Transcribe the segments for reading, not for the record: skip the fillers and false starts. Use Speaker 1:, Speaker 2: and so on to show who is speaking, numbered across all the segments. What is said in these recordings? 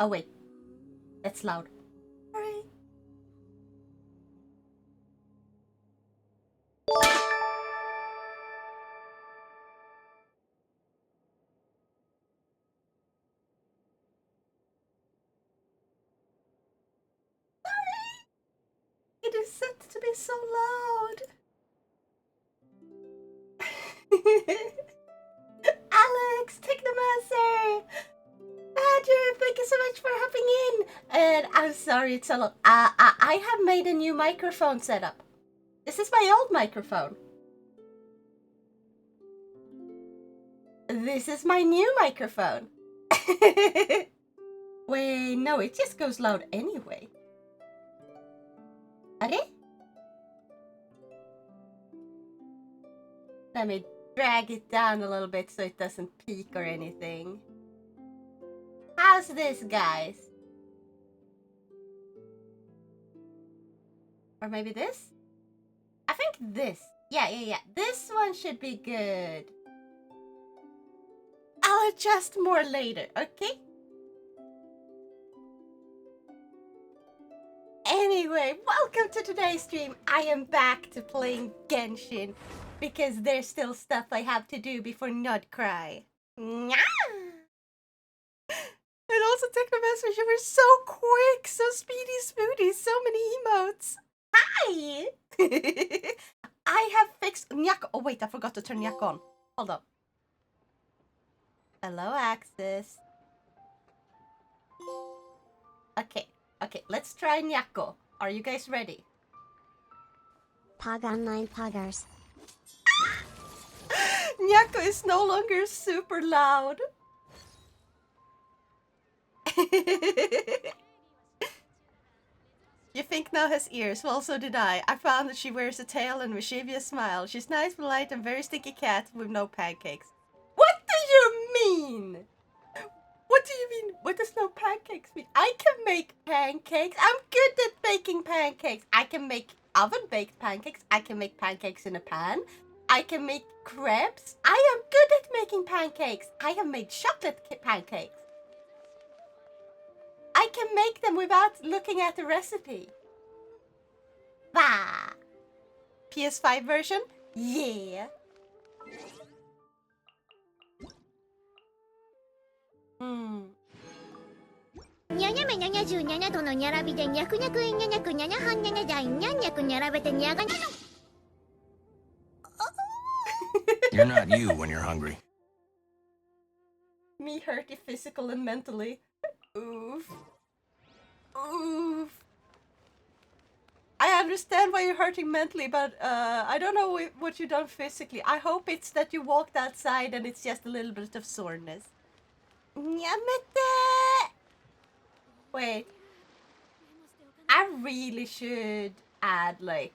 Speaker 1: Oh wait, that's loud. Sorry. It is set to be so loud. Alex, take the master. Badger, thank you so much for hopping in. And I'm sorry it's so long. I have made a new microphone setup. This is my old microphone. This is my new microphone. Wait, no, it just goes loud anyway. Are? Let me drag it down a little bit so it doesn't peak or anything. How's this, guys? Or maybe this? I think this. Yeah. This one should be good. I'll adjust more later, okay? Anyway, welcome to today's stream. I am back to playing Genshin because there's still stuff I have to do before Nod-Krai. And also Technomessage, you were so quick, so speedy smoothie, so many emotes. Hi! I have fixed Nyako. Oh wait, I forgot to turn Nyako on. Hold up. Hello, Axis. Okay, let's try Nyako. Are you guys ready?
Speaker 2: Pog online poggers.
Speaker 1: Nyako is no longer super loud. You think now has ears? Well, so did I. I found that she wears a tail and mischievous smile. She's nice, polite, and very stinky cat with no pancakes. What do you mean? What do you mean? What does no pancakes mean? I can make pancakes. I'm good at making pancakes. I can make oven-baked pancakes. I can make pancakes in a pan. I can make crepes. I am good at making pancakes. I have made chocolate pancakes. I can make them without looking at the recipe. Bah! PS5 version? Yeah.
Speaker 2: Nyanya menyanya ju nyanya tono nyara bide nyaku nyaku nyanya ku nyanya han nyanya dai nyanya ku nyara bete nyaga.
Speaker 3: You're not you when you're hungry.
Speaker 1: Me hurty physical and mentally. Oof. Oof. I understand why you're hurting mentally, but I don't know what you've done physically. I hope it's that you walked outside and it's just a little bit of soreness. Nyamete! Wait. I really should add, like...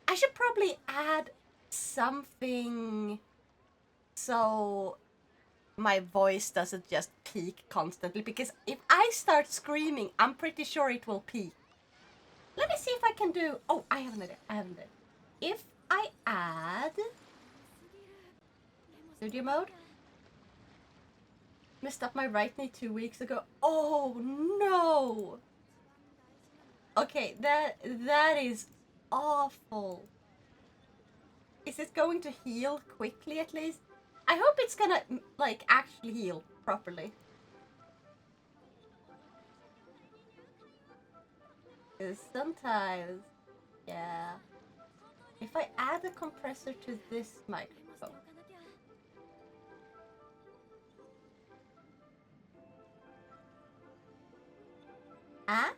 Speaker 1: I should probably add something so my voice doesn't just peak constantly, because if I start screaming, I'm pretty sure it will peak. Let me see if I can do... Oh, I haven't done it. If I add... Studio mode? Messed up my right knee 2 weeks ago. Oh, no! Okay, that is awful. Is it going to heal quickly at least? I hope it's gonna, like, actually heal properly. Because sometimes, yeah. If I add a compressor to this microphone. Huh?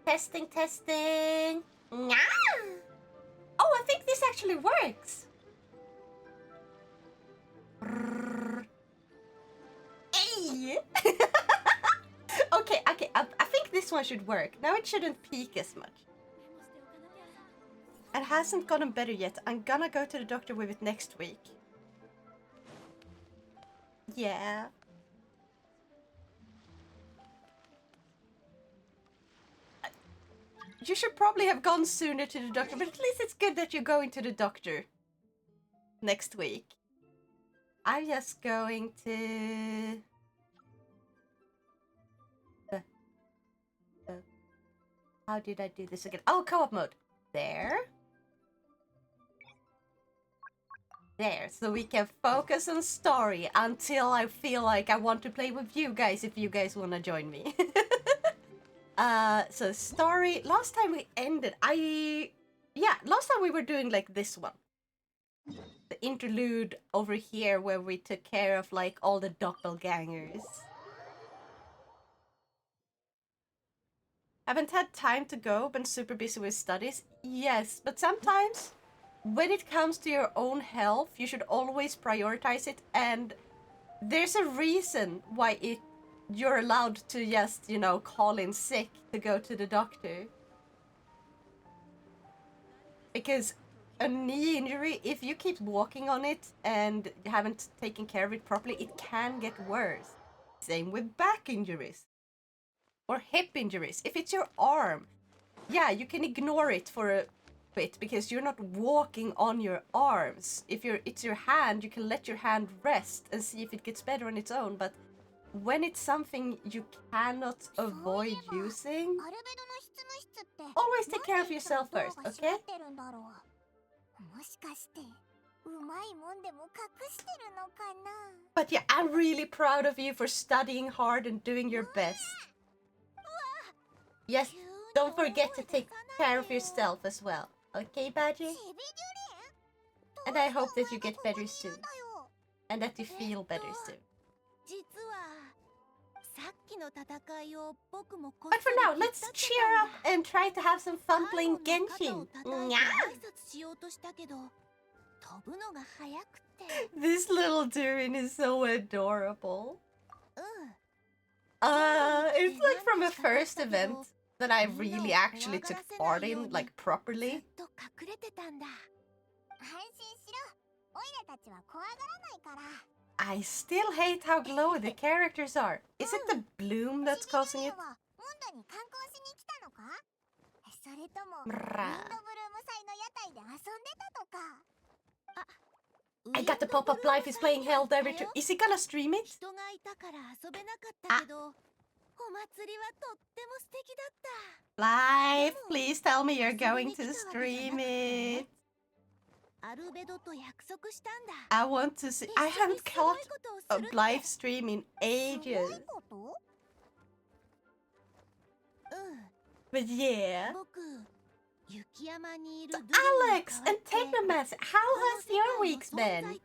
Speaker 1: Testing. Nya! Oh, I think this actually works. Hey! Okay, I think this one should work. Now it shouldn't peak as much. It hasn't gotten better yet. I'm gonna go to the doctor with it next week. Yeah. You should probably have gone sooner to the doctor, but at least it's good that you're going to the doctor next week. I'm just going to... how did I do this again? Oh, co-op mode. There. There, so we can focus on story until I feel like I want to play with you guys if you guys want to join me. So story, last time we ended, last time we were doing like this one. The interlude over here where we took care of like all the doppelgangers. Haven't had time to go, been super busy with studies. Yes, but sometimes when it comes to your own health, you should always prioritize it, and there's a reason why you're allowed to just, you know, call in sick to go to the doctor. Because a knee injury, if you keep walking on it and you haven't taken care of it properly, it can get worse. Same with back injuries. Or hip injuries. If it's your arm, yeah, you can ignore it for a bit because you're not walking on your arms. If it's your hand, you can let your hand rest and see if it gets better on its own. But when it's something you cannot avoid using, always take care of yourself first, okay? But yeah, I'm really proud of you for studying hard and doing your best. Yes, don't forget to take care of yourself as well. Okay, Badgie? And I hope that you get better soon. And that you feel better soon. But for now, let's cheer up and try to have some fun playing Genshin. This little Durin is so adorable. It's like from a first event that I really actually took part in, like properly. I still hate how glowy the characters are. Is it the bloom that's causing it? I got the pop-up life is playing held every two. Is he gonna stream it? Live, please tell me you're going to stream it. I want to see. I haven't caught a live stream in ages. But yeah. Alex and Technomancer, how has your weeks been?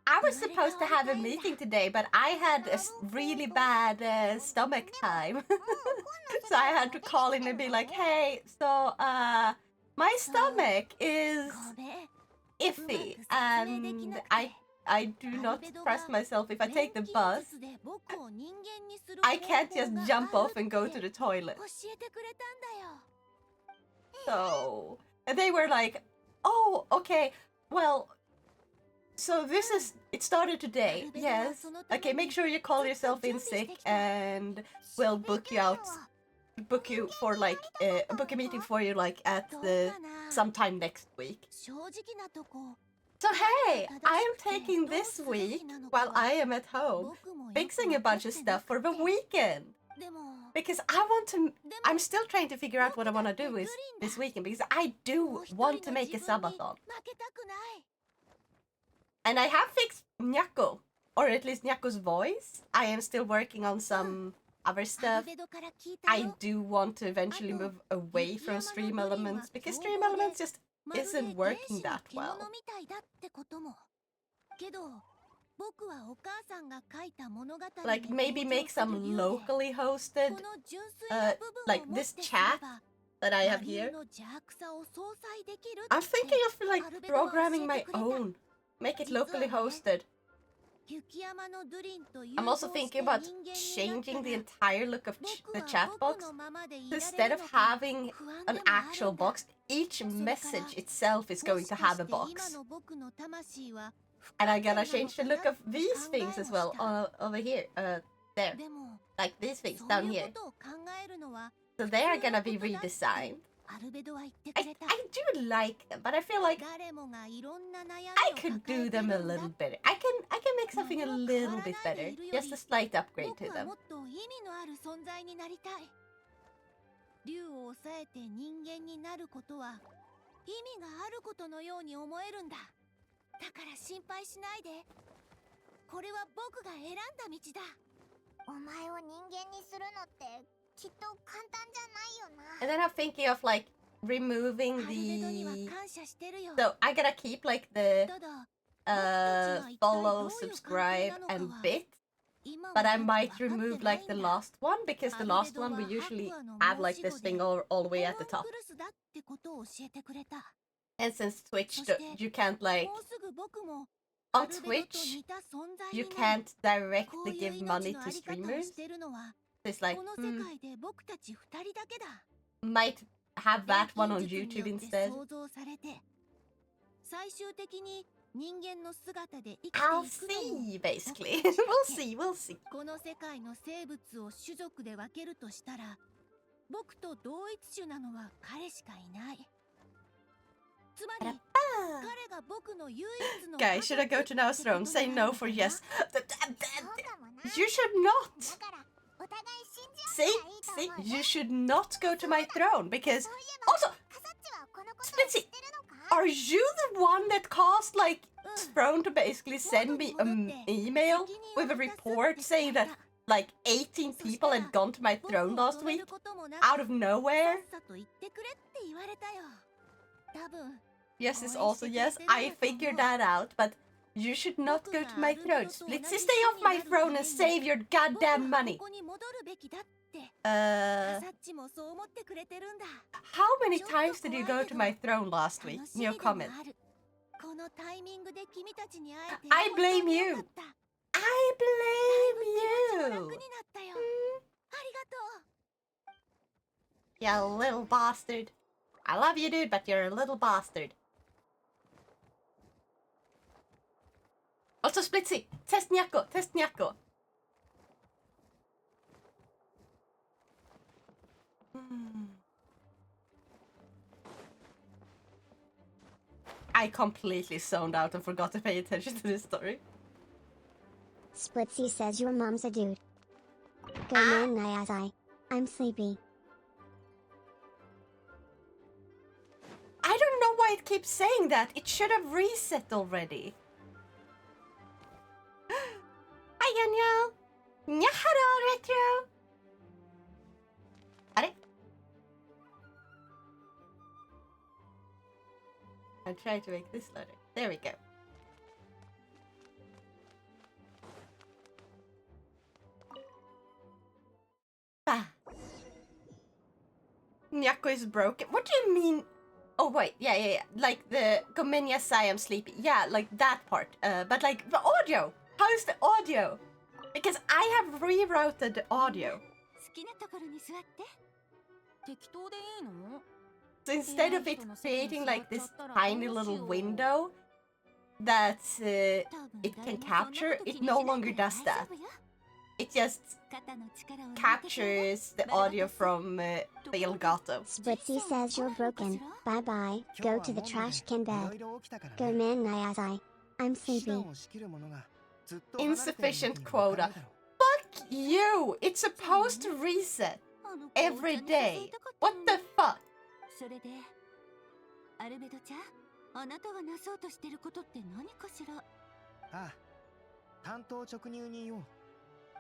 Speaker 1: I was supposed to have a meeting today, but I had a really bad stomach time. So I had to call in and be like, hey, so my stomach is iffy and I do not trust myself if I take the bus. I can't just jump off and go to the toilet. So, and they were like, oh, okay, well, so it started today, yes. Okay, make sure you call yourself in sick and we'll book you for like, book a meeting for you like at sometime next week. So hey, I am taking this week while I am at home, fixing a bunch of stuff for the weekend. Because I'm still trying to figure out what I want to do with this weekend, because I do want to make a subathon. And I have fixed Nyako, or at least Nyako's voice. I am still working on some other stuff. I do want to eventually move away from Stream Elements, because Stream Elements just isn't working that well. Like maybe make some locally hosted, like this chat that I have here. I'm thinking of like programming my own, make it locally hosted. I'm also thinking about changing the entire look of the chat box. Instead of having an actual box, each message itself is going to have a box. And I'm gonna change the look of these things as well, over here, there. Like these things down here. So they are gonna be redesigned. I do like them, but I feel like I could do them a little better. I can make something a little bit better. Just a slight upgrade to
Speaker 2: 僕は
Speaker 1: them.
Speaker 2: もっと意味のある存在になりたい。竜を抑えて人間になることは意味があることのように思えるんだ。だから心配しないで。これは僕が選んだ道だ。
Speaker 4: お前を人間にするのってきっと簡単じゃないよな。
Speaker 1: And then I'm thinking of like removing
Speaker 2: ハルベドには
Speaker 1: the...
Speaker 2: 感謝してるよ。
Speaker 1: So I gotta keep like the
Speaker 2: ただ
Speaker 1: follow, subscribe, and bit. But I might remove like the last one because the last one we usually have like this thing all the way at the top. And since Twitch, you can't like... On Twitch, you can't directly give money to streamers. It's like, might have that one on YouTube instead. I'll see, basically. We'll see.
Speaker 2: この世界の生物を種族で分けるとしたら、僕と同一種なのは彼しかいない。つまり、彼が僕の唯一の
Speaker 1: Guys, should I go to Now's throne? Say no for yes. You should not.
Speaker 4: だからお互い信じ合ったらいいと
Speaker 1: See,
Speaker 4: 思うね。
Speaker 1: you should not go to my throne because also,
Speaker 4: カサッチはこのことを
Speaker 1: Splitzy,
Speaker 4: 知ってるのか？
Speaker 1: are you the one that caused like throne to basically send me an email with a report saying that like 18 people had gone to my throne last week out of nowhere?
Speaker 2: さっさと言ってくれって言われたよ。多分
Speaker 1: Yes is also yes. I figured that out, but you should not go to my throne. Splitzy, stay off my throne and save your goddamn money.
Speaker 2: ここに戻るべきだって。
Speaker 1: Uh,
Speaker 2: カサッチもそう思ってくれてるんだ。
Speaker 1: how many times did you go to my throne last week? In your comment.
Speaker 2: このタイミングで君たちに会えて
Speaker 1: I blame you.
Speaker 2: 本当に良かった。
Speaker 1: I
Speaker 2: 楽
Speaker 1: blame
Speaker 2: にな
Speaker 1: you.
Speaker 2: ったよ。ありがとう。
Speaker 1: You little bastard. I love you, dude, but you're a little bastard. Also, Splitzy, test Nyako, test Nyako. I completely zoned out and forgot to pay attention to this story.
Speaker 4: Splitzy says your mom's a dude. Go man Nyazai. I'm sleepy.
Speaker 1: I don't know why it keeps saying that. It should have reset already. Hi, Yanyo. Nyaharo, Retro. Are? I'll try to make this louder. There we go. Ah. Nyako is broken. What do you mean? Oh wait, yeah. Like the Gomenya Sai, I'm sleepy. Yeah, like that part. But like the audio. How's the audio? Because I have rerouted the audio.
Speaker 2: 好きなところに座って。適当でいいの？
Speaker 1: So instead of it creating like this tiny little window that it can capture, it no longer does that. It just captures the audio from the Elgato.
Speaker 4: Splitzy says you're broken. Bye bye. Go to the trash can bed. Go man Nyazai. I'm sleepy.
Speaker 1: Insufficient quota. Fuck you! It's supposed to reset every day. What the fuck?
Speaker 2: それで、アルベドちゃん、あなたがなそうとしてることって何かしら？
Speaker 5: ああ、担当直入によ。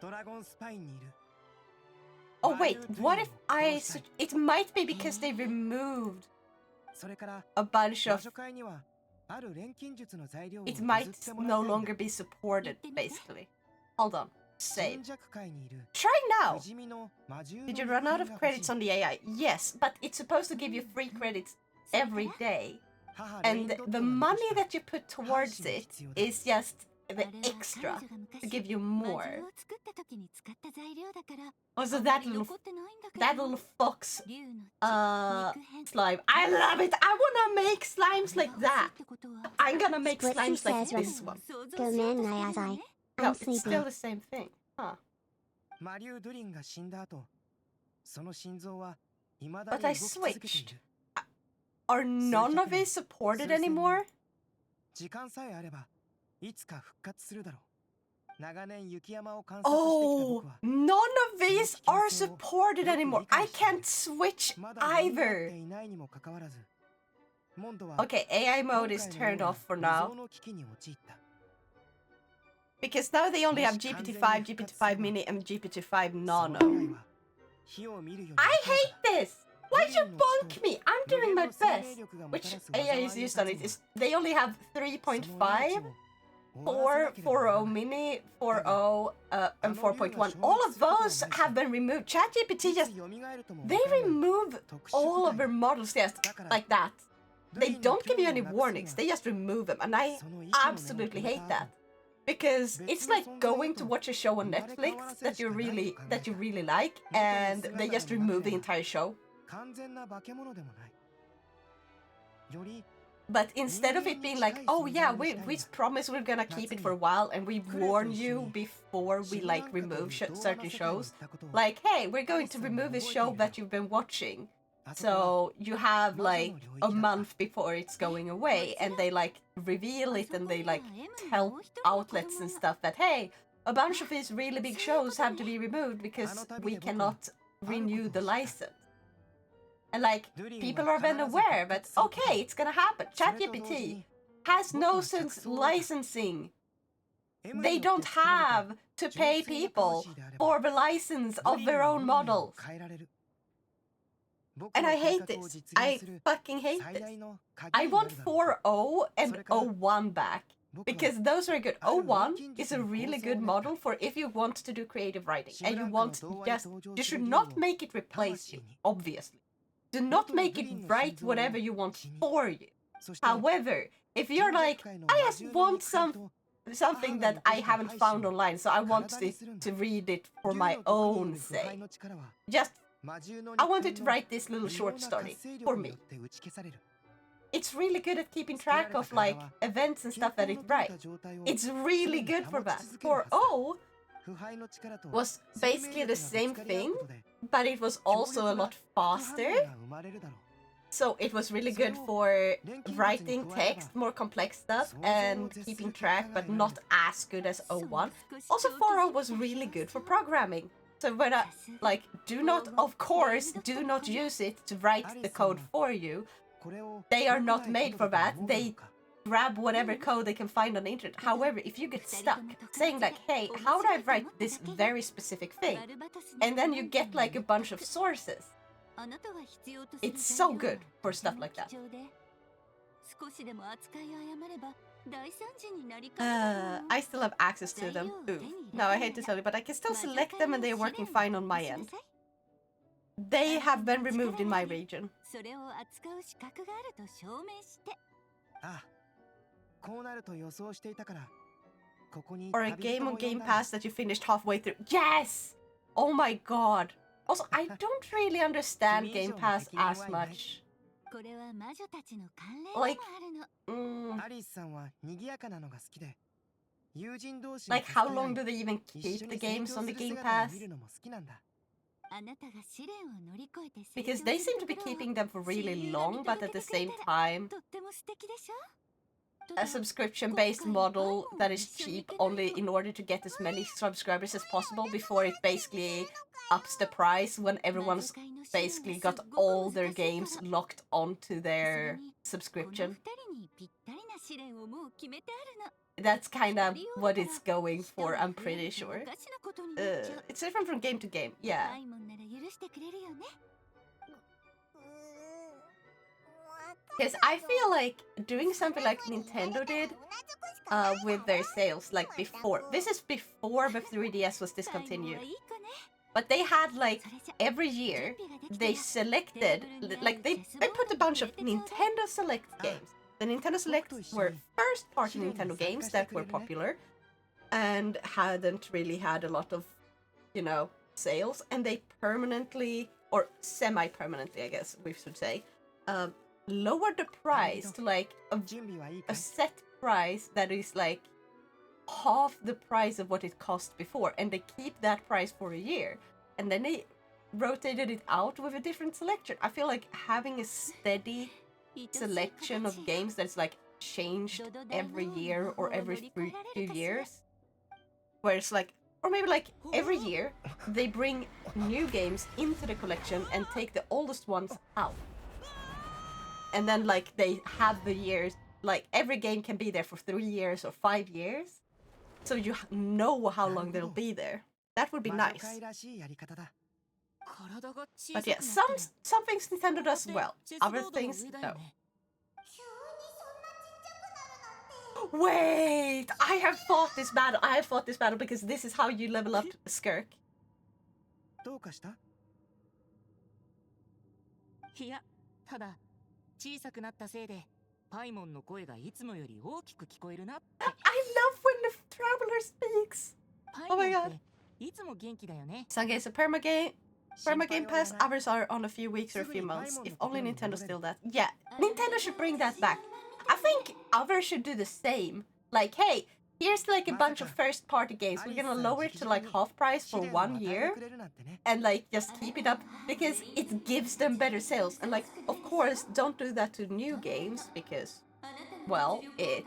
Speaker 5: ドラゴンスパインにいる。
Speaker 1: Oh wait, what if I... It might be because they removed
Speaker 5: それから
Speaker 1: a bunch
Speaker 5: 魔
Speaker 1: of...
Speaker 5: 女会にはある錬金術の材料を
Speaker 1: It
Speaker 5: 譲っ
Speaker 1: might
Speaker 5: てもら
Speaker 1: no
Speaker 5: ってるんだ
Speaker 1: longer be supported, basically. Hold on. Save.
Speaker 5: 神弱界にいる
Speaker 1: Try now!
Speaker 5: 不死身の魔獣の
Speaker 1: Did you run out of
Speaker 5: 肉が欲し
Speaker 1: credits
Speaker 5: い
Speaker 1: on the AI? Yes, but it's supposed to give you free credits every day.
Speaker 5: 母レイン
Speaker 1: And
Speaker 5: ドッ
Speaker 1: the
Speaker 5: トが
Speaker 1: money
Speaker 5: 残した
Speaker 1: that you put towards it is just the extra to give you more. Also, that little fox slime. I love it! I wanna make slimes like that! I'm gonna make
Speaker 4: Splitzy
Speaker 1: slimes like
Speaker 4: says
Speaker 1: this one.
Speaker 4: Go man Nyazai.
Speaker 1: No,
Speaker 4: I'm
Speaker 1: it's
Speaker 4: sleepy.
Speaker 1: still the same thing. Huh.
Speaker 5: マリュー・ドゥリンが死んだ後その心臓は未だに
Speaker 1: But
Speaker 5: 動
Speaker 1: I
Speaker 5: き続けてい
Speaker 1: switched.
Speaker 5: る
Speaker 1: Are none of it supported anymore?
Speaker 5: 時間さえあればいつか復活するだろ長年雪山を観察してきた
Speaker 1: Oh,
Speaker 5: 僕は
Speaker 1: none of these are supported anymore. I can't switch
Speaker 5: まだ読み合って
Speaker 1: either.
Speaker 5: いないにもかかわらずモンドは
Speaker 1: Okay, AI
Speaker 5: 今
Speaker 1: mode is
Speaker 5: 回の
Speaker 1: turned
Speaker 5: よう
Speaker 1: off for
Speaker 5: な
Speaker 1: now.
Speaker 5: 未曾有の危機に陥った
Speaker 1: Because now they only have
Speaker 5: もし完全に
Speaker 1: GPT-5,
Speaker 5: 復活すれば
Speaker 1: GPT-5 mini, and GPT-5
Speaker 5: その
Speaker 1: nano.
Speaker 5: 未来は火を見るように
Speaker 1: I
Speaker 5: 明らか
Speaker 1: hate this! Why'd you
Speaker 5: 無限の
Speaker 1: bonk
Speaker 5: 地と
Speaker 1: me? I'm doing
Speaker 5: 無
Speaker 1: my
Speaker 5: 限の生命
Speaker 1: best.
Speaker 5: 力がも
Speaker 1: Which
Speaker 5: たらす
Speaker 1: AI is
Speaker 5: 災いを
Speaker 1: used on
Speaker 5: 断
Speaker 1: it
Speaker 5: つ
Speaker 1: is they only have
Speaker 5: その命
Speaker 1: 3.5,
Speaker 5: を終わらせなければなら
Speaker 1: 4.0
Speaker 5: ない
Speaker 1: mini, 4.0, and 4.1. All of those have been removed. ChatGPT
Speaker 5: い
Speaker 1: just
Speaker 5: つ蘇るとも
Speaker 1: they
Speaker 5: わからない
Speaker 1: remove
Speaker 5: 特殊
Speaker 1: all
Speaker 5: 部
Speaker 1: of
Speaker 5: 隊
Speaker 1: their models just
Speaker 5: だから
Speaker 1: like that.
Speaker 5: 類
Speaker 1: They
Speaker 5: の
Speaker 1: don't give you
Speaker 5: 脅威
Speaker 1: any
Speaker 5: をなくすには
Speaker 1: warnings. They just remove them, and I
Speaker 5: その意志の根を
Speaker 1: absolutely
Speaker 5: 止め
Speaker 1: hate
Speaker 5: た
Speaker 1: that
Speaker 5: 後
Speaker 1: because
Speaker 5: 別
Speaker 1: it's
Speaker 5: の
Speaker 1: like
Speaker 5: 存在へ
Speaker 1: going to
Speaker 5: と
Speaker 1: watch a show on
Speaker 5: 生まれ変わら
Speaker 1: Netflix
Speaker 5: せる
Speaker 1: that
Speaker 5: し
Speaker 1: you
Speaker 5: かないと
Speaker 1: really
Speaker 5: 考え
Speaker 1: that you
Speaker 5: た
Speaker 1: really like,
Speaker 5: 元の
Speaker 1: and
Speaker 5: 姿
Speaker 1: they
Speaker 5: に
Speaker 1: just
Speaker 5: な
Speaker 1: remove
Speaker 5: って
Speaker 1: the
Speaker 5: は
Speaker 1: entire show.
Speaker 5: 完全な化け物でもないより
Speaker 1: But instead of it being like, oh yeah, we promise we're gonna keep it for a while, and we warn you before we like remove certain shows, like, hey, we're going to remove this show that you've been watching. So you have like a month before it's going away, and they like reveal it, and they like tell outlets and stuff that, hey, a bunch of these really big shows have to be removed because we cannot renew the license. And like, people are then aware that, okay, it's gonna happen. ChatGPT has no sense licensing. They don't have to pay people for the license of their own models. And I hate this. I fucking hate this. I want 4.0 and 0.1 back. Because those are good. 0.1 is a really good model for if you want to do creative writing. And you want just, you should not make it replace you, obviously. Do not make it write whatever you want for you. However, if you're like, I just want something that I haven't found online, so I want it to read it for my own sake. Just, I want it to write this little short story for me. It's really good at keeping track of like events and stuff that it writes. It's really good for that. 4.0 was basically the same thing, but it was also a lot faster. So it was really good for writing text, more complex stuff, and keeping track, but not as good as 0.1. Also, 4.0 was really good for programming. So when I, like, do not, of course, do not use it to write the code for you. They are not made for that. They grab whatever code they can find on the internet. However, if you get stuck saying like, hey, how do I write this very specific thing? And then you get like a bunch of sources. It's so good for stuff like that. I still have access to them. Ooh. Now I hate to tell you, but I can still select them and they're working fine on my end. They have been removed in my region. Or a game on Game Pass that you finished halfway through. Yes! Oh my god. Also, I don't really understand Game Pass as much. Like, like how long do they even keep the games on the Game Pass? Because they seem to be keeping them for really long, but at the same time, a subscription-based model that is cheap only in order to get as many subscribers as possible before it basically ups the price when everyone's basically got all their games locked onto their subscription. That's kind of what it's going for, I'm pretty sure. It's different from game to game, yeah. Because I feel like doing something like Nintendo did with their sales, like before. This is before the 3DS was discontinued. But they had like, every year, they selected, like they put a bunch of Nintendo Select games. The Nintendo Select were first-party Nintendo games that were popular and hadn't really had a lot of, you know, sales. And they permanently, or semi-permanently, I guess we should say, lowered the price to like a set price that is like half the price of what it cost before, and they keep that price for a year, and then they rotated it out with a different selection. I feel like having a steady selection of games that's like changed every year or every few years where it's like, or maybe like every year they bring new games into the collection and take the oldest ones out. And then like they have the years, like every game can be there for 3 years or 5 years. So you know how long they'll be there. That would be nice. But yeah, some things Nintendo does well. Other things, no. Wait! I have fought this battle because this is how you level up Skirk.
Speaker 5: どうかした？
Speaker 6: いや、ただ小さくなったせいでパイモンの声がいつもより大きく聞こえるなって。
Speaker 1: I love when the traveler speaks.
Speaker 6: パイモンっていつも元気だよね。
Speaker 1: Some games are perma game pass, others are on a few weeks or a few months. If only Nintendo still that. Yeah, Nintendo should bring that back. I think others should do the same. Like, hey, here's like a bunch of first-party games. We're gonna lower it to like half price for 1 year, and like just keep it up because it gives them better sales. And like, of course, don't do that to new games because, well, it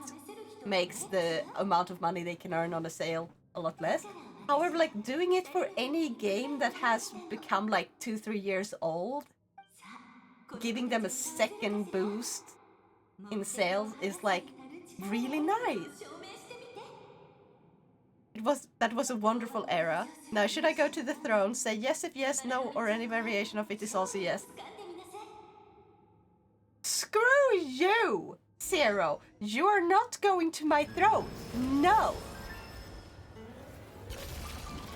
Speaker 1: makes the amount of money they can earn on a sale a lot less. However, like doing it for any game that has become like 2-3 years old, giving them a second boost in sales is like really nice. That was a wonderful era. Now, should I go to the throne, say yes if yes, no, or any variation of it is also yes? Screw you, Zero! You are not going to my throne. No.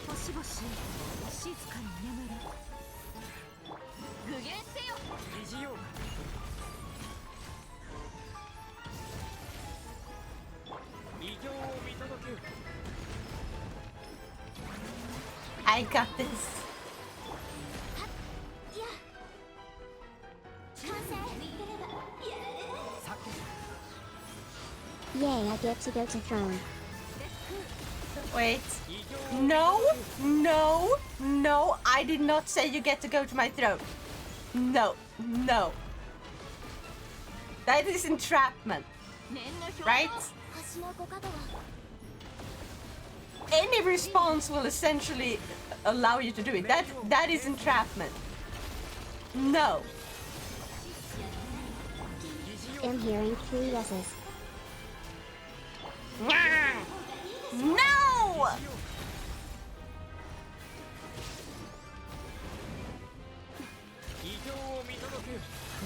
Speaker 2: 星々静かに眠れ。具現せよ。
Speaker 5: 疑似用か。異形を見届ける。
Speaker 1: I got this.
Speaker 4: Yay, I get to go to throne.
Speaker 1: Wait. No, no, no. I did not say you get to go to my throne. No, no. That is entrapment. Right? Any response will essentially allow you to do it. That is entrapment. No.
Speaker 4: I'm hearing 3 yeses.
Speaker 1: No!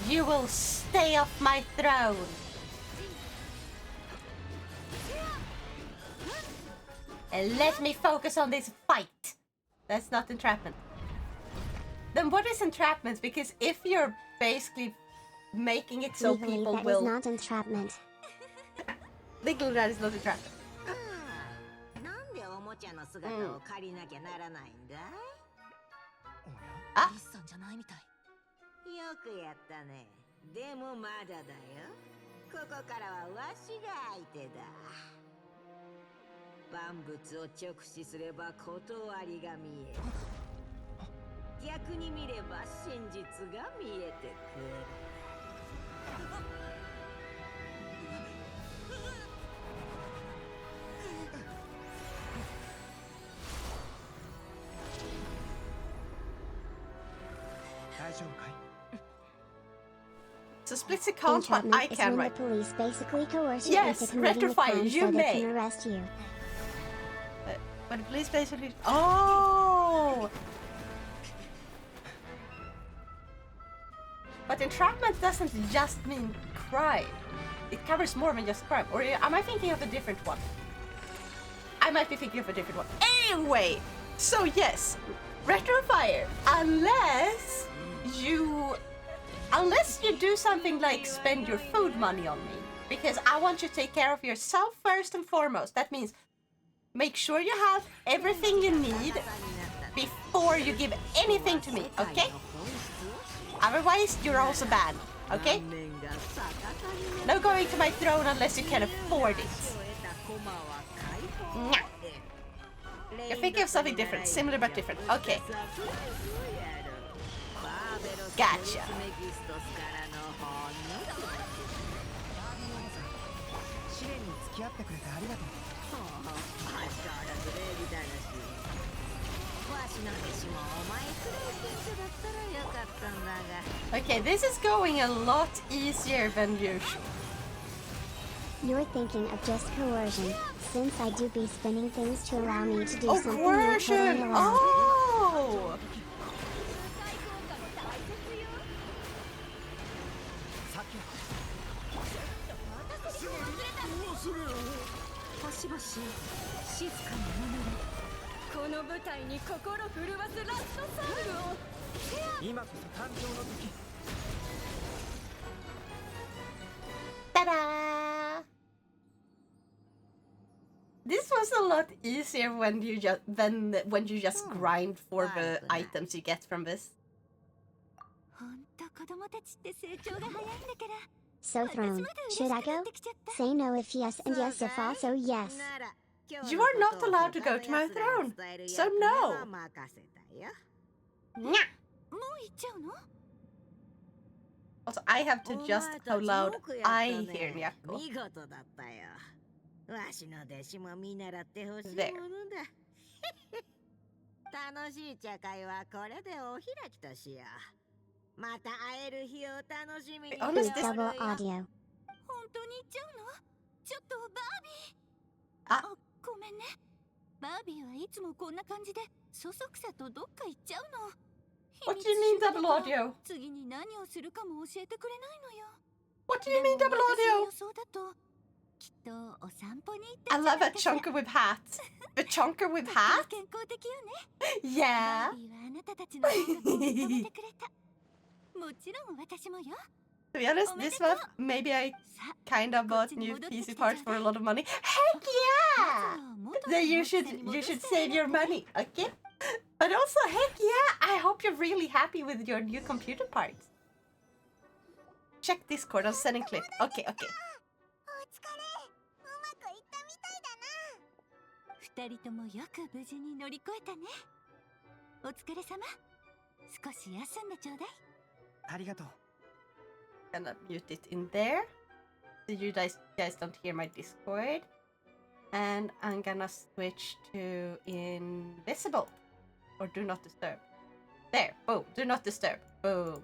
Speaker 1: You will stay off my throne. And let me focus on this fight. That's not entrapment. Then what is entrapment? Because if you're basically making it so
Speaker 4: Legally,
Speaker 1: people
Speaker 4: that
Speaker 1: will...
Speaker 4: is not entrapment.
Speaker 1: Legally, that is not entrapment.
Speaker 7: なんでおもちゃの姿を借りなきゃならないんだい？
Speaker 1: あ
Speaker 6: リスさんじゃないみたい。
Speaker 7: よくやったね。でもまだだよ。ここからはわしが相手だ。万物を直視すれば断りが見える。逆に見れば真実が見えてくる。
Speaker 5: 大丈夫かい？
Speaker 1: So Splitzy can't, but I
Speaker 4: Entrapment is
Speaker 1: can,
Speaker 4: when
Speaker 1: right?
Speaker 4: the police basically coerce you
Speaker 1: Yes,
Speaker 4: into committing a
Speaker 1: rectify,
Speaker 4: crime
Speaker 1: you
Speaker 4: so they
Speaker 1: may.
Speaker 4: can arrest you.
Speaker 1: But the police basically... Oh! But entrapment doesn't just mean crime. It covers more than just crime. Or am I thinking of a different one? I might be thinking of a different one. Anyway! So yes, retrofire. Unless you do something like spend your food money on me. Because I want you to take care of yourself first and foremost. That means make sure you have everything you need before you give anything to me, okay? Otherwise, you're also banned, okay? No going to my throne unless you can afford it. Nah. You're thinking of something different, similar but different. Okay. Gotcha.
Speaker 5: 試練に付き合ってくれてありがとう。
Speaker 7: 相変わらず礼儀
Speaker 1: Okay, this is going a lot easier than usual.
Speaker 4: You're thinking of just coercion, since I do be spinning things to allow me to do
Speaker 1: Oh,
Speaker 4: something you're totally
Speaker 1: coercion!
Speaker 4: allowed.
Speaker 1: Oh!
Speaker 7: 星々静かに眠れ。この舞台に心震わすラストサウルを。今こそ誕生の時。
Speaker 1: Ta-da! This was a lot easier when you just grind for the items you get from this.
Speaker 2: ほんと子供たちって成長が早いんだから。
Speaker 4: So throne, should I go? Say no if yes and yes if also yes.
Speaker 1: You are not allowed to go to my throne, so no.
Speaker 2: もう行っちゃうの？
Speaker 1: Also, I have to adjust how loud I hear Nyako.
Speaker 7: 見事だったよ。わしの弟子も見習ってほしいも
Speaker 1: There.
Speaker 7: のだ。楽しい茶会はこれでお開きとしよう。また会える日を楽しみにしておる
Speaker 1: Honest,
Speaker 7: よ。
Speaker 1: this-
Speaker 4: Double audio.
Speaker 2: 本当に行っちゃうの？ちょっとバービー。
Speaker 1: あ
Speaker 2: ごめんね。バービーはいつもこんな感じでそそくさとどっか行っちゃうの。
Speaker 1: What do you mean double audio?
Speaker 2: 次に何をするかも教えてくれないのよ。
Speaker 1: What do you mean
Speaker 2: で
Speaker 1: double
Speaker 2: も私の
Speaker 1: audio?
Speaker 2: 予想だときっとお散歩に行った
Speaker 1: I
Speaker 2: んじゃ
Speaker 1: love
Speaker 2: な
Speaker 1: a
Speaker 2: いかしら。
Speaker 1: chunker with hat. A chunker with
Speaker 2: とっても
Speaker 1: hat?
Speaker 2: 健康的よね。
Speaker 1: Yeah.
Speaker 2: バービーはあなたたちの音楽を認めてくれた。もちろん私もよ。
Speaker 1: To be honest, this month maybe I
Speaker 2: さ
Speaker 1: kind of bought new PC parts for a lot of money. Heck yeah!
Speaker 2: まずは元
Speaker 1: Then
Speaker 2: の
Speaker 1: you
Speaker 2: 大きさ
Speaker 1: should
Speaker 2: に戻して
Speaker 1: save your money, okay? But also, heck yeah! I hope you're really happy with your new computer parts. Check Discord. I'm sending clip. Okay, okay.
Speaker 2: お疲れ。うまくいったみたいだな。二人ともよく無事に乗り越えたね。お疲れ様。少し休んでちょうだい。
Speaker 5: ありがとう。
Speaker 1: Gonna mute it in there so you guys don't hear my Discord. And I'm gonna switch to invisible or do not disturb. There, boom, do not disturb. Boom.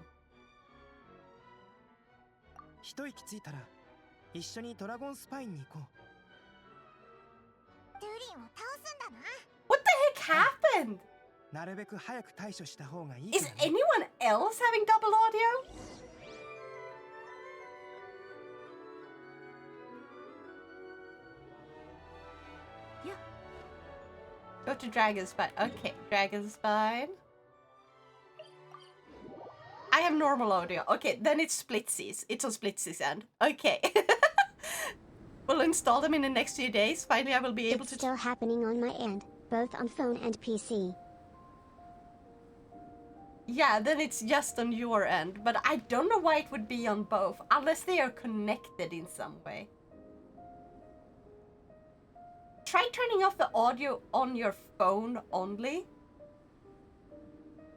Speaker 5: 一息ついたら一緒にドラゴンスパインに行こう。
Speaker 2: ドゥリンを倒すんだな。
Speaker 1: What the heck happened?
Speaker 5: なるべく早く対処した方がいい
Speaker 1: Is
Speaker 5: からね。
Speaker 1: anyone else having double audio?
Speaker 2: Yeah.
Speaker 1: Go to Dragon Spine. Okay, Dragon Spine. I have normal audio. Okay, then it's Splitzy's. It's on Splitzy's end. Okay. We'll install them in the next few days. Finally, I will be able
Speaker 4: It's
Speaker 1: to...
Speaker 4: still happening on my end, both on phone and PC.
Speaker 1: Yeah, then it's just on your end. But I don't know why it would be on both. Unless they are connected in some way. Try turning off the audio on your phone only.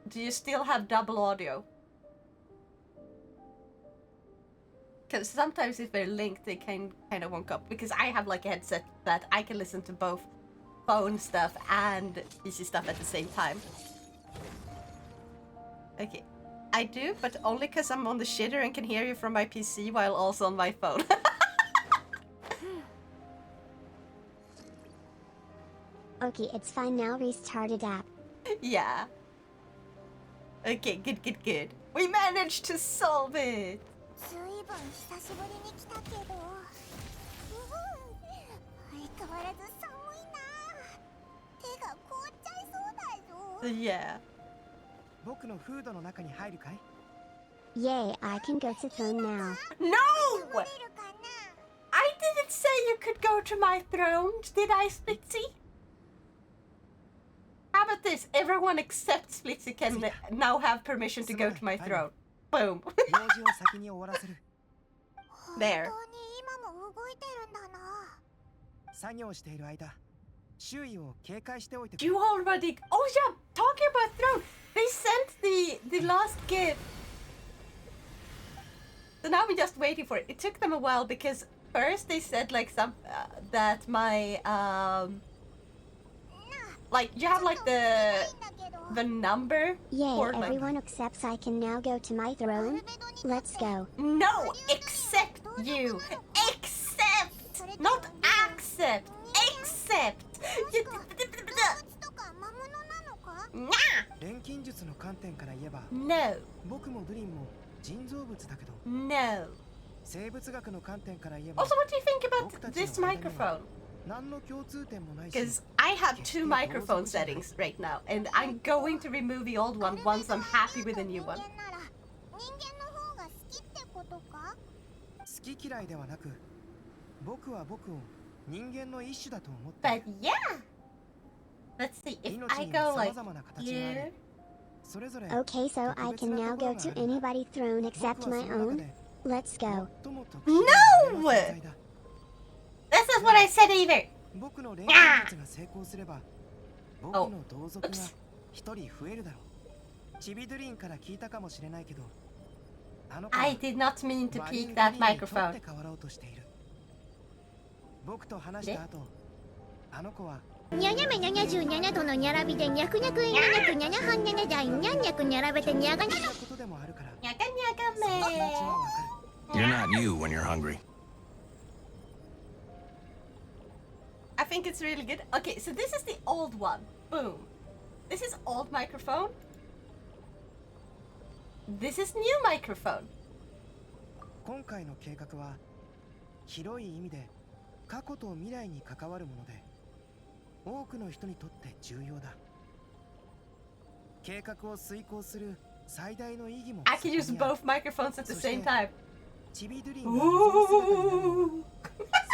Speaker 1: Do you still have double audio? Because sometimes if they're linked, they can kind of wonk up. Because I have like a headset that I can listen to both phone stuff and PC stuff at the same time. Okay, I do, but only because I'm on the shitter and can hear you from my PC while also on my phone.
Speaker 4: Okay, it's fine now. Restarted app.
Speaker 1: Yeah. Okay, good, good, good. We managed to solve it!
Speaker 2: ずいぶん久しぶりに来たけど。相変わらず寒いな。手が凍っちゃいそうだよ。
Speaker 1: Yeah.
Speaker 5: 僕のフードの中に入るかい？
Speaker 4: Yay, I can go to throne now.
Speaker 1: No!
Speaker 2: るかな。
Speaker 1: I didn't say you could go to my throne, did I, Splitzy? How about this? Everyone except Splitzy can now have permission to go to my throne. Boom.
Speaker 5: 用事を先に終わらせる。
Speaker 1: There.
Speaker 2: 本当に今も動いてるんだな。
Speaker 5: 作業している間、周囲を警戒しておいてくれ。
Speaker 1: You already... Oh yeah, talking about throne. They sent the last gift. So now we're just waiting for it. It took them a while because first they said like some that my like you have like the the number
Speaker 4: Yay,
Speaker 1: for like...
Speaker 4: everyone accepts I can now go to my throne. Let's go.
Speaker 1: No, accept you. Accept, not accept. Accept.
Speaker 2: とか魔物なのか？
Speaker 1: Nah.
Speaker 5: 錬金術の観点から言えば
Speaker 1: No,
Speaker 5: 僕もドリンも人造物だけど
Speaker 1: no.
Speaker 5: 生物学の観点から言えば
Speaker 1: Also, what do you think about this microphone?
Speaker 5: 何の共通点もないし
Speaker 1: Because I have 2 microphone settings right now, and I'm going to remove the old one once I'm happy with the new one.
Speaker 2: 人間なら人間の方が好きってことか？
Speaker 5: 好き嫌いではなく僕は僕を人間の一種だと思ってい
Speaker 1: But
Speaker 5: る
Speaker 1: yeah, let's see if
Speaker 5: 命
Speaker 1: I
Speaker 5: に
Speaker 1: go
Speaker 5: は
Speaker 1: like
Speaker 5: 様々な形があ
Speaker 1: here.
Speaker 5: りそれぞれ
Speaker 4: Okay, so I can now go to anybody's throne except my own. Let's go.
Speaker 5: 最も特殊な存在だ
Speaker 1: That's not what I said either.
Speaker 5: 僕の錬金術が成功すれば僕の同族が一人増えるだろうチビドゥリンから聞いたかもしれないけどあの子は
Speaker 1: I did not mean to
Speaker 5: バリュー
Speaker 1: peek
Speaker 5: ドゥ
Speaker 1: that
Speaker 5: リンに取っ
Speaker 1: microphone.
Speaker 5: て変わろうとしている僕と話した後あの子は
Speaker 2: にゃにゃめ77度のにゃらびでにゃくにゃくいにゃにゃくにゃにゃはんにゃねだいにゃんにゃくにゃらべてにゃがにゃ
Speaker 5: そんなことでもあるから
Speaker 1: Nyaka
Speaker 5: その気持ちは
Speaker 1: nyaka
Speaker 5: わ
Speaker 1: me.
Speaker 5: かる
Speaker 3: You're not you when you're hungry.
Speaker 1: I think it's really good. Okay, so this is the old one. Boom. This is old microphone. This is new microphone.
Speaker 5: 今回の計画は広い意味で過去と未来に関わるもので多くの人にとって重要だ計画を遂行する最大の意義も
Speaker 1: I can use
Speaker 5: そこにある
Speaker 1: both microphones at the same time.
Speaker 5: チビドゥリンが望む姿になるのは
Speaker 1: Ooh.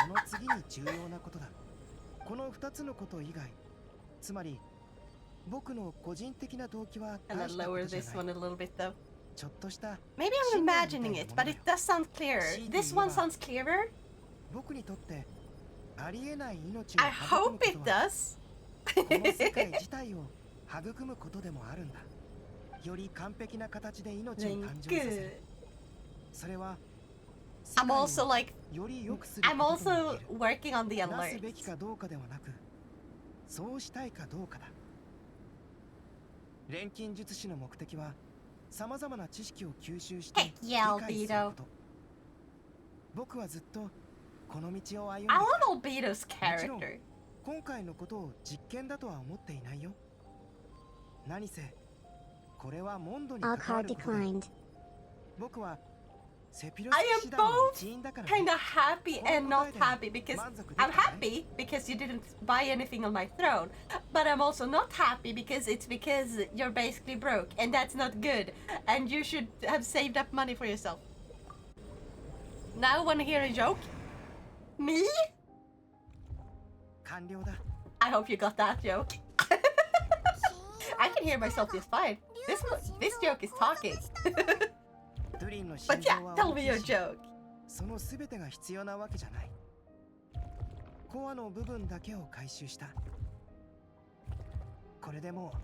Speaker 5: その次に重要なことだこの2つのこと以外つまり僕の個人的な動機は
Speaker 1: I'm
Speaker 5: 大
Speaker 1: gonna
Speaker 5: したこ
Speaker 1: lower
Speaker 5: とじゃ
Speaker 1: this
Speaker 5: ない
Speaker 1: one a little bit though.
Speaker 5: ちょっとした
Speaker 1: Maybe I'm imagining it, but it does sound clearer. This one sounds clearer.
Speaker 5: 僕にとってありえない命を
Speaker 1: I
Speaker 5: 育む
Speaker 1: hope
Speaker 5: こ
Speaker 1: it
Speaker 5: とは
Speaker 1: does.
Speaker 5: この世界自体を育むことでもあるんだより完璧な形で命を
Speaker 1: Then
Speaker 5: 誕生させ
Speaker 1: good.
Speaker 5: るそれは
Speaker 1: I'm also like,
Speaker 5: より良くする
Speaker 1: I'm
Speaker 5: こととも
Speaker 1: also
Speaker 5: 言える
Speaker 1: working on the
Speaker 5: なす
Speaker 1: alert.
Speaker 5: べきかどうかではなくそうしたいかどうかだ錬金術師の目的は様々な知識を吸収して
Speaker 1: Heck
Speaker 5: 理
Speaker 1: yeah,
Speaker 5: 解する
Speaker 1: Albedo.
Speaker 5: こと僕はずっとこの道を歩んでき
Speaker 1: I
Speaker 5: た
Speaker 1: want Albedo's character.
Speaker 5: 今回のことを実験だとは思っていないよ何せこれはモンドに
Speaker 4: All
Speaker 5: 関わ
Speaker 4: card
Speaker 5: ることで
Speaker 4: declined.
Speaker 5: 僕はセピロス
Speaker 1: I
Speaker 5: 騎士
Speaker 1: am
Speaker 5: 団の
Speaker 1: both
Speaker 5: 一員だから
Speaker 1: kind of happy and not happy because
Speaker 5: 満足でき
Speaker 1: I'm
Speaker 5: たかい
Speaker 1: happy because you didn't buy anything on my throne, but I'm also not happy because it's because you're basically broke and that's not good and you should have saved up money for yourself. Now wanna hear a joke? Me?
Speaker 5: 完了だ
Speaker 1: I hope you got that joke. I can hear myself just fine. This joke is talking.
Speaker 5: ドゥリンの心
Speaker 1: But
Speaker 5: 臓
Speaker 1: yeah,
Speaker 5: は
Speaker 1: tell
Speaker 5: 大
Speaker 1: me
Speaker 5: きい
Speaker 1: your
Speaker 5: し
Speaker 1: joke.
Speaker 5: その全てが必要なわけじゃないコアの部分だけを回収したこれでもう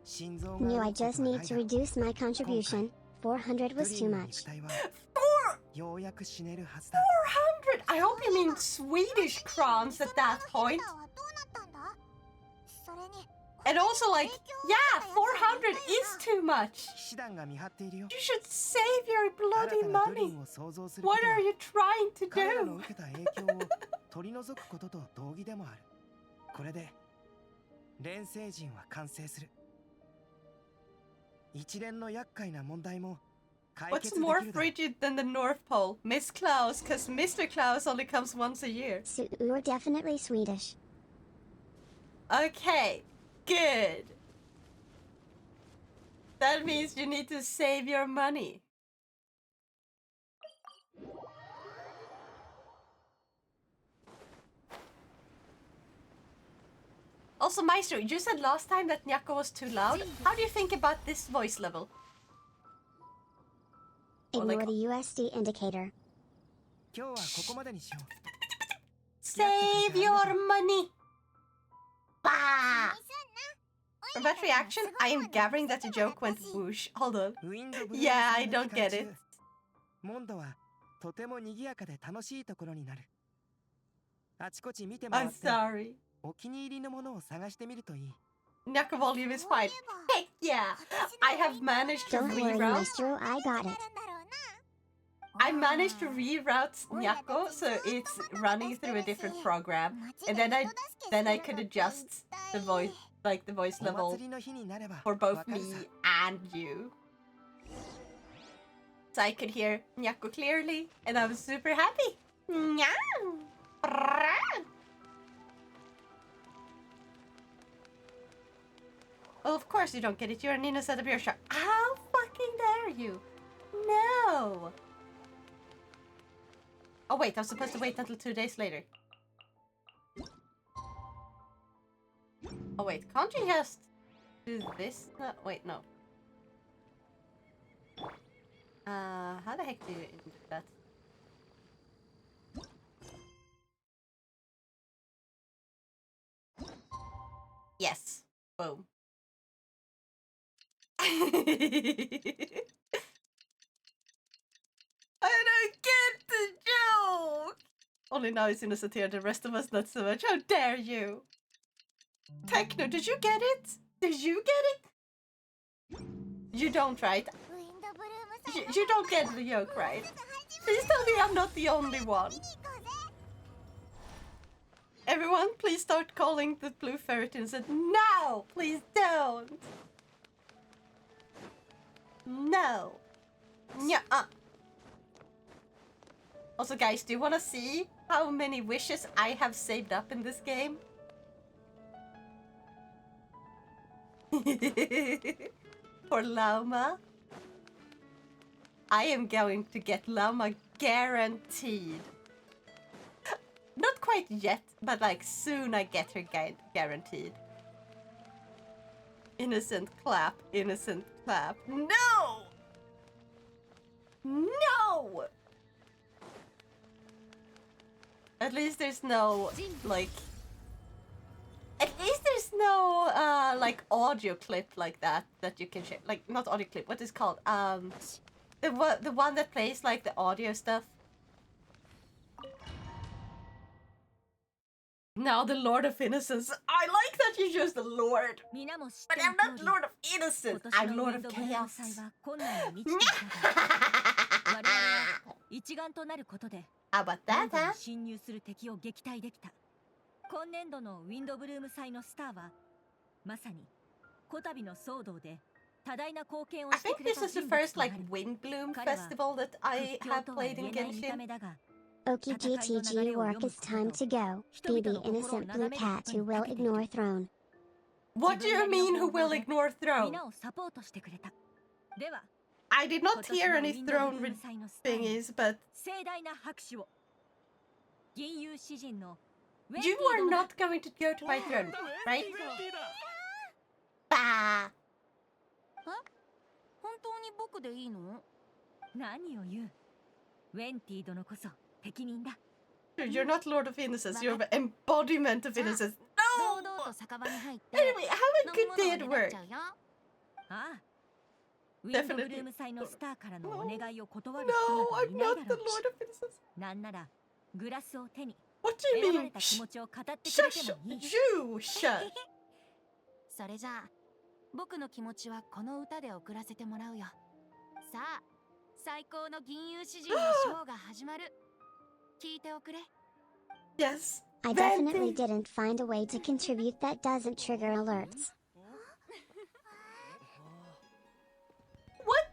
Speaker 5: 心臓が
Speaker 4: Knew
Speaker 5: 動
Speaker 4: I
Speaker 5: くこと
Speaker 4: just
Speaker 5: は
Speaker 4: need
Speaker 5: ない
Speaker 4: to
Speaker 5: だ
Speaker 4: reduce my contribution. 400
Speaker 5: ド
Speaker 4: was
Speaker 5: ゥリ
Speaker 4: too
Speaker 5: ンの肉
Speaker 4: much.
Speaker 5: 体はようやく死ねるはずだ
Speaker 1: 400? I hope you mean Swedish crowns at that point.
Speaker 2: はどうなったんだ？それに
Speaker 1: And also, like, yeah, 400 is too much.
Speaker 5: 騎士団が見張っているよ
Speaker 1: You should save your
Speaker 5: 新
Speaker 1: bloody
Speaker 5: たなドゥリ
Speaker 1: money.
Speaker 5: ンを想像するこ
Speaker 1: What
Speaker 5: とは
Speaker 1: are you trying to
Speaker 5: 彼らの
Speaker 1: do?
Speaker 5: 受けた影響を取り除くことと同義でもあるこれで錬星人は完成する一連の厄介な問題も解
Speaker 1: What's
Speaker 5: 決で
Speaker 1: more
Speaker 5: きるだろう
Speaker 1: frigid than the North Pole? Miss Klaus, because Mr. Klaus only comes once a year.
Speaker 4: So you're definitely Swedish.
Speaker 1: Okay, good. That means you need to save your money. Also, Maestro, you said last time that Nyako was too loud. How do you think about this voice level? Or like-
Speaker 4: Ignore the USD indicator.
Speaker 5: 今日はここまでにしよう
Speaker 1: Save your money! Bah! From that reaction, I am gathering that the joke went whoosh. Hold on.
Speaker 5: ウィンドブルー
Speaker 1: Yeah,
Speaker 5: さ
Speaker 1: I
Speaker 5: んの
Speaker 1: don't
Speaker 5: 期間
Speaker 1: get
Speaker 5: 中
Speaker 1: it.
Speaker 5: モンドはとても賑やかで楽しいところになるあちこち見て回
Speaker 1: I'm
Speaker 5: って
Speaker 1: sorry.
Speaker 5: お気に入りのものを探してみるといい
Speaker 1: Nyako volume is fine. Heck yeah! I have managed to
Speaker 4: Don't worry,
Speaker 1: reroute.
Speaker 4: Maestro, I got it.
Speaker 1: I managed to reroute Nyako so it's running through a different program, and then I could adjust the voice, like the voice
Speaker 5: お
Speaker 1: level
Speaker 5: 祭りの日になれば
Speaker 1: for
Speaker 5: わ
Speaker 1: both
Speaker 5: かる
Speaker 1: me
Speaker 5: さ
Speaker 1: and you. So I could hear Nyako clearly, and I was super happy. Meow. Well, of course you don't get it. You're an innocent of your shop. How fucking dare you? No. Oh wait, I was supposed to wait until 2 days later. Oh wait, can't you just do this? No, wait, no. How the heck do you do that? Yes. Boom. I don't get the joke! Only now it's innocent here, the rest of us not so much. How dare you! Techno, did you get it? Did you get it? You don't, right? You don't get the joke, right? Please tell me I'm not the only one. Everyone, please start calling the blue ferret and said, no! Please don't! No! Nuh-uh. Also, guys, do you want to see how many wishes I have saved up in this game? For Llama. I am going to get Llama guaranteed. Not quite yet, but like soon I get her guaranteed. Innocent clap, innocent clap. No! No! At least there's no, like... At least there's no, like, audio clip like that you can share. Like, not audio clip, what is it called? The one that plays, like, the audio stuff. Now the Lord of Innocence. I like that you chose the Lord. But I'm not Lord of Innocence. I'm Lord of Chaos. How about that, huh?
Speaker 2: 侵入する敵を撃退できた。今年度のウィンドブルーム祭のスターはまさにこたびの騒動で多大な貢献を
Speaker 1: I
Speaker 2: して
Speaker 1: think
Speaker 2: くれ
Speaker 1: this
Speaker 2: た
Speaker 1: is the
Speaker 2: 人物
Speaker 1: first
Speaker 2: とな
Speaker 1: like
Speaker 2: る。
Speaker 1: Wind Bloom
Speaker 2: 彼は
Speaker 1: festival that I
Speaker 2: 屈強
Speaker 1: have
Speaker 2: とは
Speaker 1: played
Speaker 2: 言
Speaker 1: in
Speaker 2: えない見た
Speaker 1: Genshin.
Speaker 2: 目だが
Speaker 4: Okie GTG work, it's time to go. Be the innocent blue cat who will ignore throne.
Speaker 1: What do you mean who will ignore throne?
Speaker 2: 皆をサポートしてくれた。では
Speaker 1: I did
Speaker 2: 今
Speaker 1: not
Speaker 2: 年
Speaker 1: hear
Speaker 2: のウ
Speaker 1: any
Speaker 2: ィンドブル
Speaker 1: throne
Speaker 2: ーム祭のスターに
Speaker 1: thingies, but
Speaker 2: 盛大な拍手を。銀融詩人のウェン
Speaker 1: you
Speaker 2: ディ
Speaker 1: are
Speaker 2: 殿だ。
Speaker 1: not going to go to my throne, right? Bah!
Speaker 2: 本当に僕でいいの？何を言う。ウェンティ殿こそ適任だ。
Speaker 1: Dude, you're not Lord of Innocence, you're the embodiment of innocence.
Speaker 2: 堂
Speaker 1: No!
Speaker 2: 々と酒場に入って。
Speaker 1: Anyway, how
Speaker 2: 飲
Speaker 1: good
Speaker 2: み物
Speaker 1: did
Speaker 2: を
Speaker 1: it
Speaker 2: ねだっ
Speaker 1: work?
Speaker 2: ちゃうよ。ああ。ウィンドブルーム祭のスターからのお願いを断る
Speaker 1: No,
Speaker 2: 人な
Speaker 1: I'm
Speaker 2: どいない
Speaker 1: not
Speaker 2: だ
Speaker 1: the
Speaker 2: ろうし。
Speaker 1: Lord of Innocence.
Speaker 2: なんならグラスを手に
Speaker 1: What do you
Speaker 2: 選ばれ
Speaker 1: mean?
Speaker 2: た気持ちを語ってくれて
Speaker 1: Shush!
Speaker 2: もいい。
Speaker 1: You shut!
Speaker 2: それじゃあ僕の気持ちはこの歌で送らせてもらうよ。さあ最高の銀融詩人のショーが始まる。聞いておくれ。
Speaker 1: Yes.
Speaker 4: I definitely didn't find a way to contribute that doesn't trigger alerts.
Speaker 1: What?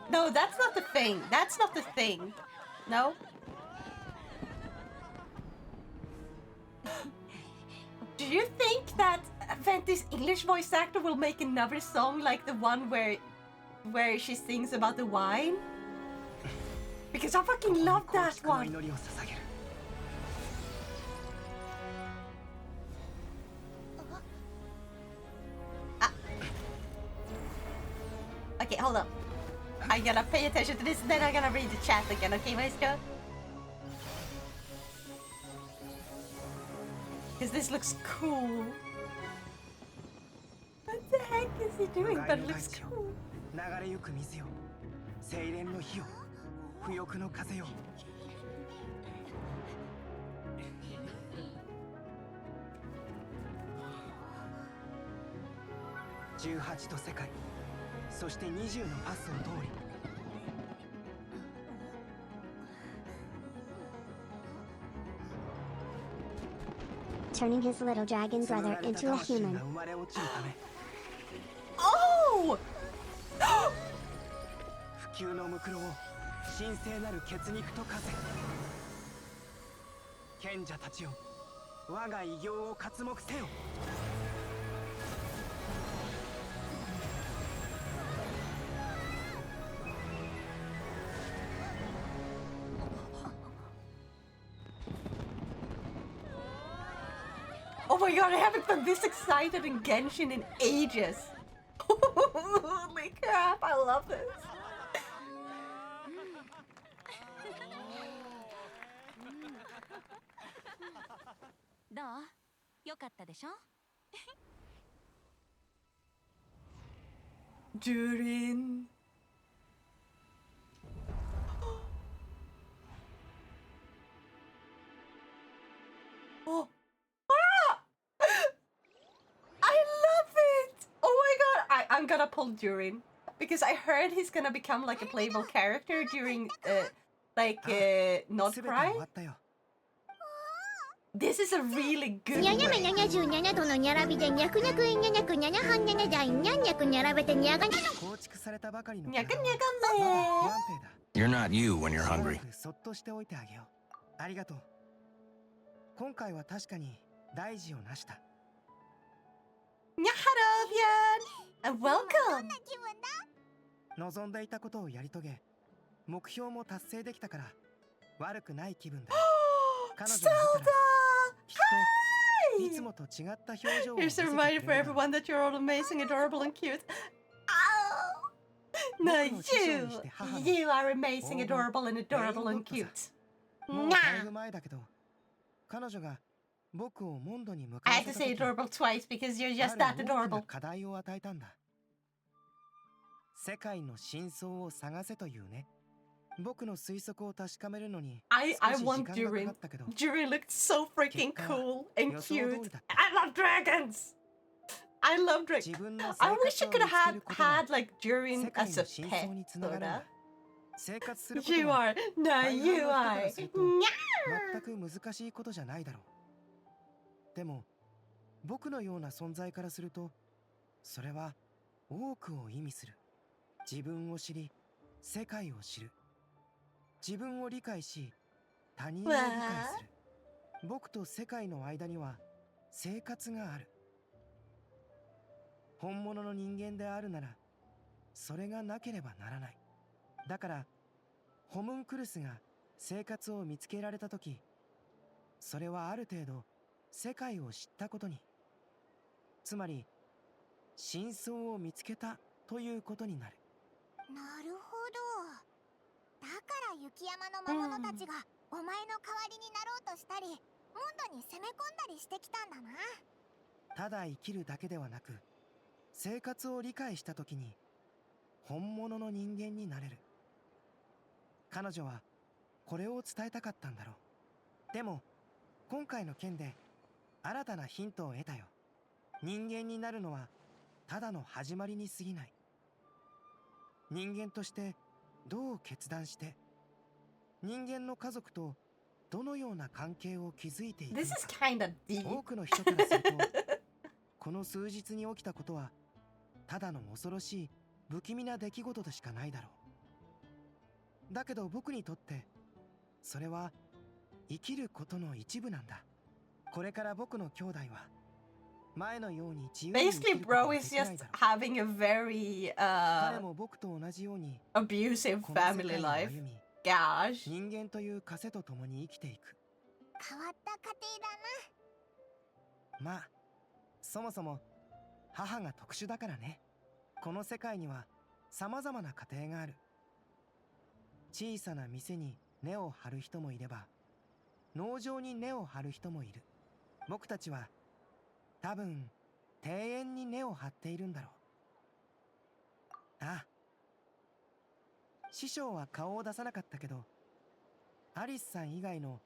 Speaker 1: No, that's not the thing. That's not the thing. No? Do you think that Venti's English voice actor will make another song like the one where she sings about the wine? Because I fucking love that
Speaker 5: 幸福の
Speaker 1: one.
Speaker 5: 祈りを捧げる
Speaker 1: Okay, hold up. I gotta pay attention to this, and then I'm gonna read the chat again, okay, Maestro? Because this looks cool. What the heck is he doing? But it looks cool.
Speaker 5: 流れゆく水よ精錬の火よ不欲の風よ
Speaker 1: What
Speaker 5: 18と世界、そして20のパスを通り、
Speaker 4: turning his little dragon
Speaker 5: 紡
Speaker 4: brother
Speaker 5: がれた
Speaker 4: into a
Speaker 5: 魂が
Speaker 4: human.
Speaker 5: 生まれ落ちるため、
Speaker 1: Oh!
Speaker 5: 不朽のムクロを神聖なる血肉と化せ。賢者たちよ、我が偉業を刮目せよ。
Speaker 1: Oh my god, I haven't been this excited in Genshin in ages. Holy crap, I love this.
Speaker 2: どう？よかったでしょ？
Speaker 1: Durin. Oh. Ah! I love it! Oh my god, I'm gonna pull Durin. Because I heard he's gonna become like a playable character during, Nod-Krai.
Speaker 5: 終わったよ。
Speaker 1: This is a really good
Speaker 2: にゃにゃめ
Speaker 1: way.
Speaker 2: にゃにゃ17とのにゃらびでにゃくにゃくいにゃにゃくにゃにゃはんにゃにゃじゃいにゃんにゃくにゃらべてにゃがにゃ
Speaker 5: 構築されたばかりの
Speaker 1: にゃくにゃ
Speaker 5: まだ
Speaker 1: か
Speaker 5: 不
Speaker 1: ね
Speaker 5: 安定だ。
Speaker 3: You're not you when you're
Speaker 5: しばら
Speaker 3: hungry.
Speaker 5: くそっとしておいてあげよう。ありがとう。今回は確かに大事を成した。
Speaker 1: Nya Harovyan! And welcome!
Speaker 5: 望んでいたことをやり遂げ、目標も達成できたから悪くない気分だよ。彼女が見たらきっといつもと違った表情を見
Speaker 1: Here's
Speaker 5: せ
Speaker 1: a
Speaker 5: てく
Speaker 1: reminder
Speaker 5: れ
Speaker 1: for
Speaker 5: るだろう。
Speaker 1: everyone that you're all amazing, adorable, and cute. Oh! No, you are amazing, adorable, and adorable, and cute.
Speaker 5: もうだいぶ前だけど、彼女が僕をモンドに向か
Speaker 1: I
Speaker 5: わ
Speaker 1: had to
Speaker 5: せ
Speaker 1: say
Speaker 5: た時、
Speaker 1: adorable twice because you're
Speaker 5: あ
Speaker 1: just
Speaker 5: る
Speaker 1: that
Speaker 5: 大きな
Speaker 1: adorable.
Speaker 5: 課題を与えたんだ。世界の真相を探せというね。僕の推測を確かめるのに
Speaker 1: I
Speaker 5: 少し時
Speaker 1: want
Speaker 5: 間がかか
Speaker 1: Durin.
Speaker 5: ったけど、
Speaker 1: Durin looked so freaking cool and
Speaker 5: 予想通
Speaker 1: cute.
Speaker 5: りだった。
Speaker 1: I love dragons! I love
Speaker 5: 自
Speaker 1: dragons.
Speaker 5: 分の
Speaker 1: I
Speaker 5: 生
Speaker 1: wish
Speaker 5: 活
Speaker 1: you
Speaker 5: を
Speaker 1: could
Speaker 5: 見
Speaker 1: have
Speaker 5: つけ
Speaker 1: had,
Speaker 5: ることが
Speaker 1: had like Durin
Speaker 5: 世界
Speaker 1: as a
Speaker 5: の真
Speaker 1: pet,
Speaker 5: 相につながるん
Speaker 1: sorta.
Speaker 5: だ。生活すること
Speaker 1: You
Speaker 5: は
Speaker 1: are. No,
Speaker 5: 大
Speaker 1: you
Speaker 5: 半の人から
Speaker 1: are.
Speaker 5: すると
Speaker 1: Nya!
Speaker 5: 全く難しいことじゃないだろう。でも僕のような存在からすると、それは多くを意味する。自分を知り、世界を知る。自分を理解し、他人を理解する。僕と世界の間には生活がある。本物の人間であるなら、それがなければならない。だから、ホムンクルスが生活を見つけられたとき、それはある程度世界を知ったことに、つまり真相を見つけたということになる。
Speaker 2: なるほど。だから雪山の魔物たちがお前の代わりになろうとしたり、モンドに攻め込んだりしてきたんだな。
Speaker 5: ただ生きるだけではなく、生活を理解したときに本物の人間になれる。彼女はこれを伝えたかったんだろう。でも今回の件で新たなヒントを得たよ。人間になるのはただの始まりに過ぎない。人間としてどう決断して、人間の家族とどのような関係を築いていくの
Speaker 1: This
Speaker 5: か。
Speaker 1: is kinda deep.
Speaker 5: 多くの人からすると、この数日に起きたことはただの恐ろしい不気味な出来事でしかないだろう。だけど僕にとってそれは生きることの一部なんだ。これから僕の兄弟は前のように自由に生き
Speaker 1: Basically,
Speaker 5: ることは
Speaker 1: bro
Speaker 5: で
Speaker 1: is
Speaker 5: きない
Speaker 1: just
Speaker 5: だろう。
Speaker 1: having a very
Speaker 5: 彼も僕と同じように
Speaker 1: abusive
Speaker 5: この世
Speaker 1: family
Speaker 5: 界を
Speaker 1: life.
Speaker 5: 歩み、
Speaker 1: Gosh.
Speaker 5: 人間という枷と共に生きていく。
Speaker 2: 変わった家庭だな。
Speaker 5: まあそもそも母が特殊だからね。この世界には様々な家庭がある。小さな店に根を張る人もいれば、農場に根を張る人もいる。僕たちは多分庭園に根を張っているんだろう。ああ、師匠は顔を出さなかったけど、アリスさん以外の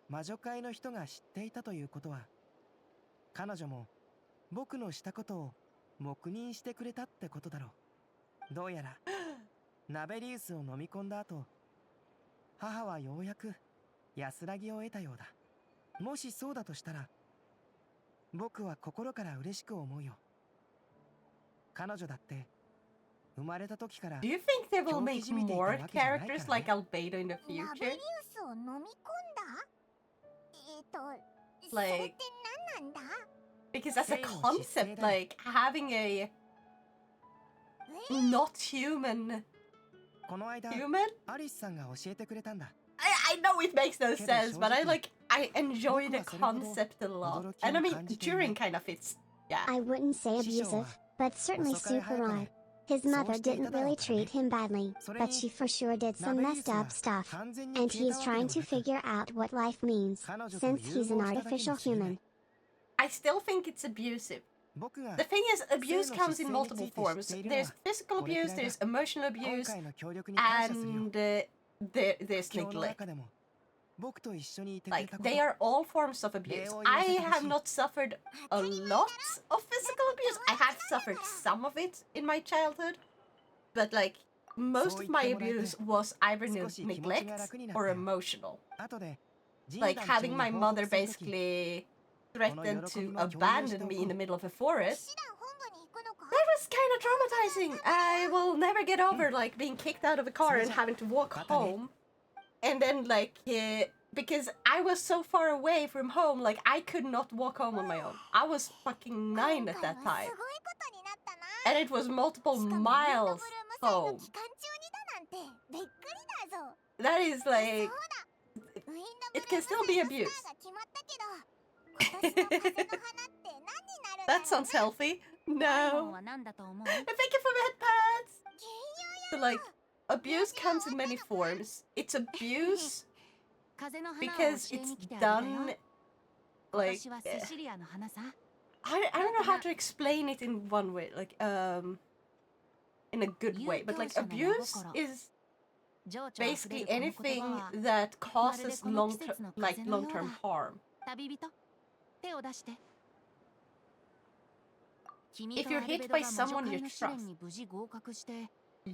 Speaker 5: 魔女界の人が知っていたということは、彼女も僕のしたことを黙認してくれたってことだろう。どうやらナベリウスを飲み込んだ後、母はようやく安らぎを得たようだ。もしそうだとしたら、僕は心から嬉しく思うよ。彼女だって生まれた時から
Speaker 1: Do you think they will make more characters like Albedo in the
Speaker 2: ナベリ
Speaker 1: future?
Speaker 2: ウスを飲み込んだ？そ
Speaker 1: Like-
Speaker 2: れって何なんだ？
Speaker 1: Because as a concept, like having a not human
Speaker 5: この間
Speaker 1: human?
Speaker 5: アリスさんが教えてくれたんだ。
Speaker 1: I know it makes no sense, but I enjoy the concept a lot. And I mean, during kind of fits. Yeah.
Speaker 4: I wouldn't say abusive, but certainly super odd. His mother didn't really treat him badly, but she for sure did some messed up stuff. And he's trying to figure out what life means, since he's an artificial human.
Speaker 1: I still think it's abusive. The thing is, abuse comes in multiple forms. There's physical abuse, there's emotional abuse, and there's neglect. Like, they are all forms of abuse. I have not suffered a lot of physical abuse. I have suffered some of it in my childhood, but like, most of my abuse was either neglect or emotional. Like, having my mother basically threatened to abandon me in the middle of a forest. That was kind of traumatizing. I will never get over like being kicked out of a car and having to walk home. And then like, because I was so far away from home, like I could not walk home on my own. I was fucking 9 at that time. And it was multiple miles home. That is like, it can still be abuse. That sounds healthy. No. And thank you for the headpads. So like, abuse comes in many forms. It's abuse because it's done like I don't know how to explain it in one way, like in a good way, but like abuse is basically anything that causes long-term harm. If you're hit by someone you trust,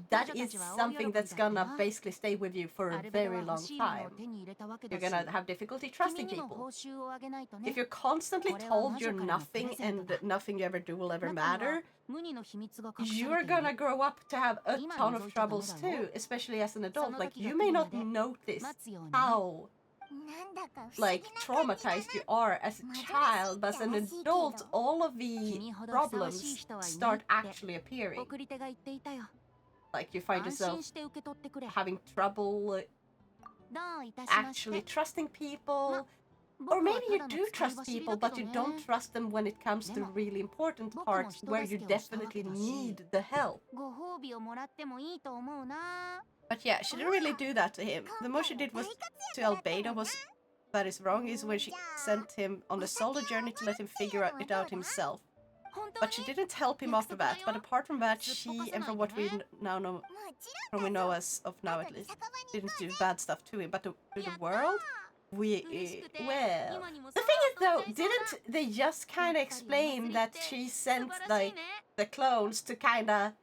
Speaker 1: that is something that's gonna basically stay with you for a very long time. You're gonna have difficulty trusting people. If you're constantly told you're nothing and that nothing you ever do will ever matter, you're gonna grow up to have a ton of troubles too, especially as an adult. Like, you may not notice how like traumatized you are as a child, but as an adult all of the problems start actually appearing. Like, you find yourself having trouble actually trusting people, or maybe you do trust people but you don't trust them when it comes to really important parts where you definitely need the help. But yeah, she didn't really do that to him. The most she did was to Albedo was that is wrong is when she sent him on a solo journey to let him figure it out himself. But she didn't help him after that. But apart from that, she, and from what we now know, from we know as of now at least, didn't do bad stuff to him. But to the world, well, the thing is though, didn't they just kind of explain that she sent like the clones to kind of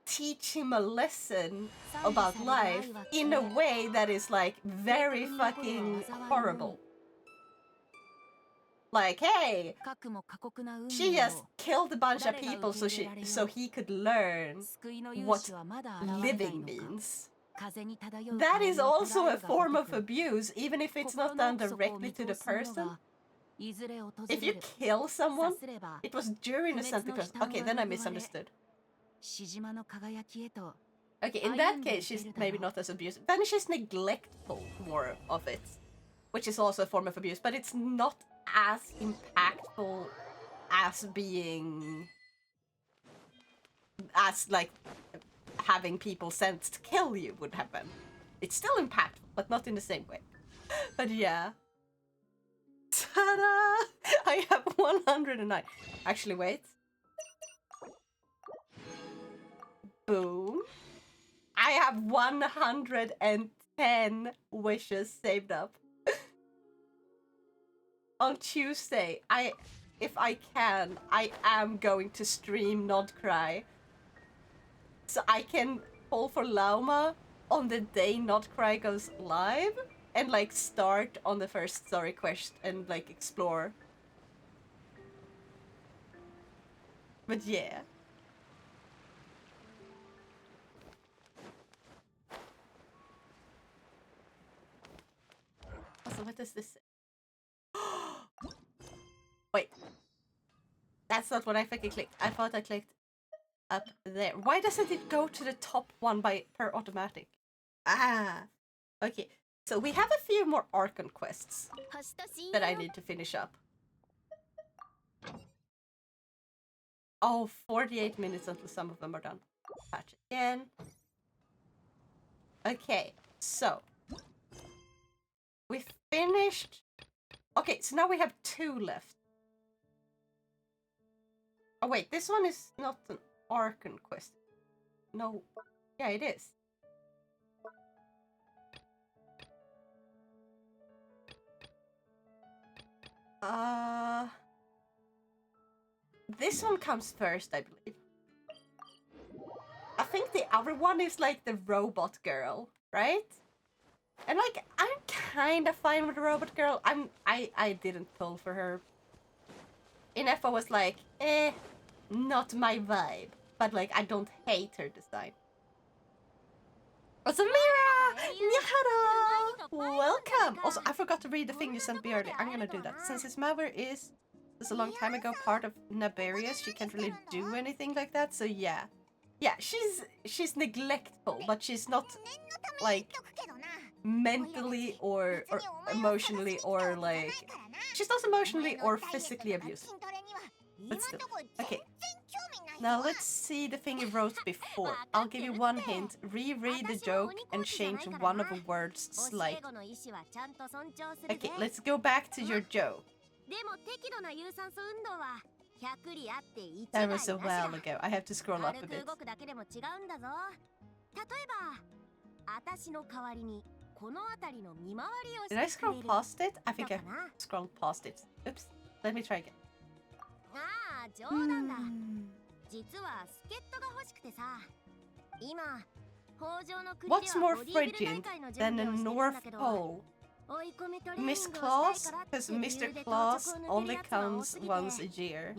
Speaker 1: teach him a lesson about life in a way that is like very fucking horrible? Like, hey, she just killed a bunch of people so he could learn what living means. That is also a form of abuse, even if it's not done directly to the person. If you kill someone, it was during a sense because, okay, then I misunderstood. Okay, in that case, she's maybe not as abusive. Then she's neglectful more of it, which is also a form of abuse, but it's not as impactful as being as like having people sent to kill you would have been. It's still impactful, but not in the same way. But yeah. Ta-da! I have 109. Actually, wait. Boom. I have 110 wishes saved up. On Tuesday, if I can, I am going to stream Nod-Krai. So I can call for Lauma on the day Nod-Krai goes live and like start on the first story quest and like explore. But yeah. Also, what does this say? Wait. That's not what I fucking clicked. I thought I clicked up there. Why doesn't it go to the top one per automatic? Ah. Okay. So we have a few more Archon quests that I need to finish up. Oh, 48 minutes until some of them are done. Patch again. Okay, so we finished. Okay, so now we have 2 left. Oh wait, this one is not an Archon quest. No, yeah, it is. This one comes first, I believe. I think the other one is like the robot girl, right? And like, I'm kind of fine with the robot girl. I didn't pull for her. Inefo was like, not my vibe. But like, I don't hate her design. Also, Mira! Mihara! Welcome! Also, I forgot to read the thing you sent me earlier. I'm gonna do that. Since his mother is a long time ago part of Naberius, she can't really do anything like that, so yeah. Yeah, she's neglectful, but she's not like mentally or emotionally or like she's not emotionally or physically abusive. But still. Okay. Now let's see the thing you wrote before. I'll give you one hint. Reread the joke and change one of the words slightly. Okay, let's go back to your joke. That was a while ago. I have to scroll up a bit. Did I scroll past it? I think I scrolled past it. Oops. Let me try again. What's more frigid than the North Pole? Miss Claus? Because Mr. Claus only comes once a year.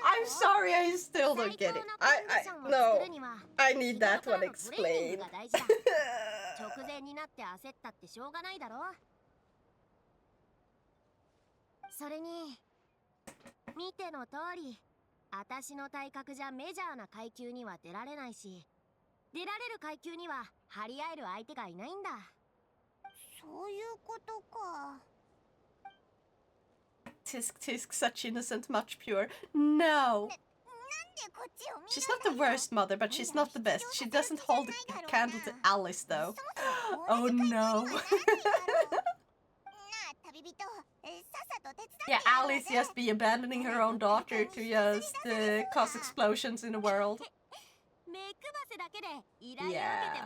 Speaker 1: I'm sorry, I still don't get it. No. I need that one explained.
Speaker 2: 直前になって焦ったってしょうがないだろ。それに見ての通り、私の体格じゃメジャーな階級には出られないし、出られる階級には張り合える相手がいないんだ。そういうことか。
Speaker 1: Tisk, such innocent, much pure. No! She's not the worst mother, but she's not the best. She doesn't hold a candle to Alice, though. Oh no. Yeah, Alice just be abandoning her own daughter to just cause explosions in the world. Yeah.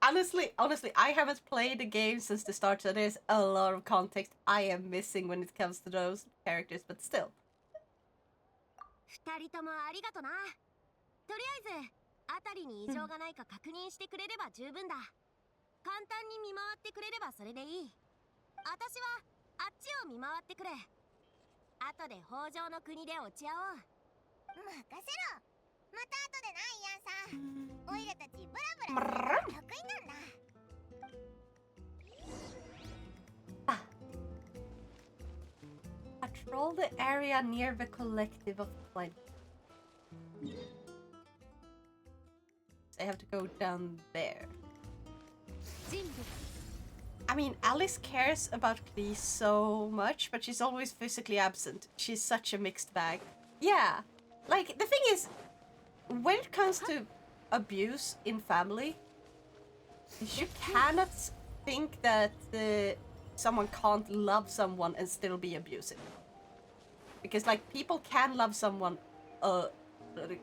Speaker 1: Honestly, I haven't played the game since the start, so there's a lot of context I am missing when it comes to those characters, but still.
Speaker 2: 2人ともありがとな。とりあえず、辺りに異常がないか確認してくれれば十分だ。簡単に見回ってくれればそれでいい。私はあっちを見回ってくれ。後で北条の国で落ち合おう。任せろ。また後でないやんさ。オイラたちブラブラ得意なんだ。
Speaker 1: Patrol the area near the collective of plenty. I have to go down there. I mean, Alice cares about Klee so much, but she's always physically absent. She's such a mixed bag. Yeah, like, the thing is, when it comes to abuse in family, you cannot think that someone can't love someone and still be abusive. Because, like, people can love someone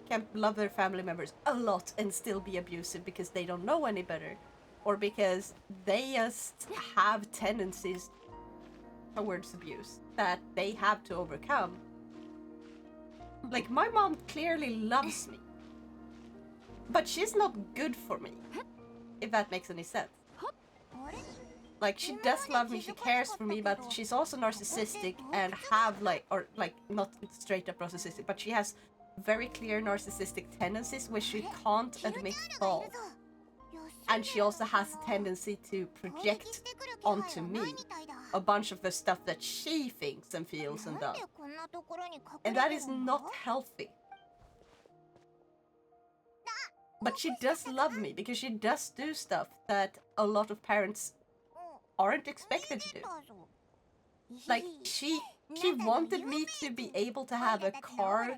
Speaker 1: can love their family members a lot and still be abusive because they don't know any better, or because they just have tendencies towards abuse that they have to overcome. Like, my mom clearly loves me, but she's not good for me, if that makes any sense. Like, she does love me, she cares for me, but she's also narcissistic and have not straight up narcissistic, but she has very clear narcissistic tendencies which she can't admit fault. And she also has a tendency to project onto me a bunch of the stuff that she thinks and feels and does. And that is not healthy. But she does love me because she does do stuff that a lot of parents aren't expected to do. Like, she wanted me to be able to have a car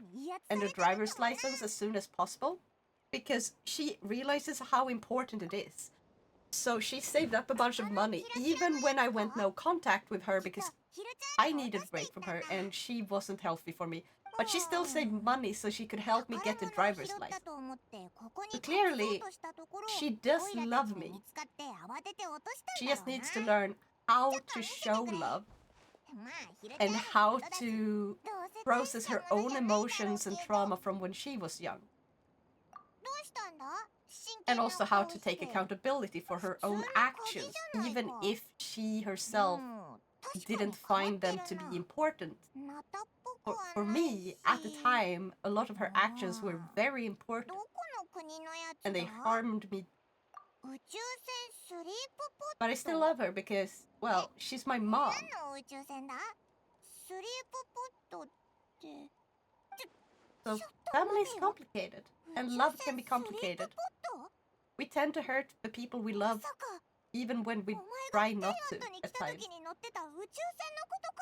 Speaker 1: and a driver's license as soon as possible because she realizes how important it is. So she saved up a bunch of money even when I went no contact with her because I needed a break from her and she wasn't healthy for me. But she still saved money so she could help me get a driver's license. So clearly, she does love me. She just needs to learn how to show love and how to process her own emotions and trauma from when she was young. And also how to take accountability for her own actions, even if she herself didn't find them to be important. For me, at the time, a lot of her actions were very important, and they harmed me. But I still love her because, well, she's my mom. So family is complicated, and love can be complicated. We tend to hurt the people we love, even when we try not to at times.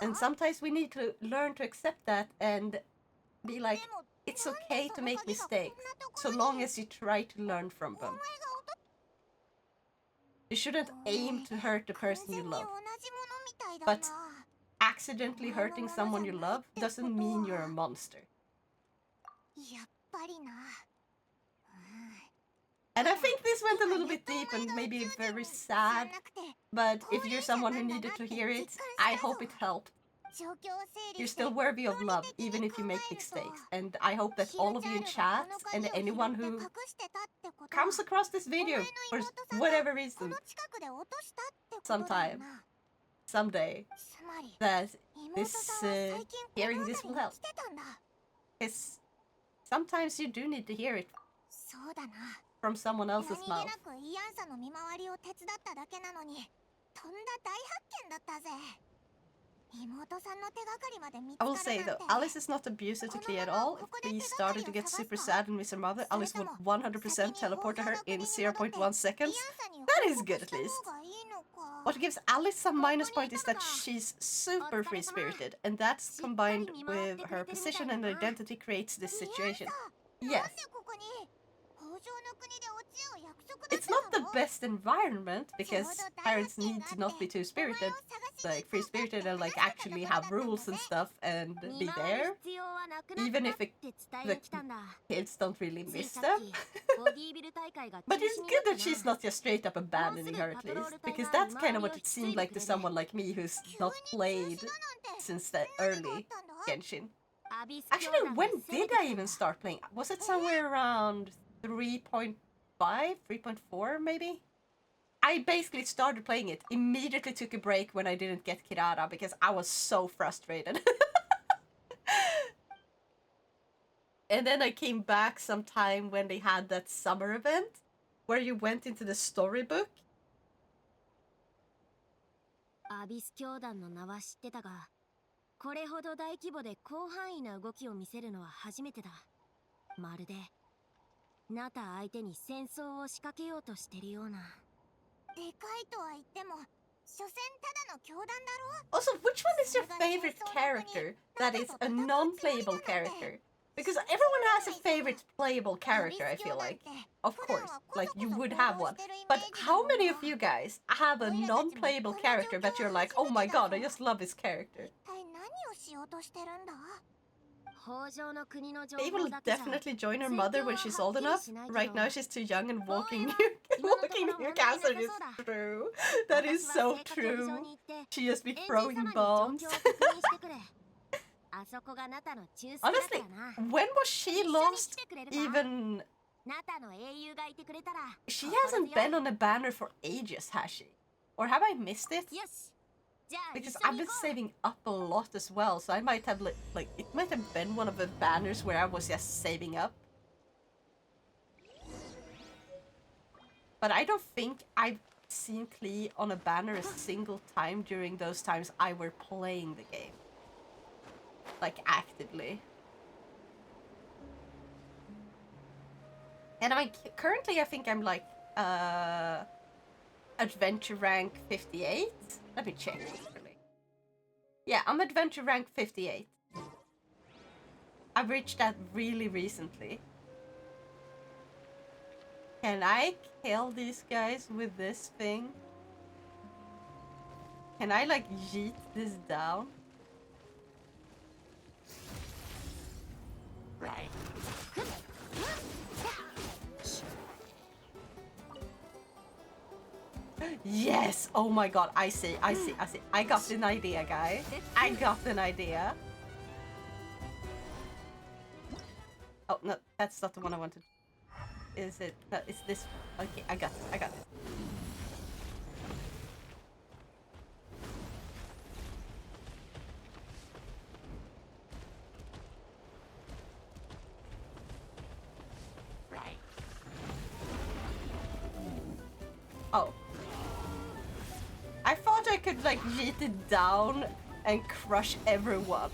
Speaker 1: And sometimes we need to learn to accept that and be like, it's okay to make mistakes, so long as you try to learn from them. You shouldn't aim to hurt the person you love. But accidentally hurting someone you love doesn't mean you're a monster. And I think this went a little bit deep and maybe very sad, but if you're someone who needed to hear it, I hope it helped. You're still worthy of love, even if you make mistakes. And I hope that all of you in chat and anyone who comes across this video for whatever reason, someday, that hearing this will help. Because sometimes you do need to hear it from someone else's mouth. I will say though, Alice is not abusive to Klee at all. If Klee started to get super sad and miss her mother, Alice would 100% teleport to her in 0.1 seconds. That is good at least. What gives Alice some minus point is that she's super free-spirited, and that's combined with her position and identity creates this situation. Yes. It's not the best environment because parents need to not be too spirited, like free-spirited, and like actually have rules and stuff and be there, even if the kids don't really miss them. But it's good that she's not just straight up abandoning her at least, because that's kind of what it seemed like to someone like me who's not played since the early Genshin. Actually, when did I even start playing? Was it somewhere around 3.5, 3.4 maybe? I basically started playing it, immediately took a break when I didn't get Kirara because I was so frustrated. And then I came back sometime when they had that summer event where you went into the storybook.
Speaker 2: アビス教団の名は知ってたが、これほど大規模で広範囲な動きを見せるのは初めてだ。まるでナタ相手に戦争を仕掛けようとしてるような。でかいとは言っても、所詮ただの教団だろ。
Speaker 1: Also, which one is your favorite character that is a non-playable character? Because everyone has a favorite playable character, I feel like. Of course, like you would have one. But how many of you guys have a non-playable character that you're like, oh my god, I just love this character? They will definitely join her mother when she's old enough. Right now she's too young and walking walking Newcastle is true. That is so true. She just be throwing bombs. Honestly, when was she lost even? She hasn't been on a banner for ages, has she? Or have I missed it? Because I've been saving up a lot as well, so I might have like it might have been one of the banners where I was just saving up. But I don't think I've seen Klee on a banner a single time during those times I were playing the game. Like actively. And I mean, currently I think I'm like adventure rank 58. Let me check really. Yeah, I'm adventure rank 58. I've reached that really recently. Can I kill these guys with this thing? Can I like yeet this down? Right. Yes! Oh my god, I see. I got an idea, guy. I got an idea. Oh, no, that's not the one I wanted. Is it? No, it's this one. Okay, I got it. Right. Oh. I thought I could like yeet it down and crush everyone.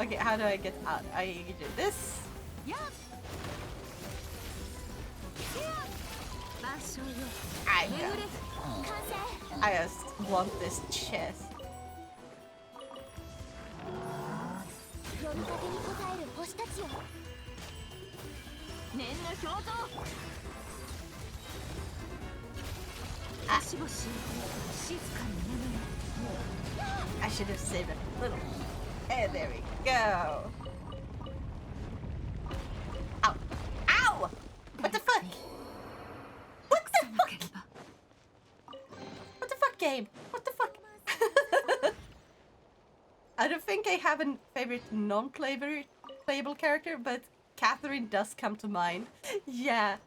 Speaker 1: Okay, how do I get out? I do this. I just want this chest. I should have saved it a little. And there we go. Ow! Ow! What the fuck? What the fuck? What the fuck, game? What the fuck? I don't think I have a favorite non-playable character, but Catherine does come to mind. Yeah.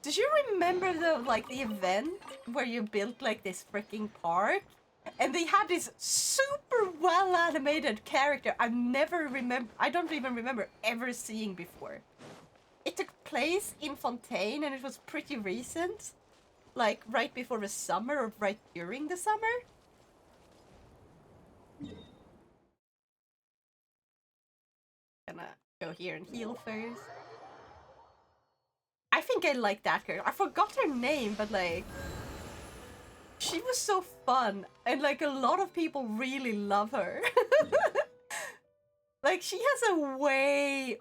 Speaker 1: Did you remember the event where you built like this freaking park? And they had this super well animated character I don't even remember ever seeing before. It took place in Fontaine and it was pretty recent. Like right before the summer or right during the summer. Gonna go here and heal first. I think I like that girl. I forgot her name, but like she was so fun and like a lot of people really love her. Like she has a way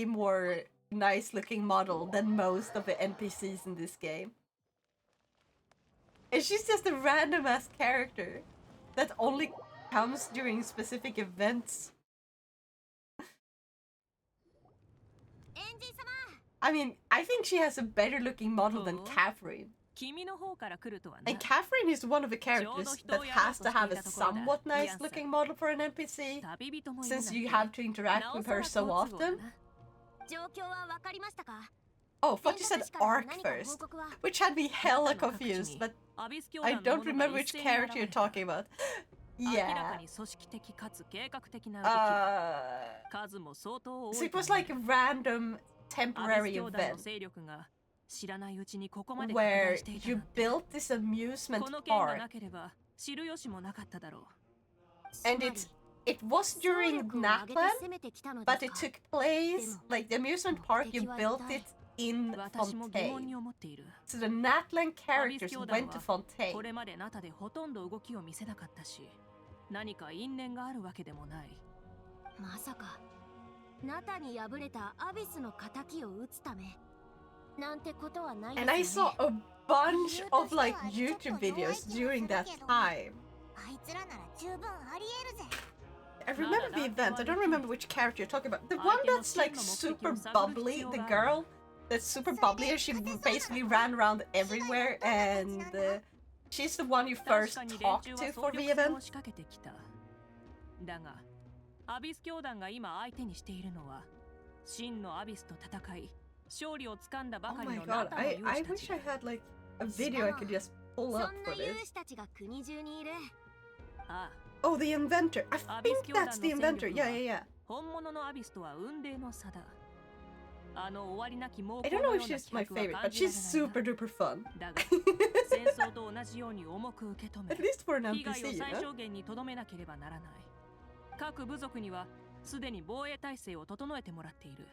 Speaker 1: more nice looking model than most of the NPCs in this game. And she's just a random ass character that only comes during specific events. I mean, I think she has a better looking model than Catherine. And Catherine is one of the characters that has to have a somewhat nice looking model for an NPC, since you have to interact with her so often. Oh, I thought you said Arc first, which had me hella confused, but I don't remember which character you're talking about. Yeah. So it was like a random temporary event where you built this amusement park, and it was during Natlan, but it took place, like the amusement park, you built it in Fontaine. So the Natlan characters went to Fontaine.
Speaker 2: 何か因縁があるわけでもない。まさかナタに敗れたアビスの仇を討つため
Speaker 1: And I saw a bunch of like YouTube videos during that time. I remember the event. I don't remember which character you're talking about. The one that's like super bubbly, the girl that's super bubbly, and she basically ran around everywhere, and she's the one you first talked to for the event.
Speaker 6: だが、アビス教団が今相手にしているのは真のアビスと戦い、勝利をつかんだば
Speaker 1: Oh
Speaker 6: かり
Speaker 1: my
Speaker 6: のナ
Speaker 1: god,
Speaker 6: タの
Speaker 1: I
Speaker 6: 勇士た
Speaker 1: wish
Speaker 6: ち
Speaker 1: I had like a video I could just pull up for this.
Speaker 6: ああ、
Speaker 1: Oh, the inventor. I think that's the inventor. Yeah, yeah, yeah.
Speaker 6: 本物のアビスとは雲泥の差だ。あの終わりなき猛
Speaker 1: I
Speaker 6: 攻
Speaker 1: don't
Speaker 6: の
Speaker 1: know
Speaker 6: よ
Speaker 1: if
Speaker 6: うな
Speaker 1: she's my
Speaker 6: 企画は
Speaker 1: favorite,
Speaker 6: 感
Speaker 1: but
Speaker 6: じら
Speaker 1: she's
Speaker 6: れない
Speaker 1: super duper fun.
Speaker 6: だが、戦争と同じように重く受け止め、
Speaker 1: At least for an
Speaker 6: 被害を
Speaker 1: NPC, you
Speaker 6: 最
Speaker 1: know?
Speaker 6: 小限に留めなければならない。各部族にはすでに防衛体制を整えてもらっている。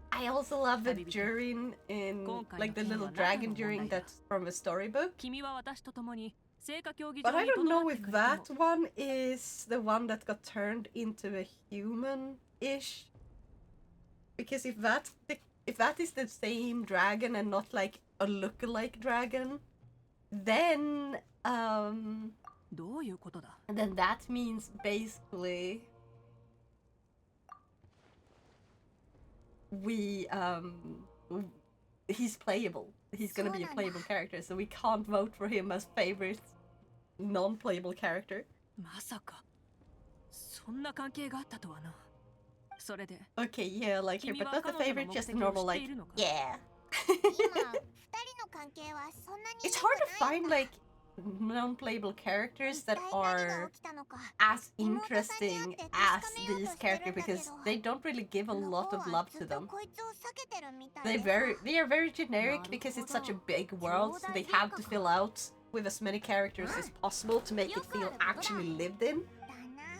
Speaker 1: I also love the Durin in like the little dragon Durin that's from a storybook.
Speaker 6: 君は私と共に聖火競技
Speaker 1: But
Speaker 6: 場
Speaker 1: I
Speaker 6: に
Speaker 1: don't
Speaker 6: とど
Speaker 1: know
Speaker 6: まって
Speaker 1: if
Speaker 6: くれても
Speaker 1: that one is the one that got turned into a human-ish. Because if that is the same dragon and not like a look-alike dragon, then
Speaker 6: どういうことだ
Speaker 1: then that means basically he's playable. He's gonna be a playable character, so we can't vote for him as favorite non-playable character.
Speaker 6: まさかそんな関係があったとはな。それで
Speaker 1: Okay, yeah, like her, but not the favorite, just a normal like, yeah. It's hard to find like non-playable characters that are as interesting as these characters because they don't really give a lot of love to them. They are very generic because it's such a big world, so they have to fill out with as many characters as possible to make it feel actually lived in.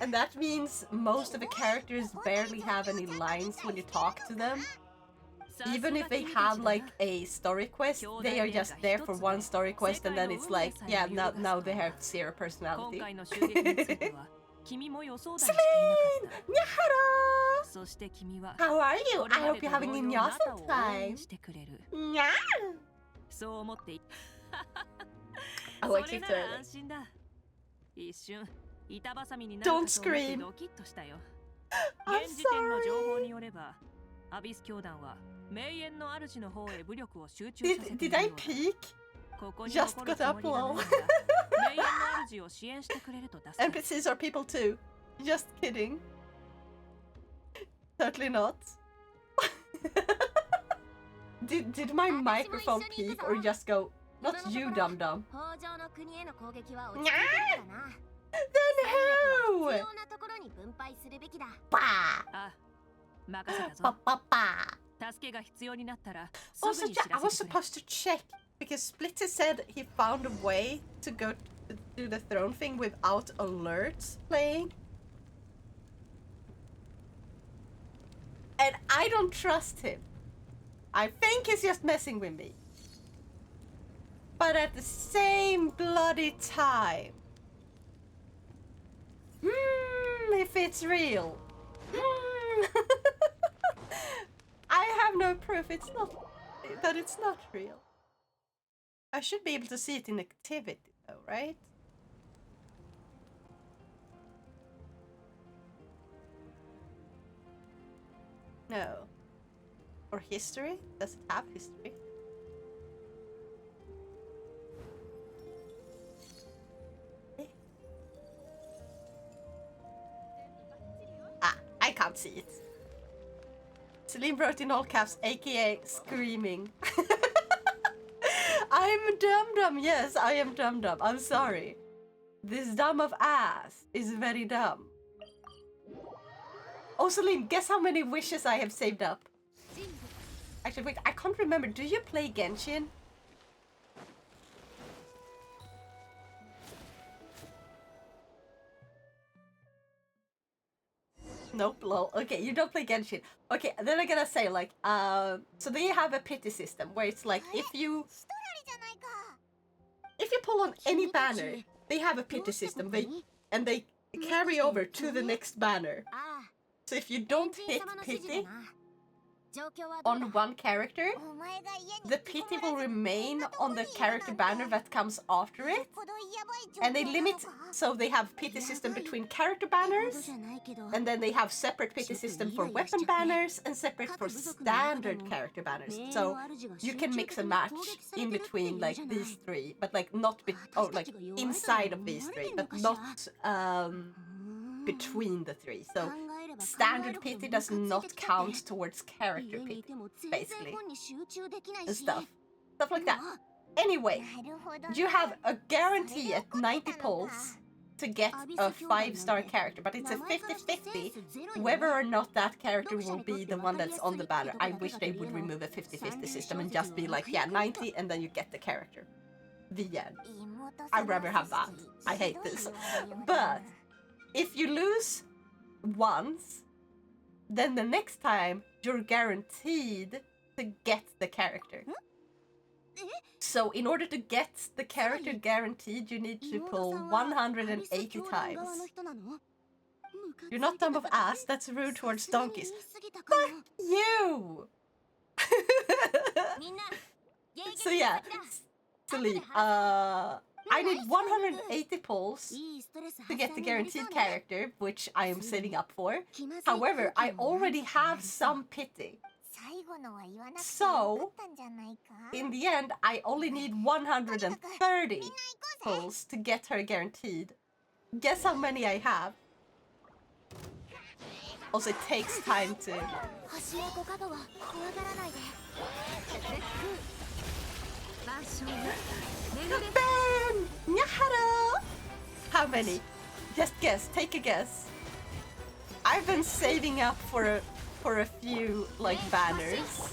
Speaker 1: And that means most of the characters barely have any lines when you talk to them. Even if they have like a story quest, they are just there for one story quest and then it's like, yeah, now they have zero
Speaker 6: 今
Speaker 1: personality.
Speaker 6: 回の襲撃については君も予想だにしてい
Speaker 1: Celine!
Speaker 6: なかっ
Speaker 1: Nyahara!
Speaker 6: た。そして君は
Speaker 1: How are you?
Speaker 6: これ
Speaker 1: I
Speaker 6: ま
Speaker 1: hope
Speaker 6: で
Speaker 1: you're
Speaker 6: と
Speaker 1: having
Speaker 6: 同
Speaker 1: a
Speaker 6: 様ナタ
Speaker 1: awesome
Speaker 6: を応
Speaker 1: time.
Speaker 6: 援してくれる。
Speaker 1: Nya!
Speaker 6: そう思ってい
Speaker 1: Oh,
Speaker 6: そ
Speaker 1: I
Speaker 6: れ
Speaker 1: keep
Speaker 6: なら
Speaker 1: turning.
Speaker 6: 安心だ。一瞬板挟みになるかと
Speaker 1: Don't
Speaker 6: 思って
Speaker 1: scream.
Speaker 6: ドキッとしたよ。
Speaker 1: I'm
Speaker 6: 現時点の情報
Speaker 1: sorry.
Speaker 6: によればアビス教団は名園の主の方へ武力を集中させてい
Speaker 1: Did
Speaker 6: る
Speaker 1: I
Speaker 6: ようだ。
Speaker 1: peek?
Speaker 6: ここに
Speaker 1: Just
Speaker 6: 残る
Speaker 1: got
Speaker 6: つも
Speaker 1: up
Speaker 6: りがない
Speaker 1: low.
Speaker 6: なら名園の主を支援してくれると助かる。
Speaker 1: NPCs are people too. Just kidding. Totally not. Did my microphone peak or just go, not you, dum dum?
Speaker 2: 北条の国への攻撃は落
Speaker 1: ち着いてる
Speaker 2: からな。
Speaker 1: Then who?
Speaker 2: 必要なところに分配するべきだ。
Speaker 1: Bah!
Speaker 6: あ、任せた
Speaker 1: Ba
Speaker 6: ぞ。
Speaker 1: ba ba.
Speaker 6: 助けが必要になったらす
Speaker 1: Also,
Speaker 6: ぐに知
Speaker 1: I
Speaker 6: ら
Speaker 1: was
Speaker 6: せてくれ。
Speaker 1: supposed to check because Splitzy said he found a way to go to do the throne thing without alerts playing. And I don't trust him. I think he's just messing with me. But at the same bloody time, if it's real, I have no proof it's not, that it's not real. I should be able to see it in activity though, right? No. Or history? Does it have history? Eh. Ah, I can't see it. Celine wrote in all caps, aka screaming. I'm dum-dum, yes, I am dum-dum. I'm sorry. This dumb of ass is very dumb. Oh, Celine, guess how many wishes I have saved up? Actually, wait, I can't remember. Do you play Genshin? Nope, lol. Okay, you don't play Genshin. Okay, then I gotta say, like, so they have a pity system where it's like, if you pull on any banner, they have a pity system. And they carry over to the next banner. So if you don't hit pity, on one character, the pity will remain on the character banner that comes after it. And they limit, so they have pity system between character banners, and then they have separate pity system for weapon banners and separate for standard character banners. So you can mix and match in between like these three, but like not like inside of these three, but not between the three. So standard pity does not count towards character pity, basically, and stuff like that. Anyway, you have a guarantee at 90 pulls to get a 5-star character, but it's a 50-50 whether or not that character will be the one that's on the banner. I wish they would remove a 50-50 system and just be like, yeah, 90 and then you get the character. The end. I'd rather have that. I hate this. But if you lose once, then the next time you're guaranteed to get the character. So in order to get the character guaranteed, you need to pull 180 times. You're not dumb of ass, that's rude towards donkeys. Fuck you! So yeah, sleep. I need 180 pulls to get the guaranteed character, which I am saving up for. However, I already have some pity. So, in the end, I only need 130 pulls to get her guaranteed. Guess how many I have? Also, it takes time to... Burn! Nyahara! How many? Just guess, take a guess. I've been saving up for a few, like, banners.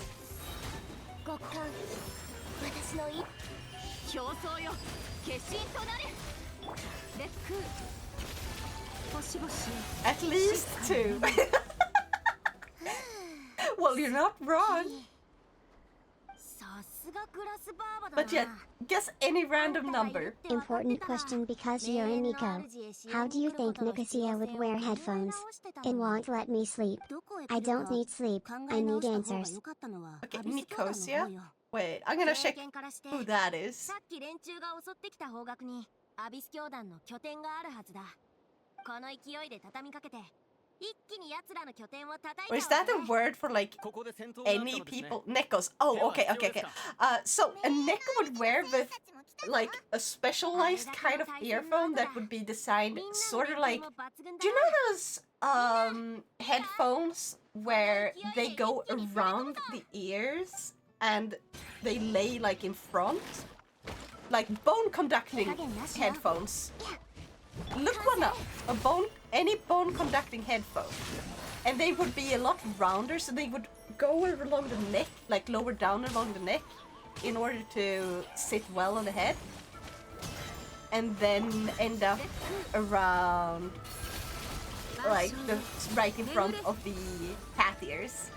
Speaker 1: At least 2. Well, you're not wrong. But yeah, guess any random number.
Speaker 4: Important question because you're a Nico. How do you think Nicosia would wear headphones? It won't let me sleep. I don't need sleep, I need answers.
Speaker 1: Okay, Nicosia? Wait, I'm gonna check who that is. Or is that a word for like any people? Nekos. Oh, okay. So a Neko would wear with like a specialized kind of earphone that would be designed sort of like, do you know those headphones where they go around the ears and they lay like in front? Like bone conducting headphones. Look one up. Any bone conducting headphone. And they would be a lot rounder, so they would go along the neck, like lower down along the neck, in order to sit well on the head. And then end up around, like, right in front of the cat ears.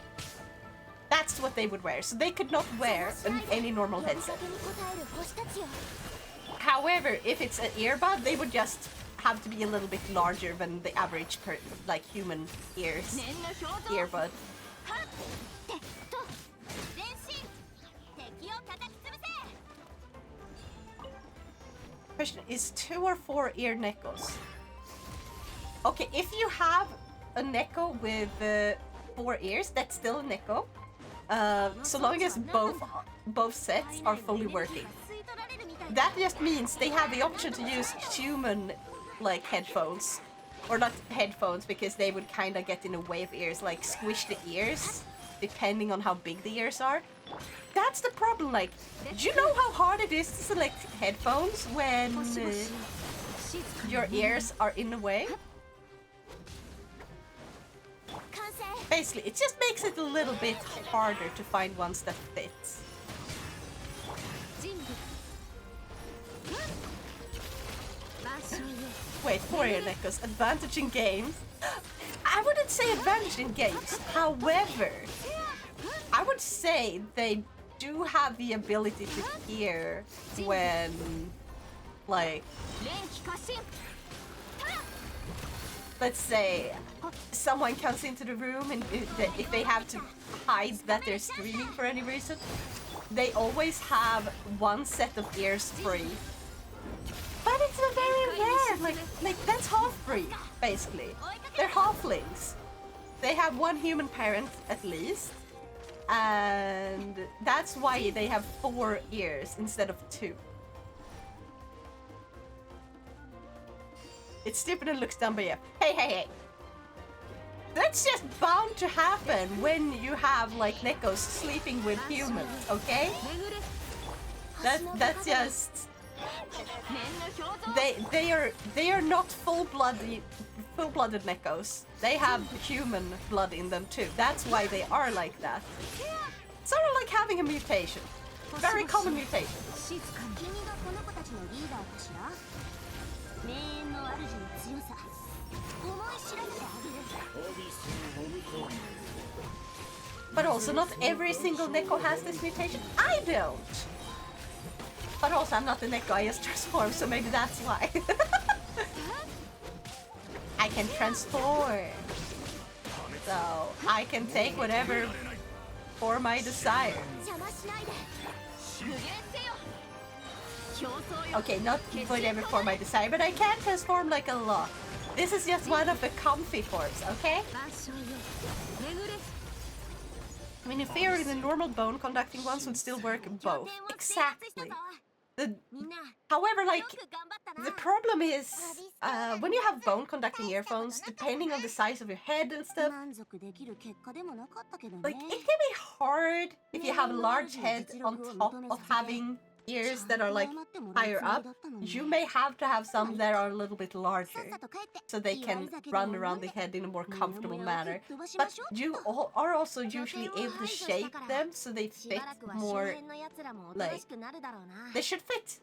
Speaker 1: That's what they would wear. So they could not wear any normal headset. However, if it's an earbud, they would just have to be a little bit larger than the average human earbud. Question, is 2 or 4 ear Nekos? Okay, if you have a Neko with 4 ears, that's still a Neko. So long as both sets are fully working. That just means they have the option to use human like headphones, or not headphones because they would kind of get in the way of ears, like squish the ears depending on how big the ears are. That's the problem. Like, do you know how hard it is to select headphones when your ears are in the way? Basically, it just makes it a little bit harder to find ones that fit. Wait, 4 ear Nekos. Advantage in games? I wouldn't say advantage in games. However, I would say they do have the ability to hear when, like, let's say someone comes into the room and if they have to hide that they're streaming for any reason, they always have one set of ears free. But it's a very rare, like that's half-breed, basically. They're halflings. They have one human parent at least, and that's why they have 4 ears instead of 2. It's stupid and looks dumb, but yeah. Hey. That's just bound to happen when you have like Nekos sleeping with humans, okay? That's just they are not full-blooded Nekos. They have human blood in them too. That's why they are like that. Sort of like having a mutation. Very common mutation. But also, not every single Neko has this mutation. I don't! But also, I'm not a Neko, I just transform, so maybe that's why. I can transform. So, I can take whatever form I desire. Okay, not whatever form I desire, but I can transform like a lot. This is just one of the comfy forms, okay? I mean, in theory, the normal bone-conducting ones would still work both. Exactly. However, like, the problem is, when you have bone-conducting earphones, depending on the size of your head and stuff, like, it can be hard if you have a large head on top of having ears that are like higher up. You may have to have some that are a little bit larger so they can run around the head in a more comfortable manner. But you are also usually able to shape them so they fit more, like, they should fit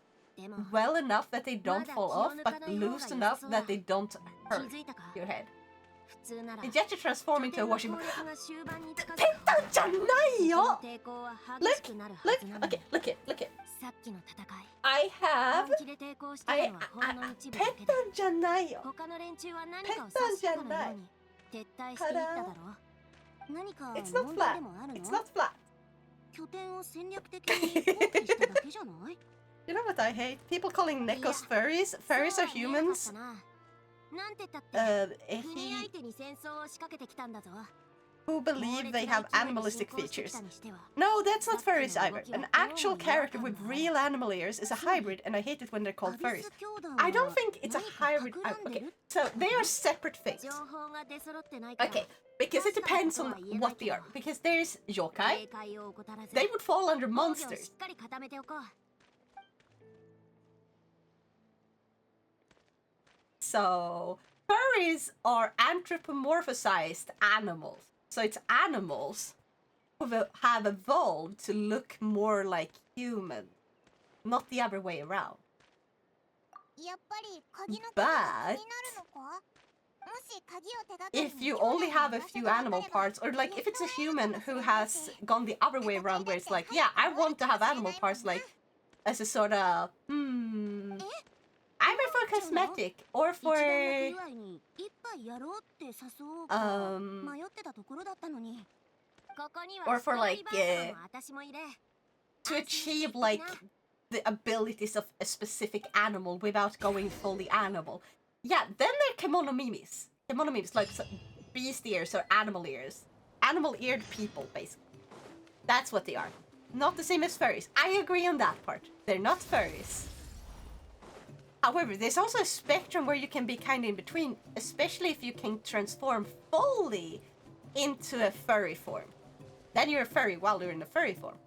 Speaker 1: well enough that they don't fall off, but loose enough that they don't hurt your head. And yet you transform into a washing machine. Look it. I have... It's not flat. It's not flat. You know what I hate? People calling Nekos furries. Furries are humans. Who believe they have animalistic features. No, that's not furries either. An actual character with real animal ears is a hybrid, and I hate it when they're called furries. I don't think it's a hybrid. Okay, so they are separate things. Okay, because it depends on what they are. Because there's yokai. They would fall under monsters. So, furries are anthropomorphized animals. So it's animals who have evolved to look more like human, not the other way around. But if you only have a few animal parts, or like if it's a human who has gone the other way around, where it's like, yeah, I want to have animal parts, like as a sort of either for cosmetic or for like to achieve like the abilities of a specific animal without going fully animal. Yeah, then they're kimono mimis. Kimono mimis, like beast ears or animal ears. Animal-eared people, basically. That's what they are. Not the same as furries. I agree on that part. They're not furries. However, there's also a spectrum where you can be kind of in between, especially if you can transform fully into a furry form. Then you're a furry while you're in a furry form.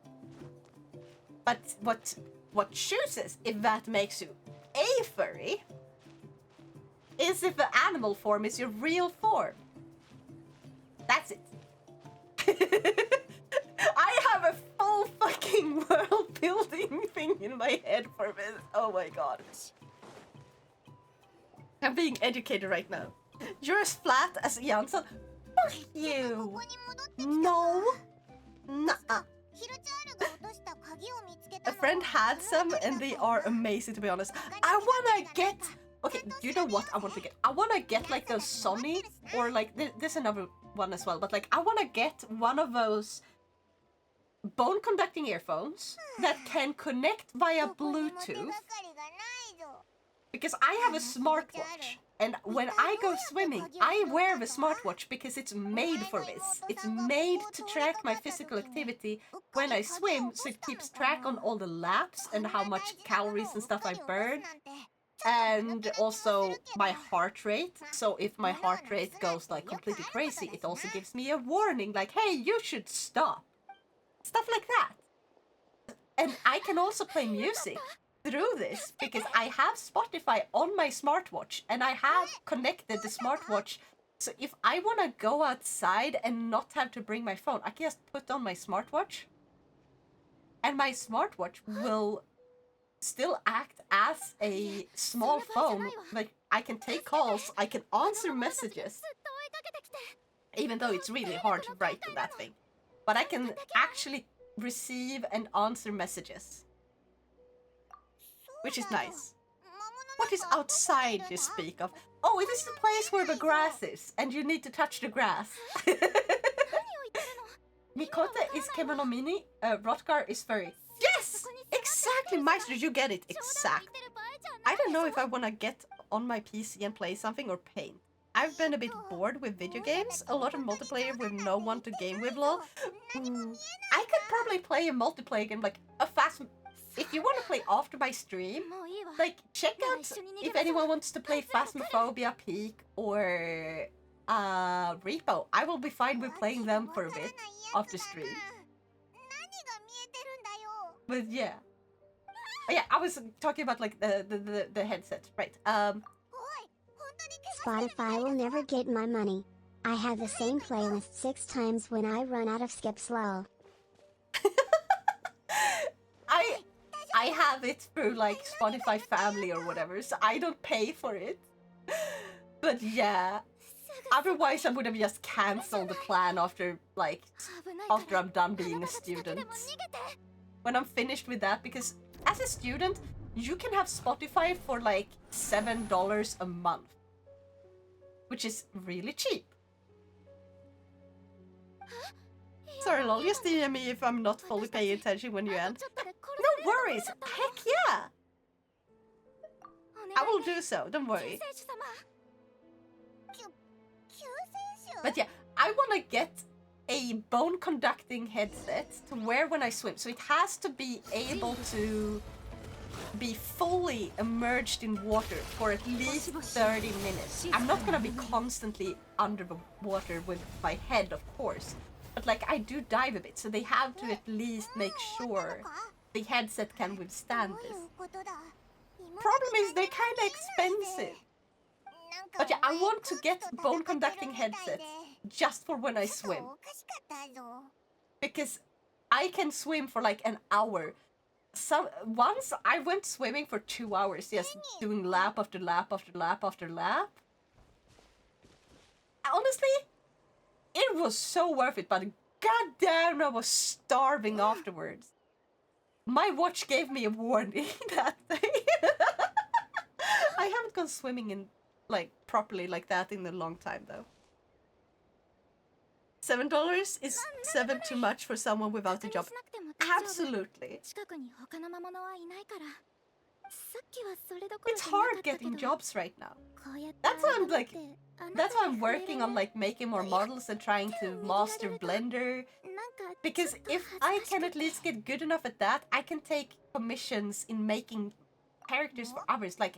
Speaker 1: But what chooses if that makes you a furry is if the animal form is your real form. That's it. I have a full fucking world building thing in my head for this. Oh my god. I'm being educated right now. You're as flat as Jansson. Fuck you. No. Nuh-uh. A friend had some and they are amazing, to be honest. I wanna get... Okay, you know what I want to get? I wanna get like those Sony, or like there's another one as well, but like I want to get one of those bone conducting earphones that can connect via Bluetooth, because I have a smartwatch, and when I go swimming I wear the smartwatch because it's made for this. It's made to track my physical activity when I swim, so it keeps track on all the laps and how much calories and stuff I burn, and also my heart rate. So if my heart rate goes like completely crazy, it also gives me a warning like, hey, you should stop. Stuff like that. And I can also play music through this because I have Spotify on my smartwatch, and I have connected the smartwatch. So if I want to go outside and not have to bring my phone, I can just put on my smartwatch, and my smartwatch will still act as a small phone. Like, I can take calls, I can answer messages, even though it's really hard to write to that thing. But I can actually receive and answer messages, which is nice. What is outside you speak of? Oh, it is the place where the grass is, and you need to touch the grass. Mikote is Kemono Mini, Rotgar is furry. Yes! Exactly, Meister, you get it, exact. I don't know if I want to get on my PC and play something or paint. I've been a bit bored with video games, a lot of multiplayer with no one to game with, lol. I could probably play a multiplayer game, like a fast... If you want to play after my stream, like, check out if anyone wants to play Phasmophobia, Peak, or Repo. I will be fine with playing them for a bit after stream. But yeah. Yeah, I was talking about like the headset, right?
Speaker 4: Spotify will never get my money. I have the same playlist 6 times when I run out of skips, lol.
Speaker 1: I have it through like Spotify Family or whatever, so I don't pay for it. But yeah, otherwise I would have just cancelled the plan after I'm done being a student. When I'm finished with that, because as a student, you can have Spotify for like $7 a month, which is really cheap. Sorry, lol, just DM me if I'm not fully paying attention when you end. No worries! Heck yeah! I will do so, don't worry. But yeah, I want to get a bone conducting headset to wear when I swim. So it has to be able to be fully immersed in water for at least 30 minutes. I'm not gonna be constantly under the water with my head, of course. But like, I do dive a bit, so they have to at least make sure the headset can withstand this. Problem is, they're kinda expensive. But yeah, I want to get bone conducting headsets just for when I swim. Because I can swim for like an hour. Once I went swimming for 2 hours, just doing lap after lap after lap after lap. Honestly, it was so worth it, but goddamn, I was starving afterwards. My watch gave me a warning that day. I haven't gone swimming in like properly like that in a long time though. $7 is 7 too much for someone without a job. Absolutely. It's hard getting jobs right now. That's why I'm working on like making more models and trying to master Blender. Because if I can at least get good enough at that, I can take commissions in making characters for others. Like,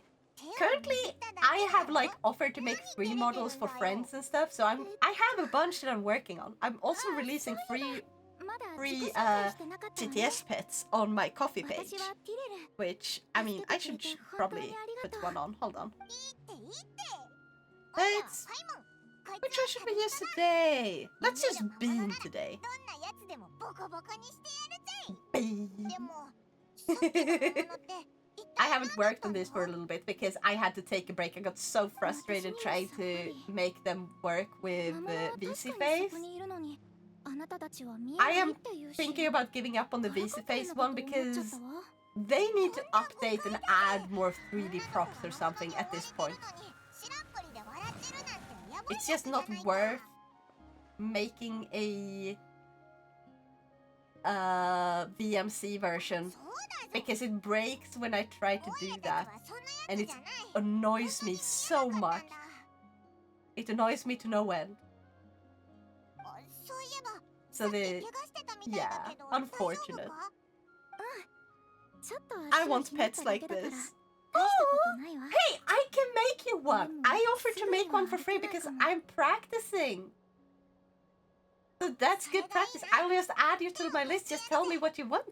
Speaker 1: currently, I have like offered to make free models for friends and stuff, so I have a bunch that I'm working on. I'm also releasing free GTS pets on my coffee page, which, I mean, I should probably put one on. Hold on. Which one should we use today? Let's use Bean today. Bean. I haven't worked on this for a little bit because I had to take a break. I got so frustrated trying to make them work with VC Face. I am thinking about giving up on the VC Face one because they need to update and add more 3D props or something at this point. It's just not worth making a VMC version because it breaks when I try to do that, and it annoys me so much. It annoys me to no end. So yeah, unfortunate. I want pets like this. Oh, hey, I can make you one. I offered to make one for free because I'm practicing. So that's good practice. I'll just add you to my list. Just tell me what you want.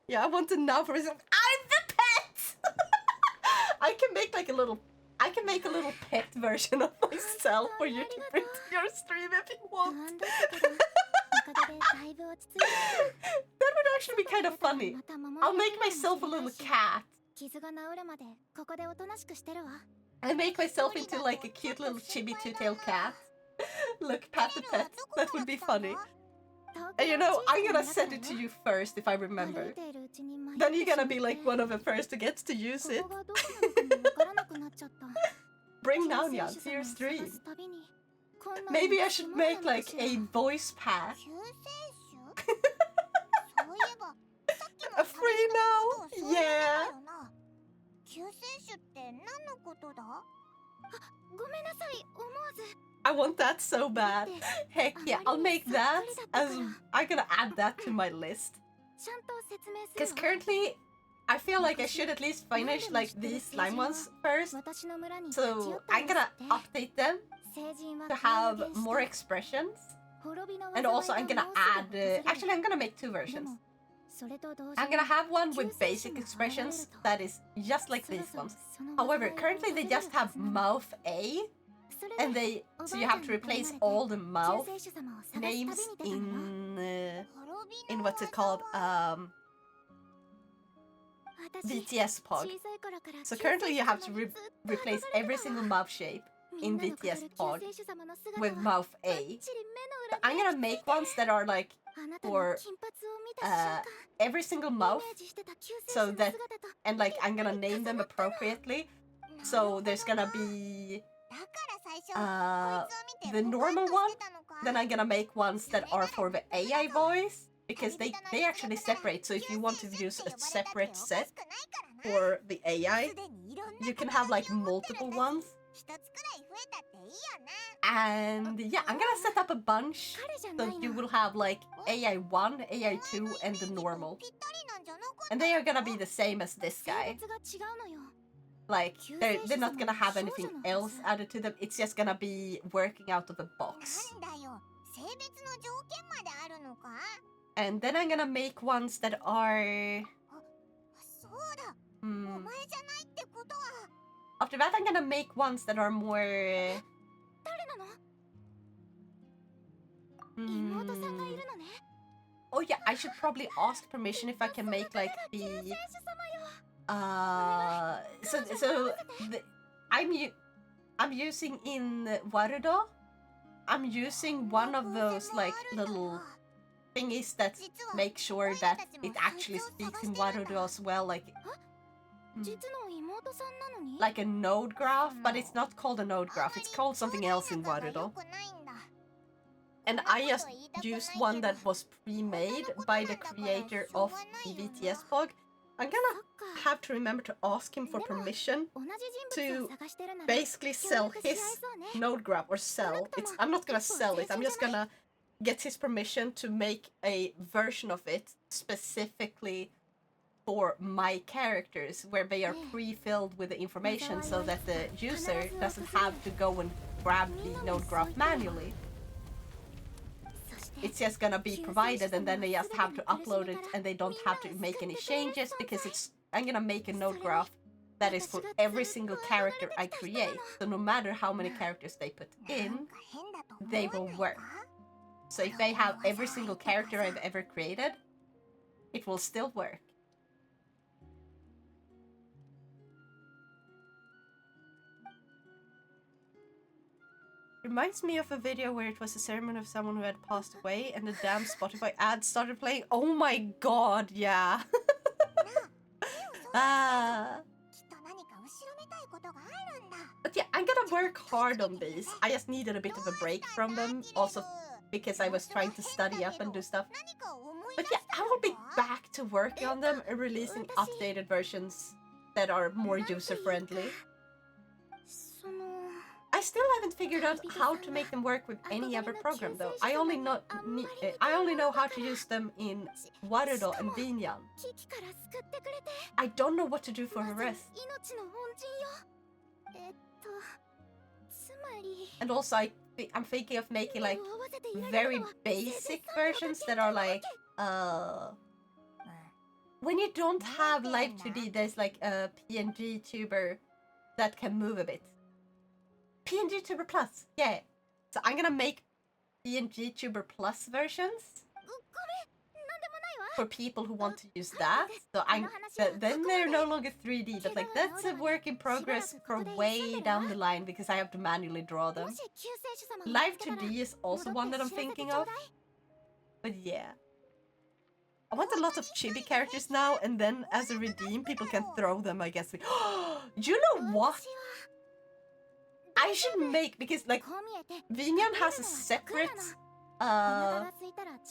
Speaker 1: Yeah, I want to know for myself. I'm the pet. I can make like a little pet version of myself for you to bring to your stream if you want. That would actually be kind of funny. I'll make myself a little cat. I make myself into like a cute little chibi two-tailed cat. Look, pat the pet. That would be funny. And you know, I'm gonna send it to you first if I remember. Then you're gonna be like one of the first who gets to use it. Bring Nanya to your stream. Maybe I should make like a voice pack. A free now? Yeah. I want that so bad. Heck yeah, I'll make that as I'm gonna add that to my list. Because currently, I feel like I should at least finish like these slime ones first. So I'm gonna update them to have more expressions. And also I'm gonna add, actually I'm gonna make two versions. I'm gonna have one with basic expressions that is just like these ones. However, currently they just have mouth A. And so you have to replace all the mouth names in what's it called, VTS Pog. So currently you have to replace every single mouth shape in VTS Pog with mouth A. But I'm gonna make ones that are like for every single mouth, so that, and like I'm gonna name them appropriately. So there's gonna be the normal one, then I'm gonna make ones that are for the AI voice, because they actually separate. So if you want to use a separate set for the AI, you can have like multiple ones. And yeah, I'm gonna set up a bunch, so you will have like AI1, AI2, and the normal. And they are gonna be the same as this guy. Like, they're not gonna have anything else added to them. It's just gonna be working out of the box. And then I'm gonna make ones that are... After that, I'm gonna make ones that are more... Oh yeah, I should probably ask permission if I can make like the... I'm using in Warudo, I'm using one of those like little thingies that make sure that it actually speaks in Warudo as well, like a node graph, but it's not called a node graph, it's called something else in Warudo. And I just used one that was pre-made by the creator of VTS Pog. I'm gonna have to remember to ask him for permission to basically sell his node graph, or sell. I'm not gonna sell it, I'm just gonna get his permission to make a version of it specifically for my characters, where they are pre-filled with the information so that the user doesn't have to go and grab the node graph manually. It's just gonna be provided, and then they just have to upload it, and they don't have to make any changes, because I'm gonna make a node graph that is for every single character I create. So no matter how many characters they put in, they will work. So if they have every single character I've ever created, it will still work. Reminds me of a video where it was a ceremony of someone who had passed away, and the damn Spotify ad started playing. Oh my god, yeah. But yeah, I'm gonna work hard on these. I just needed a bit of a break from them. Also, because I was trying to study up and do stuff. But yeah, I will be back to working on them and releasing updated versions that are more user-friendly. I still haven't figured out how to make them work with any other program though. I only know how to use them in Warudo and Vinyan. I don't know what to do for the rest. And also I'm thinking of making like very basic versions that are like when you don't have Live 2D, there's like a PNG tuber that can move a bit. PNG Tuber Plus, yeah. So I'm gonna make PNG Tuber Plus versions for people who want to use that. So then they're no longer 3D, but like that's a work in progress for way down the line because I have to manually draw them. Live 2D is also one that I'm thinking of. But yeah. I want a lot of chibi characters now, and then as a redeem, people can throw them, I guess. You know what? I should make, because like Vinyan has a separate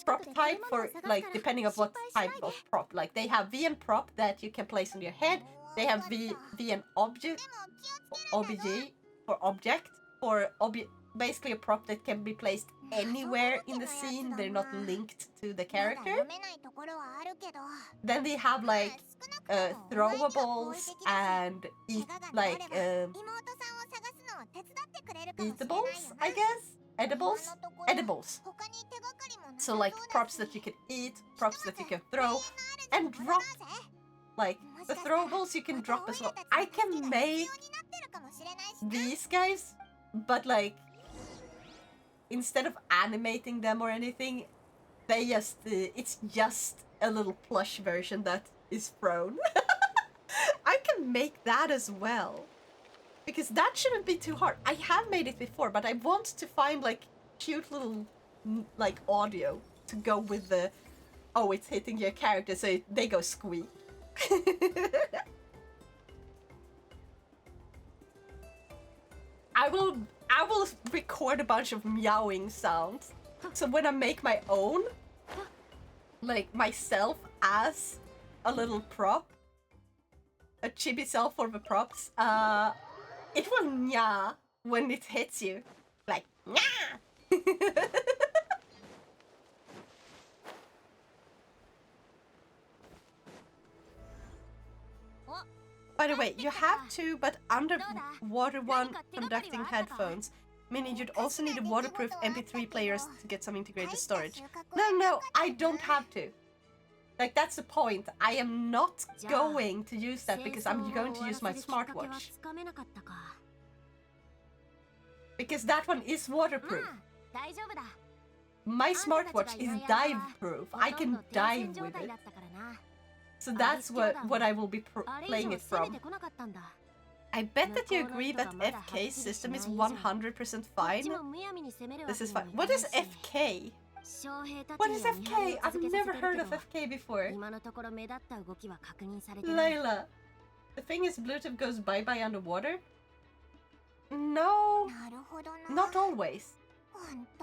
Speaker 1: prop type for like depending on what type of prop. Like they have VN prop that you can place on your head. They have VN object basically a prop that can be placed anywhere in the scene. They're not linked to the character. Then they have like throwables and eatables, I guess? Edibles. So like props that you can eat, props that you can throw, and drop. Like the throwables you can drop as well. I can make these guys, but like instead of animating them or anything, it's just a little plush version that is thrown. I can make that as well. Because that shouldn't be too hard. I have made it before, but I want to find like cute little like audio to go with the it's hitting your character, so they go squeak. I will record a bunch of meowing sounds. So when I make my own, like myself as a little prop, a chibi self for the props, it will nya when it hits you. Like, nya! By the way, you have two, but underwater one conducting headphones, meaning you'd also need a waterproof MP3 players to get some integrated storage. No, I don't have to. Like, that's the point. I am not going to use that because I'm going to use my smartwatch. Because that one is waterproof. My smartwatch is dive-proof. I can dive with it. So that's what I will be playing it from. I bet that you agree that FK's system is 100% fine. This is fine. What is FK? What is FK? I've never heard of FK before. Layla, the thing is Bluetooth goes bye-bye underwater? No, not always.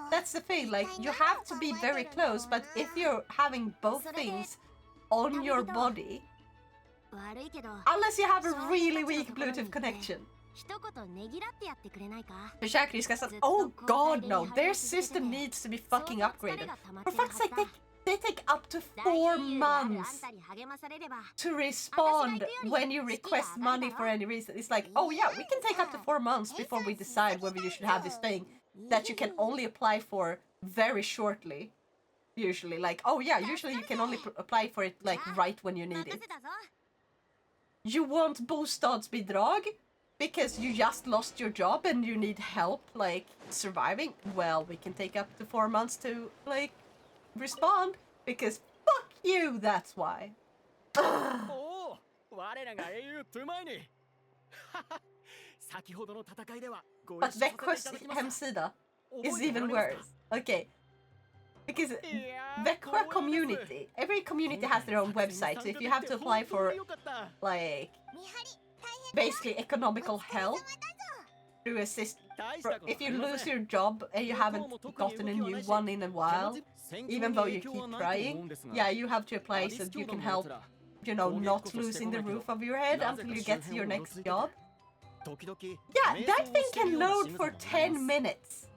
Speaker 1: That's the thing, like, you have to be very close, but if you're having both things on your body, unless you have a really weak Bluetooth connection. Oh god, no, their system needs to be fucking upgraded. For fuck's sake, they take up to 4 months to respond when you request money for any reason. It's like, oh yeah, we can take up to 4 months before we decide whether you should have this thing that you can only apply for very shortly. Usually, like, oh yeah, usually you can only apply for it like right when you need it. You want bostadsbidrag because you just lost your job and you need help, like, surviving? Well, we can take up to 4 months to, like, respond, because fuck you, that's why. But Växjös hemsida is even worse. Okay. Because Växjö community, every community has their own website, so if you have to apply for, like, basically economical help through if you lose your job and you haven't gotten a new one in a while, even though you keep trying, yeah, you have to apply so that you can help, you know, not losing the roof of your head until you get to your next job. Yeah, that thing can load for 10 minutes.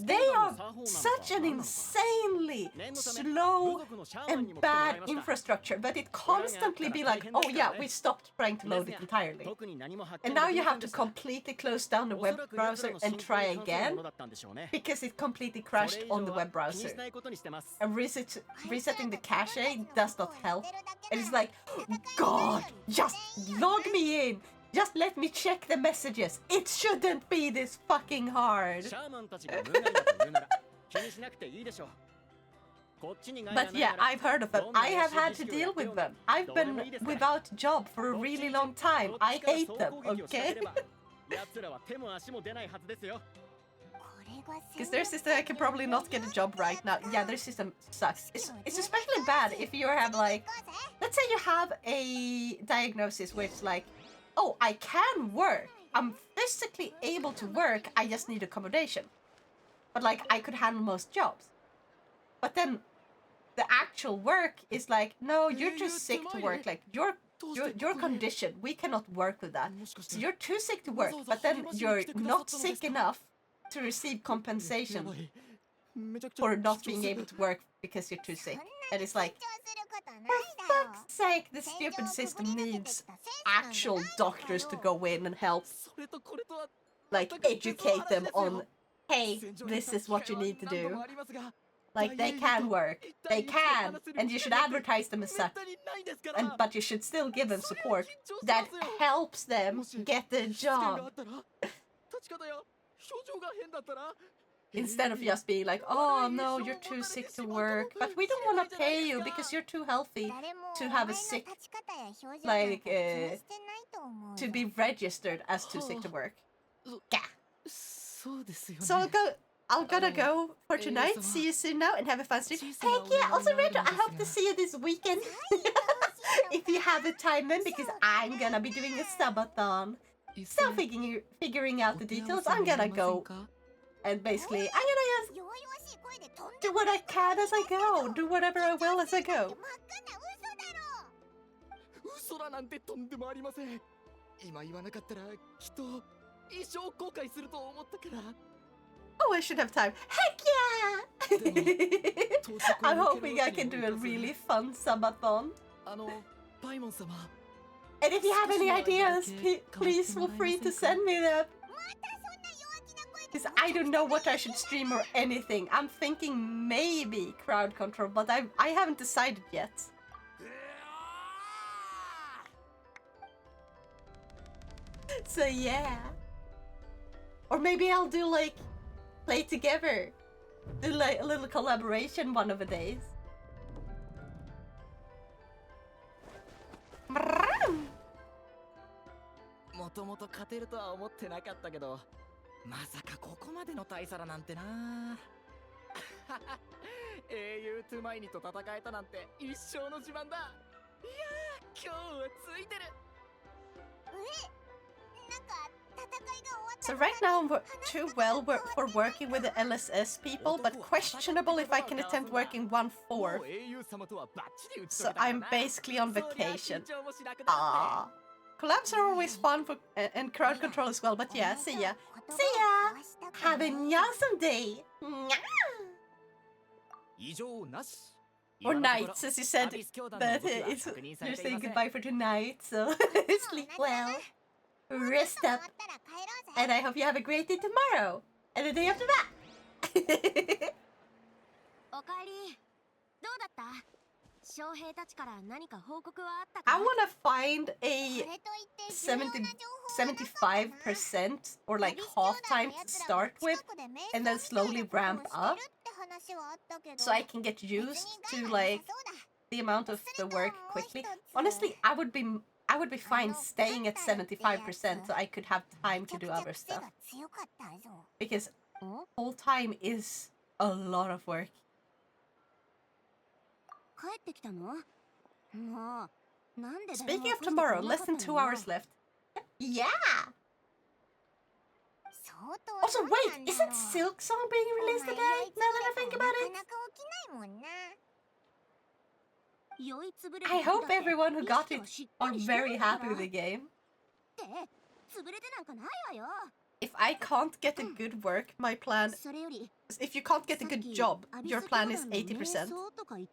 Speaker 1: They are such an insanely slow and bad infrastructure that it constantly be like, oh yeah, we stopped trying to load it entirely. And now you have to completely close down the web browser and try again because it completely crashed on the web browser. And resetting the cache does not help. And it's like, God, just log me in. Just let me check the messages. It shouldn't be this fucking hard. But yeah, I've heard of them. I have had to deal with them. I've been without job for a really long time. I hate them, okay? Because their system, I can probably not get a job right now. Yeah, their system sucks. It's especially bad if you have like, let's say you have a diagnosis where it's like, oh, I can work. I'm physically able to work. I just need accommodation. But like, I could handle most jobs. But then the actual work is like, no, you're too sick to work. Like, your condition, we cannot work with that. So you're too sick to work, but then you're not sick enough to receive compensation for not being able to work because you're too sick. And it's like, for fuck's sake, the stupid system needs actual doctors to go in and help, like, educate them on, hey, this is what you need to do. Like, they can work. They can. And you should advertise them as such. But you should still give them support that helps them get the job. Instead of just being like, oh no, you're too sick to work, but we don't want to pay you because you're too healthy to have a sick, like, to be registered as too sick to work. Yeah. So I'm gonna go for tonight. See you soon now and have a fun stream. Heck yeah, also Retro, I hope to see you this weekend. If you have the time then, because I'm gonna be doing a subathon. Still figuring out the details. I'm gonna go. And basically, I'm gonna just do what I can as I go. Do whatever I will as I go. Oh, I should have time. Heck yeah! I'm hoping I can do a really fun subathon. And if you have any ideas, please feel free to send me them. Because I don't know what I should stream or anything. I'm thinking maybe crowd control, but I haven't decided yet. So yeah. Or maybe I'll do like, play together. Do like a little collaboration one of the days. So right now I'm too well for working with the LSS people, but questionable if I can attempt working 1/4. So I'm basically on vacation. Ah. Collabs are always fun for, and crowd control as well, but yeah, see ya. See ya! Have an awesome day! Or nights, as you said, that you're saying goodbye for tonight, so sleep well. Rest up. And I hope you have a great day tomorrow. And the day after that. I want to find a 75% or like half time to start with and then slowly ramp up so I can get used to like the amount of the work quickly. Honestly, I would be fine staying at 75% so I could have time to do other stuff. Because full time is a lot of work. Speaking of tomorrow, less than 2 hours left. Yeah! Also, wait, isn't Silk Song being released today? Now that I think about it. I hope everyone who got it are very happy with the game. If I can't get a good work, my plan... If you can't get a good job, your plan is 80%.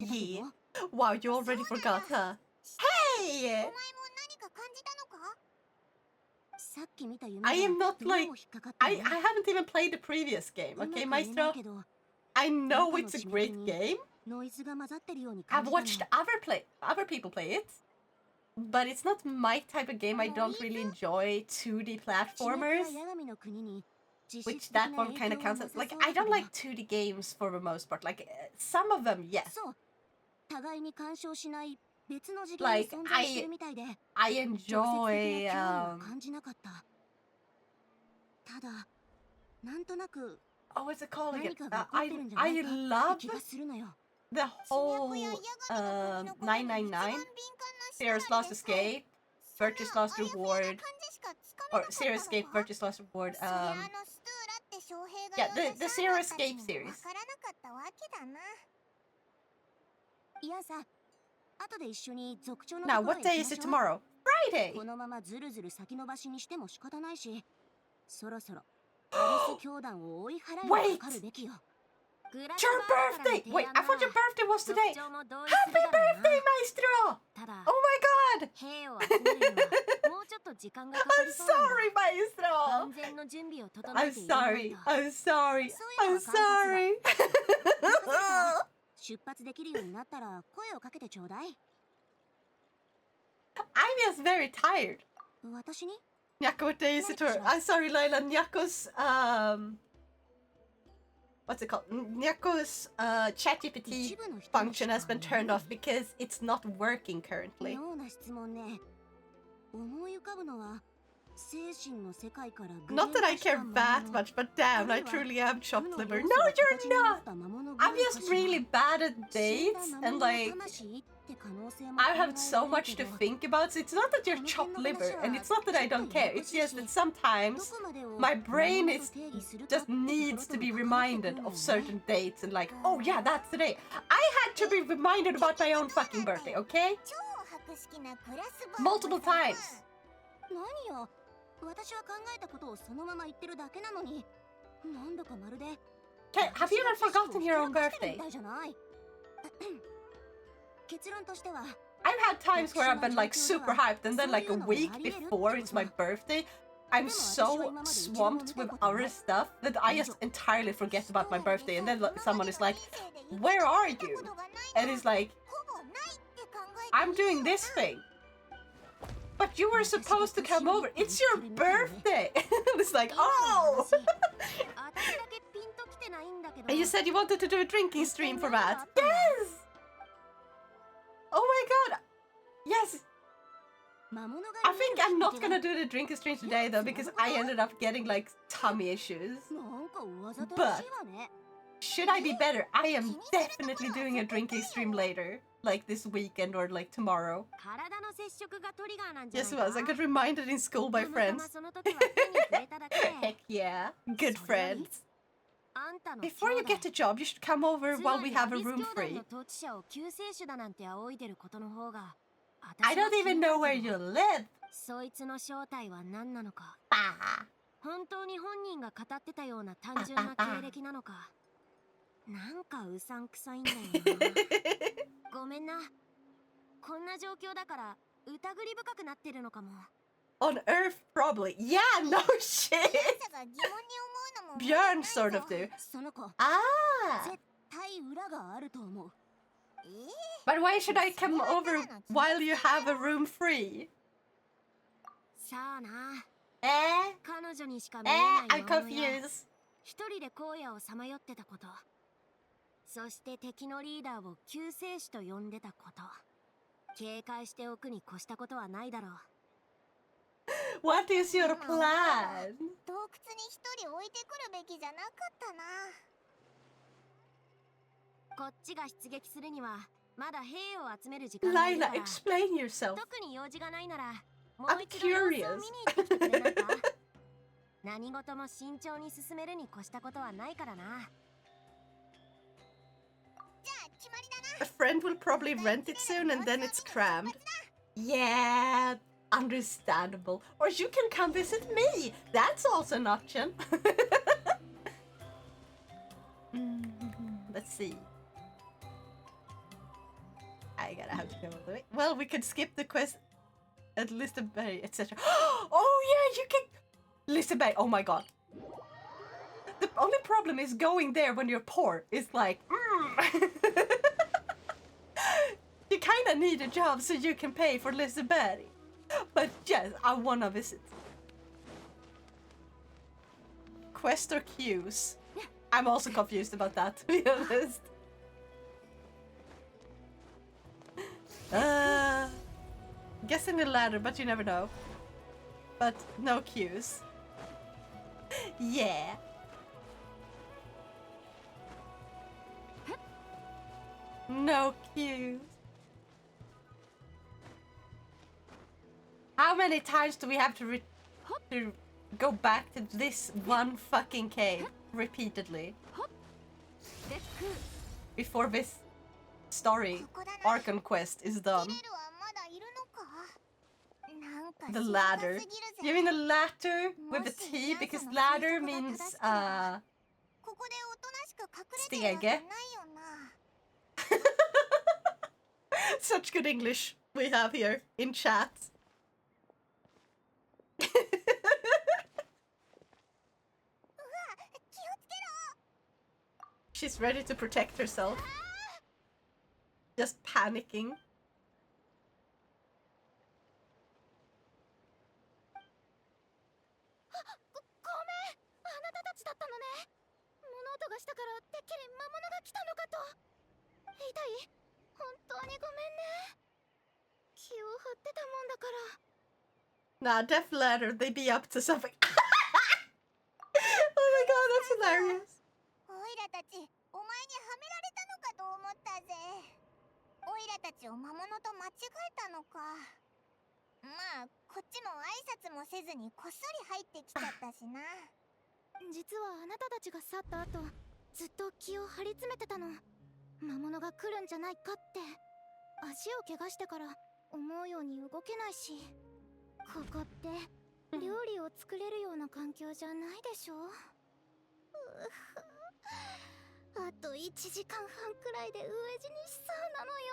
Speaker 1: Yeah. Wow, you already forgot, huh? Hey! I am not like... I haven't even played the previous game, okay, Maestro? I know it's a great game. I've watched other people play it. But it's not my type of game. I don't really enjoy 2D platformers. Which that one kind of counts as... Like, I don't like 2D games for the most part. Like, some of them, yes. Like, I enjoy... Oh, what's it called again? I love the whole 999, Sarah's Lost Escape, Virtue's Lost Reward, or Zero Escape, Virtue's Lost Reward, yeah, the Zero Escape series. Now, what day is it tomorrow? Friday! Wait! Your birthday! Wait, I thought your birthday was today! Happy birthday, Maestro! Oh my god! I'm sorry, Maestro! I'm sorry, I'm sorry, I'm sorry! I'm just very tired. Nyako, what day is it? I'm sorry, Laila. Nyako's, what's it called? Nyako's ChatGPT function has been turned off because it's not working currently. Not that I care that much, but damn, I truly am chopped liver. No, you're not! I'm just really bad at dates, and like... I have so much to think about, so it's not that you're chopped liver, and it's not that I don't care, it's just that sometimes my brain just needs to be reminded of certain dates and like, oh yeah, that's today. I had to be reminded about my own fucking birthday, okay? Multiple times. Okay, have you ever forgotten your own birthday? I've had times where I've been like super hyped and then like a week before it's my birthday, I'm so swamped with other stuff that I just entirely forget about my birthday, and then someone is like, where are you? And it's like, I'm doing this thing. But you were supposed to come over. It's your birthday. It's like, oh. And you said you wanted to do a drinking stream for that. Yes. Oh my god. Yes. I think I'm not gonna do the drinking stream today though, because I ended up getting like tummy issues. But should I be better? I am definitely doing a drinking stream later. Like this weekend or like tomorrow. Yes, it was. I got reminded in school by friends. Heck yeah. Good friends. Before you get a job, you should come over while we have a room free. I don't even know where you live. Bah.
Speaker 2: 本当に本人が語ってたような単純な経歴なのか。なんかうさんくさいんだよな。ごめんな。こんな状況だから疑り深くなってるのかも。
Speaker 1: On Earth, probably. Yeah, no shit. Björn sort of do. Ah. But why should I come over while you have a room free? I'm confused.
Speaker 2: 一人で荒野をさまよってたこと。そして敵のリーダーを救世主と呼んでたこと。警戒しておくに越したことはないだろう。
Speaker 1: What is your plan?
Speaker 2: 洞窟に一人置いてくるべきじゃなかったな。こっちが出撃するにはまだ兵を集める時間があるから。
Speaker 1: Laila, explain yourself.
Speaker 2: 特に用事がないなら、もう
Speaker 1: I'm
Speaker 2: 一度様子を見に行ってきてくれないか？
Speaker 8: 何事も慎重に進めるに越したことはないからな。
Speaker 1: A friend will probably rent it soon and then it's crammed. Yeah, understandable. Or you can come visit me. That's also an option. Let's see. I gotta have to go all the way. Well, we could skip the quest at Listenberry, etc. Oh yeah, you can... Listenberry, oh my god. The only problem is going there when you're poor. It's like... You kinda need a job so you can pay for Listenberry. But yes, I wanna visit. Quest or queues? I'm also confused about that, to be honest. Guessing the ladder, but you never know. But no queues. Yeah. No queues. How many times do we have to go back to this one fucking cave repeatedly before this story Archon quest is done? The ladder. You mean a ladder with a T? Because ladder means stege. Such good English we have here in chat. She's ready to protect herself. Just panicking. Nah, Death Ladder, they be up to something. Oh my god, that's hilarious.
Speaker 2: オイラたち、お前にはめられたのかと思ったぜ。オイラたちを魔物と間違えたのか。まあ、こっちも挨拶もせずにこっそり入ってきちゃったしな。実はあなたたちが去った後、ずっと気を張り詰めてたの。魔物が来るんじゃないかって。足を怪我してから思うように動けないし。ここって料理を作れるような環境じゃないでしょ。あと1時間半くらいで飢え死にしそうなのよ。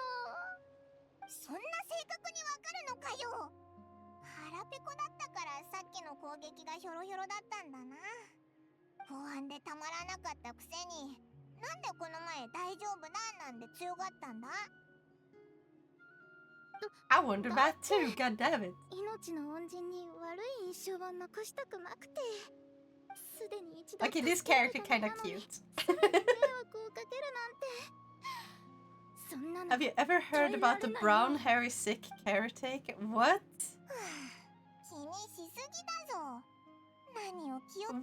Speaker 2: そんな正確にわかるのかよ。腹ペコだったからさっきの攻撃がヒョロヒョロだったんだな。不安でたまらなかったくせに、なんでこの前大丈夫だなんて強がったんだ。
Speaker 1: I wonder that too, god damn it.
Speaker 2: 命の恩人に悪い印象は残したくなくて。すでに一度
Speaker 1: Okay, this character kinda cute. Have you ever heard about the brown hairy sick caretaker? What?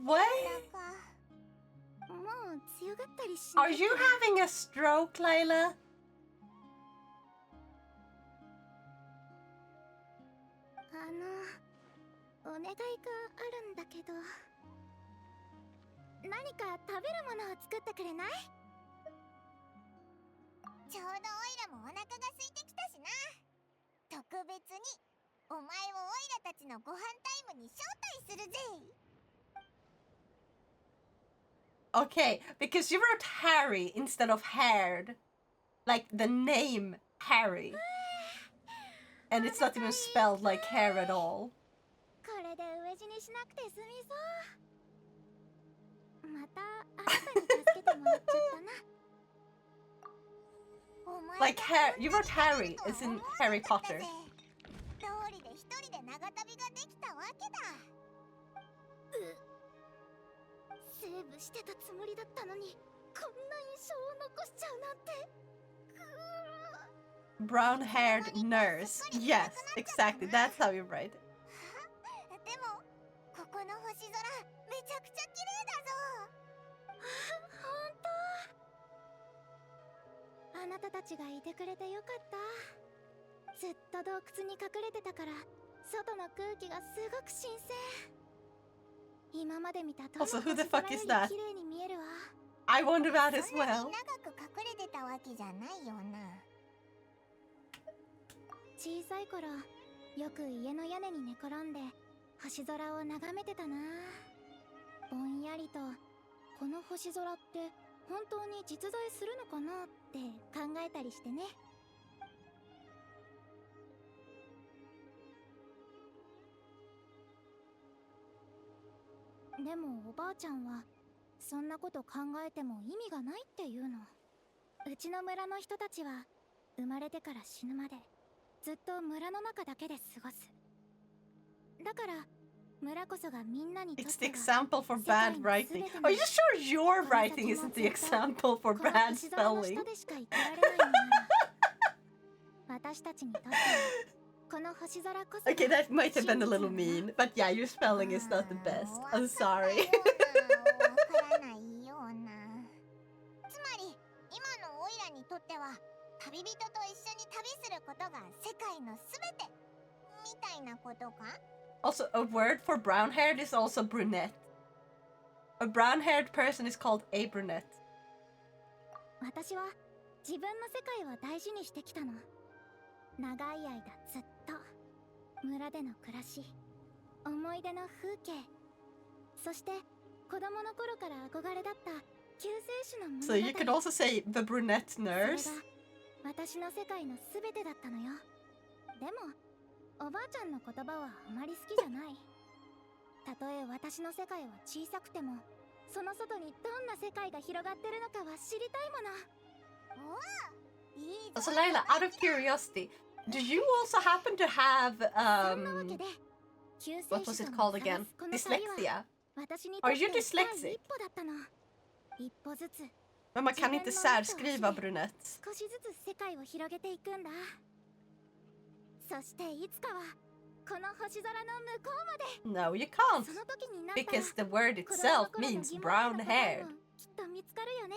Speaker 1: What? Are you having a stroke, Layla?
Speaker 2: お願いがあるんだけど。何か食べるものを作ってくれない？ちょうどオイラもお腹が空いてきたしな。特別にお前をオイラたちのご飯タイムに招待するぜ。
Speaker 1: Okay, because you wrote Harry instead of haired. Like the name Harry. And it's not even spelled like hair at all.
Speaker 2: これで飢え死にしなくて済みそう。またあなたに助けてもらっちゃったな。
Speaker 1: Like hair, you wrote Harry as in Harry Potter.
Speaker 2: 通りで一人で長旅ができたわけだ。セーブしてたつもりだったのに、こんな印象を残しちゃうなんて。
Speaker 1: Brown-haired nurse. Yes, exactly. That's how you write it.
Speaker 2: でも、ここの星空めちゃくちゃ綺麗だぞ。本当。あなたたちがいてくれてよかった。ずっと洞窟に隠れてたから、外の空気がすごく新鮮。今まで見たど
Speaker 1: Also,
Speaker 2: の
Speaker 1: who the
Speaker 2: 星
Speaker 1: fuck
Speaker 2: 空よ
Speaker 1: is
Speaker 2: り
Speaker 1: that?
Speaker 2: 綺麗に見えるわ。
Speaker 1: I wonder that
Speaker 8: そ
Speaker 1: as
Speaker 8: んなに
Speaker 1: well.
Speaker 8: 長く隠れてたわけじゃないよな。
Speaker 2: 小さい頃よく家の屋根に寝転んで星空を眺めてたな。ぼんやりとこの星空って本当に実在するのかなって考えたりしてね。でもおばあちゃんはそんなこと考えても意味がないって言うの。うちの村の人たちは生まれてから死ぬまでずっと村の中だけで過ごす。だから村こそがみんなにとっ
Speaker 1: It's
Speaker 2: て
Speaker 1: the
Speaker 2: は
Speaker 1: example for bad writing. Are you sure your writing isn't the example for
Speaker 2: この
Speaker 1: bad
Speaker 2: 星空の
Speaker 1: spelling?
Speaker 2: 下でしか生きられないのなら私たちにとってはこの星空こそが
Speaker 1: Okay, that might have been a
Speaker 2: 真実
Speaker 1: little
Speaker 2: なの。
Speaker 1: mean, but yeah, your spelling is not the best. I'm sorry.
Speaker 8: わからないような。つまり今のオイラにとっては旅人と一緒に旅することが世界のすべてみたいなことか？
Speaker 1: Also, a word for brown-haired is also brunette. A brown-haired person is called a brunette.
Speaker 2: 私は自分の世界を大事にしてきたの。長い間ずっと村での暮らし、思い出の風景、そして子供の頃から憧れだった救世主の物語。
Speaker 1: So you could also say the brunette
Speaker 2: それ
Speaker 1: nurse.
Speaker 2: が私の世界のすべてだったのよ。でもおばあちゃんの言葉はあまり好きじゃない。たとえ私の世界は小さくてもその外にどんな世界が広がってるのかは知りたいもの。
Speaker 8: おお、いいぞ。
Speaker 1: So Layla, out of curiosity, do you also happen to have
Speaker 2: そんなわけで、救世
Speaker 1: what
Speaker 2: 主
Speaker 1: was it
Speaker 2: 様を
Speaker 1: called
Speaker 2: 探
Speaker 1: again?
Speaker 2: すこの旅は
Speaker 1: Dyslexia?
Speaker 2: 私にと
Speaker 1: Are
Speaker 2: って
Speaker 1: you
Speaker 2: 第
Speaker 1: dyslexic?
Speaker 2: 一歩だったの。一歩ずつ
Speaker 1: Men man kan inte särskriva brunett.
Speaker 2: 少しずつ世界を広げていくんだ。そしていつかはこの星空の向こうまで。
Speaker 1: No, you can't.
Speaker 2: その時になったら
Speaker 1: Because the word
Speaker 2: 子供の
Speaker 1: itself
Speaker 2: 頃の
Speaker 1: means
Speaker 2: 疑問への答え
Speaker 1: brown-haired.
Speaker 2: もきっと見つかるよね。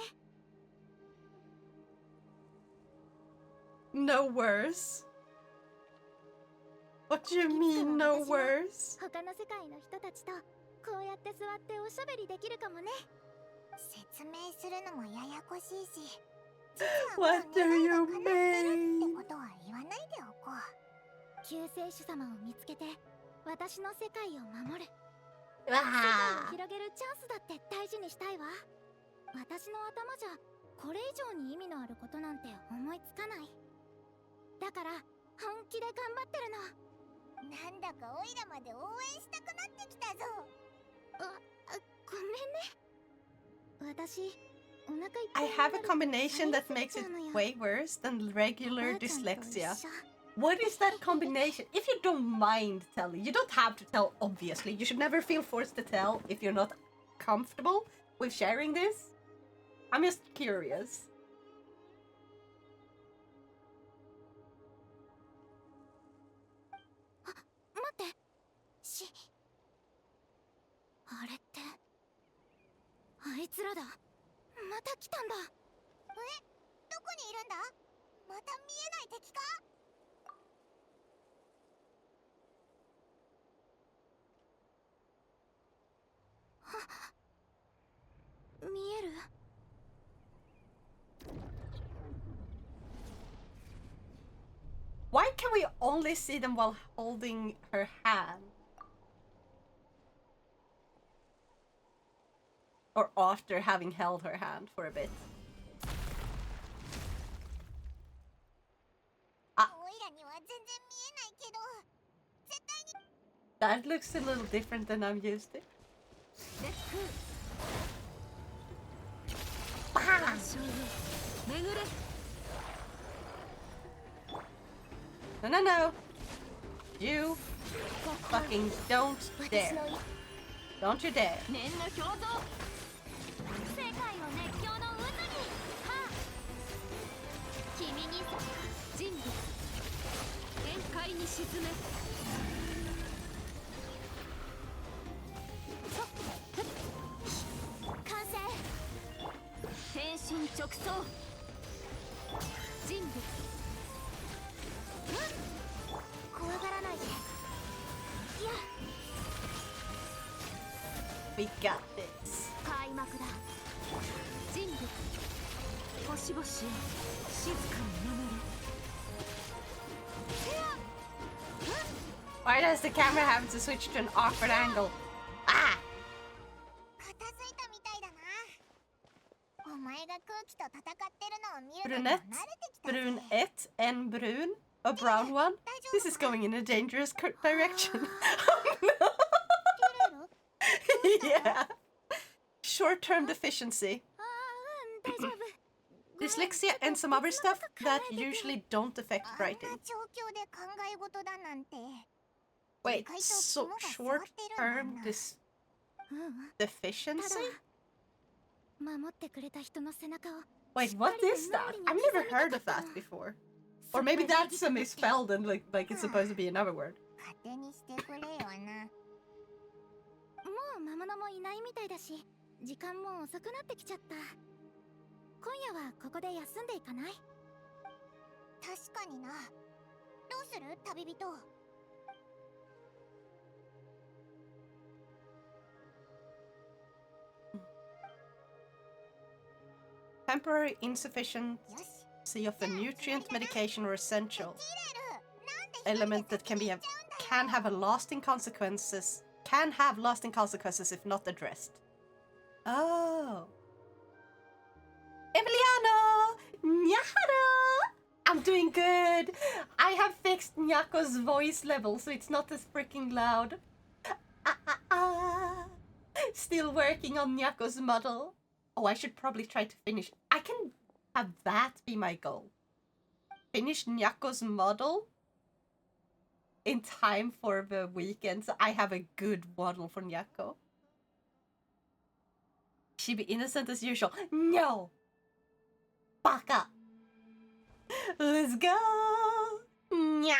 Speaker 1: No worse. What do you mean, no worse?
Speaker 2: 他の世界の人たちとこうやって座っておしゃべりできるかもね。
Speaker 8: 説明するのもややこしいし、実は
Speaker 1: What
Speaker 8: も
Speaker 1: do
Speaker 8: う願い
Speaker 1: you
Speaker 8: が叶ってるって
Speaker 1: mean?
Speaker 8: ことは言わないでおこう。
Speaker 2: 救世主様を見つけて私の世界を守る。世
Speaker 1: Ah.
Speaker 2: 界を広げるチャンスだって大事にしたいわ。私の頭じゃこれ以上に意味のあることなんて思いつかない。だから本気で頑張ってるの。
Speaker 8: なんだかオイラまで応援したくなってきたぞ。
Speaker 2: ごめんね。私お腹いっぱ
Speaker 1: I
Speaker 2: いに
Speaker 1: have
Speaker 2: な
Speaker 1: a
Speaker 2: る
Speaker 1: combination that makes it way worse than regular dyslexia. What is that combination? If you don't mind telling, you don't have to tell, obviously. You should never feel forced to tell if you're not comfortable with sharing this. I'm just curious.
Speaker 2: 待って。あれってあいつらだ。また来たんだ。
Speaker 8: どこにいるんだ？また見えない敵か？
Speaker 2: 見える？
Speaker 1: Why can we only see them while holding her hand? Or after having held her hand for a bit.
Speaker 8: オイラには全然見えないけど、絶対に
Speaker 1: That looks a little different than I'm used to.
Speaker 7: 巡れ。
Speaker 1: No, no, no. You fucking don't dare. Don't you dare.
Speaker 7: 念の表像。世界の熱狂の渦に。はあ。君に人物。限界に沈め。
Speaker 2: 完成。
Speaker 7: 天身直送。人物。
Speaker 2: 怖がらないで。いや。
Speaker 1: We got this.
Speaker 2: 開幕だ。人物星々を静かに眠る。
Speaker 1: Why does the camera have to switch to an awkward angle? Ah!
Speaker 8: 片付いたみたいだな。お前が空気と戦ってるのを見るのも慣れ
Speaker 1: Brunette,
Speaker 8: てきたぜ。
Speaker 1: brunette, and brun. A brown one. This is going in a dangerous direction. Yeah. Short-term deficiency.
Speaker 2: ああ、大丈夫。
Speaker 1: Dyslexia and some other stuff that usually don't affect
Speaker 8: あんな
Speaker 1: writing.
Speaker 8: 状況で考え事だなんて。
Speaker 1: Wait, so short-term
Speaker 2: うん。
Speaker 1: deficiency?
Speaker 2: 守ってくれた人の背中を。
Speaker 1: Wait, what is that? I've never heard of that before. Or maybe that's a misspelled and like it's supposed to be another word.
Speaker 8: 勝手にしてくれよな。
Speaker 2: もう魔物もいないみたいだし、時間も遅くなってきちゃった。今夜はここで休んでいかない？
Speaker 8: 確かにな。どうする旅人。
Speaker 1: Temporary insufficiency
Speaker 8: よし。
Speaker 1: of a nutrient, medication, or essential element that can have lasting consequences if not addressed. Oh. Emiliano! Nyahara! I'm doing good! I have fixed Nyako's voice level so it's not as freaking loud. Still working on Nyako's model. Oh, I should probably try to finish. I can have that be my goal. Finish Nyako's model in time for the weekend, so I have a good model for Nyako. She be innocent as usual. No! Baka! Let's go! Nya!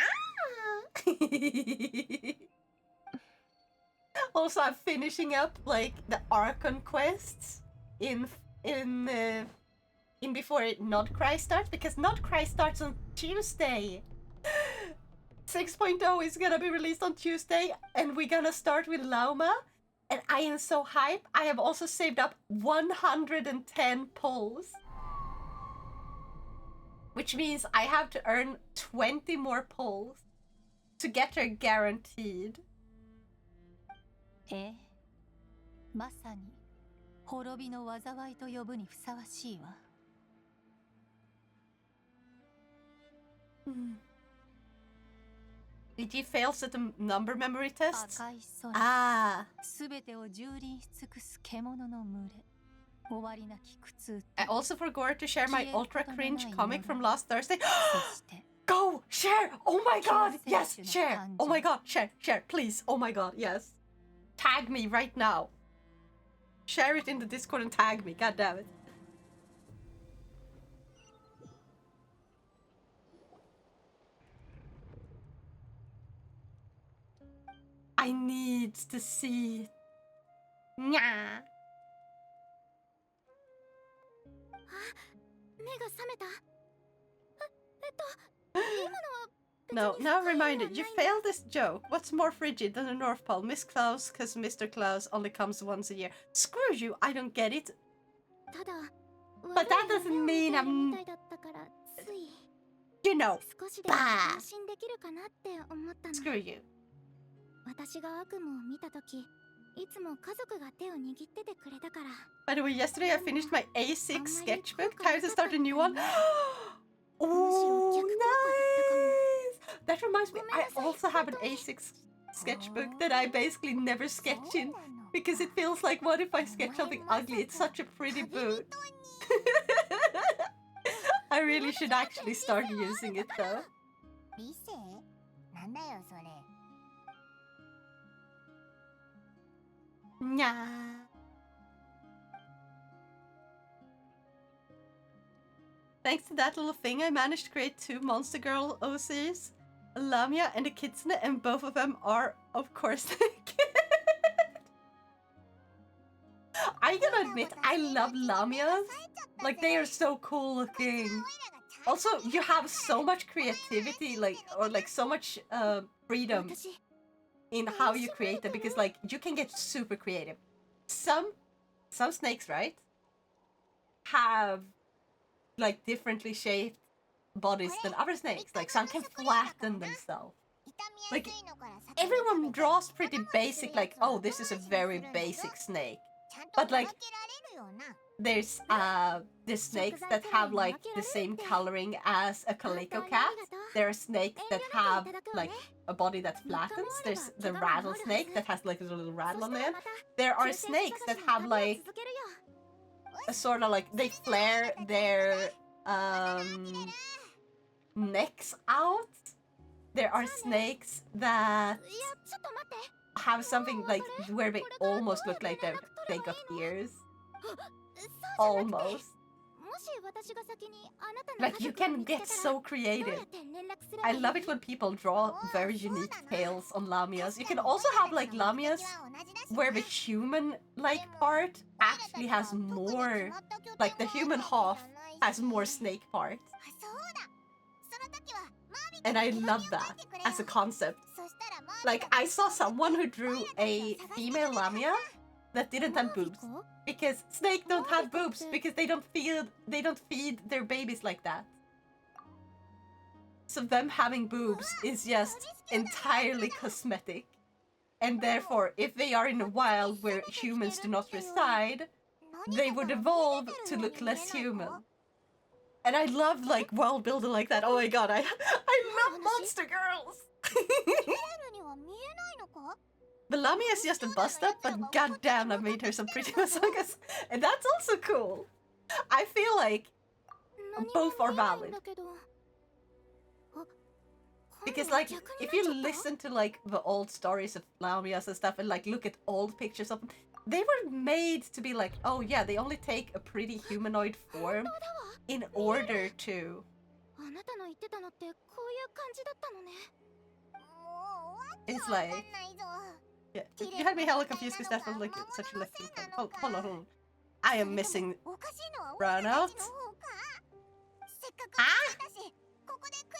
Speaker 1: Also, I'm finishing up like the Archon quests in before Nod-Krai starts, because Nod-Krai starts on Tuesday. 6.0 is gonna be released on Tuesday, and we're gonna start with Lauma, and I am so hyped. I have also saved up 110 pulls, which means I have to earn 20 more pulls to get her guaranteed.
Speaker 2: ええ、まさに滅びの災いと呼ぶにふさわしいわ。
Speaker 1: Did you fail certain number memory tests?
Speaker 2: 赤い空、
Speaker 1: Ah.
Speaker 2: すべてを蹂躙し尽くす獣の群れ。終わりなき苦痛と。
Speaker 1: I also forgot to share my ultra cringe comic from last Thursday.
Speaker 2: そして
Speaker 1: Go! Share! Oh my god! Yes! Share! Oh my god! Share! Share! Please! Oh my god! Yes! Tag me right now! Share it in the Discord and tag me, god damn it. I need to see it. Nya.
Speaker 2: 目が覚めた？No,
Speaker 1: now reminded, you failed this joke. What's more frigid than the North Pole? Miss Claus, because Mr. Claus only comes once a year. Screw you, I don't get it.
Speaker 2: ただ、
Speaker 1: But that doesn't mean I'm...
Speaker 2: みたいだったからつい
Speaker 1: You know,
Speaker 2: 少しでも安心できるかなって思ったの。
Speaker 1: screw you.
Speaker 2: 私が悪夢を見たとき、いつも家族が手を握っててくれたから。
Speaker 1: By the way, yesterday I finished my A6 sketchbook. Time to start a new one. Oh, nice! That reminds me, I also have an A6 sketchbook that I basically never sketch in. Because it feels like, what if I sketch something ugly? It's such a pretty book. I really should actually start using it though.
Speaker 8: 理性？なんだよそれ。
Speaker 1: Nya. Thanks to that little thing, I managed to create 2 Monster Girl OCs, a Lamia and a Kitsune, and both of them are, of course, naked. I gotta admit, I love Lamias. Like, they are so cool looking. Also, you have so much creativity, like, or like so much freedom in how you create them, because like, you can get super creative. some snakes, right, have like differently shaped bodies than other snakes. Like some can flatten themselves. Like everyone draws pretty basic, like, oh, this is a very basic snake. But like there's snakes that have like the same coloring as a calico cat. There are snakes that have like a body that flattens. There's the rattlesnake that has like a little rattle on the end. There are snakes that have like a sort of like they flare their necks out. There are snakes that have something like where they almost look like they got ears. Almost. Like you can get so creative. I love it when people draw very unique tails on lamias. You can also have like lamias where the human-like part actually has more, like the human half has more snake parts. And I love that as a concept. Like I saw someone who drew a female lamia that didn't have boobs. Because snakes don't have boobs because they don't feed their babies like that. So them having boobs is just entirely cosmetic. And therefore, if they are in a wild where humans do not reside, they would evolve to look less human. And I love like world building like that. Oh my god, I love monster girls. The Lamia is just a bust-up, but goddamn, I made her some pretty masangas. And that's also cool. I feel like both are valid. Because like, if you listen to like the old stories of Lamias and stuff and like look at old pictures of them, they were made to be like, oh yeah, they only take a pretty humanoid form in order to... It's like... Yeah, you had me hella confused because that was like such a left. Hold on. I am missing brown out. Ah!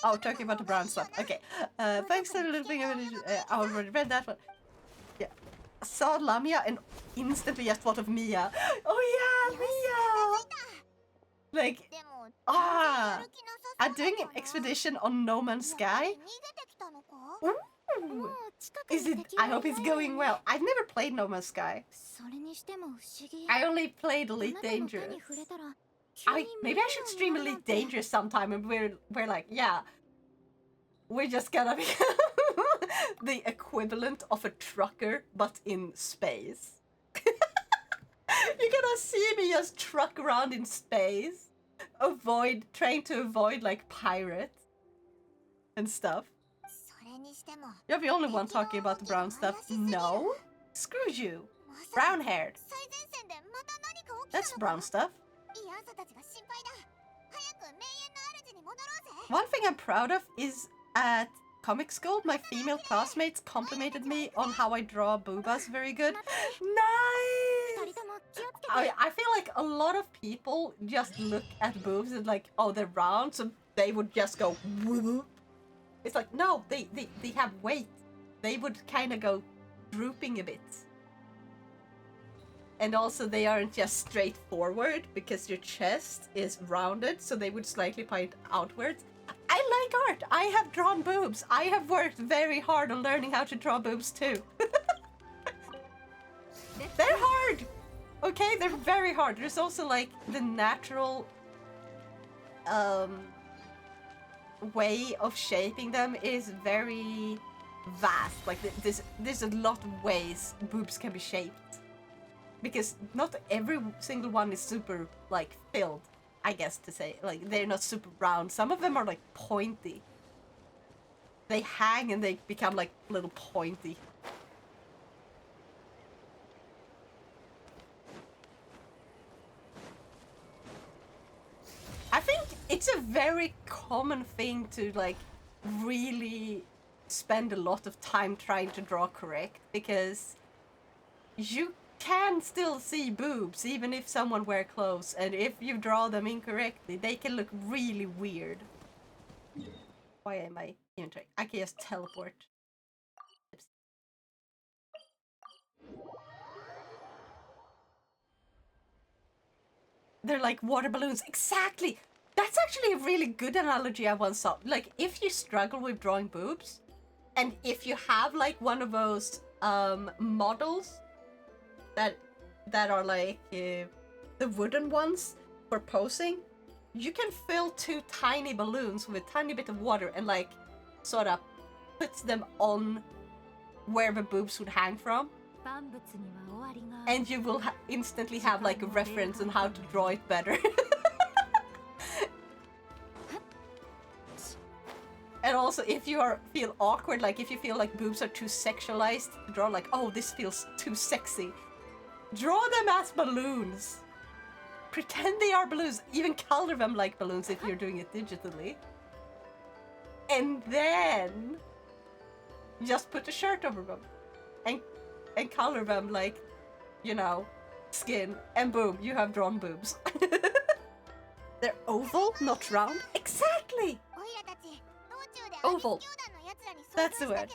Speaker 1: Oh, talking about the brown stuff. Okay. Thanks to the little thing. I already read that one. Yeah. I saw Lamia and instantly just thought of Mia. Oh yeah, Mia! Like, I'm doing an expedition on No Man's Sky. Ooh. Is it? I hope it's going well. I've never played No Man's Sky. I only played Elite Dangerous. Maybe I should stream Elite Dangerous sometime, and we're like, yeah, we're just gonna become the equivalent of a trucker, but in space. You're gonna see me just truck around in space, trying to avoid like pirates and stuff. You're the only one talking about the brown stuff. No? Screw you. Brown haired. That's brown stuff. One thing I'm proud of is at comic school, my female classmates complimented me on how I draw boobas very good. Nice! I feel like a lot of people just look at boobs and like, oh, they're round, so they would just go whoop. It's like, no, they have weight. They would kind of go drooping a bit. And also they aren't just straight forward because your chest is rounded, so they would slightly point outwards. I like art. I have drawn boobs. I have worked very hard on learning how to draw boobs too. They're hard. Okay, they're very hard. There's also like the natural way of shaping them is very vast. Like there's a lot of ways boobs can be shaped. Because not every single one is super like filled, I guess to say. Like they're not super round. Some of them are like pointy. They hang and they become like little pointy. I think it's a very common thing to like really spend a lot of time trying to draw correct, because you can still see boobs even if someone wear clothes, and if you draw them incorrectly they can look really weird. Why am I even trying? I can just teleport. they're like water balloons. Exactly. That's actually a really good analogy I once saw. Like, if you struggle with drawing boobs, and if you have like one of those models that are like the wooden ones for posing, you can fill 2 tiny balloons with a tiny bit of water and like sort of put them on where the boobs would hang from, and you will instantly have like a reference on how to draw it better. And also, if you feel awkward, like if you feel like boobs are too sexualized to draw, like, oh, this feels too sexy, draw them as balloons. Pretend they are balloons. Even color them like balloons if you're doing it digitally. And then just put a shirt over them and color them like, you know, skin, and boom, you have drawn boobs. They're oval, not round. Exactly! Oval. That's the word.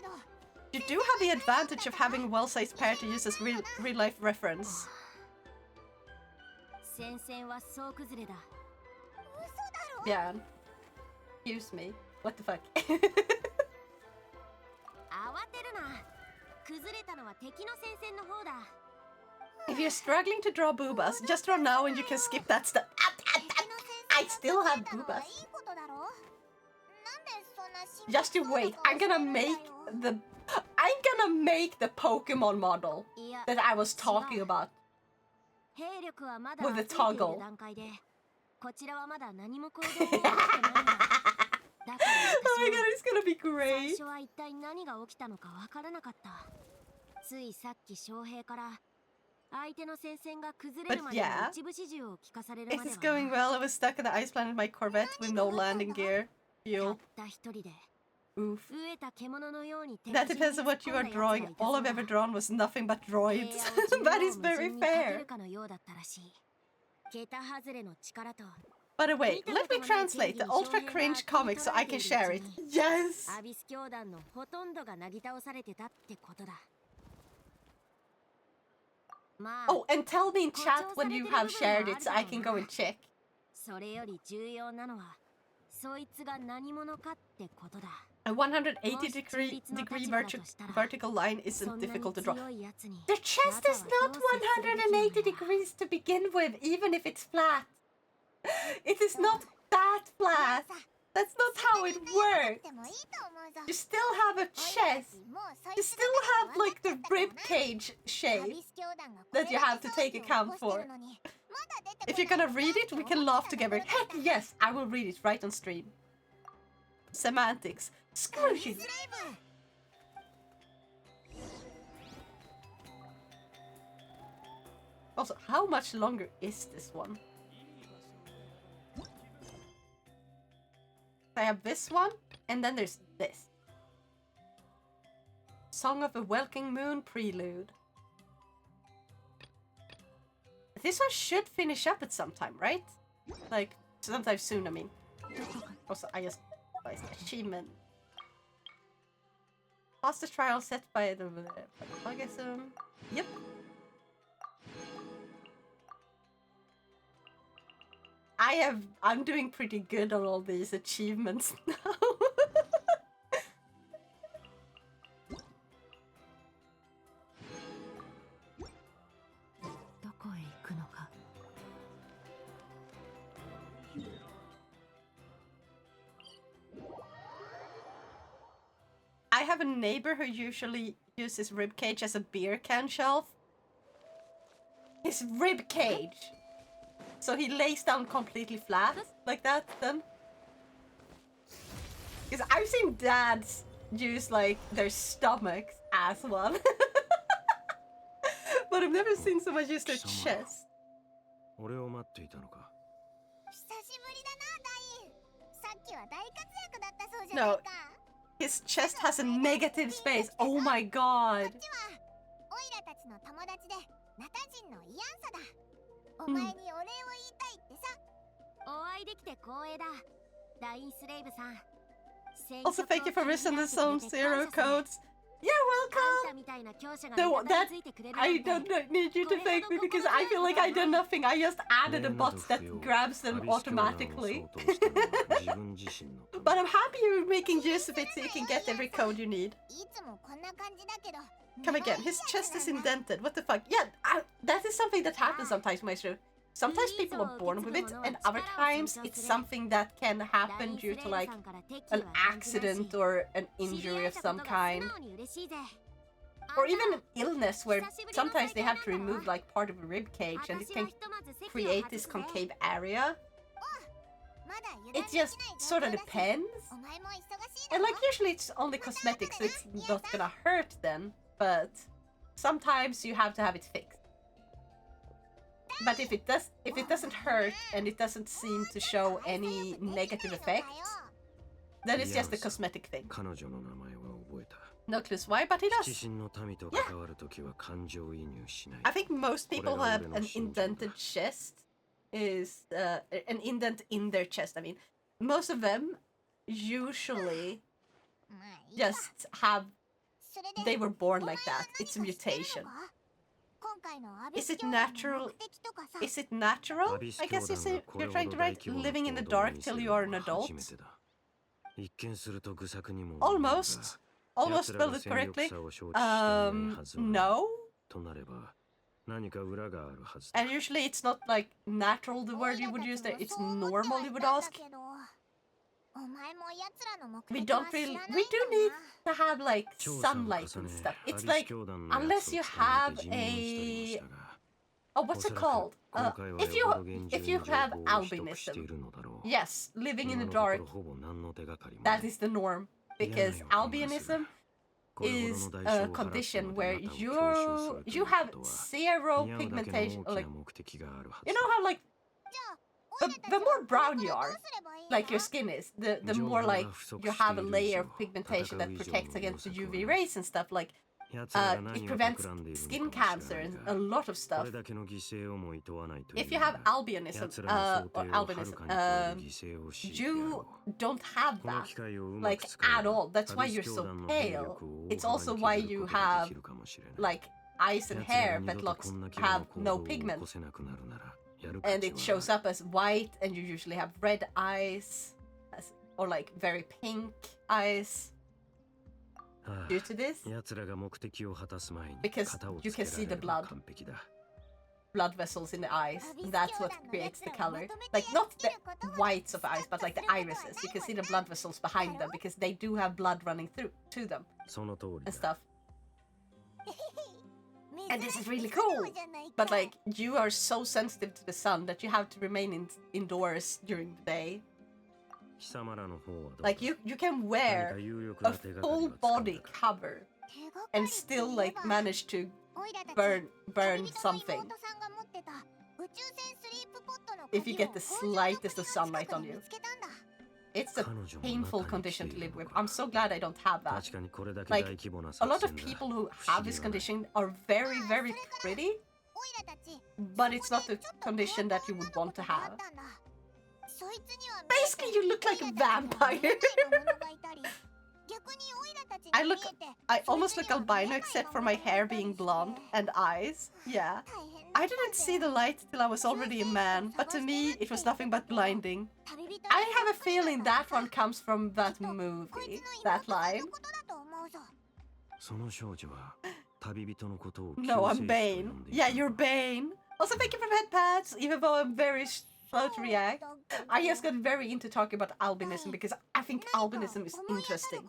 Speaker 1: You do have the advantage of having a well-sized pair to use as real-life reference. Yeah. Excuse me. What the fuck? If you're struggling to draw boobas, just draw now and you can skip that stuff. I still have boobas. Just you wait. I'm gonna make the Pokemon model that I was talking about with the toggle. Oh my god, it's gonna be great. But yeah, it is going well. I was stuck on the ice planet in my Corvette with no landing gear. Fuel. Oof. That depends on what you are drawing. All I've ever drawn was nothing but droids. That is very fair. By the way, let me translate the ultra cringe comic so I can share it. Yes! Oh, and tell me in chat when you have shared it so I can go and check. A 180-degree vertical line isn't difficult to draw. The chest is not 180 degrees to begin with, even if it's flat. It is not that flat. That's not how it works. You still have a chest. You still have like the rib cage shape that you have to take account for. If you're gonna read it, we can laugh together. Heck yes, I will read it right on stream. Semantics. Screw you. Also, how much longer is this one? I have this one, and then there's this. Song of a Welcoming Moon Prelude. This one should finish up at some time, right? Like, sometime soon, I mean. Also, I just... achievement. Fastest trial set by the Plagism. Yep. I'm doing pretty good on all these achievements now. I have a neighbor who usually uses ribcage as a beer can shelf. His ribcage! So he lays down completely flat, like that, then. Because I've seen dads use, like, their stomachs as one. But I've never seen someone use their chest. No. His chest has a negative space. Oh my god. Also, thank you for missing the Zone Zero codes. You're welcome. No, that I don't need you to thank me because I feel like I did nothing. I just added a bot that grabs them automatically. But I'm happy you're making use of it so you can get every code you need.
Speaker 8: いつもこんな感じだけど
Speaker 1: Come again. His chest is indented. What the fuck? Yeah, that is something that happens sometimes, Maestro. Sometimes people are born with it, and other times it's something that can happen due to like an accident or an injury of some kind. Or even an illness where sometimes they have to remove like part of a rib cage and it can create this concave area. It just sort of depends. And like usually it's only cosmetic, so it's not gonna hurt then. But sometimes you have to have it fixed. But if it doesn't hurt and it doesn't seem to show any negative effects, then it's just a cosmetic thing. No clues why, but it does. Yeah. I think most people who have an indented chest is an indent in their chest. I mean, most of them usually just have. They were born like that. It's a mutation. Is it natural? Is it natural? I guess you're trying to write living in the dark till you are an adult. Almost. Almost spelled it correctly. No. And usually it's not like natural, the word you would use there. It's normal, you would ask. We do need to have like sunlight and stuff. It's like, unless you have a... Oh, what's it called? If you have albinism, yes, living in the dark, that is the norm. Because albinism is a condition where you have zero pigmentation. Like, you know how like the more brown you are, like your skin is, the more like you have a layer of pigmentation that protects against the UV rays and stuff. Like it prevents skin cancer and a lot of stuff. If you have albinism, you don't have that, like at all. That's why you're so pale. It's also why you have like eyes and hair that have no pigment. And it shows up as white, and you usually have red eyes, or like very pink eyes. Due to this, because you can see the blood vessels in the eyes, and that's what creates the color. Like not the whites of eyes, but like the irises. You can see the blood vessels behind them because they do have blood running through to them and stuff. And this is really cool. But like you are so sensitive to the sun that you have to remain indoors during the day. Like you can wear a full body cover and still like manage to burn something if you get the slightest of sunlight on you. It's a painful condition to live with. I'm so glad I don't have that. Like, a lot of people who have this condition are very, very pretty, but it's not a condition that you would want to have. Basically, you look like a vampire. I almost look albino except for my hair being blonde and eyes. Yeah. I didn't see the light till I was already a man, but to me it was nothing but blinding. I have a feeling that one comes from that movie, that line. No, I'm Bane. Yeah, you're Bane. Also, thank you for the head pads, even though I'm very slow to react. I just got very into talking about albinism because I think albinism is interesting.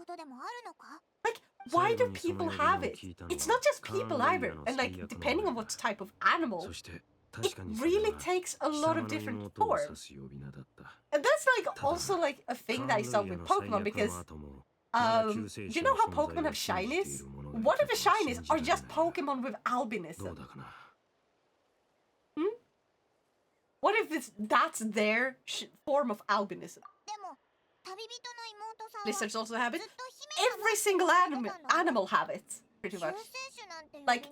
Speaker 1: Like, why do people have it? It's not just people either, and like, depending on what type of animal, it really takes a lot of different forms. And that's like also like a thing that I saw with Pokemon because you know how Pokemon have shinies? What if the shinies are just Pokemon with albinism? What if that's their form of albinism? Lizards also have it. Every single animal have it, pretty much. Like,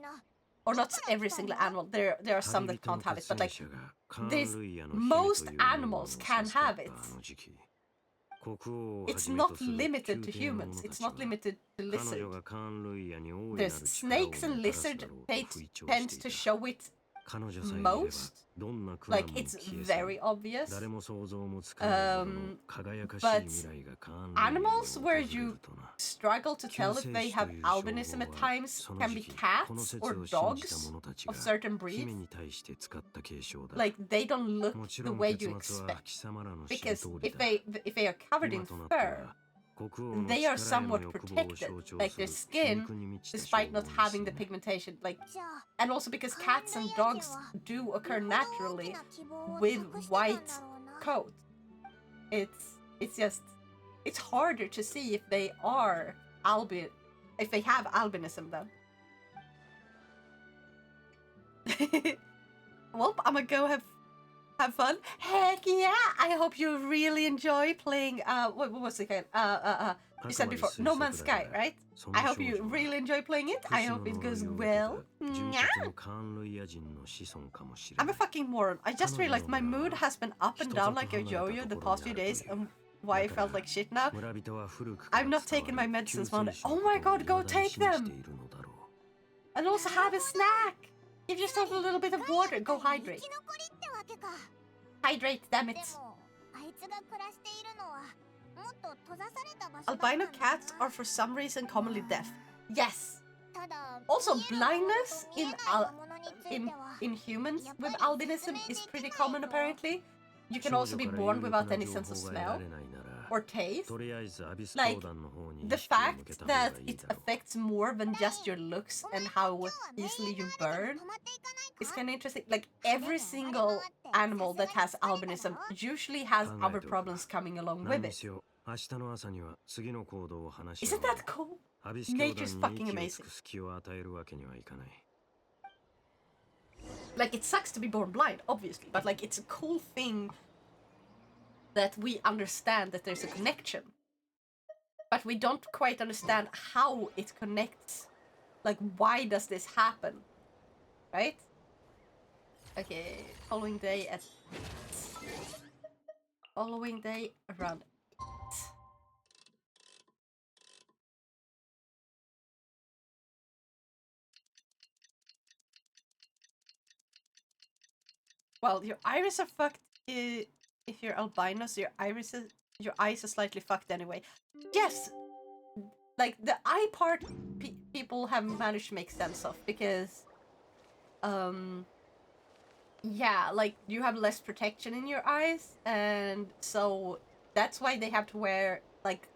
Speaker 1: or not every single animal. There are some that can't have it, but like, most animals can have it. It's not limited to humans. It's not limited to lizards. There's snakes and lizards tend to show it most. Like, it's very obvious. But animals where you struggle to tell if they have albinism at times can be cats or dogs of certain breeds. Like, they don't look the way you expect. Because if they are covered in fur, they are somewhat protected. Like, their skin, despite not having the pigmentation, like, and also because cats and dogs do occur naturally with white coat. It's just, it's harder to see if they are if they have albinism then. Well, I'm gonna go have fun. Heck yeah! I hope you really enjoy playing. What was it called? You said before, No Man's Sky, right? I hope you really enjoy playing it. I hope it goes well. I'm a fucking moron. I just realized my mood has been up and down like a yo-yo the past few days, and why I felt like shit now. I've not taken my medicines Monday. Oh my god, go take them! And also have a snack! Give yourself a little bit of water. Go hydrate. Hydrate, damn it. Albino cats are for some reason commonly deaf. Yes. Also, blindness in humans with albinism is pretty common apparently. You can also be born without any sense of smell or taste. Like, the fact that it affects more than just your looks and how easily you burn is kind of interesting. Like, every single animal that has albinism usually has other problems coming along with it. Isn't that cool? Nature's fucking amazing. Like, it sucks to be born blind, obviously, but like, it's a cool thing that we understand that there's a connection. But we don't quite understand how it connects. Like, why does this happen? Right? Okay, following day at 8. Following day around 8. Well, your iris are fucked if you're albino, so your eyes are slightly fucked anyway. Yes! Like, the eye part people have managed to make sense of, because yeah, like, you have less protection in your eyes, and so that's why they have to wear, like,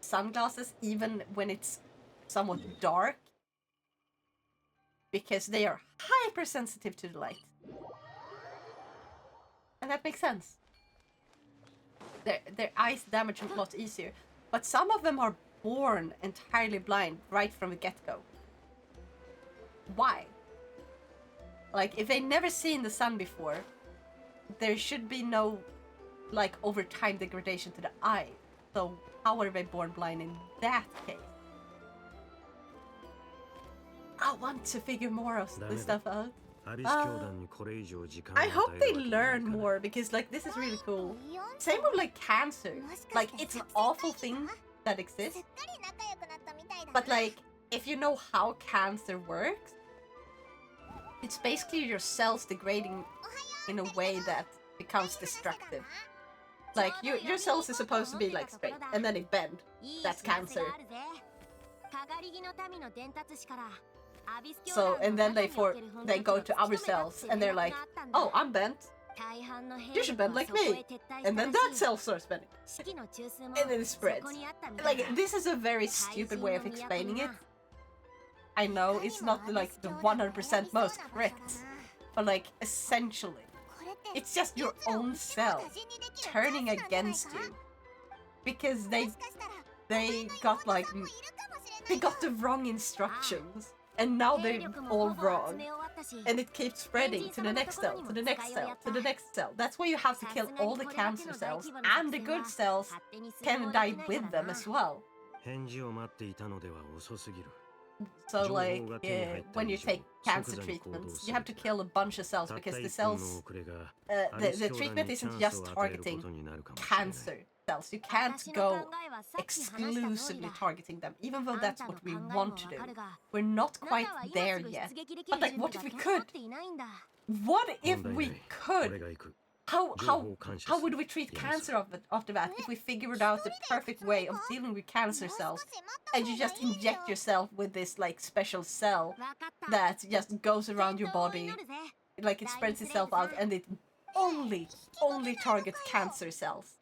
Speaker 1: sunglasses even when it's somewhat dark, because they are hypersensitive to the light. And that makes sense. Their eyes damage a lot easier. But some of them are born entirely blind right from the get-go. Why? Like, if they've never seen the sun before, there should be no, like, over time degradation to the eye. So how are they born blind in that case? I want to figure more of this stuff out. I hope they learn more, because, like, this is really cool. Same with, like, cancer. Like, it's an awful thing that exists. But, like, if you know how cancer works, it's basically your cells degrading in a way that becomes destructive. Like, your cells are supposed to be, like, straight, and then they bend. That's cancer. So, and then they go to other cells, and they're like, oh, I'm bent. You should bend like me. And then that cell starts bending. And then it spreads. Like, this is a very stupid way of explaining it. I know it's not, like, the 100% most correct. But, like, essentially, it's just your own cell turning against you. Because they got, like, they got the wrong instructions. And now they're all wrong. And it keeps spreading to the next cell, to the next cell, to the next cell. That's why you have to kill all the cancer cells, and the good cells can die with them as well. So, like, when you take cancer treatments, you have to kill a bunch of cells, because the cells, the treatment isn't just targeting cancer spells. You can't go exclusively targeting them, even though that's what we want to do. We're not quite there yet. But like, what if we could? What if we could? How would we treat cancer after that if we figured out the perfect way of dealing with cancer cells and you just inject yourself with this like special cell that just goes around your body, like it spreads itself out and it only targets cancer cells?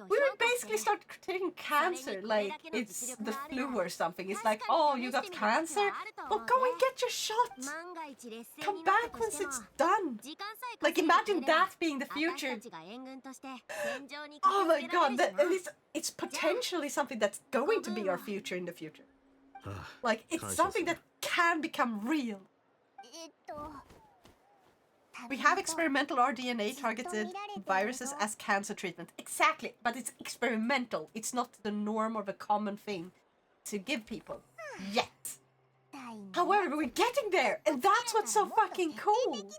Speaker 1: We would basically start taking cancer like it's the flu or something. It's like, oh, you got cancer? Well, go and get your shot. Come back once it's done. Like, imagine that being the future. Oh my god, at least it's potentially something that's going to be our future in the future. Like, it's something that can become real. We have experimental rDNA targeted viruses as cancer treatment. Exactly, but it's experimental. It's not the norm or the common thing to give people yet. However, we're getting there, and that's what's so fucking cool.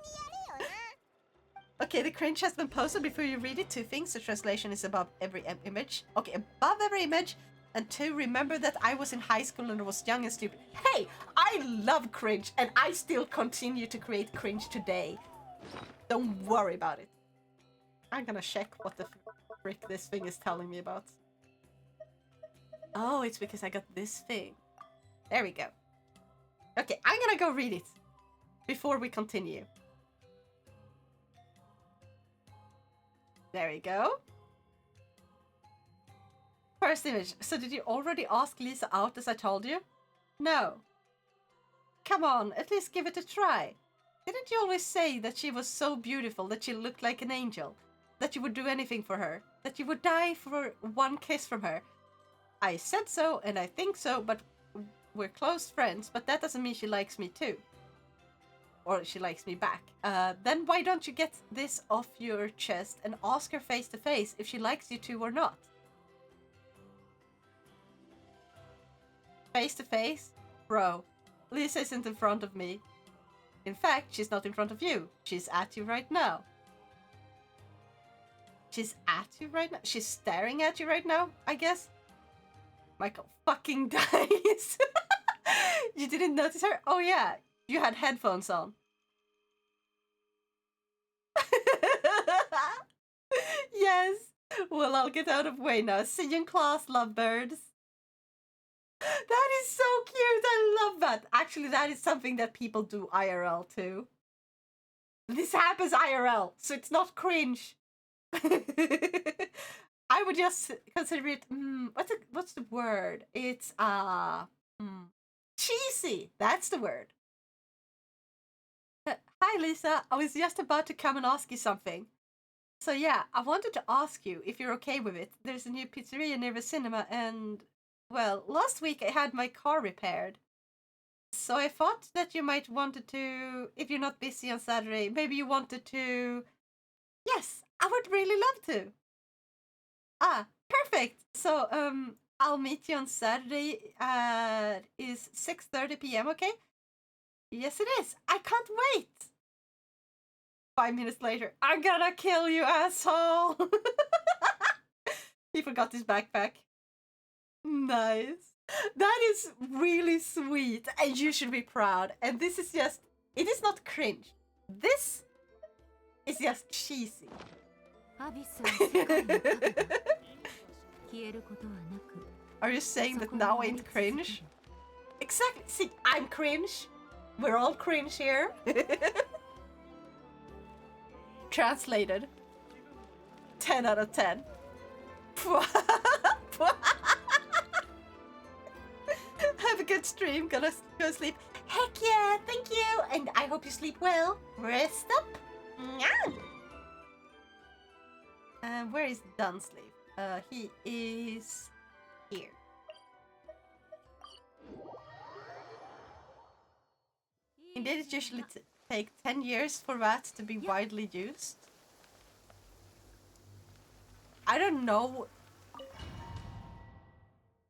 Speaker 1: Okay, the cringe has been posted before you read it. 2 things. The translation is above every image. Okay, above every image. And 2, remember that I was in high school and I was young and stupid. Hey, I love cringe, and I still continue to create cringe today. Don't worry about it. I'm gonna check what the frick this thing is telling me about. Oh, it's because I got this thing. There we go. Okay, I'm gonna go read it before we continue. There we go. First image. So did you already ask Lisa out as I told you? No. Come on, at least give it a try. Didn't you always say that she was so beautiful, that she looked like an angel? That you would do anything for her? That you would die for one kiss from her? I said so, and I think so, but we're close friends, but that doesn't mean she likes me too. Or she likes me back. Then why don't you get this off your chest and ask her face to face if she likes you too or not? Face to face? Bro, Lisa isn't in front of me. In fact, she's not in front of you. She's at you right now. She's at you right now? She's staring at you right now, I guess? Michael fucking dies. You didn't notice her? Oh yeah, you had headphones on. Yes. Well, I'll get out of the way now. See you in class, lovebirds. That is so cute. I love that. Actually, that is something that people do IRL too. This happens IRL, so it's not cringe. I would just consider it. What's the word? It's cheesy. That's the word. Hi, Lisa. I was just about to come and ask you something. So yeah, I wanted to ask you if you're okay with it. There's a new pizzeria near the cinema, and well, last week I had my car repaired. So I thought that you might wanted to, if you're not busy on Saturday, maybe you wanted to. Yes, I would really love to. Ah, perfect. So I'll meet you on Saturday. Is 6:30 p.m. okay? Yes, it is. I can't wait. 5 minutes later, I'm gonna kill you, asshole. He forgot his backpack. Nice. That is really sweet, and you should be proud. And this is just, it is not cringe. This is just cheesy. Are you saying that now ain't cringe? Exactly. See, I'm cringe. We're all cringe here. Translated. 10 out of 10. Have a good stream. Gonna go sleep. Heck yeah, thank you. And I hope you sleep well. Rest up. Where is Dunsleeve? He is here. Indeed, it usually take 10 years for that to be widely used. I don't know.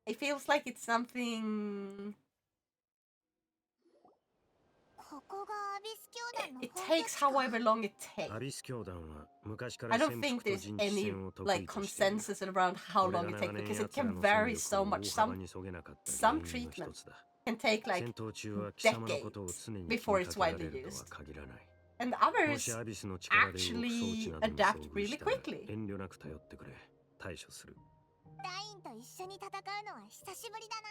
Speaker 1: It feels like it's something
Speaker 8: ここがアビス教団の
Speaker 1: It
Speaker 8: 本拠
Speaker 1: takes
Speaker 8: 地か
Speaker 1: however long it takes.
Speaker 9: アビス教団は昔から
Speaker 1: I
Speaker 9: 潜
Speaker 1: don't
Speaker 9: 伏
Speaker 1: think
Speaker 9: と
Speaker 1: there's
Speaker 9: 陣地
Speaker 1: any
Speaker 9: 戦を得
Speaker 1: like
Speaker 9: 意としている。
Speaker 1: consensus around how
Speaker 9: これ
Speaker 1: long
Speaker 9: が
Speaker 1: it takes
Speaker 9: 長年
Speaker 1: because it
Speaker 9: 奴ら
Speaker 1: can
Speaker 9: の
Speaker 1: vary
Speaker 9: 戦
Speaker 1: so
Speaker 9: 力を
Speaker 1: much.
Speaker 9: 大幅にそげなかった原
Speaker 1: Some
Speaker 9: 因の一
Speaker 1: treatment
Speaker 9: つだ。
Speaker 1: can take like
Speaker 9: 戦闘中は貴様のことを常に気に
Speaker 1: before
Speaker 9: か
Speaker 1: it's
Speaker 9: けられ
Speaker 1: widely
Speaker 9: るとは
Speaker 1: used.
Speaker 9: 限らない。
Speaker 1: And
Speaker 9: も
Speaker 1: others
Speaker 9: しアビスの力で動く装置
Speaker 1: actually
Speaker 9: などに
Speaker 1: adapt
Speaker 9: 遭遇
Speaker 1: really
Speaker 9: したら
Speaker 1: quickly.
Speaker 9: 遠慮なく頼ってくれ。対処する。
Speaker 8: ダインと一緒に戦うのは久しぶりだな。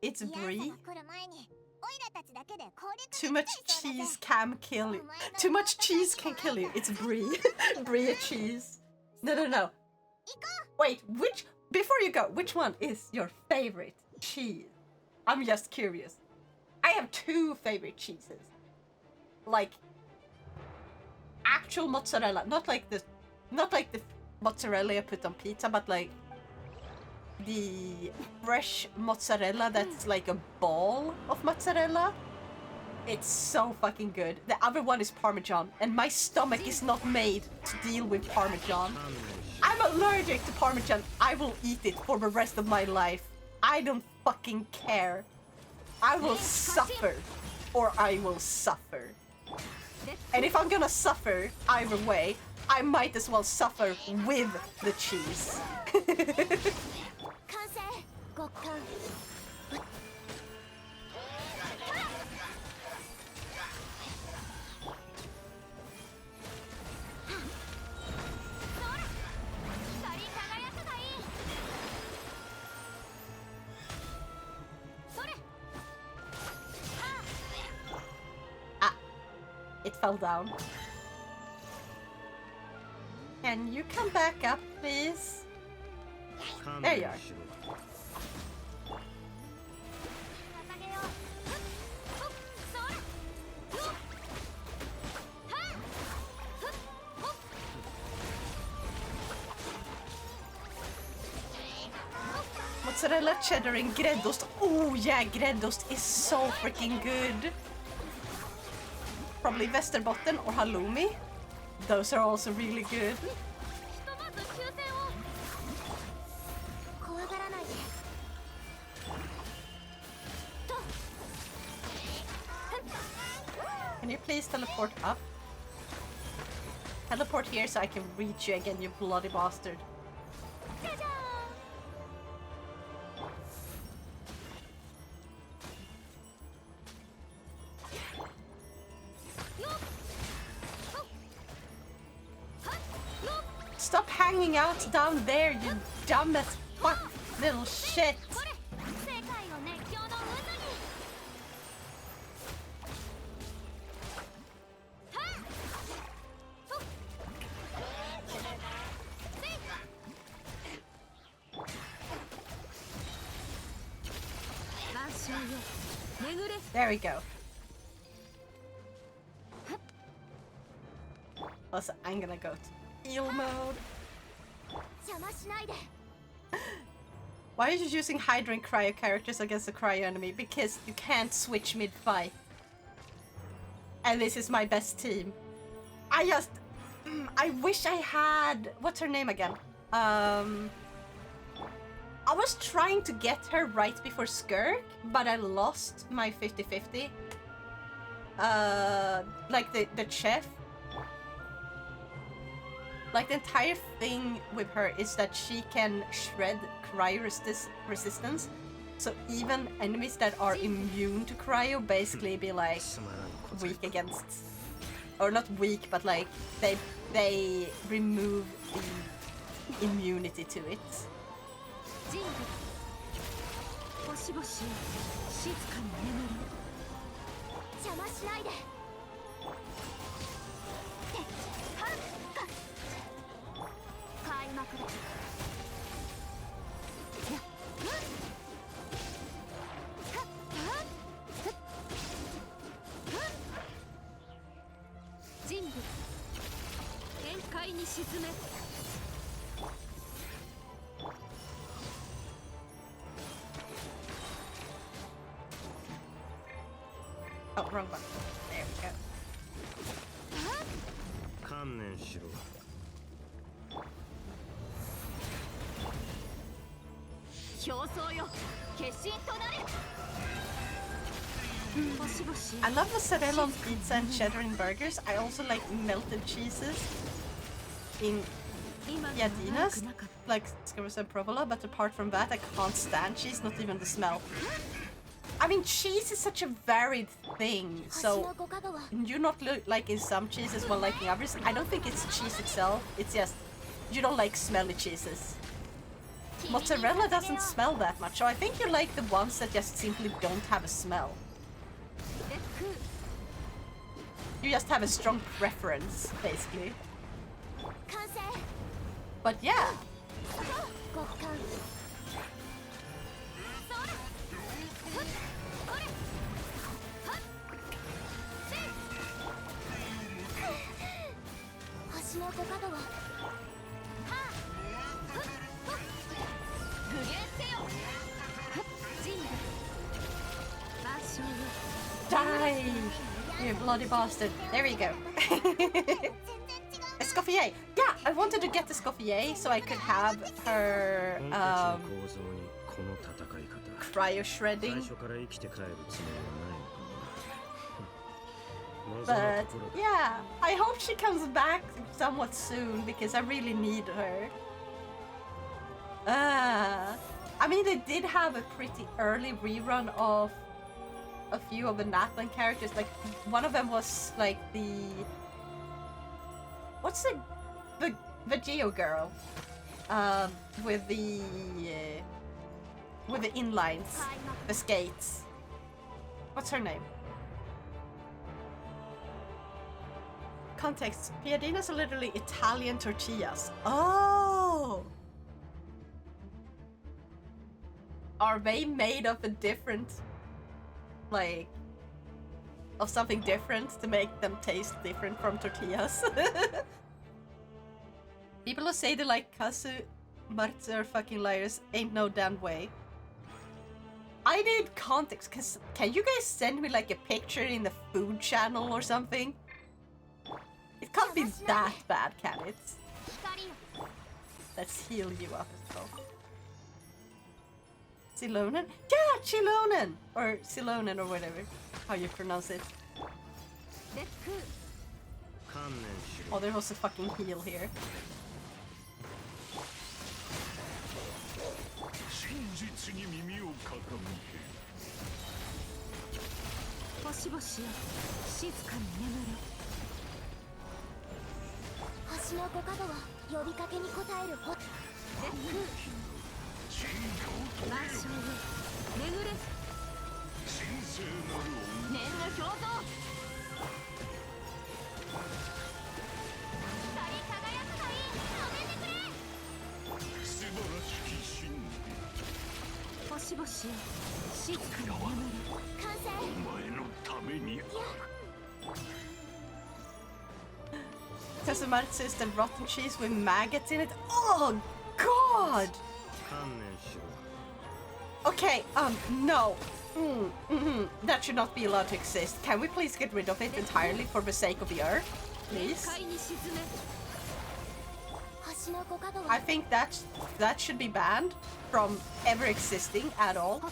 Speaker 1: It's
Speaker 8: イヤー
Speaker 1: Brie.
Speaker 8: サが来る前にオイラたちだけで攻略
Speaker 1: Too
Speaker 8: で
Speaker 1: much
Speaker 8: きちゃいそうだぜ。
Speaker 1: cheese can kill you. Too much cheese can kill you. It's Brie. Brie cheese. No, no, no. Wait, which... Before you go, which one is your favorite cheese? I'm just curious. I have two favorite cheeses. Like... Actual mozzarella. Not like the mozzarella you put on pizza, but like... The fresh mozzarella that's like a ball of mozzarella. It's so fucking good. The other one is Parmesan, and my stomach is not made to deal with Parmesan. I'm allergic to Parmesan. I will eat it for the rest of my life. I don't fucking care. I will suffer, or I will suffer. And if I'm gonna suffer either way, I might as well suffer with the cheese.
Speaker 8: 完成極寒。
Speaker 1: It fell down. Can you come back up, please? There you are. モッツァレラ、cheddar and gräddost. Oh yeah, gräddost is so freaking good. Probably Västerbotten or halloumi. Those are also really good.
Speaker 8: ひとまず休戦を。怖がらないで。と。
Speaker 1: Can you please teleport up? Teleport here so I can reach you again, you bloody bastard.
Speaker 8: じゃじゃーん。
Speaker 1: Stop hanging out down there, you dumb as fuck little shit.
Speaker 8: これ世界を熱狂の渦に。はっほっせい。万象よ巡れ。
Speaker 1: There we go. Also, I'm gonna go to heal mode.
Speaker 8: 邪魔しないで。
Speaker 1: Why are you using Hydra and Cryo characters against a Cryo enemy? Because you can't switch mid-fight. And this is my best team. I just... I wish I had... What's her name again? I was trying to get her right before Skirk, but I lost my 50-50. Like the chef. Like the entire thing with her is that she can shred cryo resistance. So even enemies that are immune to cryo basically be like weak against, or not weak, but like they remove the immunity to it.
Speaker 2: 人類星々よ静かに眠り
Speaker 8: 邪魔しないで。開幕だ。
Speaker 2: 人類限界に沈め
Speaker 1: Oh, wrong one. There we go.
Speaker 9: 観念しろ。
Speaker 2: 競争よ決心となれ
Speaker 1: I love mozzarella on pizza and cheddar in burgers. I also like melted cheeses in piadinas, like skewers and provola, but apart from that, I can't stand cheese, not even the smell. I mean, cheese is such a varied thing, so you not like in some cheeses while liking others. I don't think it's cheese itself, it's just you don't like smelly cheeses. Mozzarella doesn't smell that much, so I think you like the ones that just simply don't have a smell. You just have a strong preference, basically. But yeah. Die! You bloody bastard. There we go. Escoffier. Yeah, I wanted to get the Escoffier so I could have her cryo shredding. But yeah, I hope she comes back somewhat soon because I really need her. I mean, they did have a pretty early rerun of a few of the Natlan characters. Like one of them was like the what's the Geo girl with the inlines, the skates. What's her name? Context: piadinas are literally Italian tortillas. Oh, are they made of a different, like, of something different to make them taste different from tortillas? People who say they like Kazu Martsu are fucking liars. Ain't no damn way. I need context, cause can you guys send me like a picture in the food channel or something? It can't be that bad, can it? Let's heal you up as well. Silonen? Yeah, Chilonen! Or Silonen or whatever, how you pronounce it. Oh, there was a fucking heal here. Kazumatsu is the rotten cheese with maggots in it. Oh god! Okay, no. That should not be allowed to exist. Can we please get rid of it entirely for the sake of the earth? Please? I think that should be banned from ever existing at all.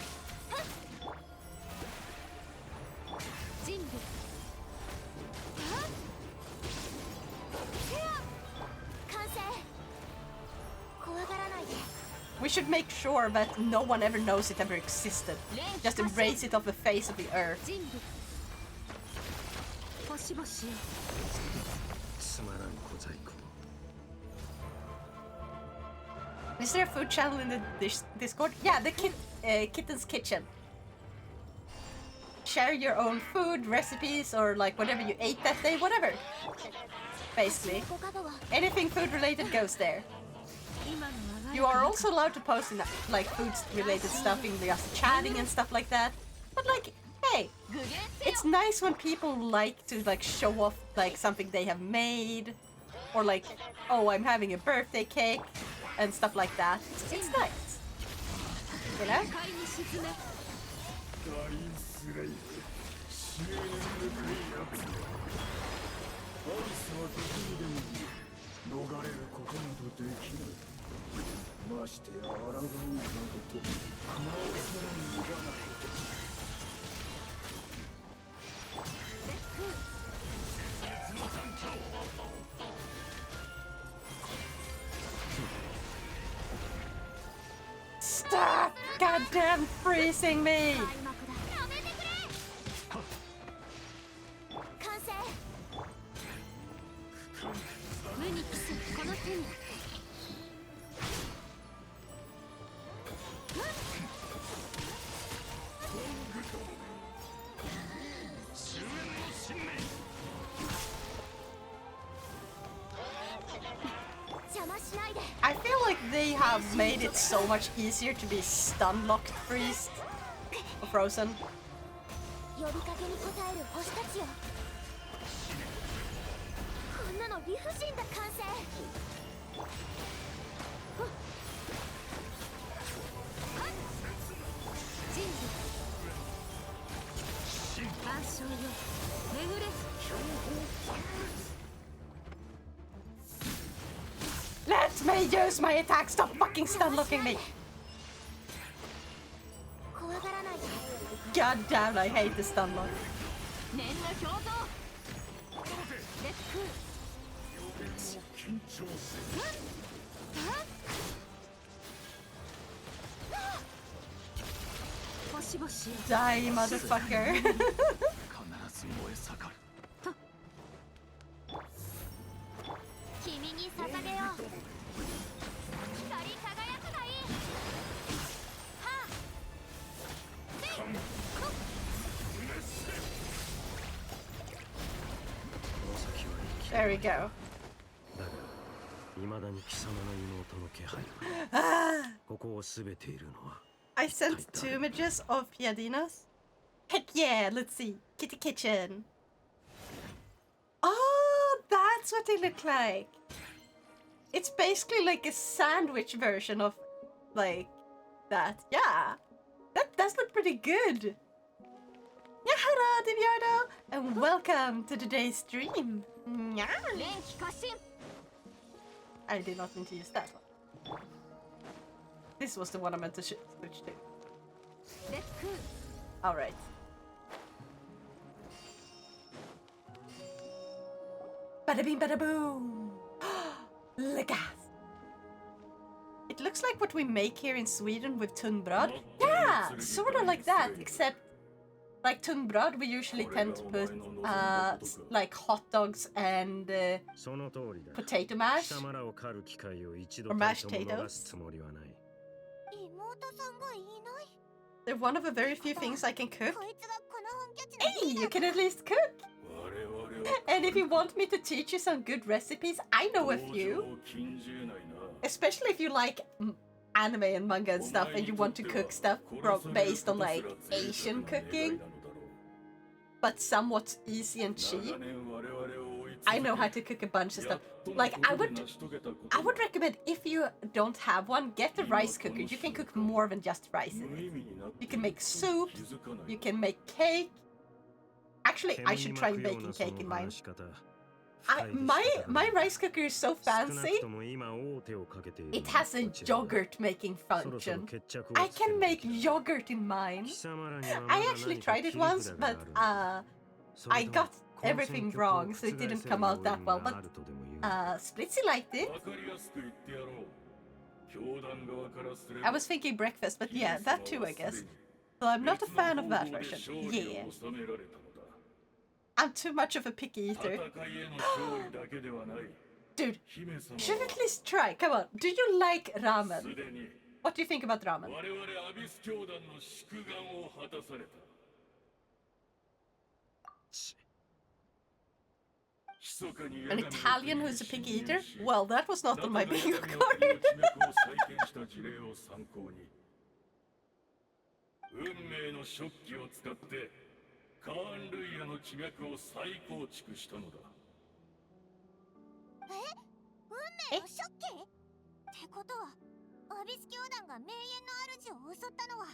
Speaker 1: We should make sure that no one ever knows it ever existed. Just erase it off the face of the earth. Is there a food channel in the Discord? Yeah, the Kitten's Kitchen. Share your own food, recipes, or like whatever you ate that day, whatever. Basically. Anything food related goes there. You are also allowed to post in like food related stuff in just chatting and stuff like that. But like, hey, it's nice when people like to like show off like something they have made, or like, oh, I'm having a birthday cake and stuff like that. It's nice, you know. goddamn freezing me!
Speaker 2: 開幕だ。やめてくれ。完成。無に帰すこの手に。邪魔しないで。
Speaker 1: I feel like they have made it so much easier to be stun locked freezed or frozen.
Speaker 2: 呼びかけに応える星たちよ。こんなの理不尽だ。完成。人類万象よ巡れ。
Speaker 1: Let me use my attack! Stop fucking stun locking me!
Speaker 2: 怖がらないで。
Speaker 1: God damn, I hate the stun lock.
Speaker 2: 念の表像。レック。星々よ。
Speaker 1: Die, motherfucker.
Speaker 2: 君に捧げよう。光り輝くがいい。はあ。
Speaker 1: There we go.
Speaker 9: だが未だに貴様の妹の気配がここを全ているのは
Speaker 1: I sent 2 images of Piadinas. Heck yeah, let's see. Kitty Kitchen. Oh, that's what they look like. It's basically like a sandwich version of like that. Yeah. That does look pretty good. Yeah, hello, Diviardo, and welcome to today's stream. Yeah.
Speaker 2: 連気過信。
Speaker 1: I did not mean to use that one. This was the one I meant to switch to.
Speaker 2: レック。
Speaker 1: Alright. Bada bing bada boom! Look at! It looks like what we make here in Sweden with tunnbröd. Yeah! Sort of like that, except like tunnbröd we usually tend to put like hot dogs and
Speaker 9: その通りだ
Speaker 1: potato mash
Speaker 9: 貴様らを狩る機会を一度
Speaker 1: or
Speaker 9: たり
Speaker 1: mashed
Speaker 9: とも逃
Speaker 1: potatoes.
Speaker 9: すつもりはない
Speaker 8: 妹さんがいない。
Speaker 1: They're one of the very few things I can cook.
Speaker 8: こいつがこの本拠地の
Speaker 1: Hey, you can at least cook! And if you want me to teach you some good recipes, I know a few. Especially if you like anime and manga and stuff and you want to cook stuff based on like Asian cooking, but somewhat easy and cheap. I know how to cook a bunch of stuff. Like I would recommend if you don't have one, get a rice cooker. You can cook more than just rice in it. You can make soup, you can make cake. Actually, I should try baking cake in mine. My rice cooker is so fancy. It has a yogurt making function. I can make yogurt in mine. I actually tried it once, but I got everything wrong, so it didn't come out that well. But Splitzy liked it. I was thinking breakfast, but yeah, that too, I guess. So I'm not a fan of that version. Yeah. I'm too much of a picky eater. Dude, you should at least try. Come on. Do you like ramen? What do you think about ramen? An Italian who's a picky eater? Well, that was not on my bingo card.
Speaker 10: カーン・ルイヤの気脈を再構築したのだ。
Speaker 8: 運命のショッキってことは、アビス教団が名園の主を襲ったのは、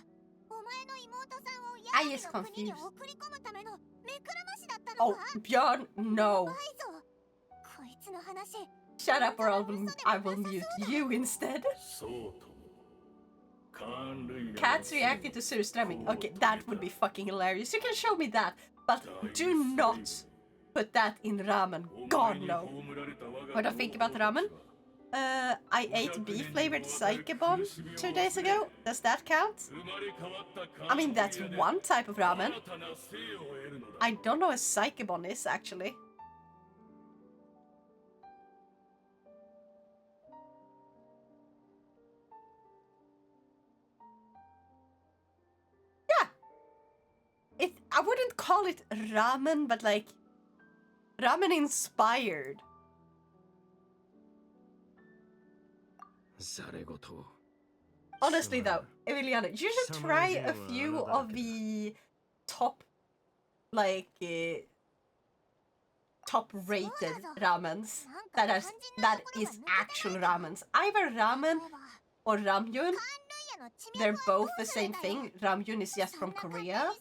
Speaker 8: お前の妹さんをヤーの国に送り込むための目くらましだったのか？
Speaker 1: Oh, Bjorn, no.
Speaker 8: こいつの話。
Speaker 1: Shut up or I will mute you instead.
Speaker 10: そうとも。
Speaker 1: Cats reacting to surströmming. Okay, that would be fucking hilarious. You can show me that, but do not put that in ramen. God no. What do I think about ramen? I ate beef-flavored Psyche Bomb 2 days ago. Does that count? I mean, that's one type of ramen. I don't know what Psyche Bomb is, actually. Yeah. I wouldn't call it ramen, but like ramen inspired. Honestly though, Emiliano, you should try a few of the top, like, top-rated ramens that is actual ramens. Either ramen or ramyun, they're both the same thing. Ramyun is just from Korea.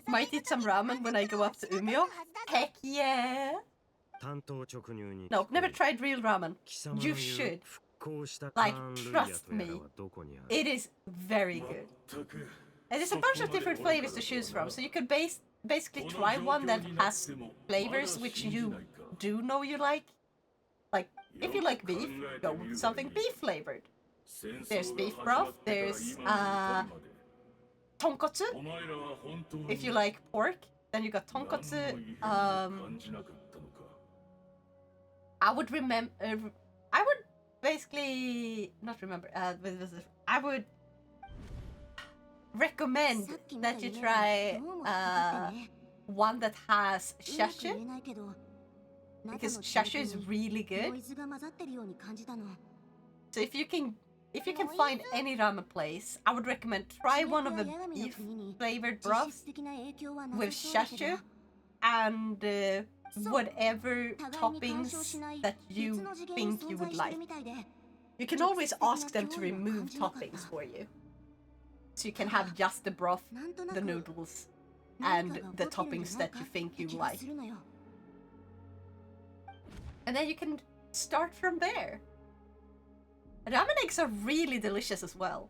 Speaker 1: Might eat some ramen when I go up to Umeå. Heck yeah! No, never tried real ramen. You should. Like, trust me. It is very good. And there's a bunch of different flavors to choose from, so you could basically try one that has flavors which you do know you like. Like, if you like beef, go with something beef flavored. There's beef broth, there's tonkotsu. If you like pork, then you got tonkotsu. I would basically not remember. I would recommend that you try one that has shashu, because shashu is really good. So if you can find any ramen place, I would recommend try one of the beef flavored broths with shashu and whatever toppings that you think you would like. You can always ask them to remove toppings for you. So you can have just the broth, the noodles, and the toppings that you think you like. And then you can start from there. Ramen eggs are really delicious as well.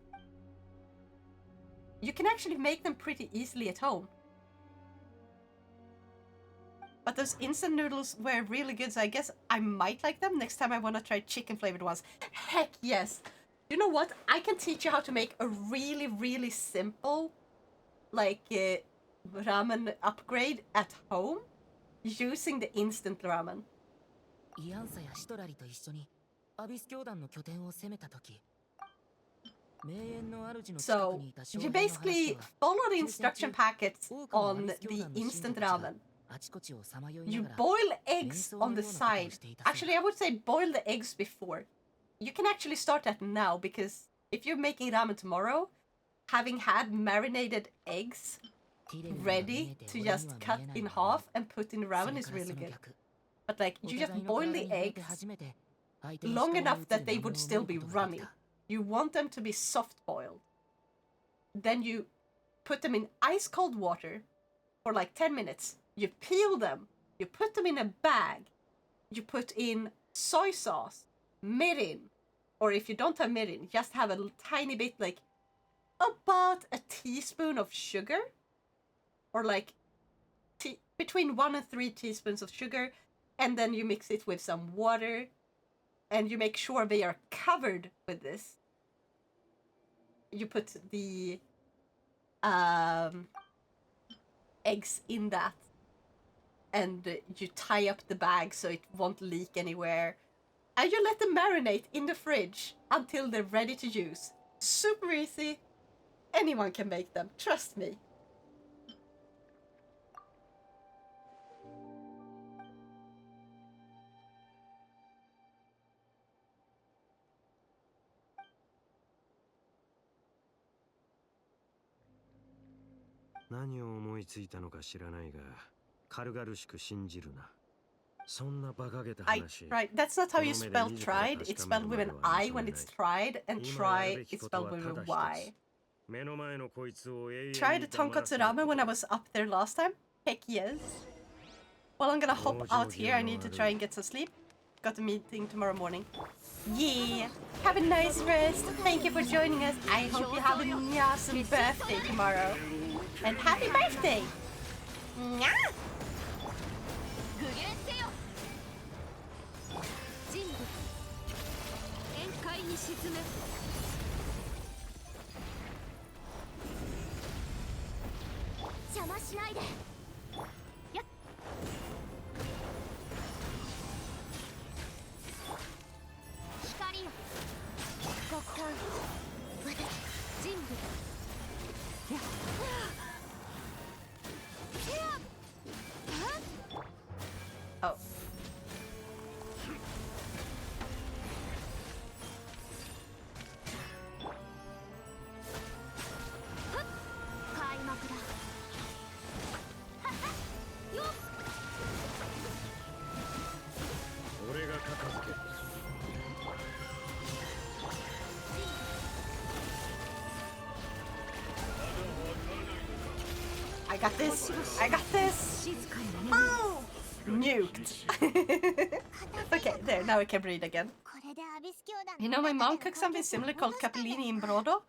Speaker 1: You can actually make them pretty easily at home. But those instant noodles were really good, so I guess I might like them next time I want to try chicken flavored ones. Heck yes! You know what? I can teach you how to make a really, really simple, like, ramen upgrade at home using the instant ramen. So, you basically follow the instruction packets on the instant ramen. You boil eggs on the side. Actually, I would say boil the eggs before. You can actually start that now, because if you're making ramen tomorrow, having had marinated eggs ready to just cut in half and put in the ramen is really good. But like, you just boil the eggs long enough that they would still be runny. You want them to be soft boiled. Then you put them in ice cold water for like 10 minutes. You peel them, you put them in a bag, you put in soy sauce, mirin, or if you don't have mirin, just have a tiny bit, like about a teaspoon of sugar, or like between 1 and 3 teaspoons of sugar, and then you mix it with some water, and you make sure they are covered with this. You put the eggs in that, and you tie up the bag so it won't leak anywhere. And you let them marinate in the fridge until they're ready to use. Super easy. Anyone can make them, trust me. Right, that's not how you spell tried. It's spelled with an I when it's tried, and try is spelled with a Y. Tried the tonkotsu ramen when I was up there last time? Heck yes. Well, I'm gonna hop out here. I need to try and get some sleep. Got a meeting tomorrow morning. Yeah, have a nice rest. Thank you for joining us. I hope you have an awesome birthday tomorrow. And happy birthday! Mwah!
Speaker 7: に沈む。邪魔しないで。やっ。光よ。極寒。私人類。やっ。
Speaker 1: Oh. I got this. I got this. Oh, nuked. Okay, there. Now I can breathe again. You know, my mom cooks something similar called capellini in brodo.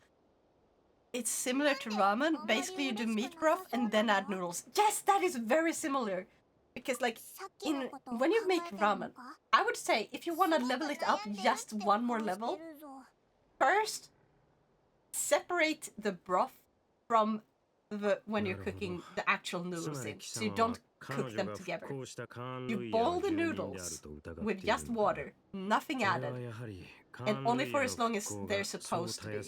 Speaker 1: It's similar to ramen. Basically, you do meat broth and then add noodles. Yes, that is very similar. Because, like, when you make ramen, I would say if you want to level it up just one more level, first separate the broth from when you're cooking the actual noodles in, so you don't cook them together. You boil the noodles with just water, nothing added, and only for as long as they're supposed to be.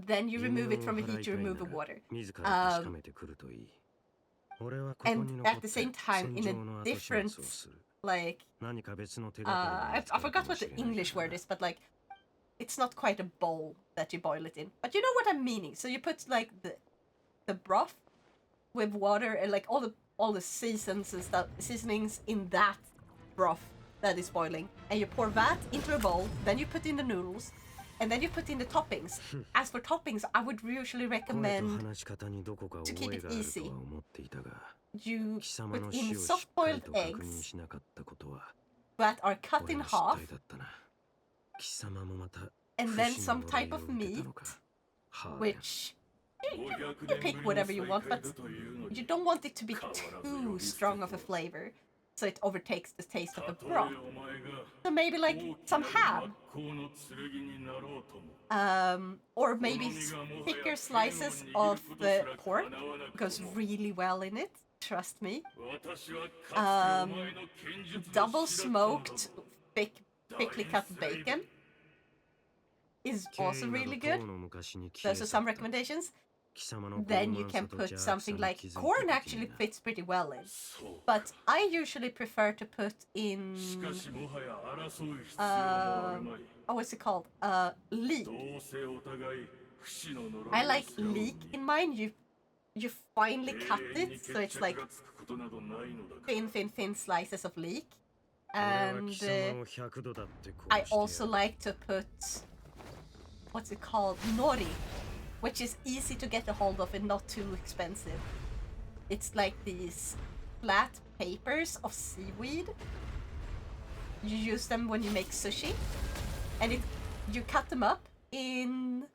Speaker 1: Then you remove it from the heat to remove the water. And at the same time, in a different, like, I forgot what the English word is, but like, it's not quite a bowl that you boil it in. But you know what I'm meaning. So you put like the broth with water and like all the seasons and stuff, seasonings in that broth that is boiling, and you pour that into a bowl. Then you put in the noodles, and then you put in the toppings. As for toppings, I would usually recommend to keep it easy. You put in soft-boiled eggs that are cut in half, and then some type of meat, which you pick whatever you want, but you don't want it to be too strong of a flavor, so it overtakes the taste of the broth. So maybe like some ham, or maybe thicker slices of the pork goes really well in it. Trust me. Double smoked thickly cut bacon is also really good. Those are some recommendations. Then you can put something like corn actually fits pretty well in. But I usually prefer to put in what's it called? Leek. I like leek in mine. You finely cut it, so it's like thin slices of leek. And I also like to put, what's it called? Nori, which is easy to get a hold of and not too expensive. It's like these flat papers of seaweed. You use them when you make sushi, and you cut them up in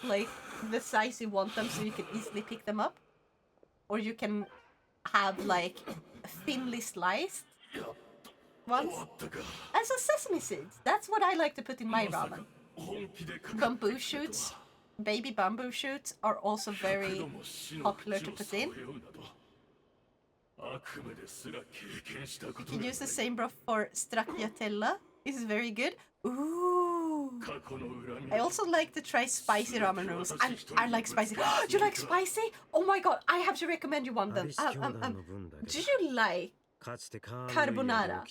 Speaker 1: like the size you want them, so you can easily pick them up, or you can have like thinly sliced ones. And so sesame seeds. That's what I like to put in my ramen. Bamboo shoots, baby bamboo shoots are also very popular to put in. You can use the same broth for stracciatella. This is very good. Ooh. I also like to try spicy ramen noodles. I like spicy. You like spicy? Oh my god, I have to recommend you one of them. Do you like carbonara?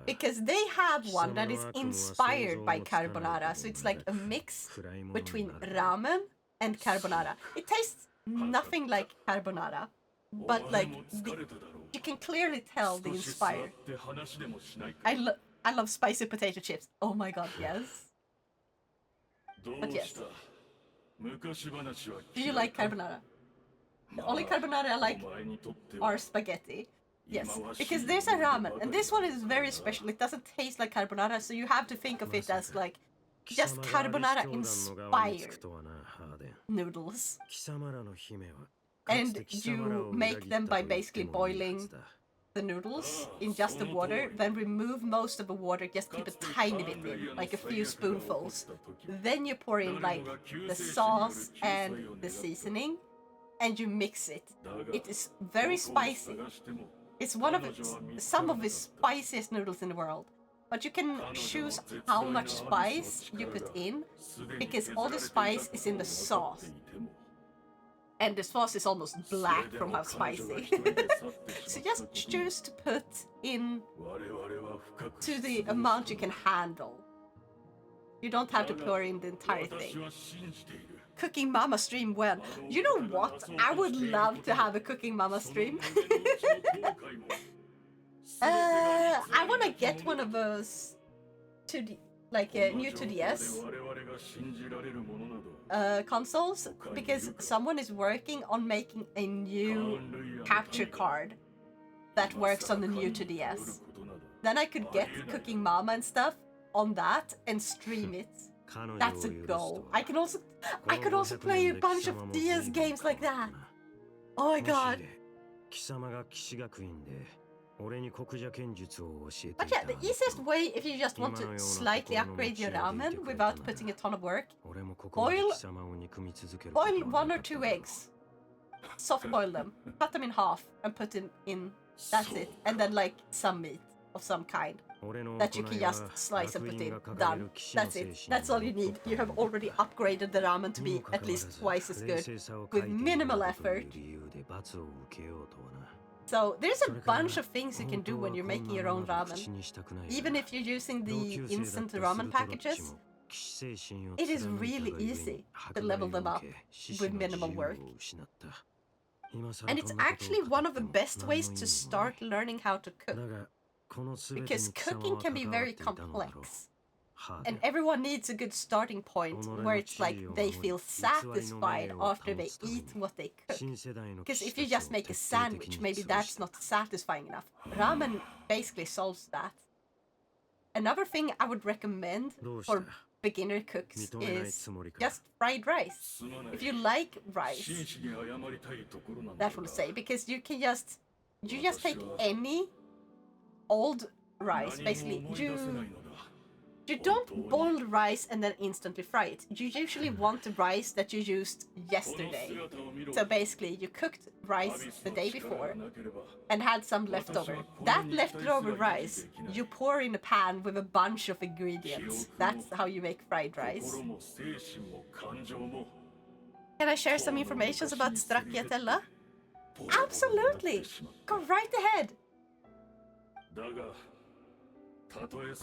Speaker 1: Because they have one that is inspired by carbonara. So it's like a mix between ramen and carbonara. It tastes nothing like carbonara, but like you can clearly tell the inspired. I love spicy potato chips. Oh my god, yes. But yes. Do you like carbonara? The only carbonara I like are spaghetti. Yes, because there's a ramen, and this one is very special. It doesn't taste like carbonara, so you have to think of it as like just carbonara inspired noodles. And you make them by basically boiling the noodles in just the water, then remove most of the water, just keep a tiny bit in, like a few spoonfuls. Then you pour in like the sauce and the seasoning, and you mix it. It is very spicy. It's some of the spiciest noodles in the world. But you can choose how much spice you put in, because all the spice is in the sauce. And the sauce is almost black from how spicy. So just choose to put in to the amount you can handle. You don't have to pour in the entire thing. Cooking Mama stream when? You know what? I would love to have a Cooking Mama stream. I want to get one of those new 2DS consoles, because someone is working on making a new capture card that works on the new 2DS. Then I could get Cooking Mama and stuff on that and stream it. That's a goal. I could also play a bunch of DS games like that. Oh my god. But yeah, the easiest way, if you just want to slightly upgrade your ramen without putting a ton of work, boil 1 or 2 eggs, soft boil them, cut them in half and put them in, that's it, and then like some meat of some kind that you can just slice and put in, done, that's it, that's all you need. You have already upgraded the ramen to be at least twice as good, with minimal effort. So there's a bunch of things you can do when you're making your own ramen. Even if you're using the instant ramen packages, it is really easy to level them up with minimal work. And it's actually one of the best ways to start learning how to cook. Because cooking can be very complex. And everyone needs a good starting point where it's like they feel satisfied after they eat what they cook. Because if you just make a sandwich, maybe that's not satisfying enough. Ramen basically solves that. Another thing I would recommend for beginner cooks is just fried rice. If you like rice, that will say, because you just take any old rice, basically. You don't boil the rice and then instantly fry it. You usually want the rice that you used yesterday. So basically, you cooked rice the day before and had some leftover. That leftover rice, you pour in a pan with a bunch of ingredients. That's how you make fried rice. Can I share some information about stracciatella? Absolutely! Go right ahead!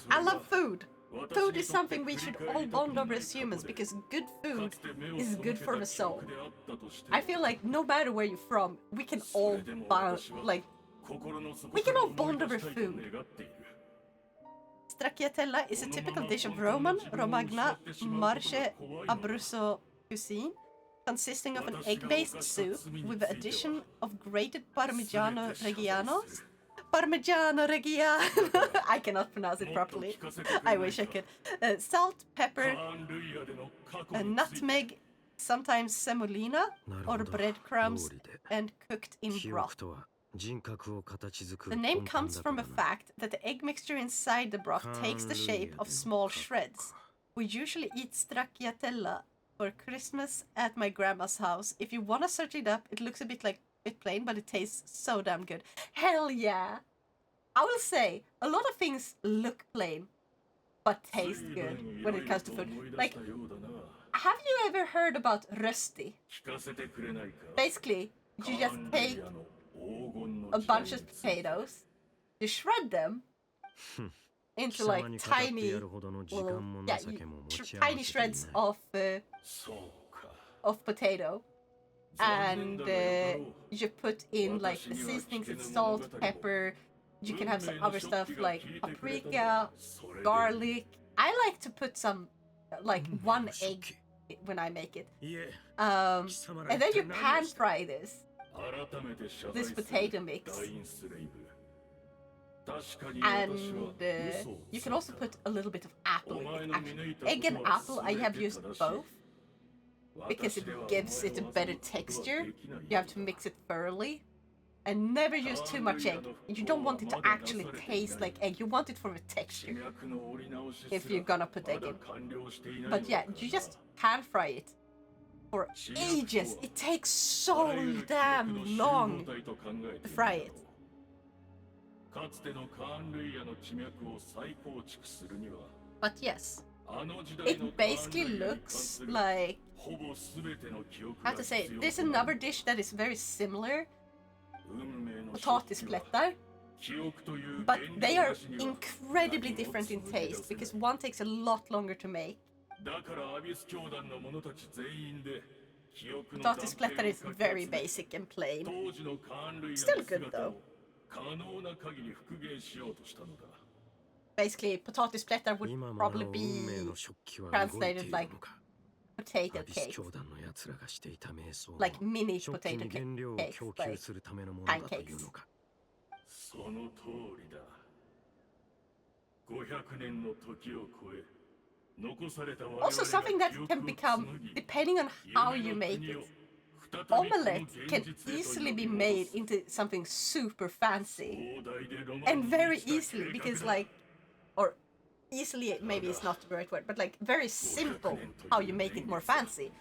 Speaker 1: I love food. Food is something we should all bond over as humans, because good food is good for the soul. I feel like no matter where you're from, we can all bond over food. Stracciatella is a typical dish of Roman, Romagna, Marche, Abruzzo cuisine, consisting of an egg-based soup with the addition of grated Parmigiano Reggiano. Parmigiano Reggiano. I cannot pronounce it properly. I wish I could. Salt, pepper, nutmeg, sometimes semolina or breadcrumbs, and cooked in broth. The name comes from the fact that the egg mixture inside the broth takes the shape of small shreds. We usually eat stracciatella for Christmas at my grandma's house. If you want to search it up, it looks a bit plain, but it tastes so damn good. Hell yeah! I will say, a lot of things look plain, but taste good when it comes to food. Like, have you ever heard about rösti? Basically, you just take a bunch of potatoes, you shred them into like tiny, tiny shreds of potato. And you put in like the seasonings, it's salt, pepper. You can have some other stuff like paprika, garlic. I like to put some, like 1 egg when I make it. And then you pan fry this potato mix. And you can also put a little bit of apple in it. Actually, egg and apple, I have used both, because it gives it a better texture. You have to mix it thoroughly. And never use too much egg. You don't want it to actually taste like egg. You want it for the texture if you're gonna put egg in. But yeah, you just pan fry it for ages. It takes so damn long to fry it. But yes, it basically looks like, how to say it, there's another dish that is very similar, potatisplättar, but they are incredibly different in taste because one takes a lot longer to make. Potatisplättar is very basic and plain. Still good though. Basically, potatisplättar would probably be translated like potato cakes. Like mini potato cakes, like pancakes. Also, something that can become, depending on how you make it, omelette can easily be made into something super fancy. And very easily, because like, or easily maybe it's not the right word, but like very simple how you make it more fancy.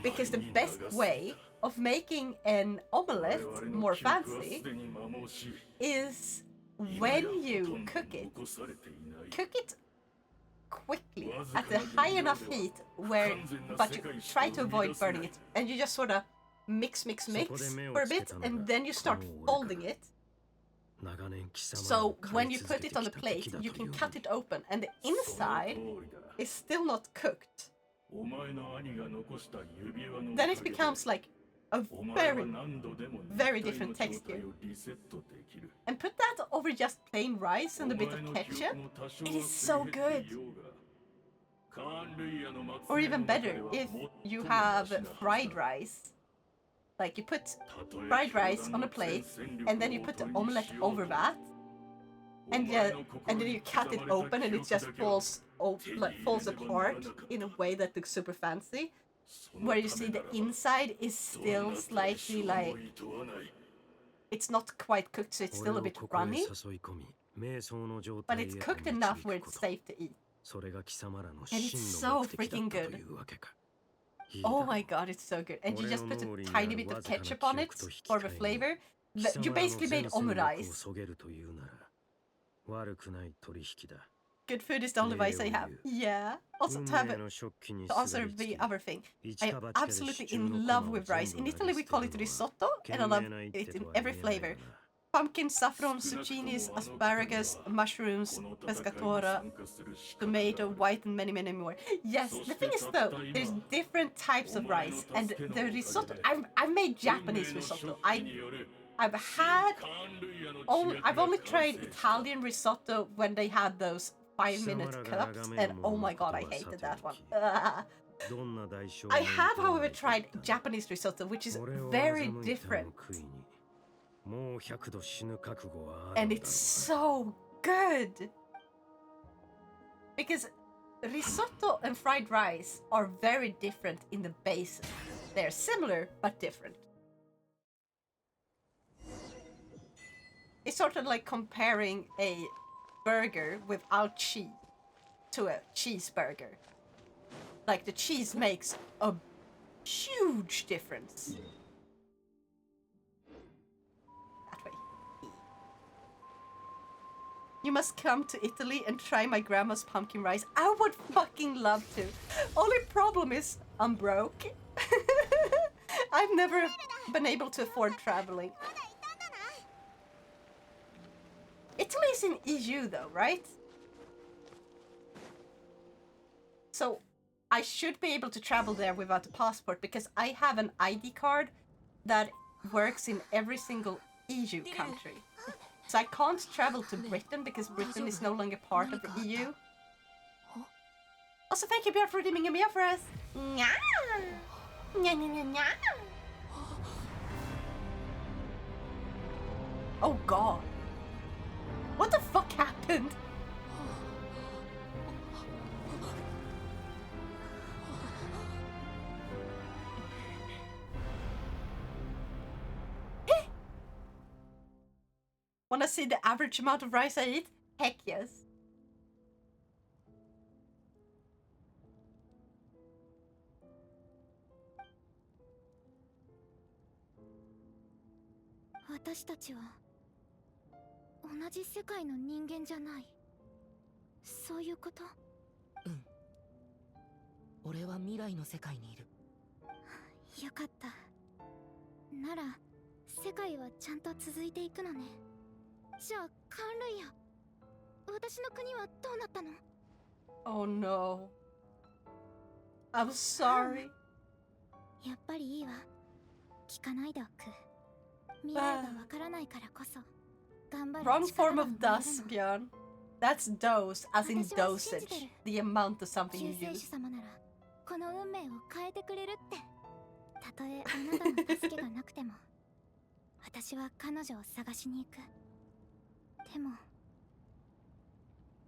Speaker 1: Because the best way of making an omelette more fancy is when you cook it quickly at a high enough heat but you try to avoid burning it, and you just sort of mix for a bit, and then you start folding it. So when you put it on the plate, you can cut it open, and the inside is still not cooked. Then it becomes like a very different texture. And put that over just plain rice and a bit of ketchup. It is so good. Or even better, if you have fried rice. Like you put fried rice on a plate, and then you put the omelette over that, and then you cut it open, and it just falls apart in a way that looks super fancy. Where you see the inside is still slightly like, it's not quite cooked, so it's still a bit runny, but it's cooked enough where it's safe to eat. And it's so freaking good. Oh my god, it's so good. And you just put a tiny bit of ketchup on it for the flavor. You basically made omurice. Good food is the only vice I have. Yeah. Also, to answer the other thing, I am absolutely in love with rice. In Italy, we call it risotto, and I love it in every flavor. Pumpkin, saffron, zucchinis, asparagus, mushrooms, pescatora, tomato, white, and many, many more. Yes, the thing is though, there's different types of rice, and the risotto, I've made Japanese risotto. I've only tried Italian risotto when they had those 5-minute cups, and oh my god, I hated that one. I have, however, tried Japanese risotto, which is very different. And it's so good! Because risotto and fried rice are very different in the base. They're similar, but different. It's sort of like comparing a burger without cheese to a cheeseburger. Like, the cheese makes a huge difference. That way. You must come to Italy and try my grandma's pumpkin rice. I would fucking love to. Only problem is I'm broke. I've never been able to afford traveling. Italy is in EU though, right? So I should be able to travel there without a passport because I have an ID card that works in every single EU country. So I can't travel to Britain because Britain is no longer part of the EU. Also, thank you, Björn, for redeeming a meal for us. Oh god. What the fuck happened? Wanna see the average amount of rice I eat? Heck yes.
Speaker 2: 私たちは同じ世界の人間じゃない。そういうこと？
Speaker 11: うん。俺は未来の世界にいる。
Speaker 2: よかった。なら世界はちゃんと続いていくのね。じゃあカンルイヤ、私の国はどうなったの？
Speaker 1: Oh no. I'm sorry.
Speaker 2: やっぱりいいわ。聞かないでおく。未来がわからないからこそ頑張る。
Speaker 1: Wrong form of dust, Björn. That's dose, as in dosage. The amount of something you
Speaker 2: 救世
Speaker 1: use.
Speaker 2: 主様ならこの運命を変えてくれるって。たとえあなたの助けがなくても私は彼女を探しに行く。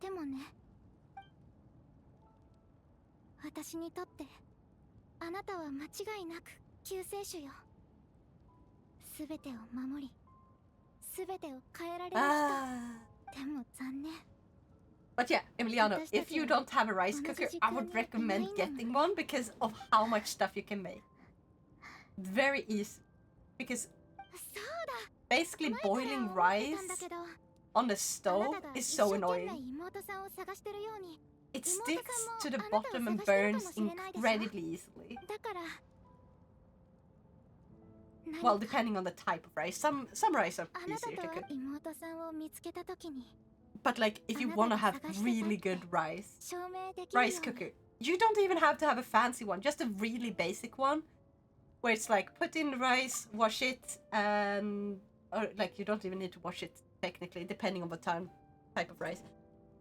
Speaker 2: でもね、私にとってあなたは間違いなく救世主よ。すべてを守り、すべてを変えられる人。でも残念。
Speaker 1: But yeah, Emiliano, if you don't have a rice cooker, I would recommend getting one because of how much stuff you can make. Very easy. Because basically boiling rice on the stove is so annoying. It sticks to the bottom and burns incredibly easily. Well, depending on the type of rice. Some rice are easier to cook. But like, if you want to have really good rice cooker, you don't even have to have a fancy one, just a really basic one. Where it's like, put in the rice, wash it, and... Or like, you don't even need to wash it, technically, depending on the type of rice.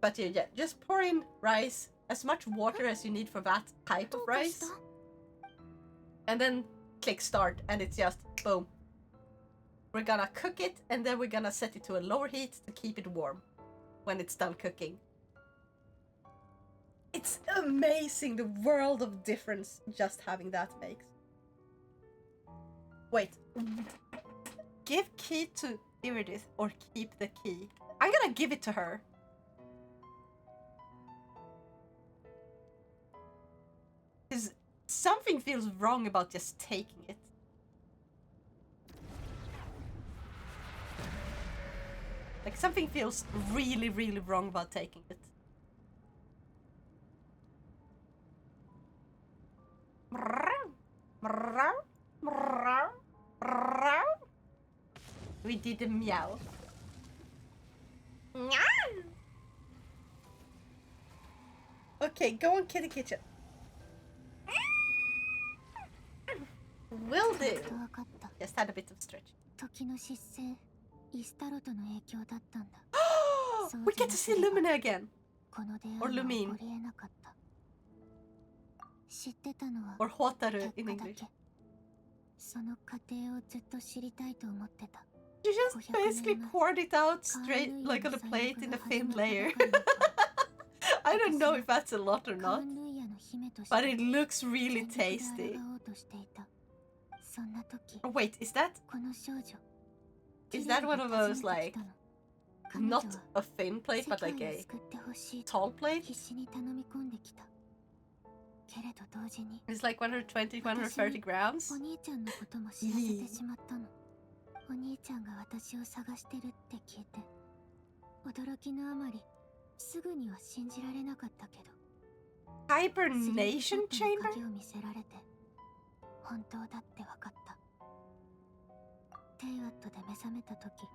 Speaker 1: But yeah, just pour in rice, as much water as you need for that type of rice. And then click start, and it's just, boom. We're gonna cook it, and then we're gonna set it to a lower heat to keep it warm when it's done cooking. It's amazing the world of difference just having that makes. Wait. Give key to Iridith or keep the key. I'm gonna give it to her. Because something feels wrong about just taking it. Like, something feels really, really wrong about taking it. We did a meow. Okay, go on Kitty Kitchen. Will do. Just had a bit of stretch. We get to see Lumina again. Or Lumine. Or Hotaru in English. You just basically poured it out straight, like on a plate in a thin layer. I don't know if that's a lot or not, but it looks really tasty. Oh wait, is that one of those, like, not a thin plate, but like a tall plate? It's like 120, 130 grams? Yeah.
Speaker 2: お兄ちゃんが私を探してるって聞いて、驚きのあまりすぐには信じられなかったけど、
Speaker 1: Hibernation chamber?
Speaker 2: 鍵を見せられて本当だって分かった。テイワットで目覚めた時、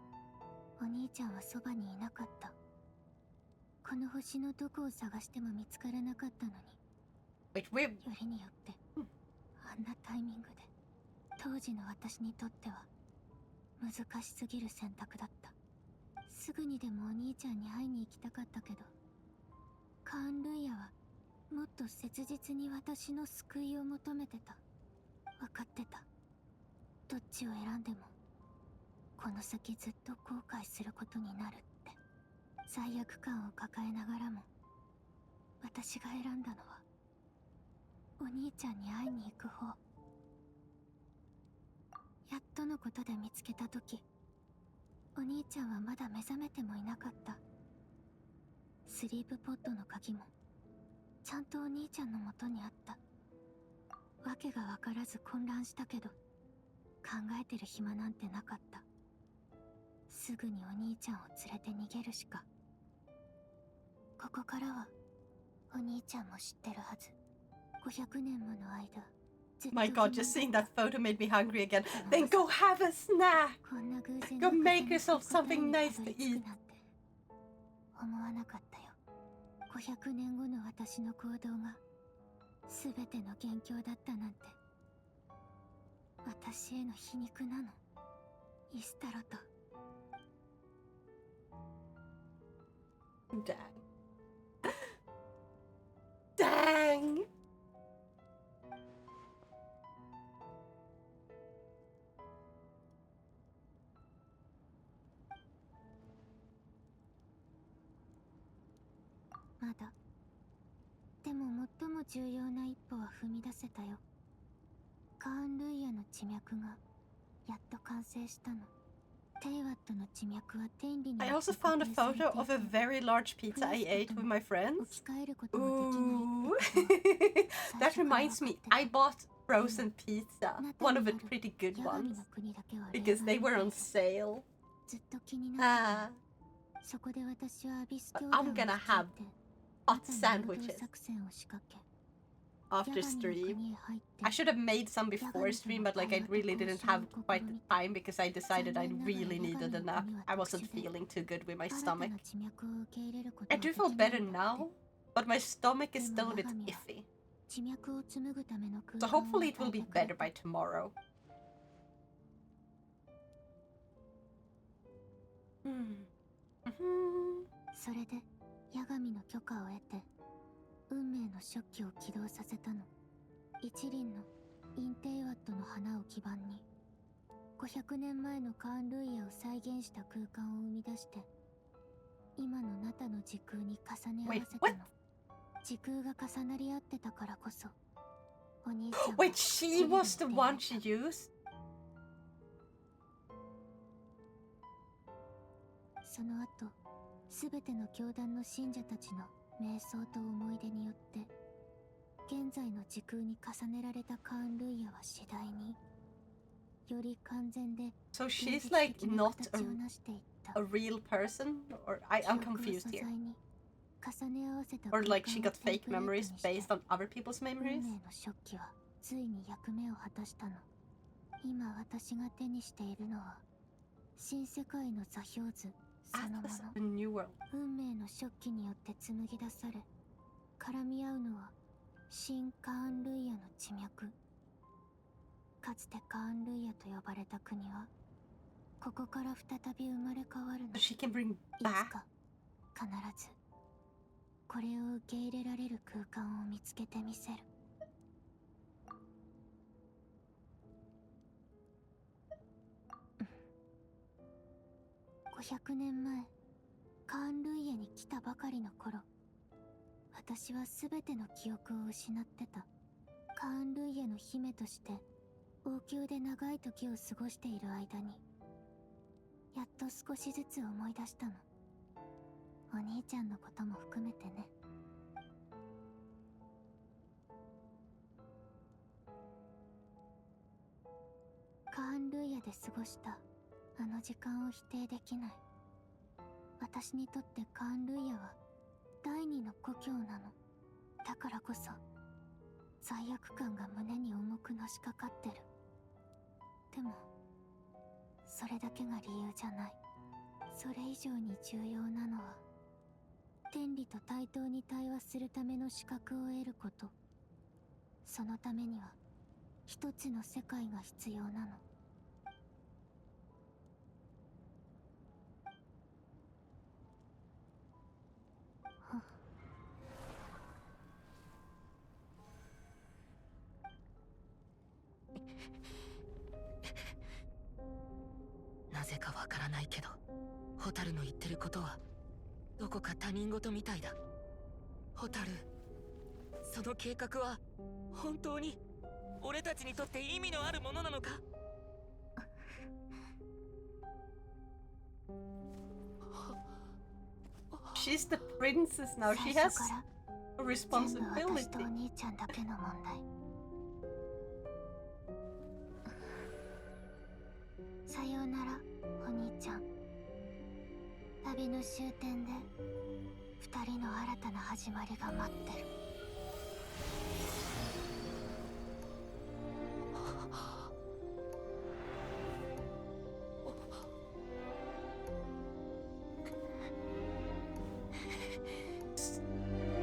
Speaker 2: お兄ちゃんはそばにいなかった。この星のどこを探しても見つからなかったのに、よりによってあんなタイミングで、当時の私にとっては難しすぎる選択だった。すぐにでもお兄ちゃんに会いに行きたかったけど、カーン・ルイヤはもっと切実に私の救いを求めてた。分かってた。どっちを選んでもこの先ずっと後悔することになるって。罪悪感を抱えながらも私が選んだのはお兄ちゃんに会いに行く方。やっとのことで見つけた時、お兄ちゃんはまだ目覚めてもいなかった。スリープポッドの鍵もちゃんとお兄ちゃんの元にあった。わけがわからず混乱したけど、考えてる暇なんてなかった。すぐにお兄ちゃんを連れて逃げるしか。ここからはお兄ちゃんも知ってるはず。500年もの間。
Speaker 1: My god, just seeing that photo made me hungry again. Then go have a snack! Go make yourself something nice to eat!
Speaker 2: 思わなかったよ。500年後の私の行動が全ての元凶だったなんて。私への皮肉なの、イスタロと。
Speaker 1: Dang!
Speaker 2: まだ。でも最も重要な一歩は踏み出せたよ。カーン・ルイヤの地脈がやっと完成したの。テイワットの地脈は天理に
Speaker 1: I also found a photo of a very large pizza I ate with my friends. Ooh. That reminds me, I bought frozen pizza. One of the pretty good ones. Because they were on sale. Ah. But I'm gonna have hot sandwiches after stream. I should have made some before stream, but like I really didn't have quite the time because I decided I really needed a nap. I wasn't feeling too good with my stomach. I do feel better now, but my stomach is still a bit iffy. So hopefully it will be better by tomorrow. Hmm.
Speaker 2: それでヤガミの許可を得て運命の食器を起動させたの。一輪のインテイワットの花を基盤に500年前のカーン・ルイヤを再現した空間を生み出して今のナタの時空に重ね合わせたの。時空が重なり合ってたからこそお兄ちゃんは
Speaker 1: Wait, she was the one she used?
Speaker 2: その後、すべての教団の信者たちの瞑想と思い出によって現在の時空に重ねられたカーン・ルイヤは次第により完全で
Speaker 1: So she's like not a real person? Or I'm confused here. Or like she got fake memories based on other people's memories?
Speaker 2: 運命の食器はついに役目を果たしたの。今私が手にしているのは新世界の座標図そのもの。運命の食器によって紡ぎ出され絡み合うのは新カーン・ルイヤの地脈。かつてカーン・ルイヤと呼ばれた国はここから再び生まれ変わるの。いつか必ずこれを受け入れられる空間を見つけてみせる。500年前カーン・ルイヤに来たばかりの頃、私は全ての記憶を失ってた。カーン・ルイヤの姫として王宮で長い時を過ごしている間にやっと少しずつ思い出したの。お兄ちゃんのことも含めてね。カーン・ルイヤで過ごしたあの時間を否定できない。私にとってカーン・ルイヤは第二の故郷なの。だからこそ罪悪感が胸に重くのしかかってる。でもそれだけが理由じゃない。それ以上に重要なのは天理と対等に対話するための資格を得ること。そのためには一つの世界が必要なの。
Speaker 11: なぜかわからないけど、ホタルの言ってることはどこか他人事みたいだ。ホタル、その計画は本当に俺たちにとって意味のあるものなのか？
Speaker 1: She's the princess now. She has a
Speaker 8: 全部私
Speaker 1: responsibility.
Speaker 8: とお兄ちゃんだけの問題。さようなら、お兄ちゃん。旅の終点で二人の新たな始まりが待ってる。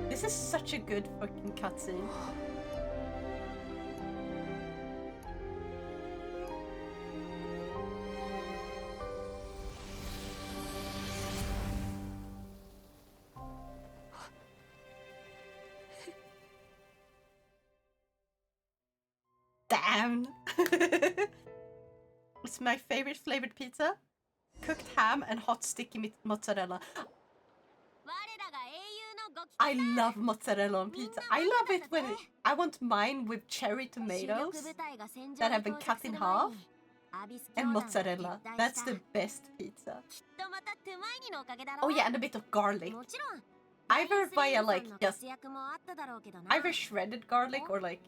Speaker 1: This is such a good fucking cutscene. Damn! It's my favorite flavored pizza. Cooked ham and hot sticky mozzarella. I love mozzarella on pizza. I love it when I want mine with cherry tomatoes that have been cut in half and mozzarella. That's the best pizza. Oh yeah, and a bit of garlic. Either via like just either shredded garlic or like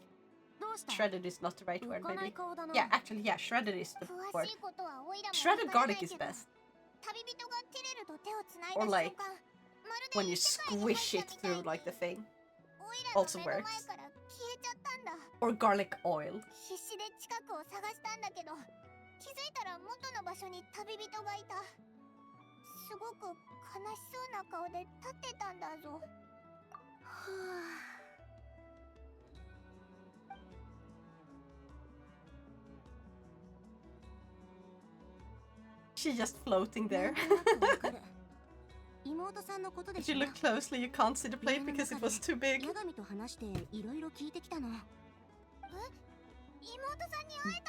Speaker 1: shredded is not the right word maybe. Yeah, actually yeah, shredded is the word. Shredded garlic is best. Or like when you squish it through like the thing. Also works. Or garlic oil.
Speaker 8: 必死で近くを探したんだけど、気づいたら元の場所に旅人がいた。すごく悲しそうな顔で立ってたんだぞ。はあ。
Speaker 1: She's just floating there. If you look closely, you can't see the plate because it was too big.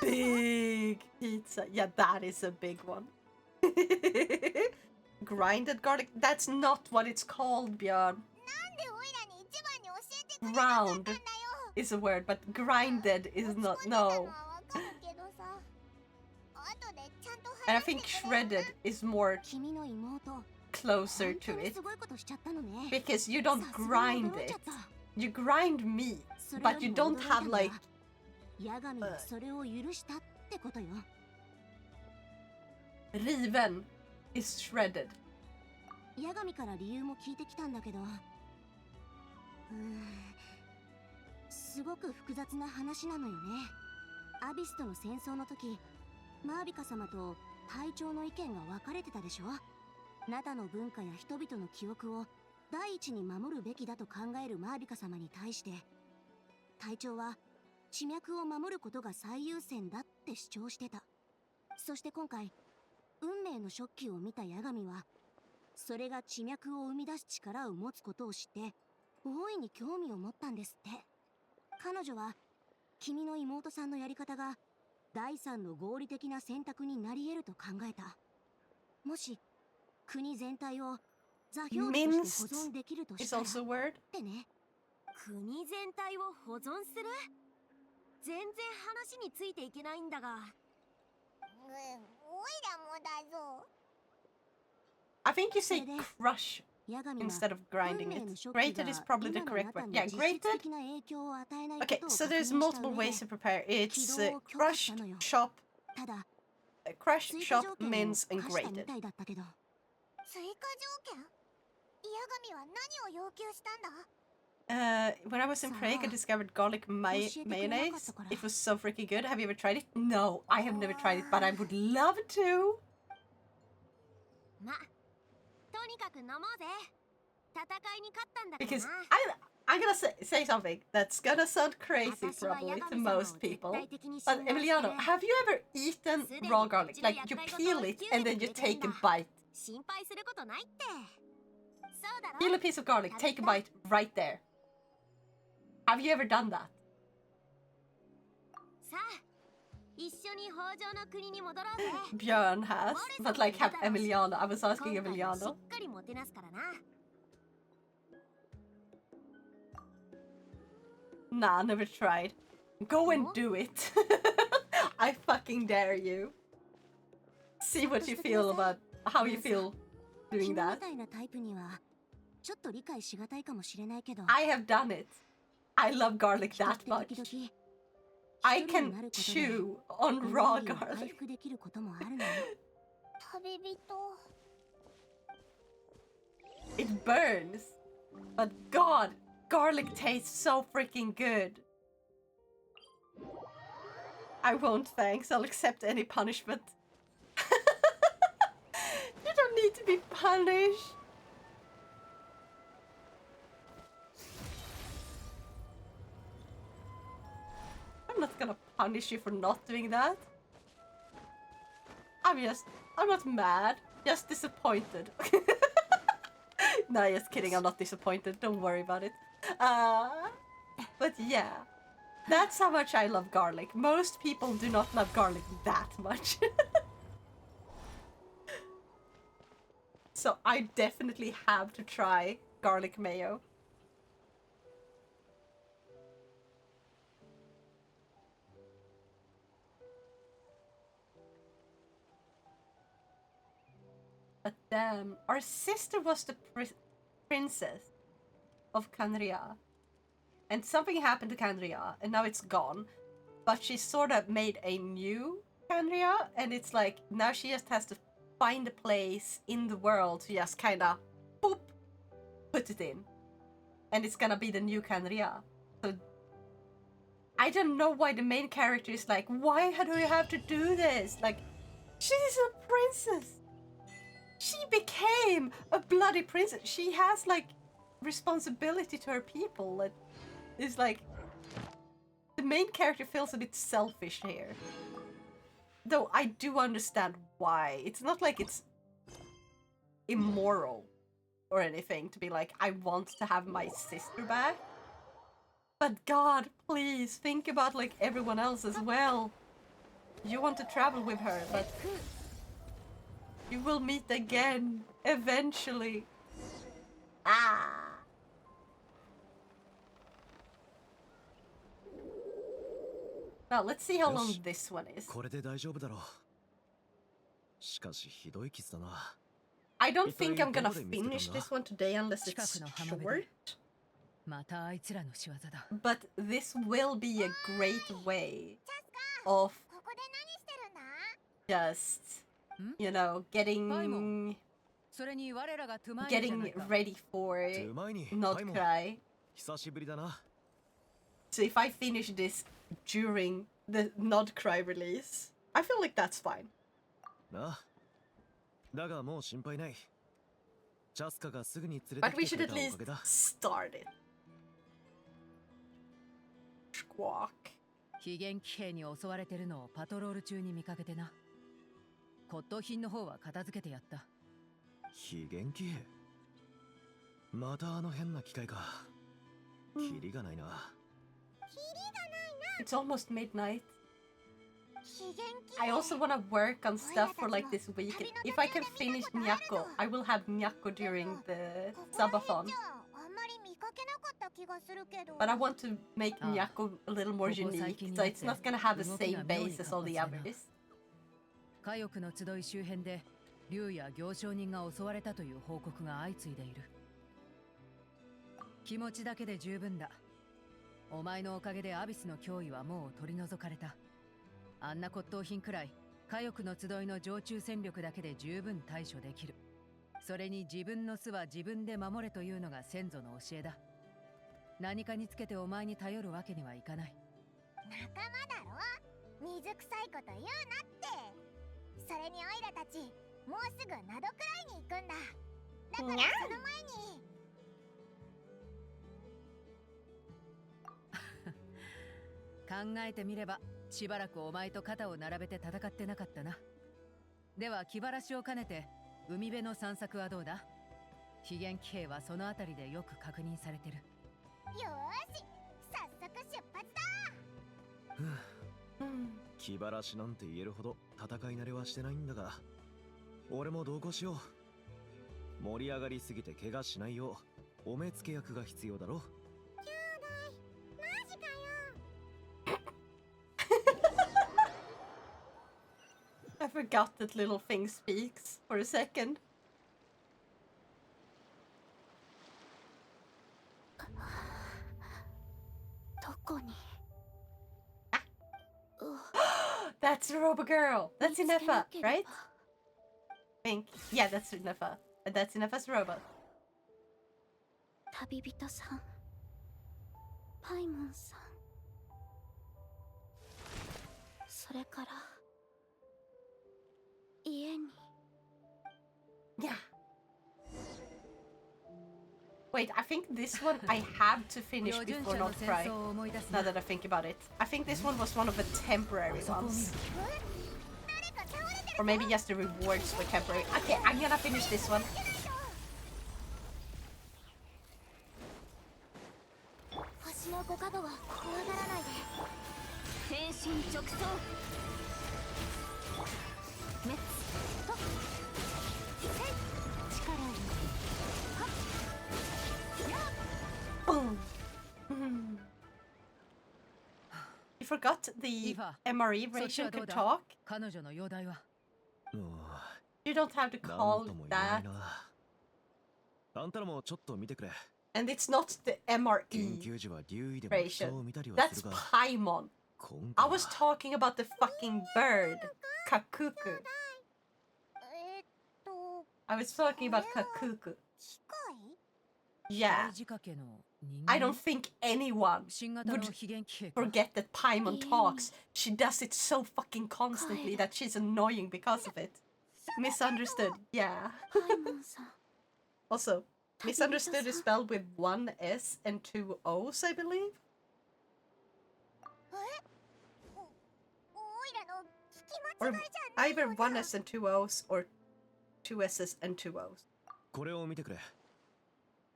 Speaker 1: Big pizza. Yeah, that is a big one. Grinded garlic? That's not what it's called, Björn. Round is a word, but grinded is not. No. And I think shredded is more closer to it. Because you don't grind it. You grind meat, but you don't have like... riven is shredded.
Speaker 2: ヤガミから理由も聞いてきたんだけど、すごく複雑な話なのよね。アビスとの戦争の時、マービカ様と隊長の意見が分かれてたでしょ。ナタの文化や人々の記憶を第一に守るべきだと考えるマービカ様に対して、隊長は地脈を守ることが最優先だって主張してた。そして今回、運命の食器を見たヤガミは、それが地脈を生み出す力を持つことを知って、大いに興味を持ったんですって。彼女は、君の妹さんのやり方が、第三の合理的な選択になり得ると考えた。もし、国全体を座標として保存できるとしたらってね。
Speaker 7: 国全体を保存する？全然話についていけないんだが。
Speaker 8: おいらもだぞ。
Speaker 1: I think you say crush instead of grinding it. Grated is probably the correct word. Yeah, grated. Okay, so there's multiple ways to prepare. It's crushed, chop, mince, and grated.
Speaker 8: 追加条件？ヤガミは何を要求したんだ？
Speaker 1: When I was in Prague, I discovered garlic mayonnaise. It was so freaking good. Have you ever tried it? No, I have never tried it, but I would love to.
Speaker 7: ま、とにかく飲もうぜ。戦いに勝ったんだからな。
Speaker 1: Because I'm gonna say something that's gonna sound crazy probably to most people. But Emiliano, have you ever eaten raw garlic? Like you peel it and then you take a bite.
Speaker 7: 心配することないって。そうだろ。
Speaker 1: Peel a piece of garlic, take a bite right there. Have you ever done that?
Speaker 7: さあ、一緒に北条の国に戻ろうぜ。
Speaker 1: Björn has, but like have Emiliano. I was asking Emiliano.
Speaker 7: しっかりもてなすからな。
Speaker 1: Nah, never tried. Go and do it. I fucking dare you. See what you feel about how you feel doing that.
Speaker 2: ちょっと理解しがたいかもしれないけど、
Speaker 1: I have done it. I love garlic
Speaker 2: 人っ
Speaker 1: that
Speaker 2: て
Speaker 1: much.
Speaker 2: 時々
Speaker 1: I
Speaker 2: 一人
Speaker 1: can
Speaker 2: になることで
Speaker 1: chew
Speaker 2: エ
Speaker 1: on
Speaker 2: ネル
Speaker 1: raw
Speaker 2: ギーを回
Speaker 1: garlic.
Speaker 2: 復できることもあるのよ。
Speaker 8: 旅人
Speaker 1: It burns. But God, garlic tastes so freaking good. I won't, thanks. I'll accept any punishment. You don't need to be punished. I'm not gonna punish you for not doing that. I'm not mad, just disappointed. No, just kidding, I'm not disappointed, don't worry about it. But yeah, that's how much I love garlic. Most people do not love garlic that much. So I definitely have to try garlic mayo. But damn, our sister was the princess of Canria. And something happened to Canria, and now it's gone. But she sort of made a new Canria, and it's like, now she just has to find a place in the world to just kind of, boop, put it in. And it's gonna be the new Canria. So, I don't know why the main character is like, why do you have to do this? Like, she's a princess! She became a bloody princess. She has like responsibility to her people. That is like the main character feels a bit selfish here. Though I do understand why. It's not like it's immoral or anything to be like, I want to have my sister back. But God, please think about like everyone else as well. You want to travel with her, but you will meet again, eventually. Ah! Now, let's see how long this one is.
Speaker 9: これで大丈夫だろう。しかしひどい傷だな。
Speaker 1: I don't think I'm gonna finish this one today unless it's short.
Speaker 6: またあいつらの仕業だ。
Speaker 1: But this will be a great way of
Speaker 8: ここで何してるんだ
Speaker 1: just, you know, getting
Speaker 6: それに我らがトゥマイニじゃないか。
Speaker 1: ready for
Speaker 9: トゥマイニ、
Speaker 1: Nod-Krai.
Speaker 9: 久しぶりだな。
Speaker 1: So if I finish this during the Nod-Krai release, I feel like that's fine.
Speaker 9: なあ。だがもう心配ない。ジャスカがすぐに連れ
Speaker 1: But
Speaker 9: て
Speaker 1: we
Speaker 9: きて
Speaker 1: should
Speaker 9: く
Speaker 1: at
Speaker 9: れたお
Speaker 1: least
Speaker 9: かげだ。
Speaker 1: start it. Squawk.
Speaker 6: 非現騎兵に襲われてるのをパトロール中に見かけてな。骨董品の方は片付けてやった。
Speaker 9: 非現騎兵またあの変な機械か。キリがないな。
Speaker 1: It's almost midnight. I also want to work on stuff for like this week. If I can finish Nyako, I will have Nyako during the subathon.
Speaker 8: あんまり見かけなかった気がするけど
Speaker 1: But I want to make Nyako a little more unique, so it's not gonna have the same base as all the others.
Speaker 6: 火翼の集い周辺で竜や行商人が襲われたという報告が相次いでいる。気持ちだけで十分だ。お前のおかげでアビスの脅威はもう取り除かれた。あんな骨董品くらい火翼の集いの常駐戦力だけで十分対処できる。それに自分の巣は自分で守れというのが先祖の教えだ。何かにつけてお前に頼るわけにはいかない。
Speaker 8: 仲間だろ水臭いこと言うなって。それにオイラたちもうすぐナドクライに行くんだ。だからその前に
Speaker 6: 考えてみればしばらくお前と肩を並べて戦ってなかったな。では気晴らしを兼ねて海辺の散策はどうだ。非現騎兵はその辺りでよく確認されてる。
Speaker 8: よーし早速出発だ。
Speaker 9: 気晴らしなんて言えるほど戦い慣れはしてないんだが、俺も同行しよう。盛り上がりすぎて怪我しないようお目付け役が必要だろ。
Speaker 1: I forgot that little thing speaks for a second.
Speaker 2: こに
Speaker 1: That's the robot girl. That's Inefa, right? Think. Yeah, that's Inefa. That's Inefa's robot.
Speaker 2: 旅人さんパイモンさんそれから家に
Speaker 1: Yeah. Wait, I think this one I have to finish before Nod-Krai. Now that I think about it. I think this one was one of the temporary ones. Or maybe just the rewards were temporary. Okay, I'm gonna finish this one.
Speaker 2: 星のご加護は怖がらないで
Speaker 7: 変身直送滅とせい力をはっやっ
Speaker 1: Boom. You forgot the MRE version could talk?
Speaker 6: 彼女の容体は
Speaker 1: You don't have to
Speaker 9: なん
Speaker 1: call
Speaker 9: とも言えない
Speaker 1: that.
Speaker 9: な。あんたらもちょっと見てくれ。
Speaker 1: And it's not the
Speaker 9: 研
Speaker 1: MRE
Speaker 9: 究時は竜医でも人
Speaker 1: version.
Speaker 9: を見たりは
Speaker 1: That's
Speaker 9: するが、
Speaker 1: Paimon.
Speaker 9: 今
Speaker 1: I
Speaker 9: 回
Speaker 1: was
Speaker 9: は
Speaker 1: talking about the fucking bird. Kakuku.
Speaker 8: と
Speaker 1: I was talking about Kakuku.
Speaker 8: 機械
Speaker 1: Yeah.
Speaker 6: 大仕掛けの人
Speaker 1: I
Speaker 6: 間
Speaker 1: don't think anyone
Speaker 6: 新型の
Speaker 1: would
Speaker 6: 非言機兵か
Speaker 1: forget that Paimon talks. She does it so fucking constantly that she's annoying because of it. Misunderstood. Yeah.
Speaker 2: パイモンさん
Speaker 1: Also, misunderstood is spelled with one S and two O's, I believe.
Speaker 8: おいらの聞き
Speaker 1: Or
Speaker 8: 間違いじゃない
Speaker 1: either
Speaker 8: よ
Speaker 1: one
Speaker 8: な
Speaker 1: S and two O's or two S's and two O's.
Speaker 9: これを見てくれ。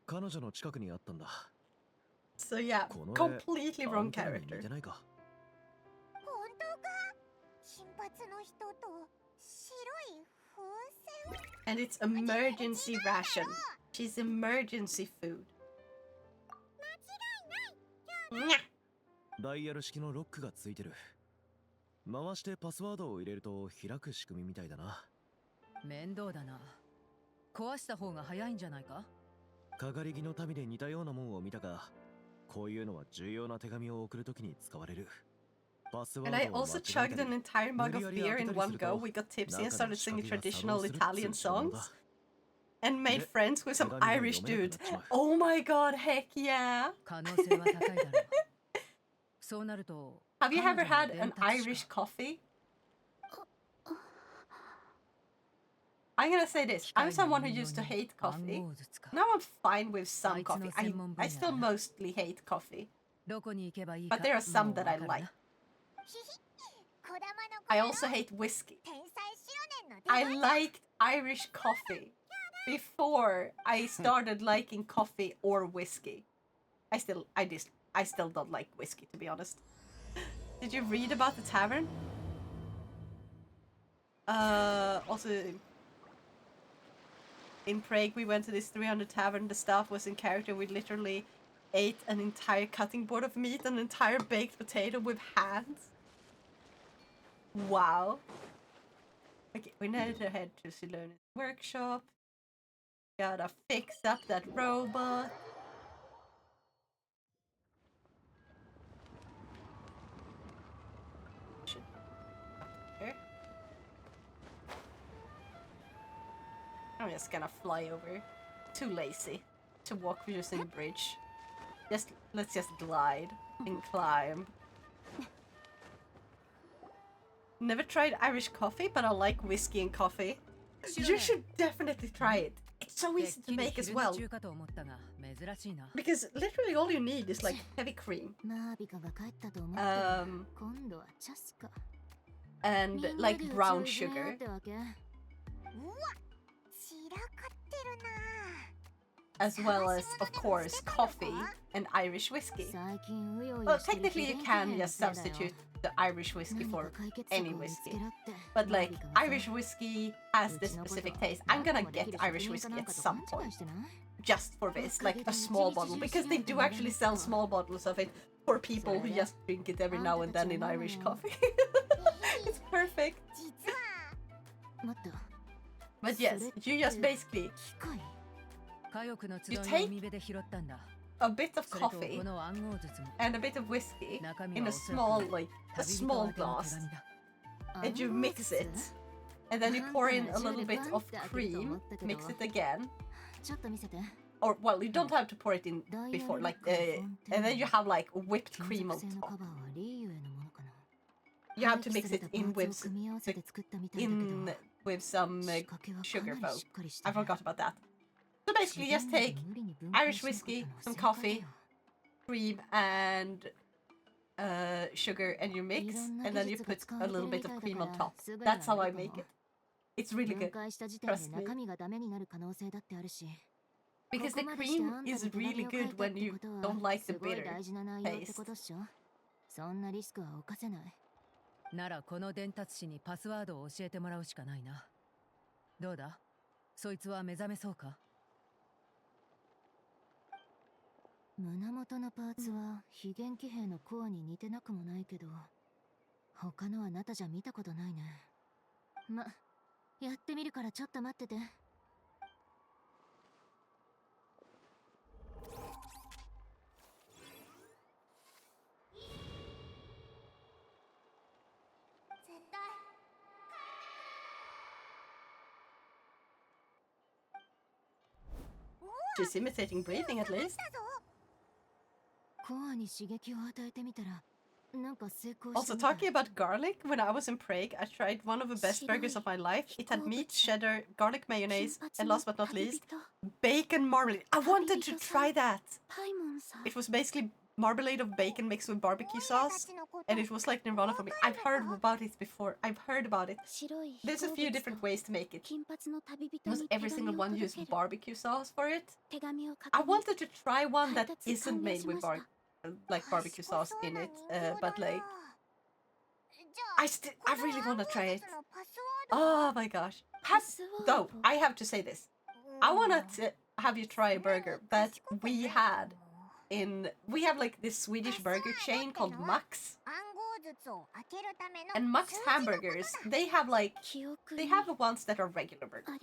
Speaker 9: 彼女の近くにあったんだ。
Speaker 1: So yeah,
Speaker 9: この絵
Speaker 1: completely
Speaker 9: あ
Speaker 1: wrong
Speaker 9: んたらに似
Speaker 1: character.
Speaker 9: てないか。
Speaker 8: 本当か金髪の人と白い風船
Speaker 1: And it's emergency ration. She's emergency food.
Speaker 8: 間違いない
Speaker 1: Nyah.
Speaker 9: ダイヤル式のロックがついてる。回してパスワードを入れると開く仕組みみたいだな。
Speaker 6: 面倒だな壊した方が早いんじゃないか
Speaker 9: かがり木の民で似たようなもんを見たが、こういうのは重要な手紙を送るときに使われる。パスワ
Speaker 1: And
Speaker 9: ー
Speaker 1: I
Speaker 9: ドを間
Speaker 1: also
Speaker 9: 違え
Speaker 1: chugged
Speaker 9: た
Speaker 1: an
Speaker 9: り、
Speaker 1: entire mug of beer in one go. We got tipsy and started singing traditional Italian songs. And made friends with some Irish dudes. Oh my god, heck yeah!
Speaker 6: 可能性は高いだろうそうなると
Speaker 1: Have you
Speaker 6: 彼
Speaker 1: ever
Speaker 6: 女の
Speaker 1: had
Speaker 6: 伝
Speaker 1: an
Speaker 6: 達し
Speaker 1: Irish
Speaker 6: か
Speaker 1: coffee? I'm gonna say this. I'm someone who used to hate coffee.
Speaker 6: 暗号術か
Speaker 1: Now I'm fine with some coffee. I still mostly hate coffee.
Speaker 6: どこに行けばいいか
Speaker 1: But there are some
Speaker 6: もう
Speaker 1: that I
Speaker 6: わかるな
Speaker 1: like.
Speaker 8: ひひこだまの
Speaker 1: I
Speaker 8: 頃
Speaker 1: also hate whiskey.
Speaker 8: 天才少年の出
Speaker 1: I
Speaker 8: 番
Speaker 1: liked Irish coffee before I started liking coffee or whiskey. I still don't like whiskey, to be honest. Did you read about the tavern? Also in Prague we went to this 300 tavern. The staff was in character. We literally ate an entire cutting board of meat, an entire baked potato with hands. Wow. Okay, we need to head to Silona's workshop. Gotta fix up that robot. Here. I'm just gonna fly over. Too lazy to walk using the bridge. Let's just glide and climb. Never tried Irish coffee, but I like whiskey and coffee. You should definitely try it. It's so easy to make as well.
Speaker 6: 昼中かと思ったが珍しいな
Speaker 1: Because literally all you need is like heavy cream
Speaker 2: マービカが帰ったと思ったら
Speaker 1: um,
Speaker 2: 今度はチャスか
Speaker 1: and like brown sugar,
Speaker 2: ってわけ
Speaker 8: うわ散らかってるな
Speaker 1: as well as, of course, coffee and Irish whiskey.
Speaker 2: 最近うよう
Speaker 1: Well,
Speaker 2: よしてる
Speaker 1: technically, you
Speaker 2: 機嫌
Speaker 1: can
Speaker 2: 取れの
Speaker 1: just
Speaker 2: せいだよ
Speaker 1: substitute the Irish whiskey
Speaker 2: 何
Speaker 1: for
Speaker 2: か解決
Speaker 1: any
Speaker 2: 策を見つけ
Speaker 1: whiskey.
Speaker 2: ろって
Speaker 1: But
Speaker 2: マー
Speaker 1: like,
Speaker 2: ビカがさ
Speaker 1: Irish whiskey has this specific taste. I'm gonna get Irish whiskey at some point, just for this, like a small bottle, because they do actually sell small bottles of it for people who just drink it every now and then in Irish coffee. It's perfect.
Speaker 8: 実は
Speaker 2: 待った
Speaker 1: But yes, you just basically
Speaker 2: 機械
Speaker 6: 火翼の集い
Speaker 1: You
Speaker 6: の
Speaker 1: take-
Speaker 6: 海辺で拾ったんだ
Speaker 1: a bit of coffee and a bit of whiskey in a small glass, and you mix it, and then you pour in a little bit of cream, mix it again. Or, well, you don't have to pour it in before, like, and then you have like whipped cream on top. You have to mix it in with some sugar foam. I forgot about that. So basically, just take Irish whiskey, some coffee, cream, and sugar, and you mix, and then you put a little bit of cream on top. That's how I make it. It's really good. Trust me. Because the cream is really good when you don't like the bitter taste.
Speaker 6: ならこの伝達師にパスワードを教えてもらうしかないな。どうだ？そいつは目覚めそうか？
Speaker 2: 胸元のパーツは非元気兵のコアに似てなくもないけど、他のあなたじゃ見たことないね。ま、やってみるからちょっと待ってて。
Speaker 1: She's imitating breathing at least. Also, talking about garlic, when I was in Prague, I tried one of the best burgers of my life. It had meat, cheddar, garlic mayonnaise, and last but not least, bacon marmalade. I wanted to try that! It was basically marmalade of bacon mixed with barbecue sauce, and it was like nirvana for me. I've heard about it before. I've heard about it. There's a few different ways to make it. Because every single one used barbecue sauce for it. I wanted to try one that isn't made with barbecue sauce in it, but like I really want to try it. Oh my gosh. Though I have to say this, I want to have you try a burger that we had we have like this Swedish burger chain called Max. And Max hamburgers, they have the ones that are regular burgers.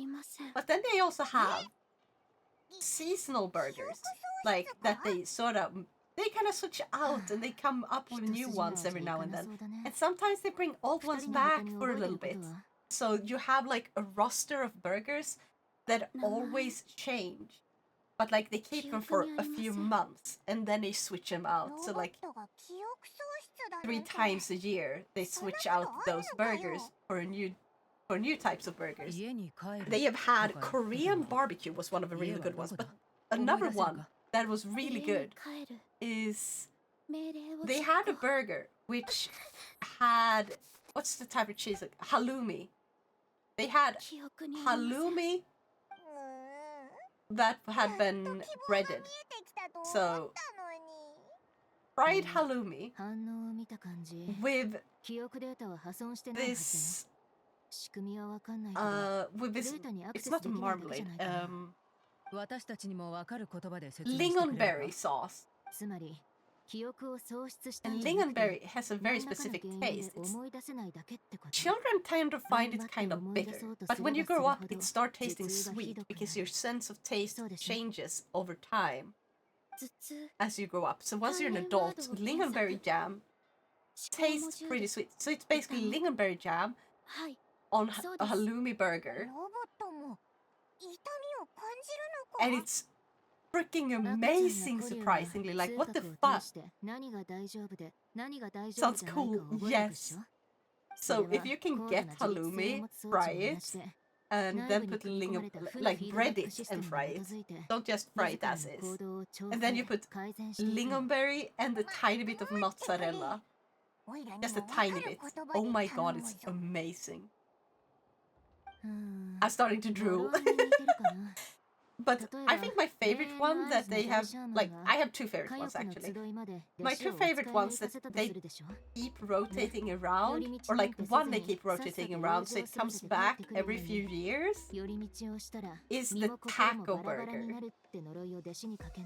Speaker 1: But then they also have seasonal burgers, like that they kind of switch out and they come up with new ones every now and then. And sometimes they bring old ones back for a little bit. So you have like a roster of burgers that always change. But like they keep them for a few months and then they switch them out. So like 3 times a year they switch out those burgers for new types of burgers. They have had Korean barbecue was one of the really good ones, but another one that was really good is they had a burger which had, what's the type of cheese, like halloumi. They had halloumi that had been breaded. So fried halloumi with this it's not marmalade, lingonberry sauce. And lingonberry has a very specific taste. Children tend to find it kind of bitter, but when you grow up it starts tasting sweet because your sense of taste changes over time as you grow up. So once you're an adult, lingonberry jam tastes pretty sweet. So it's basically lingonberry jam on a halloumi burger. And it's freaking amazing, surprisingly. Like, what the fuck? Sounds cool, yes. So if you can get halloumi, fry it, and then put bread it and fry it. Don't just fry it as is. And then you put lingonberry and a tiny bit of mozzarella. Just a tiny bit. Oh my god, it's amazing. I'm starting to drool. But I think my favorite one that they have, like, I have 2 favorite ones actually. My 2 favorite ones that they keep rotating around, or like one they keep rotating around so it comes back every few years, is the taco burger.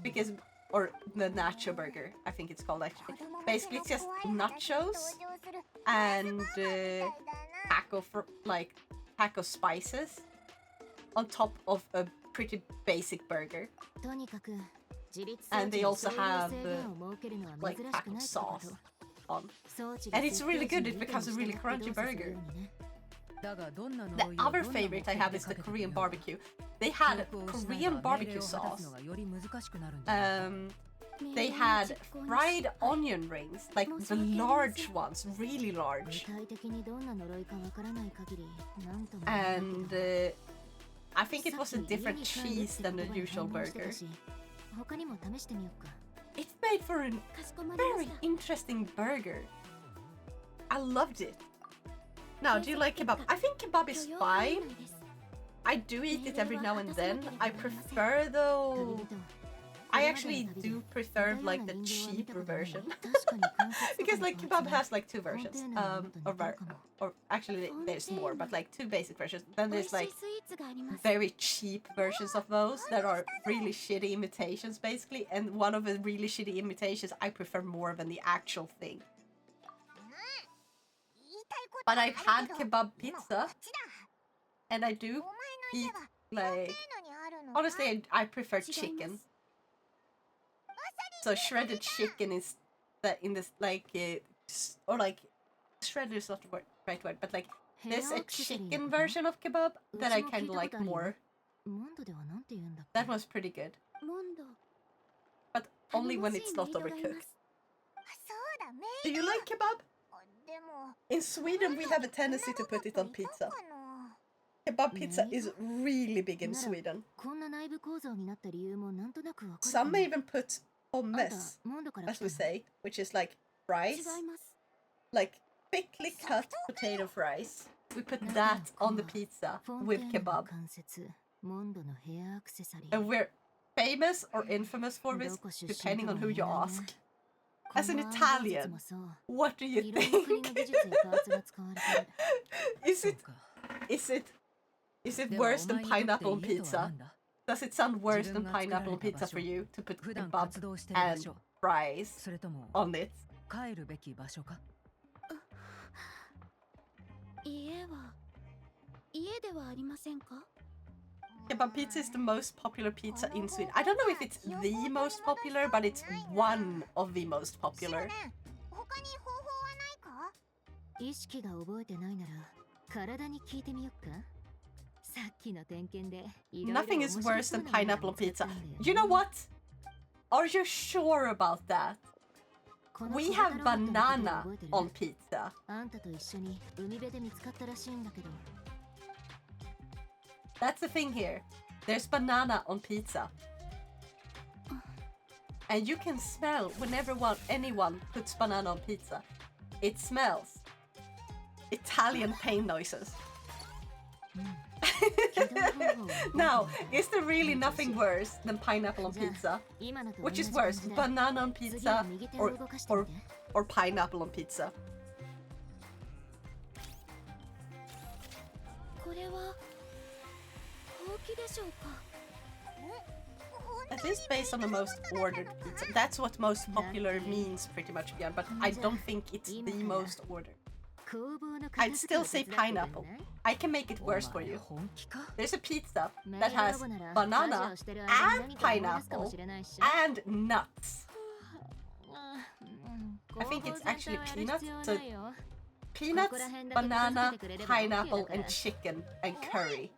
Speaker 1: Because, or the nacho burger, I think it's called actually. Basically it's just nachos and taco spices on top of a pretty basic burger. And they also have like taco sauce on. And it's really good, it becomes a really crunchy burger. The other favorite I have is the Korean barbecue. They had Korean barbecue sauce. They had fried onion rings, like the large ones, really large. And I think it was a different cheese than the usual burger. It's made for a very interesting burger. I loved it. Now, do you like kebab? I think kebab is fine. I do eat it every now and then. I prefer though... I actually do prefer like the cheaper version. Because like kebab has like two versions. Or actually there's more, but like two basic versions. Then there's like very cheap versions of those that are really shitty imitations basically. And one of the really shitty imitations I prefer more than the actual thing. But I've had kebab pizza. And I do eat like... Honestly, I prefer chicken. So shredded chicken is in this like or like shredded is not the right word, but like there's a chicken version of kebab that I kind of like more. That was pretty good, but only when it's not overcooked. Do you like kebab? In Sweden, we have a tendency to put it on pizza. Kebab pizza is really big in Sweden. Some may even put hummus, as we say, which is like rice, like thickly cut potato fries. We put that on the pizza with kebab. And we're famous or infamous for this, depending on who you ask. As an Italian, what do you think? Is it worse than pineapple on pizza? Does it sound worse than pineapple on pizza for you to put kebab and fries on it? Kebab pizza is the most popular pizza in Sweden. I don't know if it's the most popular, but it's one of the most popular. Nothing is worse than pineapple on pizza. You know what? Are you sure about that? We have banana on pizza. That's the thing here. There's banana on pizza. And you can smell whenever anyone puts banana on pizza. It smells Italian pain noises. Now, is there really nothing worse than pineapple on pizza? Which is worse, banana on pizza or pineapple on pizza? At least based on the most ordered pizza. That's what most popular means pretty much, Björn, but I don't think it's the most ordered. I'd still say pineapple. I can make it worse for you. There's a pizza that has banana and pineapple and nuts. I think it's actually peanuts. So peanuts, banana, pineapple, and chicken and curry.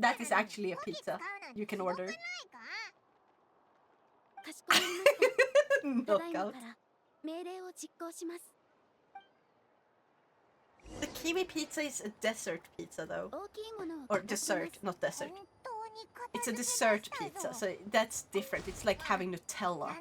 Speaker 1: That is actually a pizza you can order. Knockout. The kiwi pizza is a dessert pizza though. Or dessert, not dessert. It's a dessert pizza, so that's different. It's like having Nutella.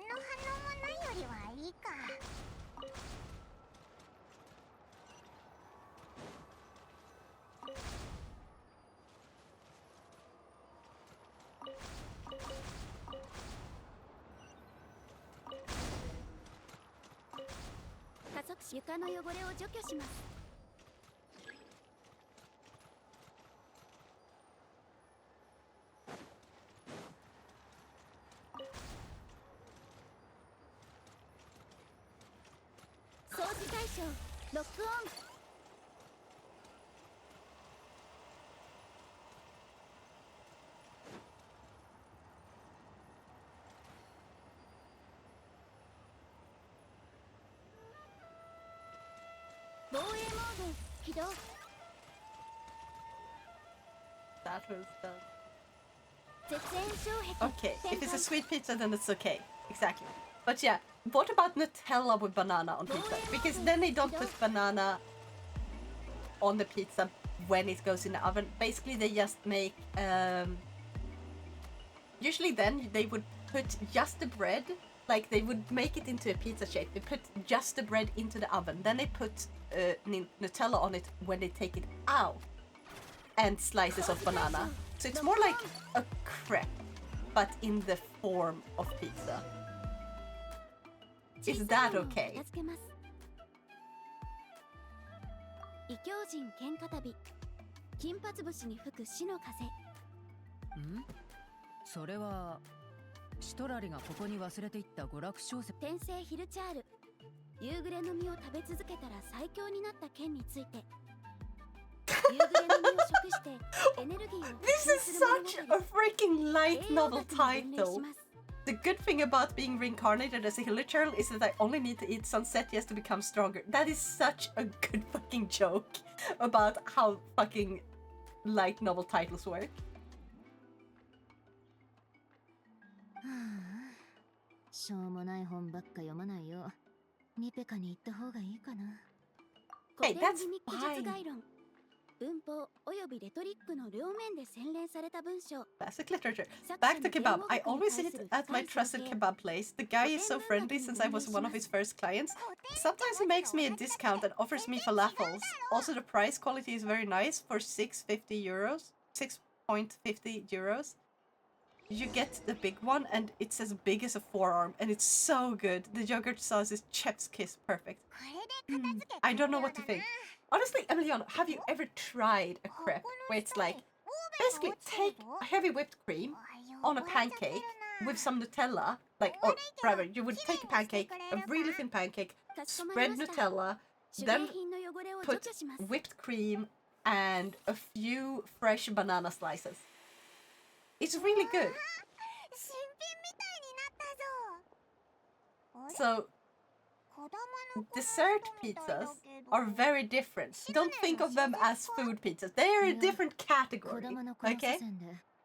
Speaker 2: 起動
Speaker 1: That was done.
Speaker 2: 絶縁障壁
Speaker 1: Okay, if it's a sweet pizza, then it's okay. Exactly. But yeah, what about Nutella with banana on pizza? Because then they don't put banana on the pizza when it goes in the oven. Basically, they just make... usually then they would put just the bread, like they would make it into a pizza shape. They put just the bread into the oven. Then they put Nutella on it when they take it out. And slices of banana. So it's more like a crepe, but in the form of pizza. Is that okay?
Speaker 2: 片付けます異教人喧嘩旅金髪節に吹く死の風
Speaker 6: んそれはシトラリがここに忘れていった娯楽小説
Speaker 2: 天聖ヒルチャール夕暮れの実を食べ続けたら最強になった件について夕暮れの実を食してエネルギーを
Speaker 1: This is such a freaking light novel title. The good thing about being reincarnated as a healer child is that I only need to eat sunset yes to become stronger. That is such a good fucking joke about how fucking light novel titles work.
Speaker 2: しょうもない本ばっか読まないよニペカに行った方がいいかな
Speaker 1: Hey,
Speaker 2: 古典
Speaker 1: that's
Speaker 2: ギミック術
Speaker 1: fine.
Speaker 2: 概論文法およびレトリックの両面で洗練された文章
Speaker 1: Classic literature. Back to kebab. I always eat at my trusted kebab place. The guy is so friendly since I was one of his first clients. Sometimes he makes me a discount and offers me falafels. Also, the price quality is very nice for 6.50 euros. 6.50 euros. You get the big one and it's as big as a forearm and it's so good. The yogurt sauce is chef's kiss perfect. I don't know what to think. Honestly, Emiliano, have you ever tried a crepe where it's like, basically take a heavy whipped cream on a pancake with some Nutella, like, or rather, you would take a pancake, a really thin pancake, spread Nutella, then put whipped cream and a few fresh banana slices. It's really good. So, dessert pizzas are very different. Don't think of them as food pizzas. They are a different category, okay?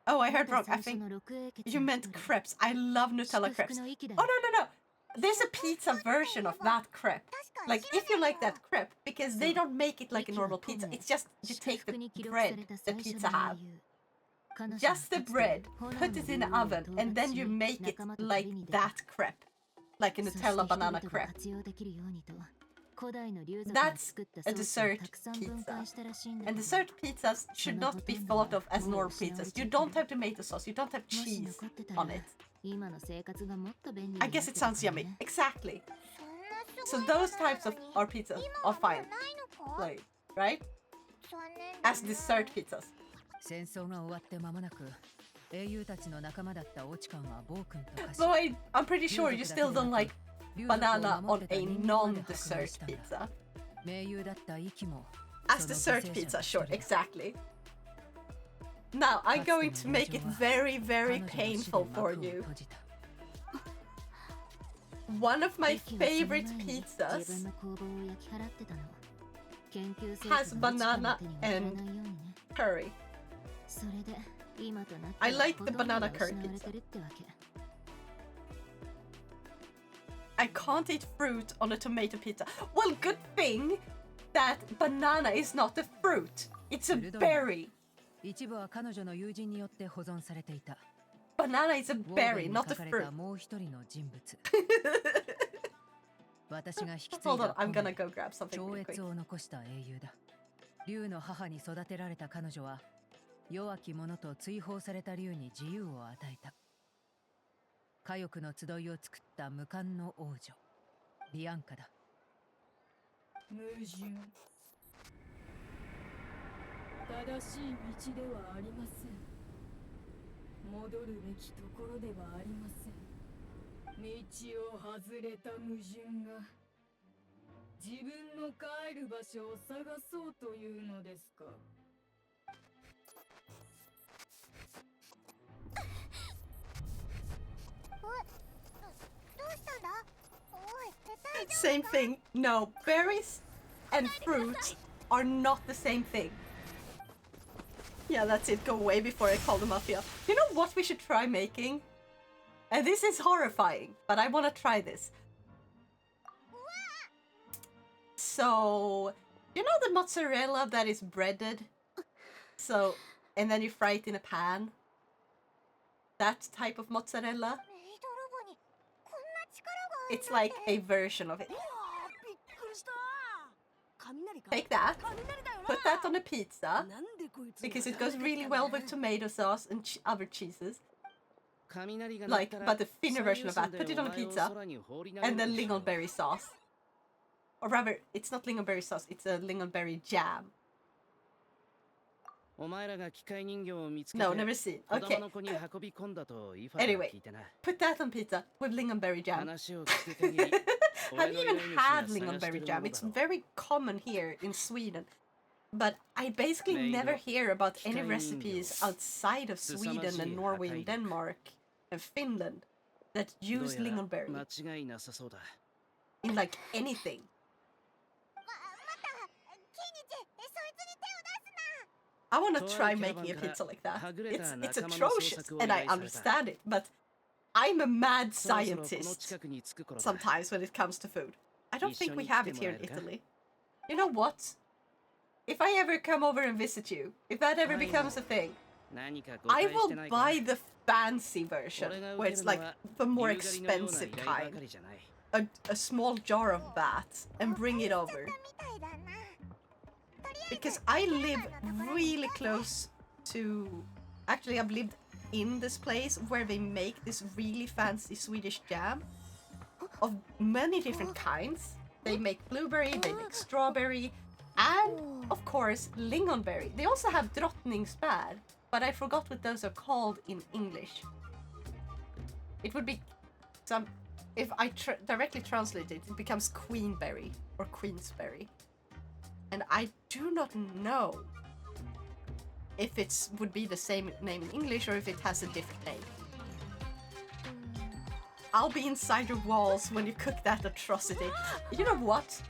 Speaker 1: Oh, I heard wrong. I think you meant crepes. I love Nutella crepes. Oh, no. There's a pizza version of that crepe. Like, if you like that crepe, because they don't make it like a normal pizza. It's just, you take the bread the pizza have. Just the bread, put it in the oven, and then you make it like that crepe. Like a Nutella banana crepe. That's a dessert pizza. And dessert pizzas should not be thought of as normal pizzas. You don't have tomato sauce, you don't have cheese on it. I guess it sounds yummy. Exactly. So those types of our pizzas are fine. Like, right? As dessert pizzas.
Speaker 6: 戦争が終わって間もなく英雄たちの仲間だったオチカンは暴君と化し
Speaker 1: But wait, I'm pretty sure you still don't like banana on a non-dessert pizza.
Speaker 6: 盟友だった息も
Speaker 1: As dessert pizza, sure, exactly. Now, I'm going to make it very, very painful for you. One of my favorite pizzas has banana and curry. I like the banana curry pizza. I can't eat fruit on a tomato pizza. Well, good thing that banana is not a fruit. It's a berry.
Speaker 6: 一部は彼女の友人によって保存されていた
Speaker 1: Banana is a berry, not a fruit.
Speaker 6: もう一人の人物私が引き継い
Speaker 1: Hold on,
Speaker 6: だ
Speaker 1: I'm gonna go grab something
Speaker 6: 超
Speaker 1: really quick.
Speaker 6: 越を残した英雄だ竜の母に育てられた彼女は弱き者と追放された竜に自由を与えた火翼の集いを作った無冠の王女ビアンカだ
Speaker 12: 矛盾正しい道ではありません戻るべきところではありません道を外れた矛盾が自分の帰る場所を探そうというのですか
Speaker 8: どうしたんだおい、絶対
Speaker 1: Same thing. No, berries and fruit are not the same thing. Yeah, that's it. Go away before I call the mafia. You know what we should try making? And this is horrifying, but I want to try this. So, you know the mozzarella that is breaded? So, and then you fry it in a pan? That type of mozzarella? It's like a version of it. Take that, put that on a pizza, because it goes really well with tomato sauce and other cheeses. Like, but the thinner version of that, put it on a pizza, and then lingonberry sauce. Or rather, it's not lingonberry sauce, it's a lingonberry jam. No, never seen. Okay. Anyway, put that on pizza with lingonberry jam. Have you even had lingonberry jam? It's very common here in Sweden. But I basically never hear about any recipes outside of Sweden and Norway and Denmark and Finland that use lingonberry in like anything. I want to try making a pizza like that. It's atrocious, and I understand it, but I'm a mad scientist sometimes when it comes to food. I don't think we have it here in Italy. You know what? If I ever come over and visit you, if that ever becomes a thing, I will buy the fancy version, where it's like the more expensive kind. A small jar of that, and bring it over. Because I live really close to... Actually, I've lived in this place where they make this really fancy Swedish jam of many different kinds. They make blueberry, they make strawberry, and of course lingonberry. They also have drottningsbär, but I forgot what those are called in English. It would be some... If I directly translate it, it becomes queenberry or queensberry. And I do not know if it would be the same name in English or if it has a different name. I'll be inside your walls when you cook that atrocity. You know what?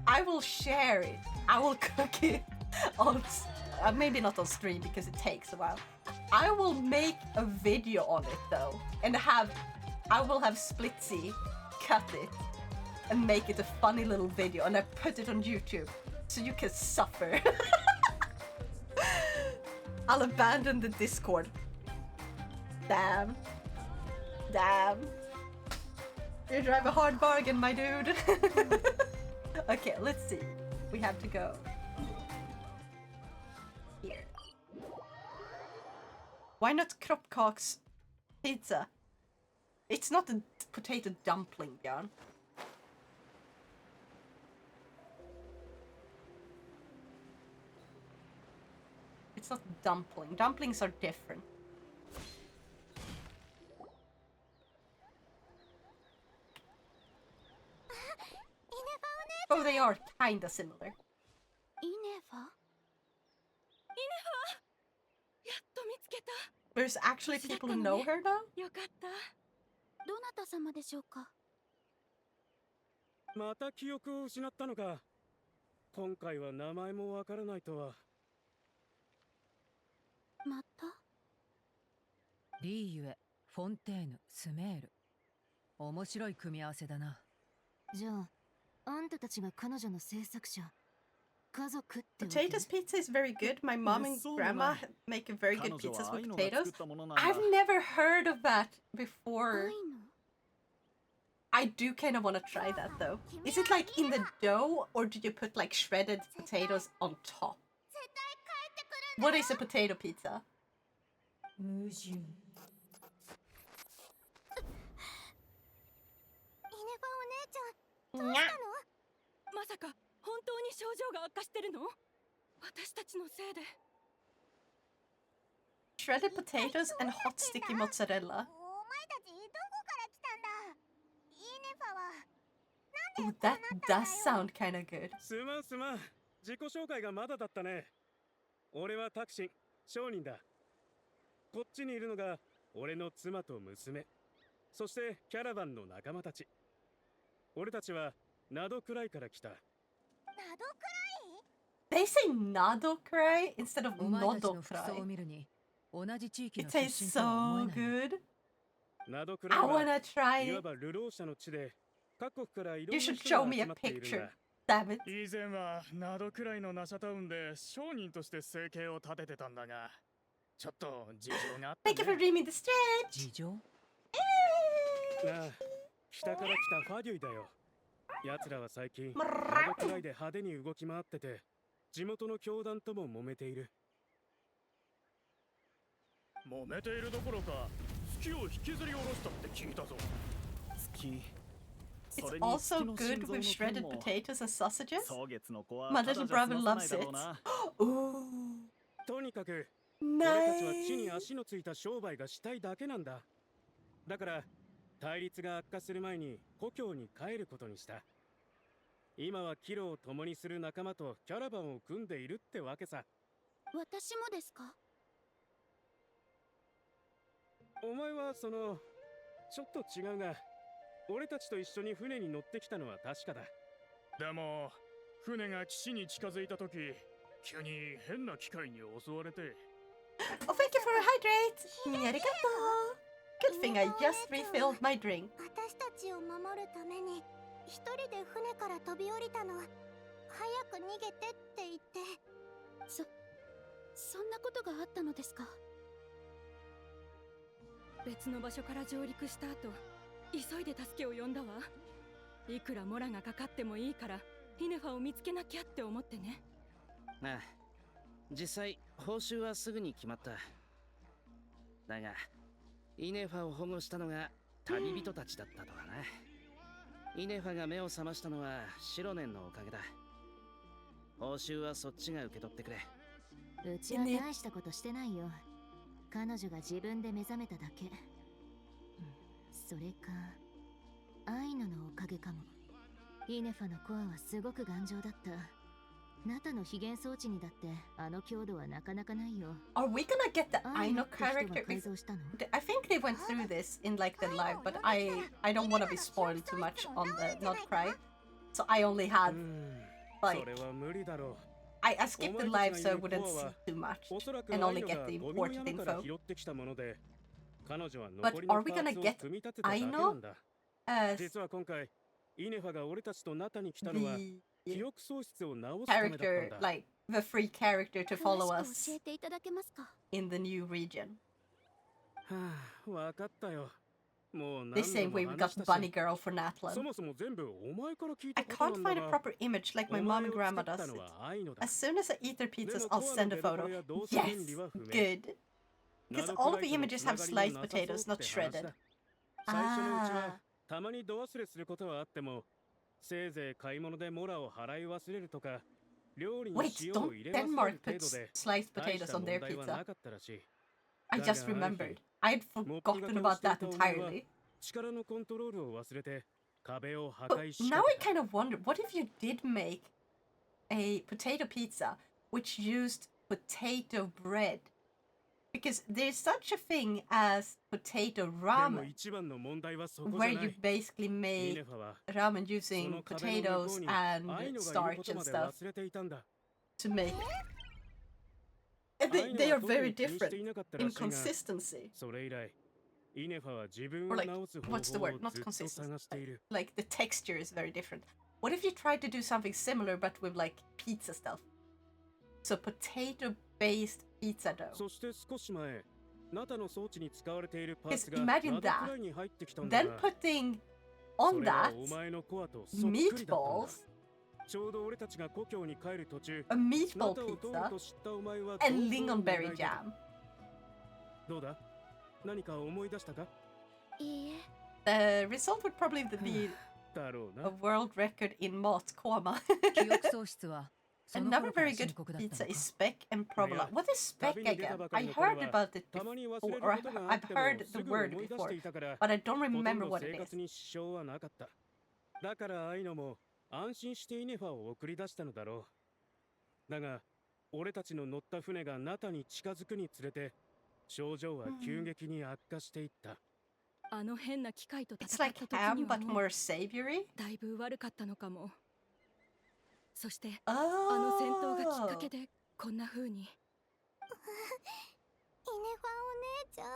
Speaker 1: I will share it. I will cook it on... maybe not on stream because it takes a while. I will make a video on it though. And I will have Splitzy cut it and make it a funny little video. And I put it on YouTube. So you can suffer. I'll abandon the Discord. Damn. Damn. You drive a hard bargain, my dude. Okay, let's see. We have to go here. Why not kroppkaks pizza? It's not a potato dumpling, Björn. It's not dumpling. Dumplings are different. Oh, they are kinda similar. There's actually people who know her now?
Speaker 2: どなた様でしょうか。
Speaker 13: また記憶を失ったのか。今回は名前もわからないとは。
Speaker 2: また
Speaker 6: リーユエ、フォンテーヌ、スメール。面白い組み合わせだな。
Speaker 2: じゃあ、あんたたちが彼女の制作者。
Speaker 1: Potatoes pizza is very good. My mom and grandma make a very good pizzas with potatoes. I've never heard of that before. I do kind of want to try that though. Is it like in the dough or do you put like shredded potatoes on top? What is a potato pizza?
Speaker 12: まさか本当に症状が悪化してるの？私たちのせいで。
Speaker 1: Shredded potatoes and hot sticky mozzarella. Ooh, that does sound kind of good.
Speaker 13: すまんすまん。自己紹介がまだだったね。俺はタクシン、商人だ。こっちにいるのが俺の妻と娘。そしてキャラバンの仲間たち。俺たちはナドクライから来た。ナドクライ？
Speaker 1: They say Nod-Krai instead of
Speaker 6: お前たちの服装
Speaker 1: Nod-Krai.
Speaker 6: を見るに同じ地域
Speaker 1: It
Speaker 6: の出
Speaker 1: tastes
Speaker 6: 身とは思え
Speaker 1: so
Speaker 6: ない。
Speaker 1: good.
Speaker 13: ナドクラ
Speaker 1: I
Speaker 13: イは
Speaker 1: wanna try
Speaker 13: いわ
Speaker 1: it.
Speaker 13: ば流浪者の地で各国からいろ
Speaker 1: You
Speaker 13: んな
Speaker 1: should
Speaker 13: 人
Speaker 1: show
Speaker 13: が
Speaker 1: me
Speaker 13: 集
Speaker 1: a
Speaker 13: まっているん
Speaker 1: picture.
Speaker 13: だ。
Speaker 1: Damn it.
Speaker 14: 以前はナドくらいのナシャタウンで商人として生計を立ててたんだが、ちょっと事情があって
Speaker 1: Thank you for
Speaker 14: ね。
Speaker 1: reading me the stretch.
Speaker 6: 事情？
Speaker 13: なあ、北から来たファデュイだよ。奴らは最近ナドクライで派手に動き回ってて、地元の教団とも揉めている。
Speaker 14: 揉めているどころか、月を引きずり下ろしたって聞いたぞ。
Speaker 9: 月。
Speaker 1: It's also good with shredded potatoes and sausages. My little brother loves it. Ooh.
Speaker 13: とにかく、俺たちは地に
Speaker 1: Nice.
Speaker 13: 足のついた商売がしたいだけなんだ。だから、対立が悪化する前に故郷に帰ることにした。今は岐路を共にする仲間とキャラバンを組んでいるってわけさ。
Speaker 2: 私もですか？
Speaker 13: お前はちょっと違うが、俺たちと一緒に船に乗ってきたのは確かだ。
Speaker 14: でも、船が岸に近づいたとき、急に変な機械に襲われて。
Speaker 1: Oh, thank you for a hydrate. Arigato. Good thing I just refilled my drink.
Speaker 8: 私たちを守るために一人で船から飛び降りたの。早く逃げてって言って。
Speaker 2: そんなことがあったのですか？
Speaker 12: 別の場所から上陸した後、急いで助けを呼んだわ。いくらモラがかかってもいいからイネファを見つけなきゃって思ってね。
Speaker 15: ああ、実際報酬はすぐに決まった。だがイネファを保護したのが旅人たちだったとはな。イネファが目を覚ましたのはシロネンのおかげだ。報酬はそっちが受け取ってくれ。
Speaker 16: うちは大したことしてないよ。彼女が自分で目覚めただけ。それかアイノのおかげかも。イネファのコアはすごく頑丈だった。ナタの非現装置にだってあの強度はなかなかないよ。
Speaker 1: Are we gonna get the Aino character? I think they went through this in like the live, but I don't want to be spoiled too much on the Nod-Krai, so I only had like I skipped the live so I wouldn't see too much and only get the important info. But are we gonna get Aino as
Speaker 13: 実は今回イネファが俺たちとナタに来たのは
Speaker 1: the
Speaker 13: 記憶喪失を直すためだったん
Speaker 1: character,
Speaker 13: だ。
Speaker 1: like the free character to follow
Speaker 2: 詳
Speaker 1: us
Speaker 2: しく教えていただけますか？
Speaker 1: in the new region?
Speaker 13: はあ、わかったよ。もう
Speaker 1: The
Speaker 13: 何
Speaker 1: same
Speaker 13: 度
Speaker 1: way
Speaker 13: も
Speaker 1: we
Speaker 13: 話
Speaker 1: got
Speaker 13: した
Speaker 1: Bunny
Speaker 13: し、
Speaker 1: Girl for Natlan.
Speaker 13: そもそも全部お前から聞いた
Speaker 1: I
Speaker 13: こと
Speaker 1: can't
Speaker 13: なんだ
Speaker 1: find a
Speaker 13: が、
Speaker 1: proper image like my
Speaker 13: お
Speaker 1: mom
Speaker 13: 前
Speaker 1: and
Speaker 13: を
Speaker 1: grandma
Speaker 13: 作った
Speaker 1: does
Speaker 13: の
Speaker 1: it.
Speaker 13: はアイノだ。
Speaker 1: As soon as I eat their
Speaker 13: で
Speaker 1: pizzas,
Speaker 13: も
Speaker 1: I'll
Speaker 13: コアの
Speaker 1: send a
Speaker 13: 出所
Speaker 1: photo.
Speaker 13: や動作原
Speaker 1: Yes,
Speaker 13: 理は不明。
Speaker 1: good.
Speaker 13: ナ
Speaker 1: Because
Speaker 13: ド
Speaker 1: all
Speaker 13: ク
Speaker 1: of
Speaker 13: ラ
Speaker 1: the
Speaker 13: イとの
Speaker 1: images
Speaker 13: つな
Speaker 1: have
Speaker 13: がりも
Speaker 1: sliced
Speaker 13: なさそう
Speaker 1: potatoes,
Speaker 13: っ
Speaker 1: not
Speaker 13: て話
Speaker 1: shredded.
Speaker 13: だ。最初のうちは
Speaker 1: Ah.
Speaker 13: たまに度忘れすることはあっても、せいぜい買い物でモラを払い忘れるとか、料理に
Speaker 1: Wait,
Speaker 13: 塩を
Speaker 1: don't
Speaker 13: 入れ忘れ
Speaker 1: Denmark
Speaker 13: る程
Speaker 1: put
Speaker 13: 度で、
Speaker 1: sliced
Speaker 13: 大し
Speaker 1: potatoes
Speaker 13: た
Speaker 1: on
Speaker 13: 問
Speaker 1: their
Speaker 13: 題は
Speaker 1: pizza?
Speaker 13: なかったらしい。
Speaker 1: I
Speaker 13: だが
Speaker 1: just
Speaker 13: ある日、
Speaker 1: remembered. I'd
Speaker 13: もっぴが
Speaker 1: forgotten
Speaker 13: けを
Speaker 1: about
Speaker 13: してい
Speaker 1: that
Speaker 13: たお前は
Speaker 1: entirely.
Speaker 13: 力のコントロールを忘れて壁を破
Speaker 1: But
Speaker 13: 壊し
Speaker 1: now
Speaker 13: か
Speaker 1: I
Speaker 13: けた。
Speaker 1: kind of wonder, what if you did make a potato pizza which used potato bread? Because there's such a thing as potato
Speaker 13: でも
Speaker 1: ramen,
Speaker 13: 一番の問題はそこじ
Speaker 1: where
Speaker 13: ゃな
Speaker 1: you
Speaker 13: い。
Speaker 1: basically
Speaker 13: イネ
Speaker 1: make
Speaker 13: ファは
Speaker 1: ramen
Speaker 13: そ
Speaker 1: using
Speaker 13: の壁の向こ
Speaker 1: potatoes
Speaker 13: うに
Speaker 1: and
Speaker 13: アイノがいるこ
Speaker 1: starch
Speaker 13: と
Speaker 1: and
Speaker 13: まで
Speaker 1: stuff
Speaker 13: 忘れていたんだ。
Speaker 1: to make. And
Speaker 13: アイノ
Speaker 1: they
Speaker 13: は
Speaker 1: are
Speaker 13: 特
Speaker 1: very
Speaker 13: に気にして
Speaker 1: different
Speaker 13: いなかったら
Speaker 1: in
Speaker 13: しいが、
Speaker 1: consistency.
Speaker 13: それ以来、イネファは自分
Speaker 1: Or
Speaker 13: を
Speaker 1: like,
Speaker 13: 直す方
Speaker 1: what's the
Speaker 13: 法を
Speaker 1: word? Not
Speaker 13: ずっと
Speaker 1: consistency.
Speaker 13: 探している。
Speaker 1: Like the texture is very different. What if you tried to do something similar but with like pizza stuff? So potato based pizza dough.
Speaker 13: そして少し前、ナタの装置に使われているパー
Speaker 1: Because
Speaker 13: ツが
Speaker 1: imagine
Speaker 13: ナド
Speaker 1: that.
Speaker 13: クライに入ってきたんだ
Speaker 1: Then
Speaker 13: が、
Speaker 1: putting
Speaker 13: そ
Speaker 1: on
Speaker 13: れは
Speaker 1: that
Speaker 13: お前のコアとそっくりだったんだ。
Speaker 1: meatballs,
Speaker 13: ちょうど俺たちが故郷に帰る途中、
Speaker 1: a
Speaker 13: ナ
Speaker 1: meatball
Speaker 13: タを通る
Speaker 1: pizza,
Speaker 13: と知ったお前は
Speaker 1: and
Speaker 13: 想像を
Speaker 1: lingonberry
Speaker 13: 描いてた。
Speaker 1: jam.
Speaker 13: どうだ？何か思い出したか？
Speaker 2: いいえ。
Speaker 1: The result would probably be
Speaker 13: だろう
Speaker 1: a
Speaker 13: な。
Speaker 1: world record in mat koma.
Speaker 6: 記憶喪失はその
Speaker 1: Another
Speaker 6: 頃から
Speaker 1: very
Speaker 6: 深
Speaker 1: good
Speaker 6: 刻だった
Speaker 1: pizza
Speaker 6: のか。
Speaker 1: is speck and provolone. What is speck
Speaker 13: 旅に出た
Speaker 1: again?
Speaker 13: ばか
Speaker 1: I
Speaker 13: りの頃
Speaker 1: heard
Speaker 13: は
Speaker 1: about it
Speaker 13: たまに
Speaker 1: before,
Speaker 13: 忘れる
Speaker 1: or
Speaker 13: ことがあ
Speaker 1: I've
Speaker 13: っても
Speaker 1: heard the
Speaker 13: すぐ
Speaker 1: word
Speaker 13: 思い出し
Speaker 1: before,
Speaker 13: ていたから、
Speaker 1: but I don't
Speaker 13: ほとん
Speaker 1: remember
Speaker 13: ど
Speaker 1: what
Speaker 13: 生
Speaker 1: it
Speaker 13: 活
Speaker 1: is.
Speaker 13: に支障はなかった。だからアイノも安心してイネファを送り出したのだろう。だが、俺たちの乗った船がナタに近づくにつれて、症状は急激に悪化していった。
Speaker 12: あの変な機械と
Speaker 1: It's
Speaker 12: 戦っ
Speaker 1: like
Speaker 12: た時に
Speaker 1: ham
Speaker 12: は
Speaker 1: but
Speaker 12: もう
Speaker 1: more savory.
Speaker 12: だいぶ悪かったのかも。そしてあの戦闘がきっかけでこんな風に。イネファお姉ちゃん。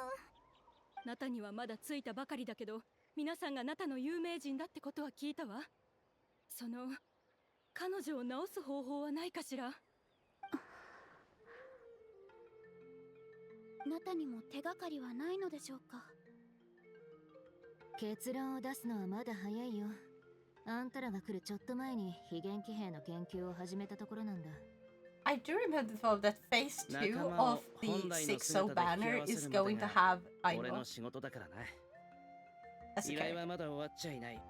Speaker 12: ナタにはまだついたばかりだけど、皆さんがナタの有名人だってことは聞いたわ。その彼女を治す方法はないかしら。
Speaker 2: ナタにも手がかりはないのでしょうか。
Speaker 16: 結論を出すのはまだ早いよ。あんたらが来るちょっと前に非元気兵の研究を始めたところなんだ。
Speaker 1: I do remember that phase 2 of the 6-0 banner is going to have I
Speaker 15: 俺
Speaker 1: know
Speaker 15: の仕事だからな。
Speaker 1: That's
Speaker 15: 依頼
Speaker 1: okay.
Speaker 15: はまだ終わっちゃいない。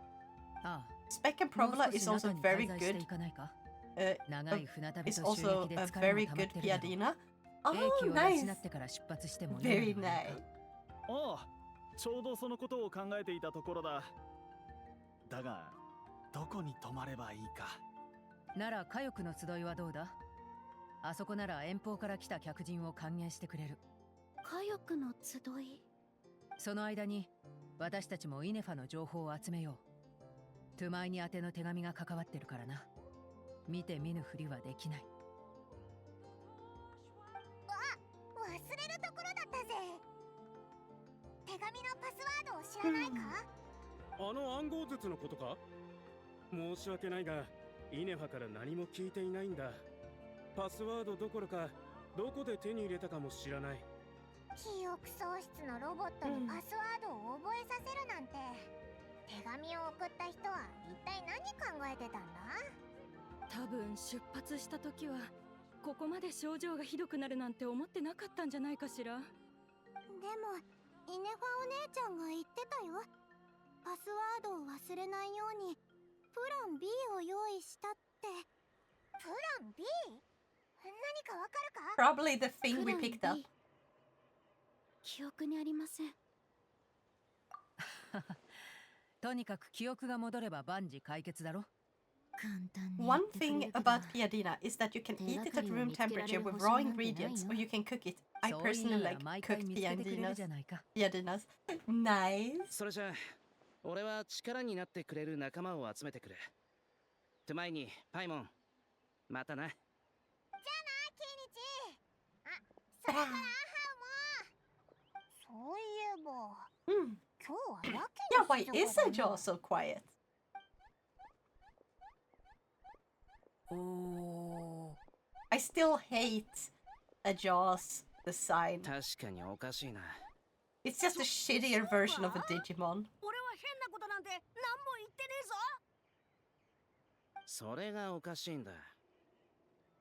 Speaker 1: Spec and Provola is also very good. Is also a very good Piadina. Oh, nice. Very nice.
Speaker 17: ああ、ちょうどそのことを考えていたところだ。だが、どこに泊まればいいか。
Speaker 6: なら火翼の集いはどうだ？あそこなら遠方から来た客人を歓迎してくれる。
Speaker 2: 火翼の集い。
Speaker 6: その間に私たちもイネファの情報を集めよう。トゥマイに宛ての手紙が関わってるからな。見て見ぬふりはできない。
Speaker 8: 忘れるところだったぜ。手紙のパスワードを知らないか？
Speaker 13: あの暗号術のことか？申し訳ないが、イネファから何も聞いていないんだ。パスワードどころか、どこで手に入れたかも知らない。
Speaker 8: 記憶喪失のロボットにパスワードを覚えさせるなんて、手紙を送った人は一体何考えてたんだ？
Speaker 12: 多分出発した時はここまで症状がひどくなるなんて思ってなかったんじゃないかしら。
Speaker 8: でもイネファお姉ちゃんが言ってたよ。パスワードを忘れないようにプラン B を用意したって。プラン B？ 何かわかるか？
Speaker 1: Probably the thing we picked up.
Speaker 2: 記憶にありません。
Speaker 6: とにかく記憶が戻れば万事解決だろ。
Speaker 1: One thing about Piadina is that you can eat it at room temperature with raw ingredients, or you can cook it. I personally like cooked Piadinas. Nice.
Speaker 15: それじゃあ、俺は力になってくれる仲間を集めてくる。トゥマイにパイモン、またな。じゃ
Speaker 8: あな、キイニチ。あ、それからアハウも。そういえば、今日はやけ
Speaker 1: Yeah, why is Ajor so quiet? I still hate Ajor's design.
Speaker 15: 確かにおかしいな。
Speaker 1: It's just a shittier version of a Digimon.
Speaker 18: 俺は変なことなんて何も言ってねえぞ。
Speaker 15: それがおかしいんだ。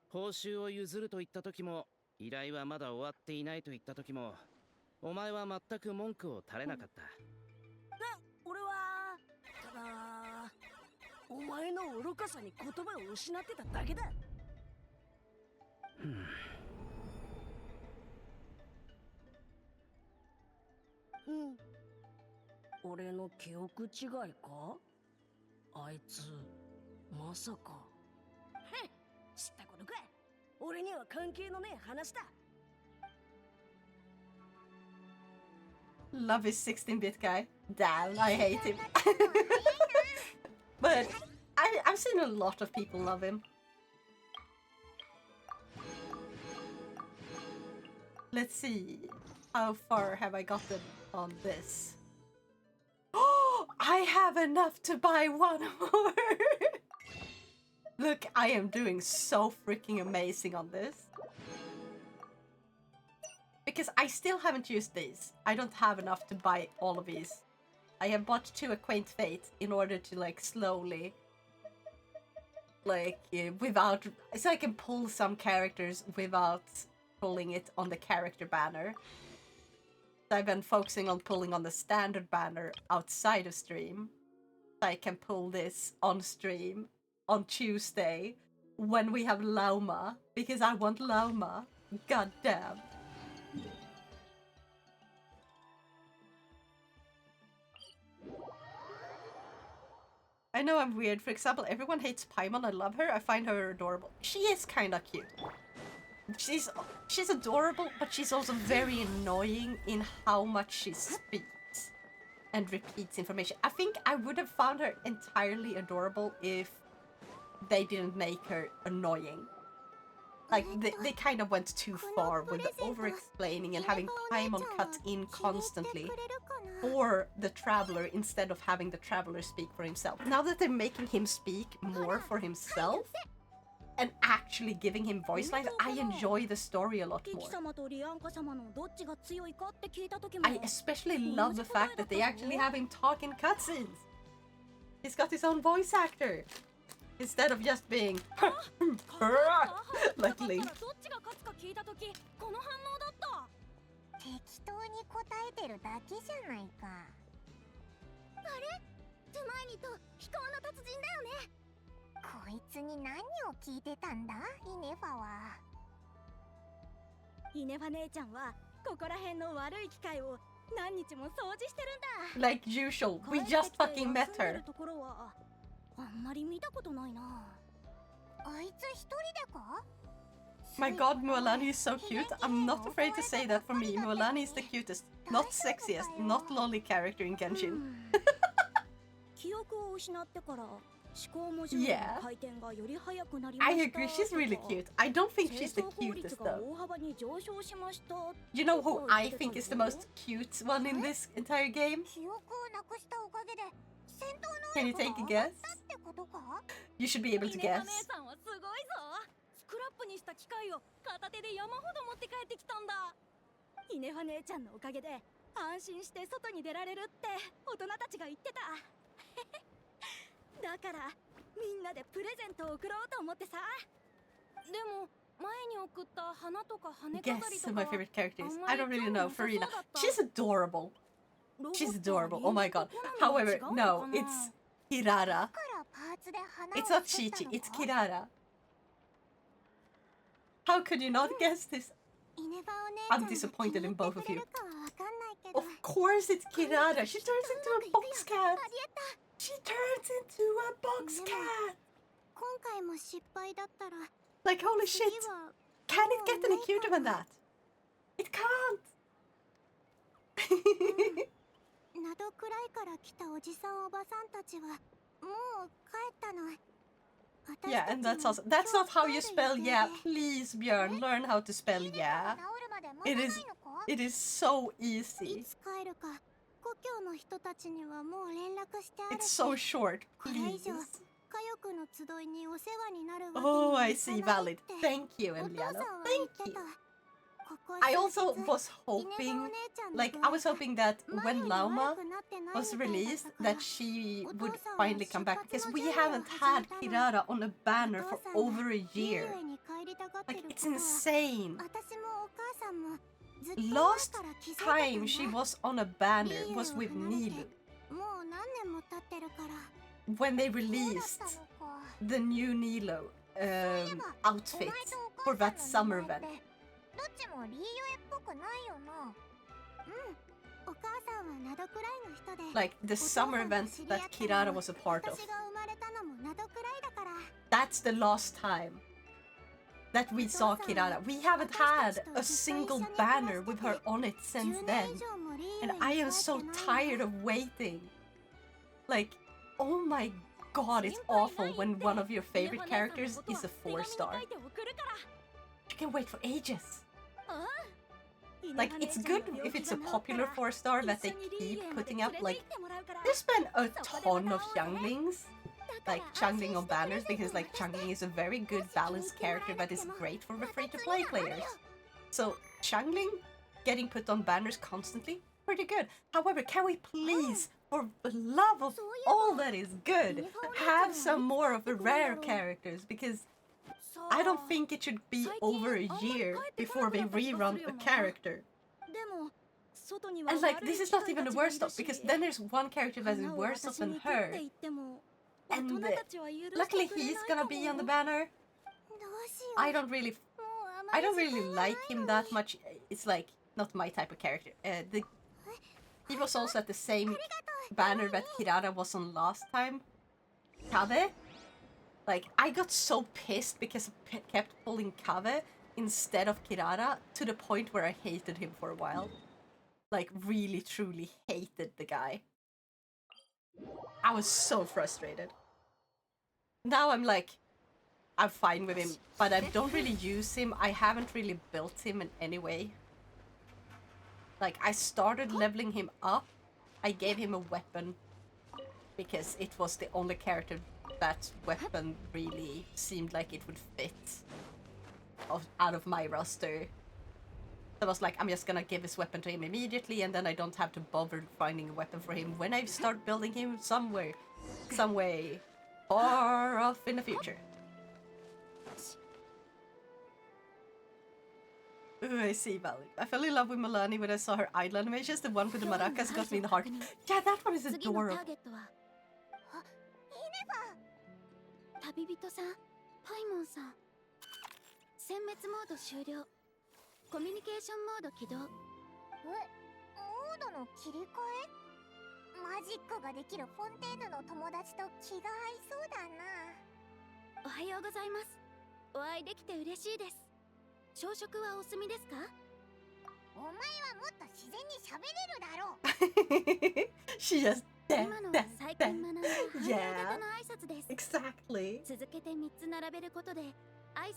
Speaker 15: 報酬を譲ると言った時も、依頼はまだ終わっていないと言った時も、お前は全く文句を垂れなかった。
Speaker 18: 俺はただお前の愚かさに言葉を失ってただけだ。俺の記憶違いか？あいつまさか。へっ、知ったことか。俺には関係のねえ話だ。
Speaker 1: Love his 16-bit guy. Damn, I hate him. But I've seen a lot of people love him. Let's see. How far have I gotten on this? Oh, I have enough to buy one more! Look, I am doing so freaking amazing on this. Because I still haven't used these. I don't have enough to buy all of these. I have bought 2 Acquaint Fate in order to like slowly... without... So I can pull some characters without pulling it on the character banner. So I've been focusing on pulling on the standard banner outside of stream. So I can pull this on stream on Tuesday when we have Lauma. Because I want Lauma. God damn. I know I'm weird. For example, everyone hates Paimon. I love her. I find her adorable. She is kinda cute. She's adorable, but she's also very annoying in how much she speaks and repeats information. I think I would have found her entirely adorable if they didn't make her annoying. Like, they kind of went too far with the over-explaining and having Paimon cut in constantly for the Traveler instead of having the Traveler speak for himself. Now that they're making him speak more for himself and actually giving him voice lines, I enjoy the story a lot more. I especially love the fact that they actually have him talk in cutscenes. He's got his own voice actor. Instead of just being like Link.
Speaker 8: 適当に答えてるだけじゃないか。あれ？トゥマイニと飛行の達人だよね。こいつに何を聞いてたんだ、イネファは。
Speaker 18: イネファ姉ちゃんはここら辺の悪い機械を何日も掃除してるんだ。
Speaker 1: Like usual, we just fucking met her.
Speaker 18: あんまり見たことないな。
Speaker 8: あいつ一人でか？
Speaker 1: My god, Mualani is so cute. I'm not afraid to say that for me. Mualani is the cutest, not sexiest, not lolly character in Genshin. Yeah. I agree, she's really cute. I don't think she's the cutest though. You know who I think is the most cute one in this entire game? Can you take a guess? You should be able to guess.
Speaker 18: スクラップにした機械を片手で山ほど持って帰ってきたんだ。イネファ姉ちゃんのおかげで安心して外に出られるって大人たちが言ってた。だからみんなでプレゼントを贈ろうと思ってさ。でも前に送った花とか羽飾りと
Speaker 1: Guess who
Speaker 18: か
Speaker 1: my favorite character is. I don't really know. Farina. She's adorable. She's adorable. Oh my god. However, no, it's Kirara. It's not Chichi, it's Kirara. How could you not guess this? I'm disappointed in both of you. Of course it's Kirara. She turns into a box cat. She turns into a box cat. Like, holy shit. Can it get any cuter than that? It can't.
Speaker 8: ナドクライから来たおじさんおばさんたちはもう帰ったの。
Speaker 1: Yeah, and that's also that's not how you spell yeah. Please, Björn, learn how to spell yeah. It is so easy. It's so short, please. Oh, I see, valid. Thank you, Emiliano. Thank you. I also was hoping, like, I was hoping that when Lauma was released, that she would finally come back, because we haven't had Kirara on a banner for over a year. Like, it's insane. Last time she was on a banner was with Nilu. When they released the new Nilo outfit for that summer event.
Speaker 8: どっちもリーユエっぽくないよな。うん。お母さんはナドクライの人で。
Speaker 1: Like the summer event that Kirara was a part of. That's the last time that we saw Kirara. We haven't had a single banner with her on it since then. And I am so tired of waiting. Like, oh my god, it's awful when one of your favorite characters is a 4-star. You can wait for ages. Like, it's good if it's a popular 4-star that they keep putting up. Like, there's been a ton of Xianglings, like Xiangling on banners, because like Xiangling is a very good balanced character that is great for the free-to-play players. So Xiangling getting put on banners constantly, pretty good. However, can we please, for the love of all that is good, have some more of the rare characters? Because I don't think it should be over a year before they rerun a character. And like, this is not even the worst stuff, because then there's one character that is worse off than her. And luckily he's gonna be on the banner. I don't really like him that much. It's like, not my type of character. He was also at the same banner that Kirara was on last time. Kave? Like, I got so pissed because I kept pulling Kave instead of Kirara, to the point where I hated him for a while. Like, really, truly hated the guy. I was so frustrated. Now I'm like, I'm fine with him, but I don't really use him. I haven't really built him in any way. Like, I started leveling him up. I gave him a weapon because it was the only character that weapon really seemed like it would fit out of my roster. I was like, I'm just gonna give his weapon to him immediately, and then I don't have to bother finding a weapon for him when I start building him some way far off in the future. Ooh, I see, Valley. I fell in love with Milani when I saw her idol animations. The one with the maracas got me in the heart. Yeah, that one is adorable.
Speaker 2: 旅人さん、パイモンさん。殲滅モード終了。コミュニケーションモード起動。
Speaker 8: モードの切り替え？マジックができるフォンテーヌの友達と気が合いそうだな。
Speaker 2: おはようございます。お会いできて嬉しいです。朝食はお済みですか？
Speaker 8: お前はもっと自然に喋れるだろう。
Speaker 1: She just
Speaker 2: 今のは最近学んだ汎用型の挨拶です。
Speaker 1: Exactly.
Speaker 2: 続けて3つ並べることで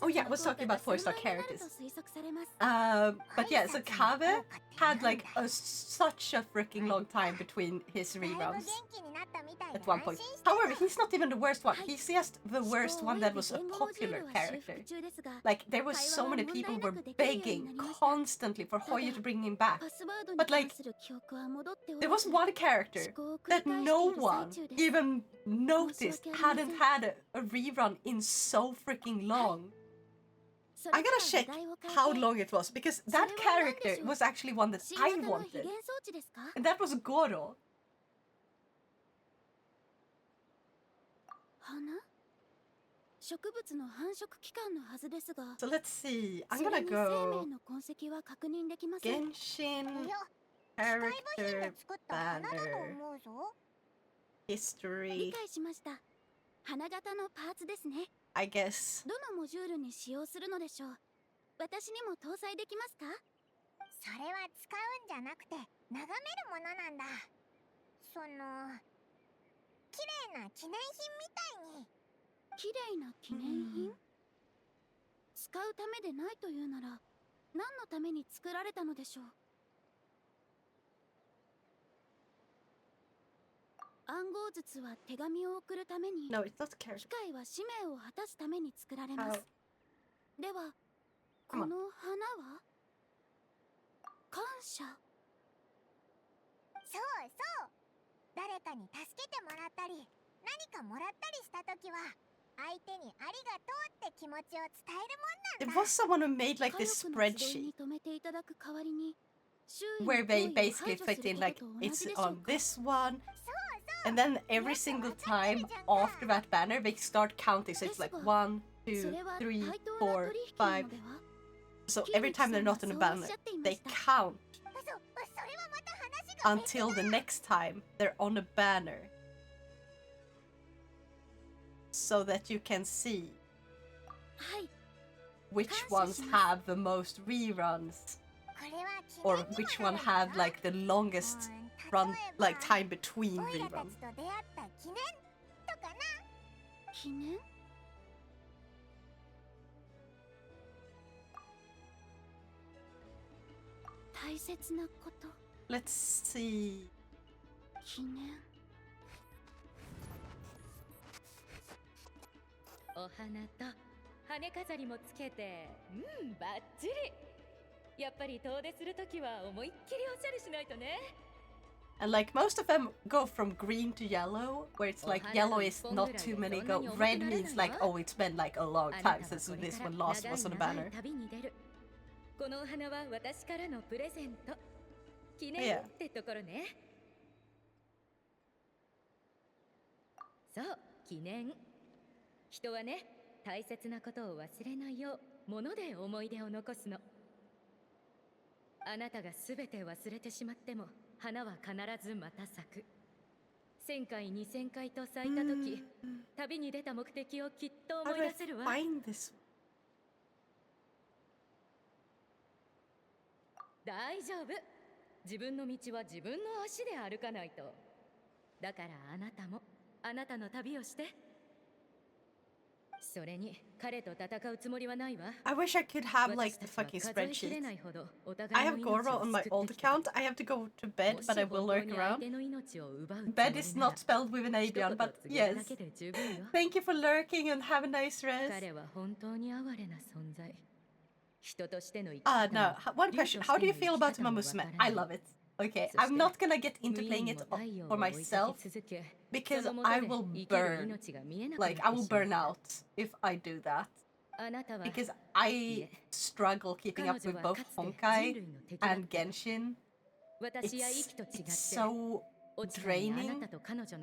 Speaker 1: Oh yeah, I was talking about 4-star characters. But yeah, so Kabe had like such a freaking long time between his reruns at one point. However, he's not even the worst one. He's just the worst one that was a popular character. Like, there was so many people were begging constantly for Hoyo to bring him back. But like, there was one character that no one even noticed hadn't had a rerun in so freaking long. I gotta check how long it was, because that character was actually one that I wanted. And that was Goro. So let's see. I'm gonna go Genshin character banner history. I guess.
Speaker 2: どのモジュールに使用するのでしょう。私にも搭載できますか？
Speaker 8: それは使うんじゃなくて眺めるものなんだ。その綺麗な記念品みたいに。
Speaker 2: 綺麗な記念品？使うためでないというなら何のために作られたのでしょう。暗号術は手紙を送るために、機械は使命を果たすために作られます。では、この花は感謝。
Speaker 8: そうそう。誰かに助けてもらったり、何かもらったりしたときは、相手にありがとうって気持ちを伝えるもんなんだ。
Speaker 1: There was someone who made like this spreadsheet where they basically fit in like it's on this one. And then every single time after that banner, they start counting. So it's like 1, 2, 3, 4, 5. So every time they're not on a banner, they count until the next time they're on a banner. So that you can see which ones have the most reruns. Or which one have like the longest run, like time between reruns.
Speaker 2: 記念？大切なこと。
Speaker 1: Let's see.
Speaker 2: 記念。
Speaker 19: お花と羽飾りもつけて、バッチリ。やっぱり遠出するときは思いっきりおしゃれしないとね。
Speaker 1: And like most of them go from green to yellow, where it's like yellow is not too many go. Red means like, oh, it's been like a long time since this one last was on a banner.
Speaker 19: このお花は私からのプレゼント。記念ってところね。そう、記念。人はね、大切なことを忘れないよう、物で思い出を残すの。あなたがすべて忘れてしまっても、花は必ずまた咲く。1000回2000回と咲いたとき、旅に出た目的をきっと思い出せるわ。大丈夫。自分の道は自分の足で歩かないと。だからあなたもあなたの旅をして。
Speaker 1: I wish I could have like the fucking spreadsheet. I have Goro on my old account. I have to go to bed, but I will lurk around. Bed is not spelled with an A, Björn, but yes. Thank you for lurking and have a nice rest. No. One question. How do you feel about Umamusume? I love it. Okay, I'm not gonna get into playing it for myself because I will burn. Like, I will burn out if I do that. Because I struggle keeping up with both Honkai and Genshin. It's so draining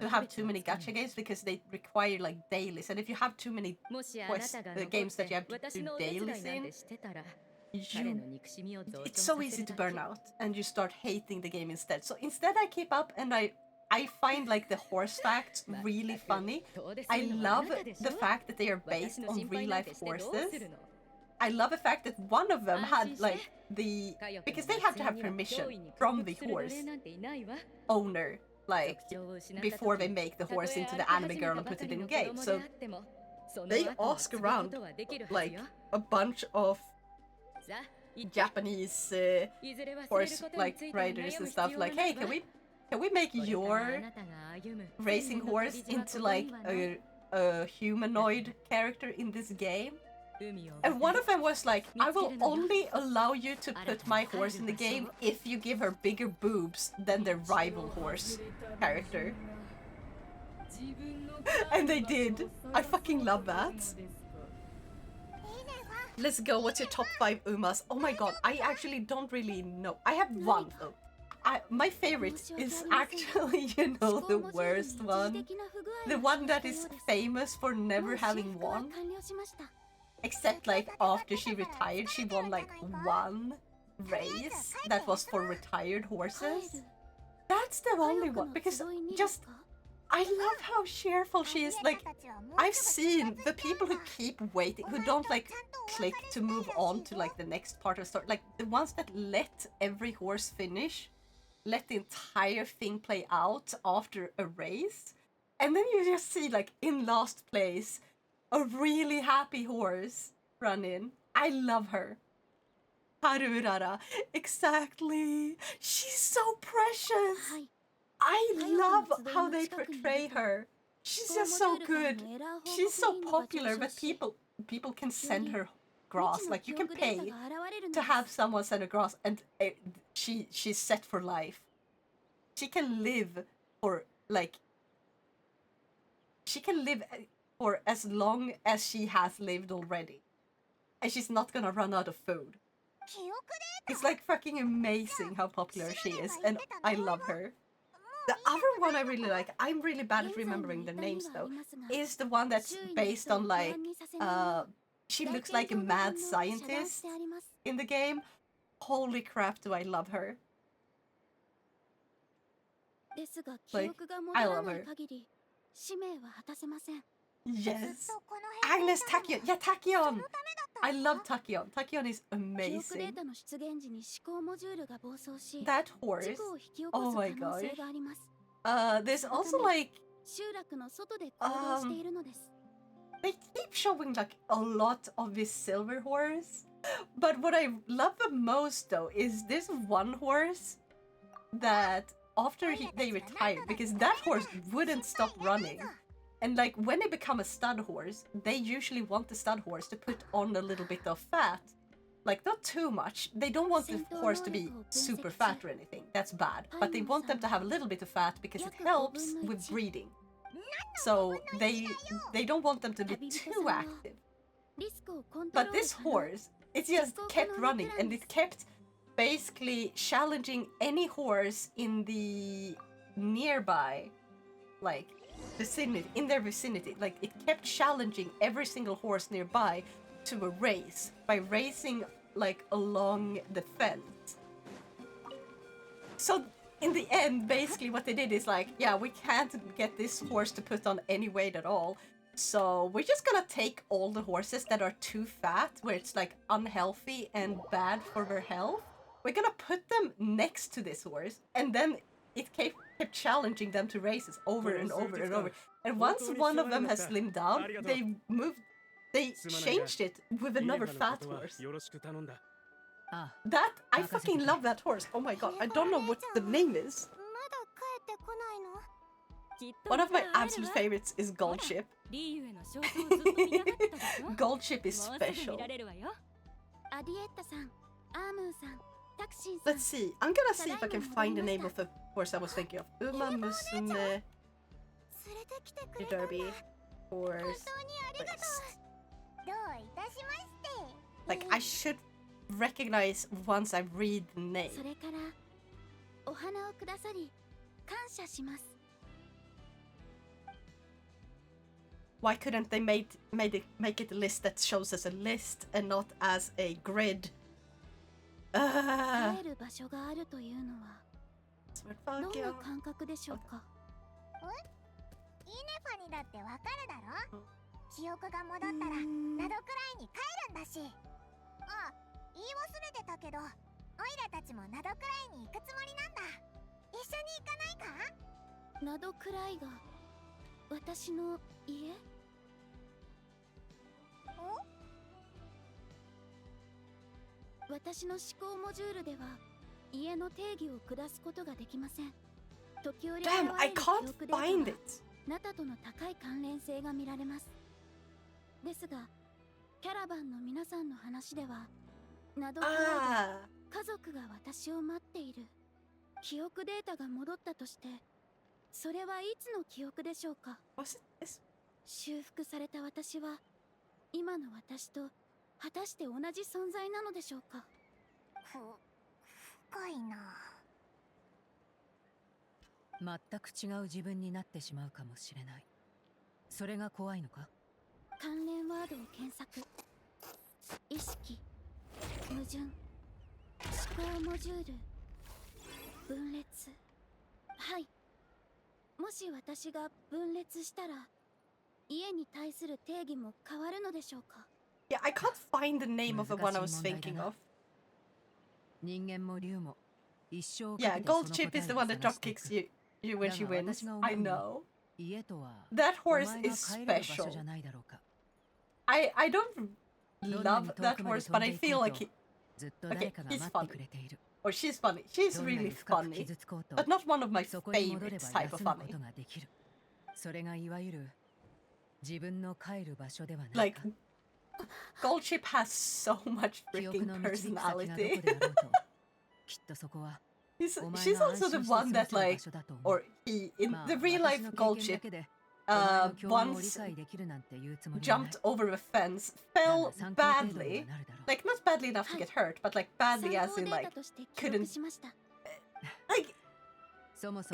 Speaker 1: to have too many gacha games because they require like dailies, and if you have too many games that you have to do dailies in, it's so easy to burn out and you start hating the game instead. So instead I keep up and I find like the horse facts really funny. I love the fact that they are based on real life horses. I love the fact that one of them had like because they have to have permission from the horse owner, like before they make the horse into the anime girl and put it in the game. So they ask around like a bunch of Japanese horse like riders and stuff, like, hey, can we make your racing horse into like a humanoid character in this game? And one of them was like, I will only allow you to put my horse in the game if you give her bigger boobs than their rival horse character. And they did. I fucking love that. Let's go. What's your top 5 Umas? Oh my god, I actually don't really know. I have one though. My favorite is actually, you know, the worst one. The one that is famous for never having won. Except like after she retired, she won like one race that was for retired horses. That's the only one, because just I love how cheerful she is. Like, I've seen the people who keep waiting, who don't like click to move on to like the next part of the story, like the ones that let every horse finish, let the entire thing play out after a race, and then you just see like in last place a really happy horse run in. I love her. Harurara. Exactly. She's so precious. I love how they portray her. She's just so good. She's so popular, but people can send her grass. Like, you can pay to have someone send her grass, and she's set for life. She can live for like. She can live for as long as she has lived already, and she's not gonna run out of food. It's like fucking amazing how popular she is, and I love her. The other one I really like, I'm really bad at remembering the names though, is the one that's based on like, she looks like a mad scientist in the game. Holy crap, do I love her. Like, I love her. Yes. Agnes Tachyon. Yeah, Tachyon. I love Tachyon. Tachyon is amazing. That horse. Oh my gosh. There's also like they keep showing like a lot of this silver horse. But what I love the most though is this one horse that after they retired, because that horse wouldn't stop running. And like when they become a stud horse, they usually want the stud horse to put on a little bit of fat. Like, not too much. They don't want the horse to be super fat or anything. That's bad. But they want them to have a little bit of fat because it helps with breeding. So they don't want them to be too active. But this horse, it just kept running, and it kept basically challenging any horse in the nearby, like, vicinity, in their vicinity. Like, it kept challenging every single horse nearby to a race by racing like along the fence. So in the end, basically what they did is like, yeah, we can't get this horse to put on any weight at all, so we're just gonna take all the horses that are too fat, where it's like unhealthy and bad for their health. We're gonna put them next to this horse, and then it kept challenging them to races over and over and over. And once one of them has slimmed down, they moved they changed it with another fat horse.
Speaker 13: よろしく頼んだ。
Speaker 1: That I fucking love that horse. Oh my god, I don't know what the name is.
Speaker 8: まだ帰ってこないの？
Speaker 1: One of my absolute favorites is Gold Ship.
Speaker 7: リーユへの肖像をずっと見たかったでしょ。
Speaker 1: Gold Ship is
Speaker 7: もうすぐ
Speaker 1: special.
Speaker 7: 見られるわよ。
Speaker 2: アディエッタさん、アームーさん、タクシンさん。
Speaker 1: Let's see. I'm gonna see if I can find the name of the horse I was thinking of. Uma Musume Derby horse.
Speaker 8: どういたしまして。
Speaker 1: Like I should recognize once I read the name.
Speaker 2: それからお花をくださり感謝します。
Speaker 1: Why couldn't they make it a list that shows as a list and not as a grid?
Speaker 2: 帰る場所があるというのはどんな感覚でしょうか。
Speaker 8: イネファにだってわかるだろ。記憶が戻ったらナドくらいに帰るんだし。あ、言い忘れてたけど、オイラたちもナドくらいに行くつもりなんだ。一緒に行かないか？
Speaker 2: ナドくらいが私の家？私の思考モジュールでは家の定義を下すことができません。時折
Speaker 1: Damn, I can't find it.
Speaker 2: ナタとの高い関連性が見られます。ですが、キャラバンの皆さんの話では、ナドくらいで家族が私を待っている。記憶データが戻ったとして、それはいつの記憶でしょうか？修復された私は、今の私と果たして同じ存在なのでしょうか？
Speaker 8: 深いな。
Speaker 6: 全く違う自分になってしまうかもしれない。それが怖いのか？
Speaker 2: 関連ワードを検索。意識、矛盾、思考モジュール、分裂。はい。もし私が分裂したら、家に対する定義も変わるのでしょうか？
Speaker 1: Yeah, I can't find the name of the one I was thinking of.
Speaker 6: 人間も竜も一生
Speaker 1: Yeah, Gold Chip is the one that dropkicks you when she wins. I know. That horse is special. I don't love that horse, but I feel like okay, he's funny. Or she's funny. She's really funny. But not one of my favorites type of funny. Like, Gold Chip has so much freaking personality. She's also the one that like, or he, in the real life Gold Chip, once jumped over a fence, fell badly, like not badly enough to get hurt, but like badly as in like, couldn't, like,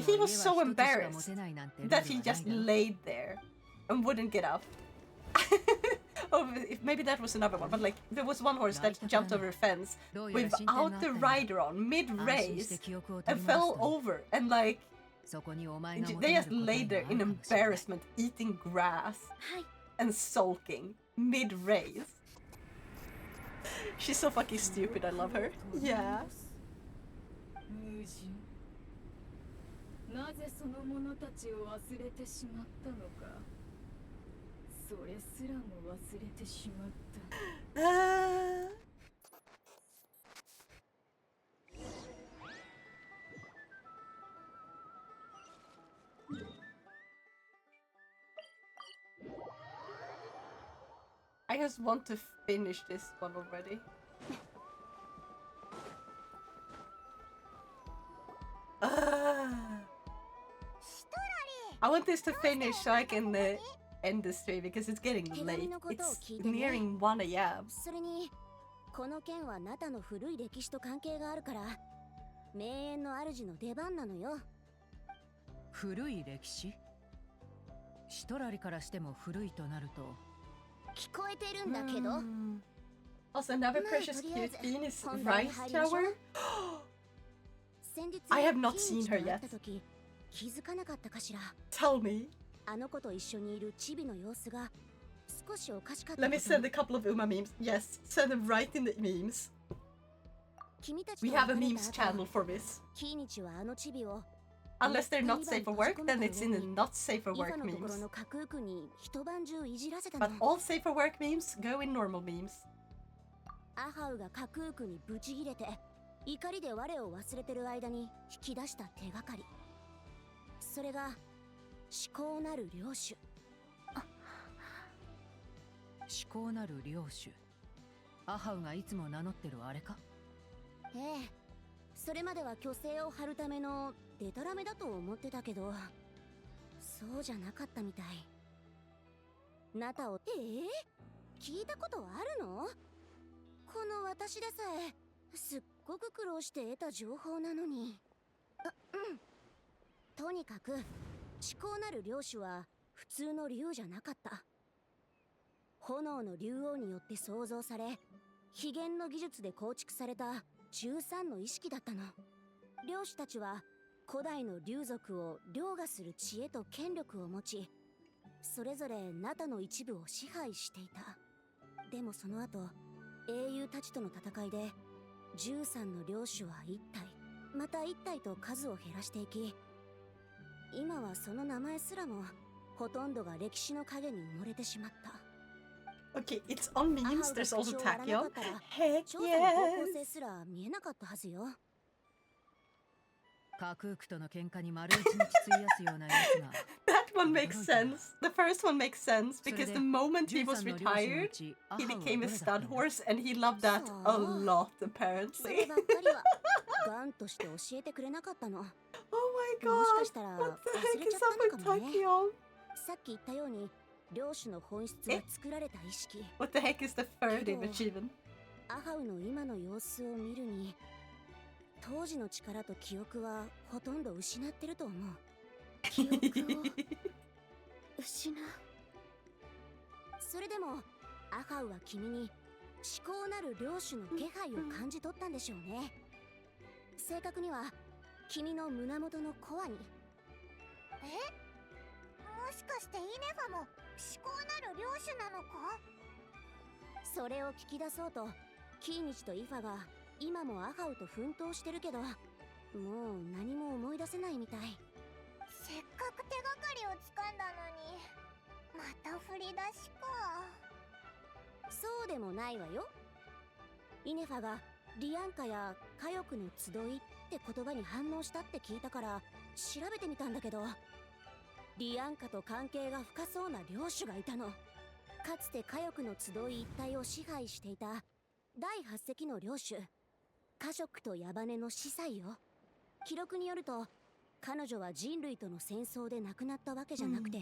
Speaker 1: he was so embarrassed that he just laid there and wouldn't get up. Oh, maybe that was another one, but like there was one horse that jumped over a fence without the rider on mid-race and fell over, and like they just laid there in embarrassment, eating grass and sulking mid-race. She's so fucking stupid, I love her. Yeah.
Speaker 12: なぜその者たちを忘れてしまったのか。それすらも忘れてしまった。
Speaker 1: I just want to finish this one already. I want this to finish so I can end the stream because it's getting late. It's nearing 1 a.m.
Speaker 20: それにこの件はナタの古い歴史と関係があるから名園の主の出番なのよ。
Speaker 6: 古い歴史？シトラリからしても古いとなると
Speaker 20: 聞こえてるんだけど。
Speaker 1: Also, another precious cute bean is Rice Tower. I have not seen her yet.
Speaker 20: 気づかなかったかしら。
Speaker 1: Tell me.
Speaker 20: あの子と一緒にいるチビの様子が少しおかしかった。
Speaker 1: Let me send a couple of Uma memes. Yes, send them right in the memes. We have a memes channel for this.
Speaker 20: キーニチはあのチビを
Speaker 1: Unless they're not safe for work, then it's in the not safe for work memes. But all safe for work memes go in normal memes.
Speaker 20: アハウがカクークにブチギレて怒りで我を忘れてる間に引き出した手がかり、それが思考なる領主。
Speaker 6: 思考なる領主。アハウがいつも名乗ってるあれか？
Speaker 20: ええ、それまでは虚勢を張るためのデタラメだと思ってたけど、そうじゃなかったみたい。ナタを聞いたことあるの？この私でさえすっごく苦労して得た情報なのに。とにかく思考なる領主は普通の竜じゃなかった。炎の竜王によって創造され、秘伝の技術で構築された13の意識だったの。領主たちは古代の竜族を凌駕する知恵と権力を持ち、それぞれナタの一部を支配していた。でもその後、英雄たちとの戦いで13の領主は1体また1体と数を減らしていき、今はその名前すらもほとんどが歴史の影に埋もれてしまった。
Speaker 1: Okay, it's on memes. There's also Tachyon. Heck
Speaker 20: 調査の方向
Speaker 1: yes!
Speaker 20: 性すら見えなかったはずよ。
Speaker 6: カクークとの喧嘩に丸一日費やすようなやつが。
Speaker 1: That one makes sense. The first one makes sense because the moment he was retired, he became a stud horse and he loved that a lot
Speaker 20: そ
Speaker 1: apparently.
Speaker 20: ればっかりはガンとして教えてくれなかったの。も
Speaker 1: Oh my
Speaker 20: しか
Speaker 1: god!
Speaker 20: したら
Speaker 1: What the
Speaker 20: 忘
Speaker 1: heck
Speaker 20: れ
Speaker 1: is
Speaker 20: ちゃったの
Speaker 1: up
Speaker 20: か
Speaker 1: with
Speaker 20: もね。
Speaker 1: Tachyon?
Speaker 20: さっき言ったように領主の本質は作られた意識。
Speaker 1: What the heck is the third
Speaker 20: けど
Speaker 1: image even?
Speaker 20: アハウの今の様子を見るに、当時の力と記憶はほとんど失ってると思う。記憶を失う。それでもアハウは君に思考なる領主の気配を感じ取ったんでしょうね。正確には君の胸元のコアに。
Speaker 8: もしかしてイネファも思考なる領主なのか？
Speaker 20: それを聞き出そうとキーニチとイファが今もアハウと奮闘してるけど、もう何も思い出せないみたい。
Speaker 8: せっかく手がかりをつかんだのにまた振り出しか。
Speaker 20: そうでもないわよ。イネファがリアンカや火翼の集いって言葉に反応したって聞いたから調べてみたんだけど、リアンカと関係が深そうな領主がいたの。かつて火翼の集い一帯を支配していた第8隻の領主、カショクとヤバネの司祭よ。記録によると彼女は人類との戦争で亡くなったわけじゃなくて、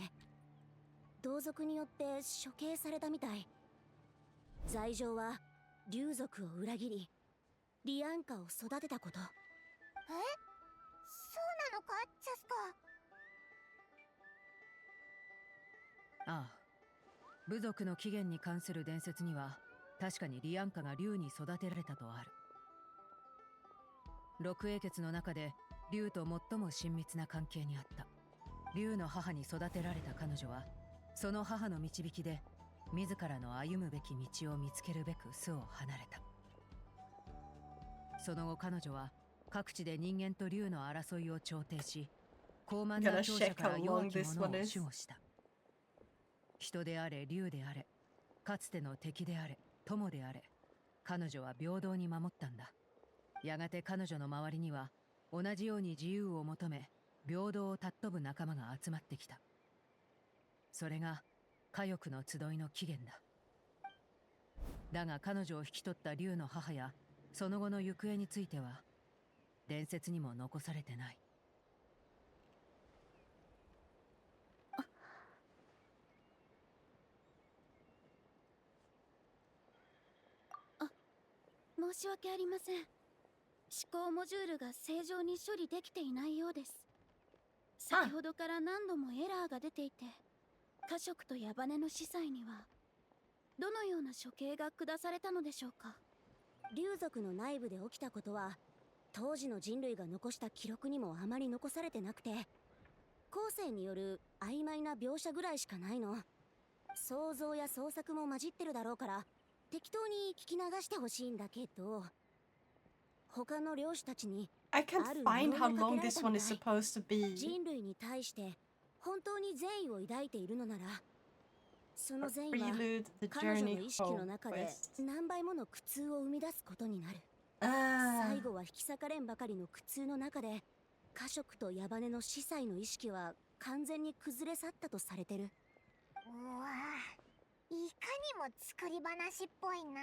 Speaker 20: 同族によって処刑されたみたい。罪状は竜族を裏切りリアンカを育てたこと。
Speaker 8: そうなのかジャスカ？
Speaker 6: ああ、部族の起源に関する伝説には確かにリアンカが竜に育てられたとある。六英傑の中で竜と最も親密な関係にあった。竜の母に育てられた彼女はその母の導きで自らの歩むべき道を見つけるべく巣を離れた。その後彼女は各地で人間と竜の争いを調停し、高慢な強者から弱き者を守護した。人であれ竜であれ、かつての敵であれ友であれ、彼女は平等に守ったんだ。やがて彼女の周りには同じように自由を求め平等を尊ぶ仲間が集まってきた。それが火翼の集いの起源だ。だが彼女を引き取った竜の母やその後の行方については伝説にも残されてない。
Speaker 2: 申し訳ありません。思考モジュールが正常に処理できていないようです。先ほどから何度もエラーが出ていて、カショクとヤバネの司祭にはどのような処刑が下されたのでしょうか？
Speaker 20: 竜族の内部で起きたことは当時の人類が残した記録にもあまり残されてなくて、後世による曖昧な描写ぐらいしかないの。想像や創作も混じってるだろうから適当に聞き流してほしいんだけど、他の領主たちに
Speaker 1: I can't
Speaker 20: ある
Speaker 1: find
Speaker 20: 呪
Speaker 1: how
Speaker 20: いがかけ
Speaker 1: long
Speaker 20: られ
Speaker 1: this
Speaker 20: たみ
Speaker 1: one
Speaker 20: た
Speaker 1: is
Speaker 20: い。
Speaker 1: supposed to be.
Speaker 20: 人類に対して本当に善意を抱いているのなら、その善意は
Speaker 1: Prelude, the
Speaker 20: 彼女
Speaker 1: journey
Speaker 20: の意識の
Speaker 1: home
Speaker 20: 中で
Speaker 1: quest.
Speaker 20: 何倍もの苦痛を生み出すことになる。
Speaker 1: Ah.
Speaker 20: 最後は引き裂かれんばかりの苦痛の中で、家族と矢羽の司祭の意識は完全に崩れ去ったとされてる。
Speaker 8: うわぁ、いかにも作り話っぽいな。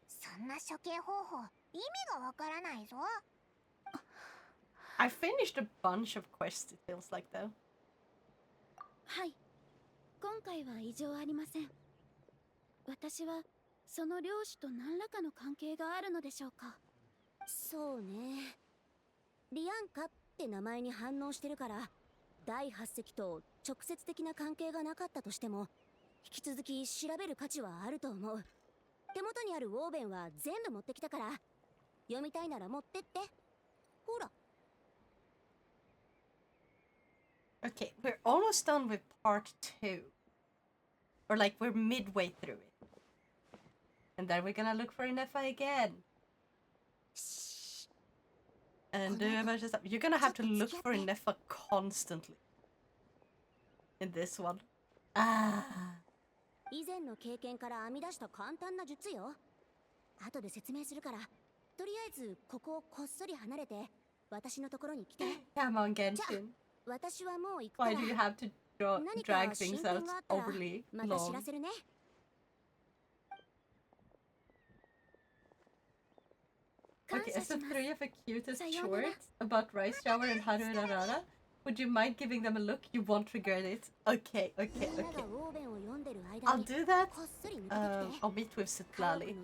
Speaker 8: そんな処刑方法、意味がわからないぞ。
Speaker 1: I finished a bunch of quests, it feels like, though.
Speaker 2: はい、今回は異常ありません。私はその領主と何らかの関係があるのでしょうか。
Speaker 20: そうね。リアンカって名前に反応してるから、第8隻と直接的な関係がなかったとしても、引き続き調べる価値はあると思う。手元にあるウォーベンは全部持ってきたから、読みたいなら持ってって。ほら。
Speaker 1: Okay, we're almost done with part 2. Or like, we're midway through it. And then we're gonna look for Inefa again. And do a bunch of stuff. You're gonna have to look for Inefa constantly. In this one. Ah.
Speaker 20: 以前の経験から編み出した簡単な術よ。後で説明するから、とりあえずここをこっそり離れて、私のところに来て。
Speaker 1: Come on, Genshin.
Speaker 20: 私はもう行くから。
Speaker 1: Why do you have to drag things out overly
Speaker 20: また知
Speaker 1: long?
Speaker 20: らせるね。
Speaker 1: Okay, as the three of the cutest shorts about Rice Shower and Haru Rarara, would you mind giving them a look? You won't regret it. Okay, okay, okay. I'll do that. I'll meet with Sitlali.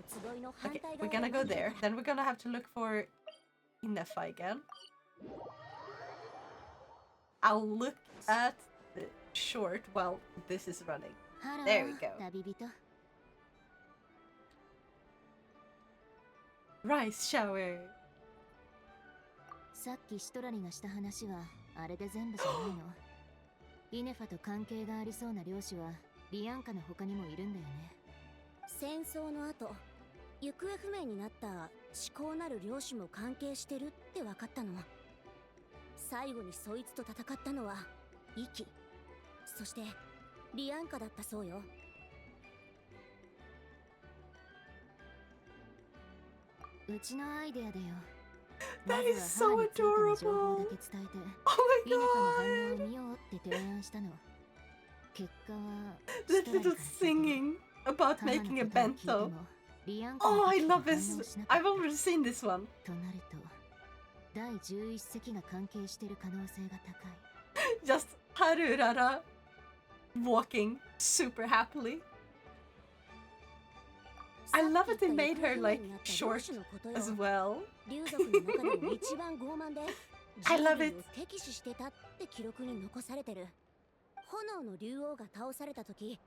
Speaker 1: Okay, we're gonna go there. Then we're gonna have to look for Inefa again. I'll look at the short while this is running. There we go. Rice shower.
Speaker 16: さっきシトラリがした話はあれで全部じゃないの。イネファと関係がありそうな領主はリアンカの他にもいるんだよね。
Speaker 20: 戦争の後、行方不明になった思考なる領主も関係してるって分かったの。最後にそいつと戦ったのはイキ、そしてリアンカだったそうよ。
Speaker 16: うちのアイデアだよ。
Speaker 1: That is so adorable. Oh my god. That little singing about making a bento. Oh, I love this. I've already seen this one.
Speaker 16: 第11隻が関係している可能性が高い。
Speaker 1: Just Haru Rara walking super happily. I love it they made her like short as well. I love it.
Speaker 20: 敵視してたって記録に残されてる。炎の竜王が倒された時、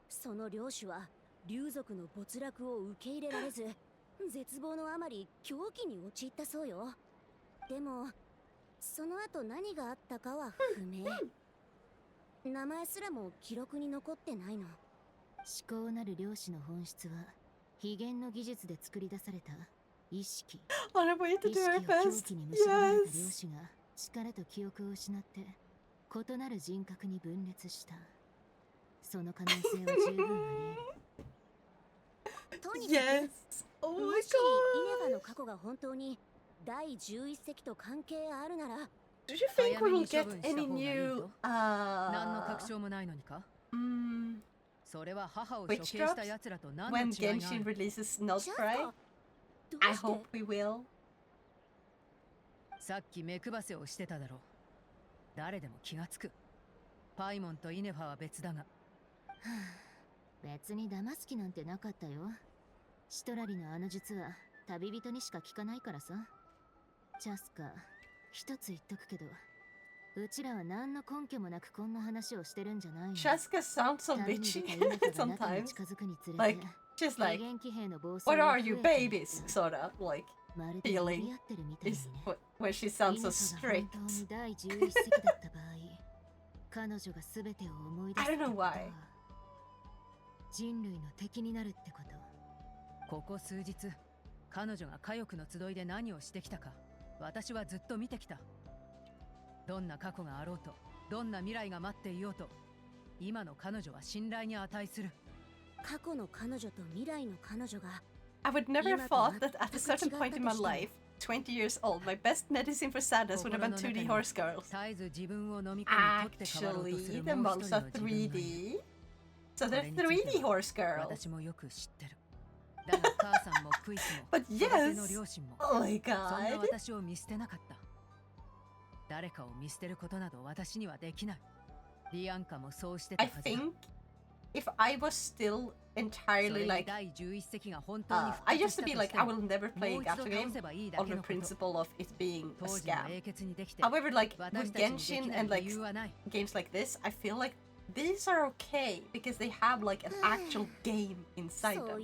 Speaker 20: その領主は竜族の没落を受け入れられず、絶望のあまり狂気に陥ったそうよ。でもその後何があったかは不明。名前すらも記録に残ってないの。
Speaker 16: 思考なる領主の本質は非言の技術で作り出された意識。
Speaker 1: On our way to do our best.
Speaker 16: に蝕まれた領主が力と記憶を失って異なる人格に分裂した。その可能性は十分あり得る。
Speaker 20: とにかく、
Speaker 1: Oh my
Speaker 20: もしイネ
Speaker 1: god.
Speaker 20: ファの過去が本当に第11隻と関係あるなら、
Speaker 1: Do you think we will get any new
Speaker 6: 何の確証もないのにか。それは母を処刑した奴らと何の違い
Speaker 1: when
Speaker 6: がある。
Speaker 1: Genshin releases Nod-Krai? I hope we will.
Speaker 6: さっき目配せをしてただろう。誰でも気がつく。パイモンとイネファは別だが。
Speaker 16: 別に騙す気なんてなかったよ。シトラリのあの術は旅人にしか聞かないからさ。チャスカ、一つ言っとくけど、うちらは何の根拠もなくこんな話をしてるんじゃないの。
Speaker 1: Shaska sounds so bitchy sometimes. Like, just like, what are you babies? Sort of, like, feeling is when she sounds so strict. I don't know why.
Speaker 6: 人類の敵になるってこと。ここ数日、彼女が火翼の集いで何をしてきたか。私はずっと見てきた。どんな過去があろうと、どんな未来が待っていようと、今の彼女は信頼に値する。
Speaker 20: 過去の彼女と未来の彼女が
Speaker 1: I would never have thought that at a certain point in my life, 20 years old, my best medicine for sadness would have been 2D horse girls. Actually, the models are 3D. So they're 3D horse girls. But yes! Oh my god.
Speaker 6: 誰かを見捨てることなど私にはできない。ディアンカもそうしてた
Speaker 1: I
Speaker 6: はずだ。
Speaker 1: think if I was still entirely like I used to be like I will never play a gacha game on the principle of it being a scam. However, like with Genshin and like games like this, I feel like these are okay because they have like an actual game inside them.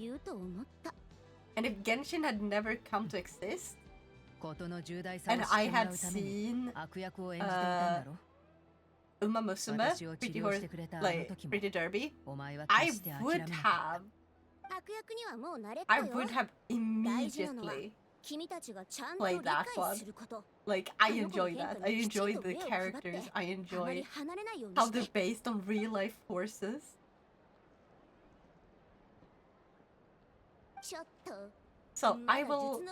Speaker 1: And if Genshin had never come to exist, and I had seen Uma Musume, Pretty Horse, like Pretty Derby, I would have immediately played that one. Like I enjoy that. I enjoy the characters. I enjoy how they're based on real life horses. So I will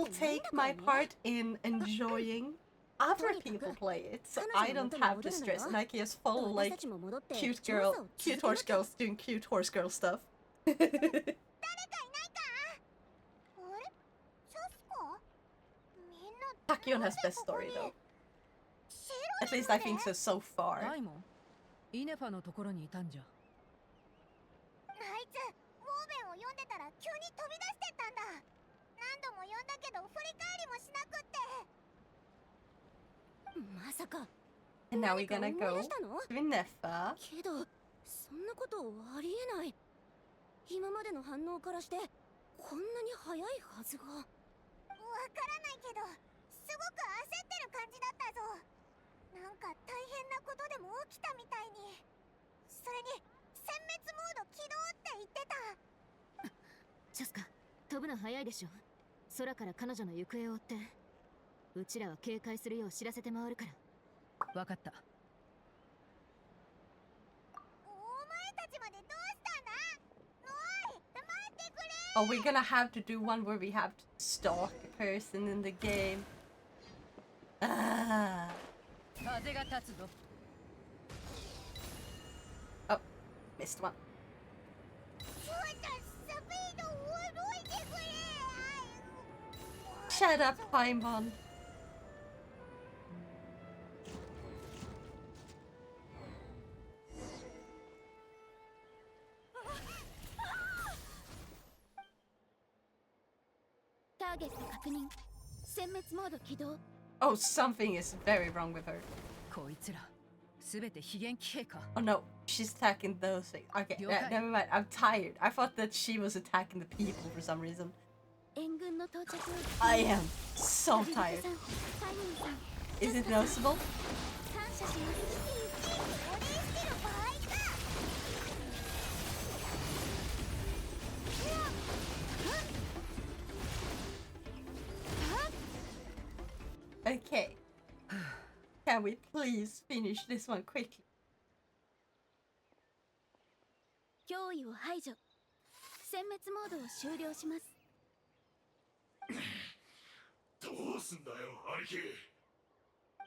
Speaker 1: take my part in enjoying other people play it, so I don't have to stress, and I can just follow like cute horse girls doing cute horse girl stuff. Takion has best story though. At least I think so far.
Speaker 6: イネファのところにいたんじゃ。
Speaker 8: あいつ、ウォーベンを読んでたら急に飛び出してったんだ。何度も読んだけど振り返りもしなくって。
Speaker 20: まさか。
Speaker 1: And now we're gonna go to Nefa.
Speaker 20: けど、そんなことありえない。今までの反応からして、こんなに早いはずが。わから
Speaker 8: ないけど、すごく焦ってる感じだったぞ。なんか大変なことでも起きたみたいに。それに殲滅モード起動って言ってた。
Speaker 16: チャスカ、飛ぶの早いでしょ。空から彼女の行方を追って、うちらは警戒するよう知らせて回るから。
Speaker 6: わかった。
Speaker 8: お前たちまでどうしたんだ？おい、待ってくれ。
Speaker 1: Oh, we're gonna have to do one where we have to stalk a person in the game. Ah.
Speaker 6: 風が立つぞ。
Speaker 1: Oh, missed one. Shut up, Paimon. Oh, something is very wrong with her. Oh no, she's attacking those things. Okay, never mind. I'm tired. I thought that she was attacking the people for some reason. I am so tired. Is it noticeable? Okay. Can we please finish this one quickly?
Speaker 20: 脅威を排除。殲滅モードを終了します。
Speaker 10: どうすんだよ、兄貴。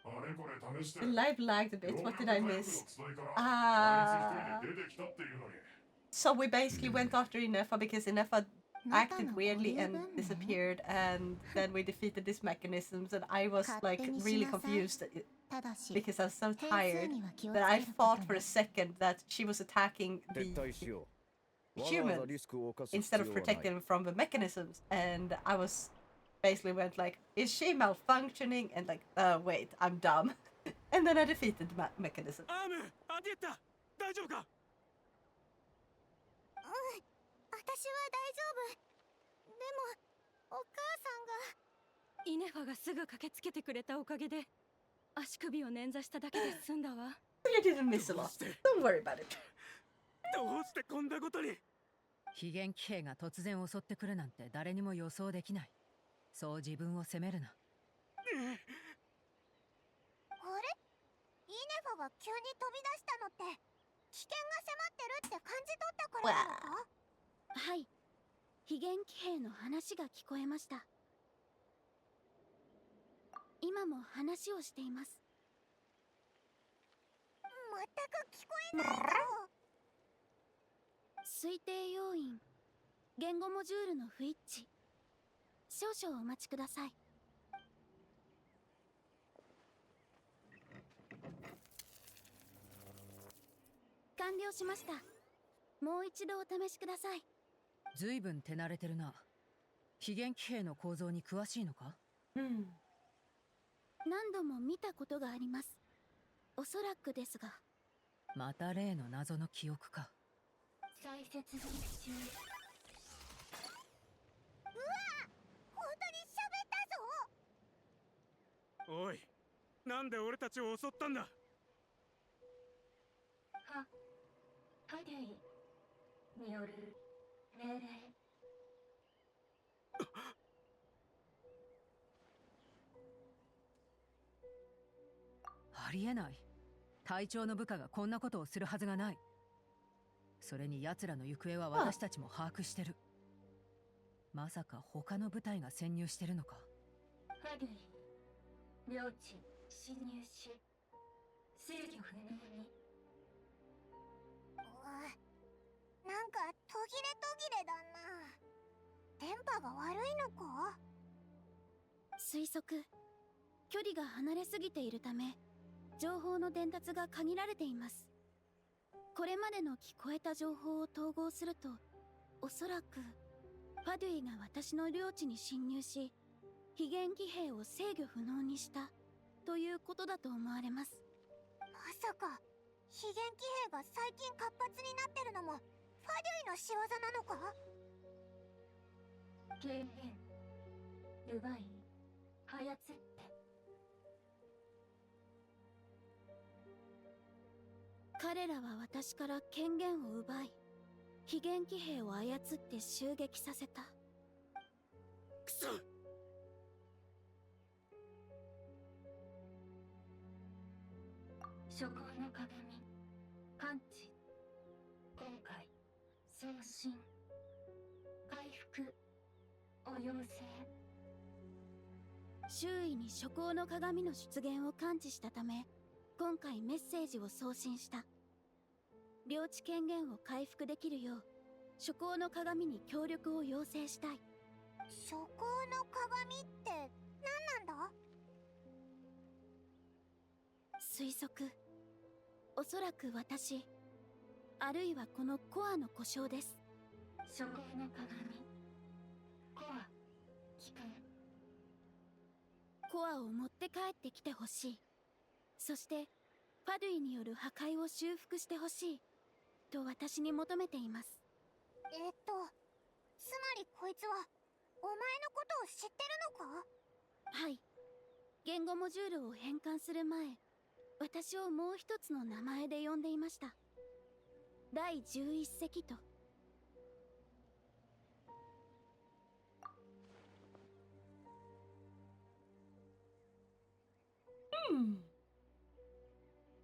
Speaker 10: あれこれ試して。
Speaker 1: The live lagged a bit. What did I miss? So we basically went after Inefa because Inefa acted weirdly and disappeared, and then we defeated these mechanisms, and I was like really confused because I was so tired that I thought for a second that she was attacking the humans instead of protecting them from the mechanisms, and I was basically went like, is she malfunctioning? And like, wait, I'm dumb. And then I defeated the mechanism.
Speaker 2: 私は大丈夫。でもお母さんがイネファがすぐ駆けつけてくれたおかげで足首を捻挫しただけで済んだわ。
Speaker 1: You didn't miss a lot. Don't worry about it.
Speaker 13: どうしてこんなことに。
Speaker 6: 非現騎兵が突然襲ってくるなんて誰にも予想できない。そう自分を責めるな。
Speaker 8: が急に飛び出したのって危険が迫ってるって感じ取ったからなのか？
Speaker 20: はい、非元気兵の話が聞こえました。今も話をしています。
Speaker 8: 全く聞こえないぞ。
Speaker 20: 推定要員言語モジュールの不一致。少々お待ちください。完了しました。もう一度お試しください。
Speaker 6: ずいぶん手慣れてるな。非元気兵の構造に詳しいのか？
Speaker 20: 何度も見たことがあります。おそらくですが。
Speaker 6: また例の謎の記憶か。
Speaker 8: 再設実中。うわ、本当に喋ったぞ。
Speaker 13: おい、なんで俺たちを襲ったんだ？
Speaker 12: ハディによる命令。
Speaker 6: ありえない。隊長の部下がこんなことをするはずがない。それに奴らの行方は私たちも把握してる。まさか他の部隊が潜入してるのか？
Speaker 12: ハディ、領地侵入し制御不能に。
Speaker 8: なんか途切れ途切れだな。電波が悪いのか？
Speaker 20: 推測、距離が離れすぎているため情報の伝達が限られています。これまでの聞こえた情報を統合すると、おそらくファドゥイが私の領地に侵入し非元気兵を制御不能にしたということだと思われます。
Speaker 8: まさか非元気兵が最近活発になってるのもファドゥイの仕業なのか？
Speaker 12: 権限奪い操って。
Speaker 20: 彼らは私から権限を奪い非元気兵を操って襲撃させた。
Speaker 13: くそ！
Speaker 12: 諸行の鏡感知今回送信回復を要請。
Speaker 20: 周囲に諸行の鏡の出現を感知したため今回メッセージを送信した。領地権限を回復できるよう諸行の鏡に協力を要請したい。
Speaker 8: 諸行の鏡って何なんだ？
Speaker 20: 推測、おそらく私あるいはこのコアの故障です。
Speaker 12: 諸行の鏡コア機関。
Speaker 20: コアを持って帰ってきてほしい。そしてファドゥイによる破壊を修復してほしいと私に求めています。
Speaker 8: つまりこいつはお前のことを知ってるのか？
Speaker 20: はい。言語モジュールを変換する前、私をもう一つの名前で呼んでいました。第11隻と。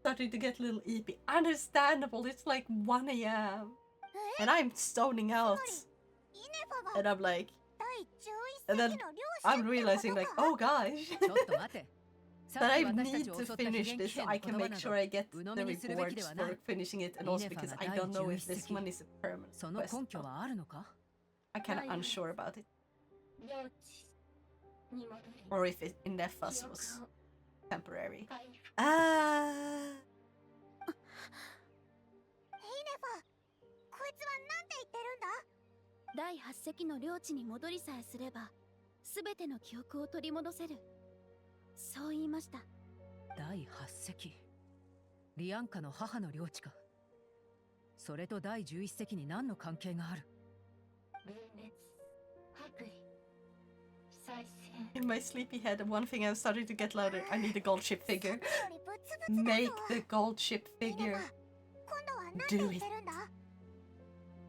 Speaker 1: Starting to get a little eepy. Understandable, it's like 1 a.m. And I'm stoning out. And I'm like... And then I'm realizing like, oh gosh. That I need to finish this so I can make sure I get the rewards for finishing it, and also because I don't know if this one is a permanent quest. I'm kind of unsure about it. Or if it in Nefas was temporary.
Speaker 8: こいつはなんて言ってるんだ？
Speaker 20: 第8隻の領地に戻りさえすれば全ての記憶を取り戻せる。そう言いました。
Speaker 6: 第8隻、リアンカの母の領地か。それと第11隻に何の関係がある？
Speaker 12: 分裂、剥離、再生。
Speaker 1: In my sleepy head, one thing I'm starting to get louder. I need a gold ship figure. Make the gold ship figure. Do it.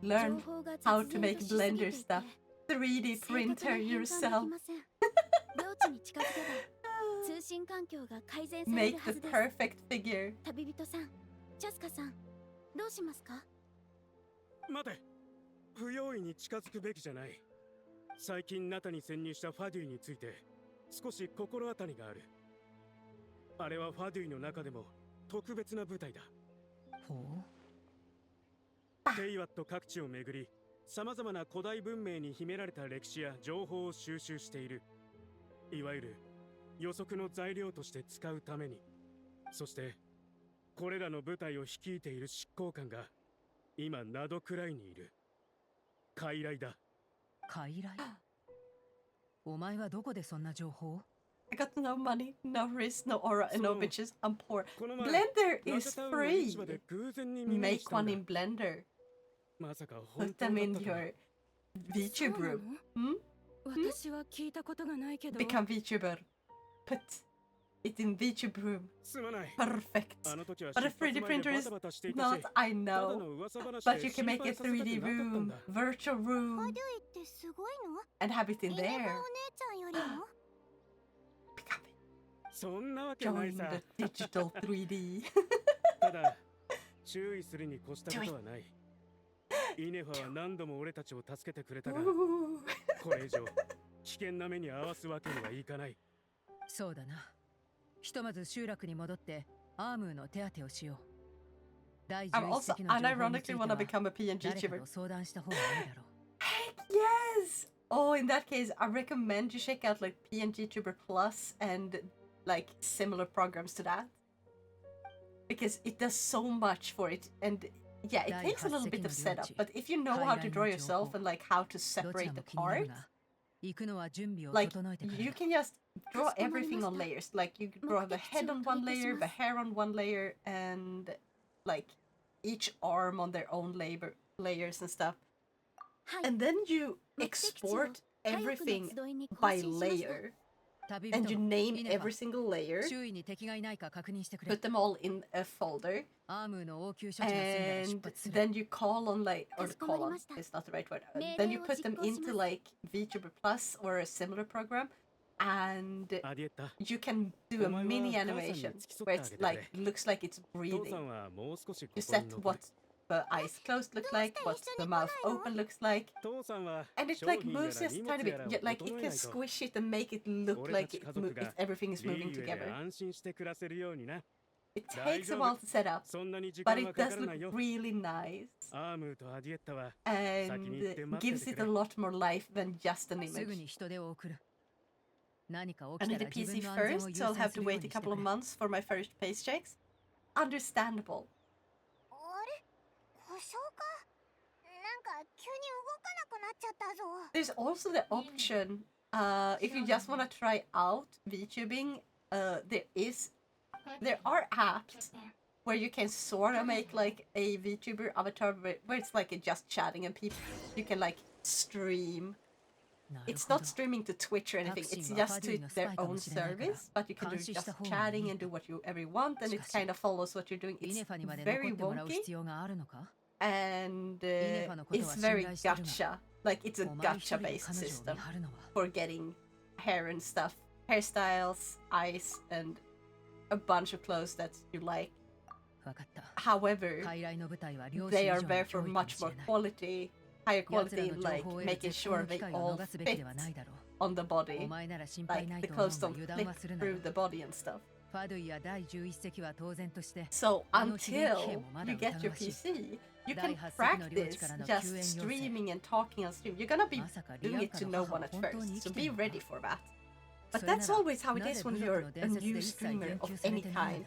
Speaker 1: Learn how to make blender stuff. 3D printer yourself.
Speaker 20: 領地に近づけば通
Speaker 2: 心環境が改善され
Speaker 1: Make
Speaker 2: るは
Speaker 1: the
Speaker 2: ずです
Speaker 1: perfect figure.
Speaker 2: 旅人さん、チャスカさん、どうしますか？
Speaker 13: 待て、不用意に近づくべきじゃない。最近ナタに潜入したファデュイについて少し心当たりがある。あれはファデュイの中でも特別な部隊だ。
Speaker 6: ほ
Speaker 13: う。テイワット各地を巡り、さまざまな古代文明に秘められた歴史や情報を収集している。いわゆる予測の材料として使うために。そしてこれらの部隊を率いている執行官が今ナドクライにいる。傀儡だ。
Speaker 6: 傀儡？お前はどこでそんな情報を？
Speaker 1: I got no money, no wrist, no aura, and no bitches. I'm poor. Blender is free. Make one in Blender. Put them in your VTuber. Hmm?
Speaker 12: 私は聞いたことがないけど。
Speaker 1: Become VTuber. Put it in VTuber. Perfect. But a 3D printer is not, I know. But you can make a 3D room, virtual room,
Speaker 8: ファデュイってすごいの？
Speaker 1: and have it in
Speaker 8: イネ
Speaker 1: there.
Speaker 8: ファお姉ちゃんよりも？
Speaker 13: そんなわけない
Speaker 1: Join
Speaker 13: さ。
Speaker 1: the digital 3D.
Speaker 13: ただ注意するに越したことはない。イネファは何度も俺たちを助けてくれたが、これ以上危険な目に遭わすわけにはいかない。
Speaker 6: そうだな。ひとまず集落に戻ってアームーの手当てをしよう。第
Speaker 1: I'm
Speaker 6: 11
Speaker 1: also
Speaker 6: 隻の情報について
Speaker 1: unironically
Speaker 6: は
Speaker 1: wanna become a PNG
Speaker 6: 誰か
Speaker 1: tuber.
Speaker 6: と相談した方がいいだろう。
Speaker 1: Yes! Oh, in that case, I recommend you check out like PNG Tuber Plus and like similar programs to that. Because it does so much for it. And yeah, it takes a little bit of setup. But if you know how to draw yourself and like how to separate the parts, like you can just draw everything on layers. Like you draw the head on one layer, the hair on one layer, and like each arm on their own layers and stuff. And then you export everything by layer. And you name every single layer, put them all in a folder, and then you call on like, or call on, it's not the right word, then you put them into like VTuber Plus or a similar program, and you can do a mini animation where it's like, looks like it's breathing. You set what the eyes closed look like, what the mouth open looks like, and it like moves just a tiny bit. Yeah, like it can squish it and make it look like everything is moving together. It takes a while to set up, but it does look really nice and gives it a lot more life than just an image. I need a PC first, so I'll have to wait a couple of months for my first pace checks. Understandable.
Speaker 8: 故障か？なんか急に動かなくなっちゃったぞ。
Speaker 1: There's also the option, if you just want to try out VTubing, there are apps where you can sort of make like a VTuber avatar where it's like just chatting and people you can like stream. It's not streaming to Twitch or anything, it's just to their own service, but you can do just chatting and do whatever you want, and it kind of follows what you're doing. It's very wonky. And it's very gacha. Like it's a gacha based system for getting hair and stuff, hairstyles, eyes, and a bunch of clothes that you like. However, they are there for much more quality, higher quality, like making sure they all fit on the body. Like the clothes don't flip through the body and stuff. So until you get your PC, you can practice just streaming and talking on stream. You're gonna be doing it to no one at first, so be ready for that. But that's always how it is when you're a new streamer of any kind.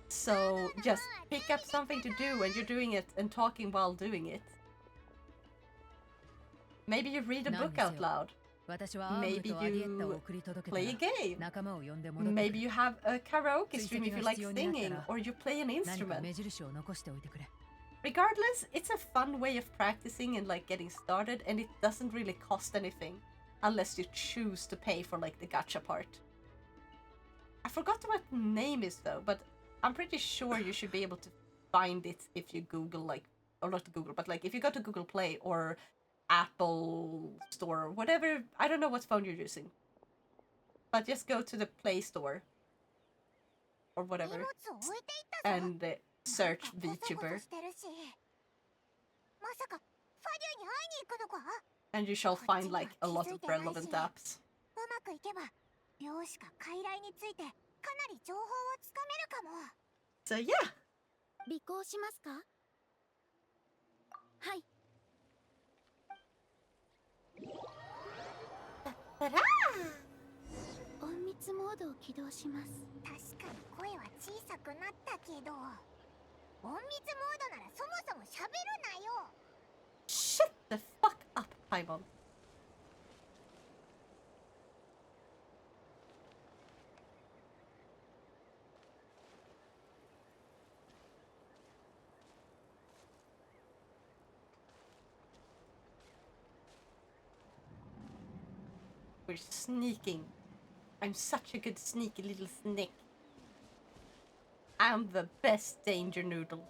Speaker 1: So just pick up something to do when you're doing it and talking while doing it. Maybe you read a book out loud. Maybe you play a game. Maybe you have a karaoke stream if you like singing, or you play an instrument. Regardless, it's a fun way of practicing and like getting started, and it doesn't really cost anything unless you choose to pay for like the gacha part. I forgot what the name is though, but I'm pretty sure you should be able to find it if you Google like, or not Google, but like if you go to Google Play or Apple Store or whatever, I don't know what phone you're using. but just go to the Play Store or whatever and search VTuber. And you shall find like a lot of relevant apps.
Speaker 8: うまくいけば漁師か傀儡についてかなり情報をつかめるかも。
Speaker 1: So yeah.
Speaker 20: 尾行しますか？はい。隠密モードを起動します。
Speaker 8: 確かに声は小さくなったけど、隠密モードならそもそも喋るなよ。
Speaker 1: Shut the fuck up, Paimon. We're sneaking. I'm such a good sneaky little snake. I'm the best danger noodle.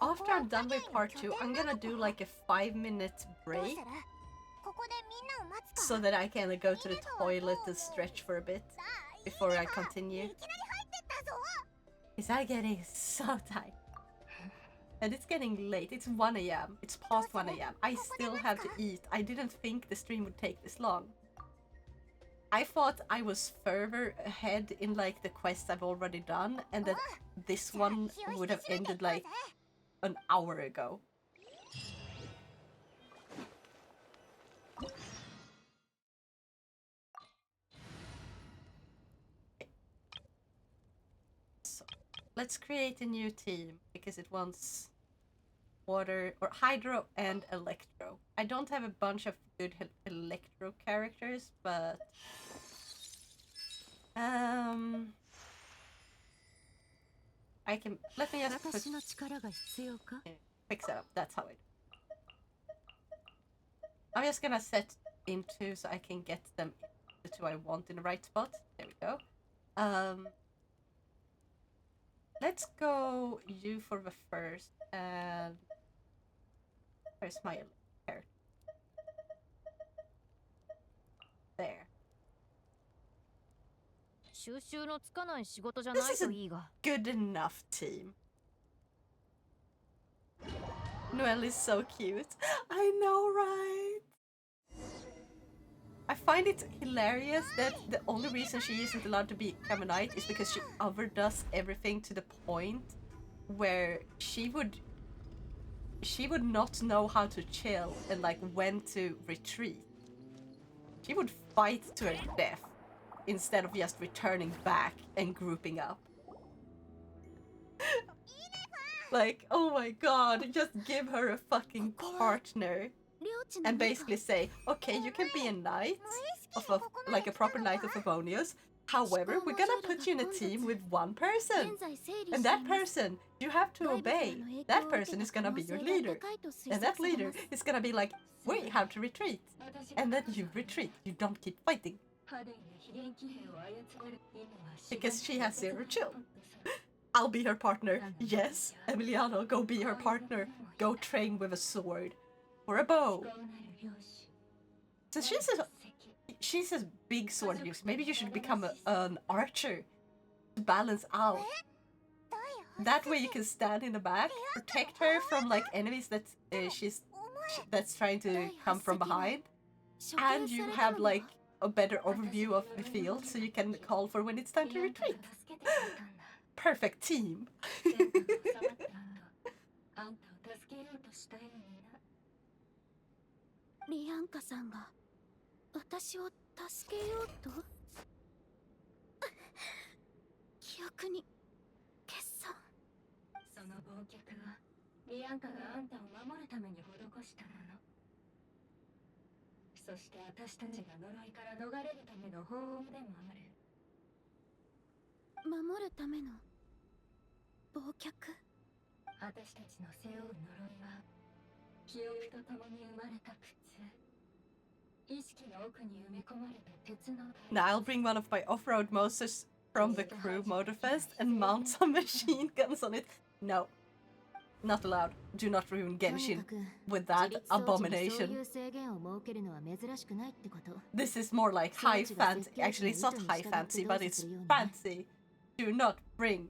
Speaker 1: After I'm done with part 2, I'm gonna do like a 5-minute break so that I can go to the toilet and stretch for a bit before I continue. Because I'm getting so tired. And it's getting late. It's 1 AM. It's past 1 AM. I still have to eat. I didn't think the stream would take this long. I thought I was further ahead in like the quests I've already done and that this one would have ended like an hour ago. So, let's create a new team because it wants water or hydro and electro. I don't have a bunch of good electro characters, but I can let me just fix it up. That's how it. I'm just gonna set into so I can get them the two I want in the right spot. There we go. Let's go you for the first and where's my character? There. This is a good enough team. Noelle is so cute. I know, right? I find it hilarious that the only reason she isn't allowed to become a knight is because she overdoes everything to the point where she would not know how to chill and like when to retreat. She would fight to her death instead of just returning back and grouping up. Like, oh my god, just give her a fucking partner and basically say, okay, you can be a knight of like a proper knight of Favonius. However, we're gonna put you in a team with one person, and that person you have to obey. That person is gonna be your leader, and that leader is gonna be like, we have to retreat, and then you retreat. You don't keep fighting because she has zero chill. I'll be her partner. Yes, Emiliano, go be her partner. Go train with a sword or a bow. So she's she's a big sword user. Maybe you should become an archer to balance out. That way you can stand in the back, protect her from like enemies that that's trying to come from behind, and you have like a better overview of the field, so you can call for when it's time to retreat. Perfect team.
Speaker 12: あんたを助けようとしたようにな。
Speaker 2: リアンカさんが私を助けようと記憶に決算。
Speaker 12: その忘却はリアンカがあんたを守るために施したもの。そして私たちが呪いから逃れるための方法でもある。
Speaker 2: 守るための忘却。
Speaker 12: 私たちの背負う呪いは記憶とともに生まれた苦痛。意識の奥に埋め込まれた鉄の。
Speaker 1: Now I'll bring one of my off-road monsters from the crew motorfest and mount some machine guns on it. No. Not allowed. Do not ruin Genshin with that abomination. This is more like high fantasy. Actually, it's not high fantasy, but it's fancy. Do not bring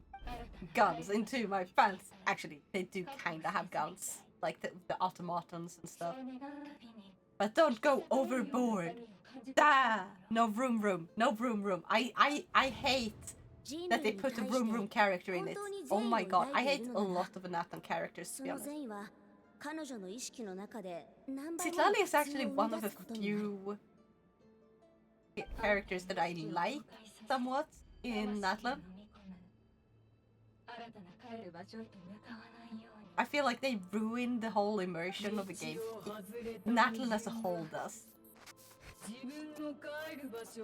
Speaker 1: guns into my fantasy. Actually, they do kinda have guns, like the automatons and stuff. But don't go overboard. Ah, no vroom. No vroom. I hate that they put a vroom character in it. Oh my god, I hate a lot of Anatan characters, to be honest. Citlali is actually one of the few characters that I like somewhat in Natlan. I feel like they ruined the whole immersion of the game. Natlan as a whole does.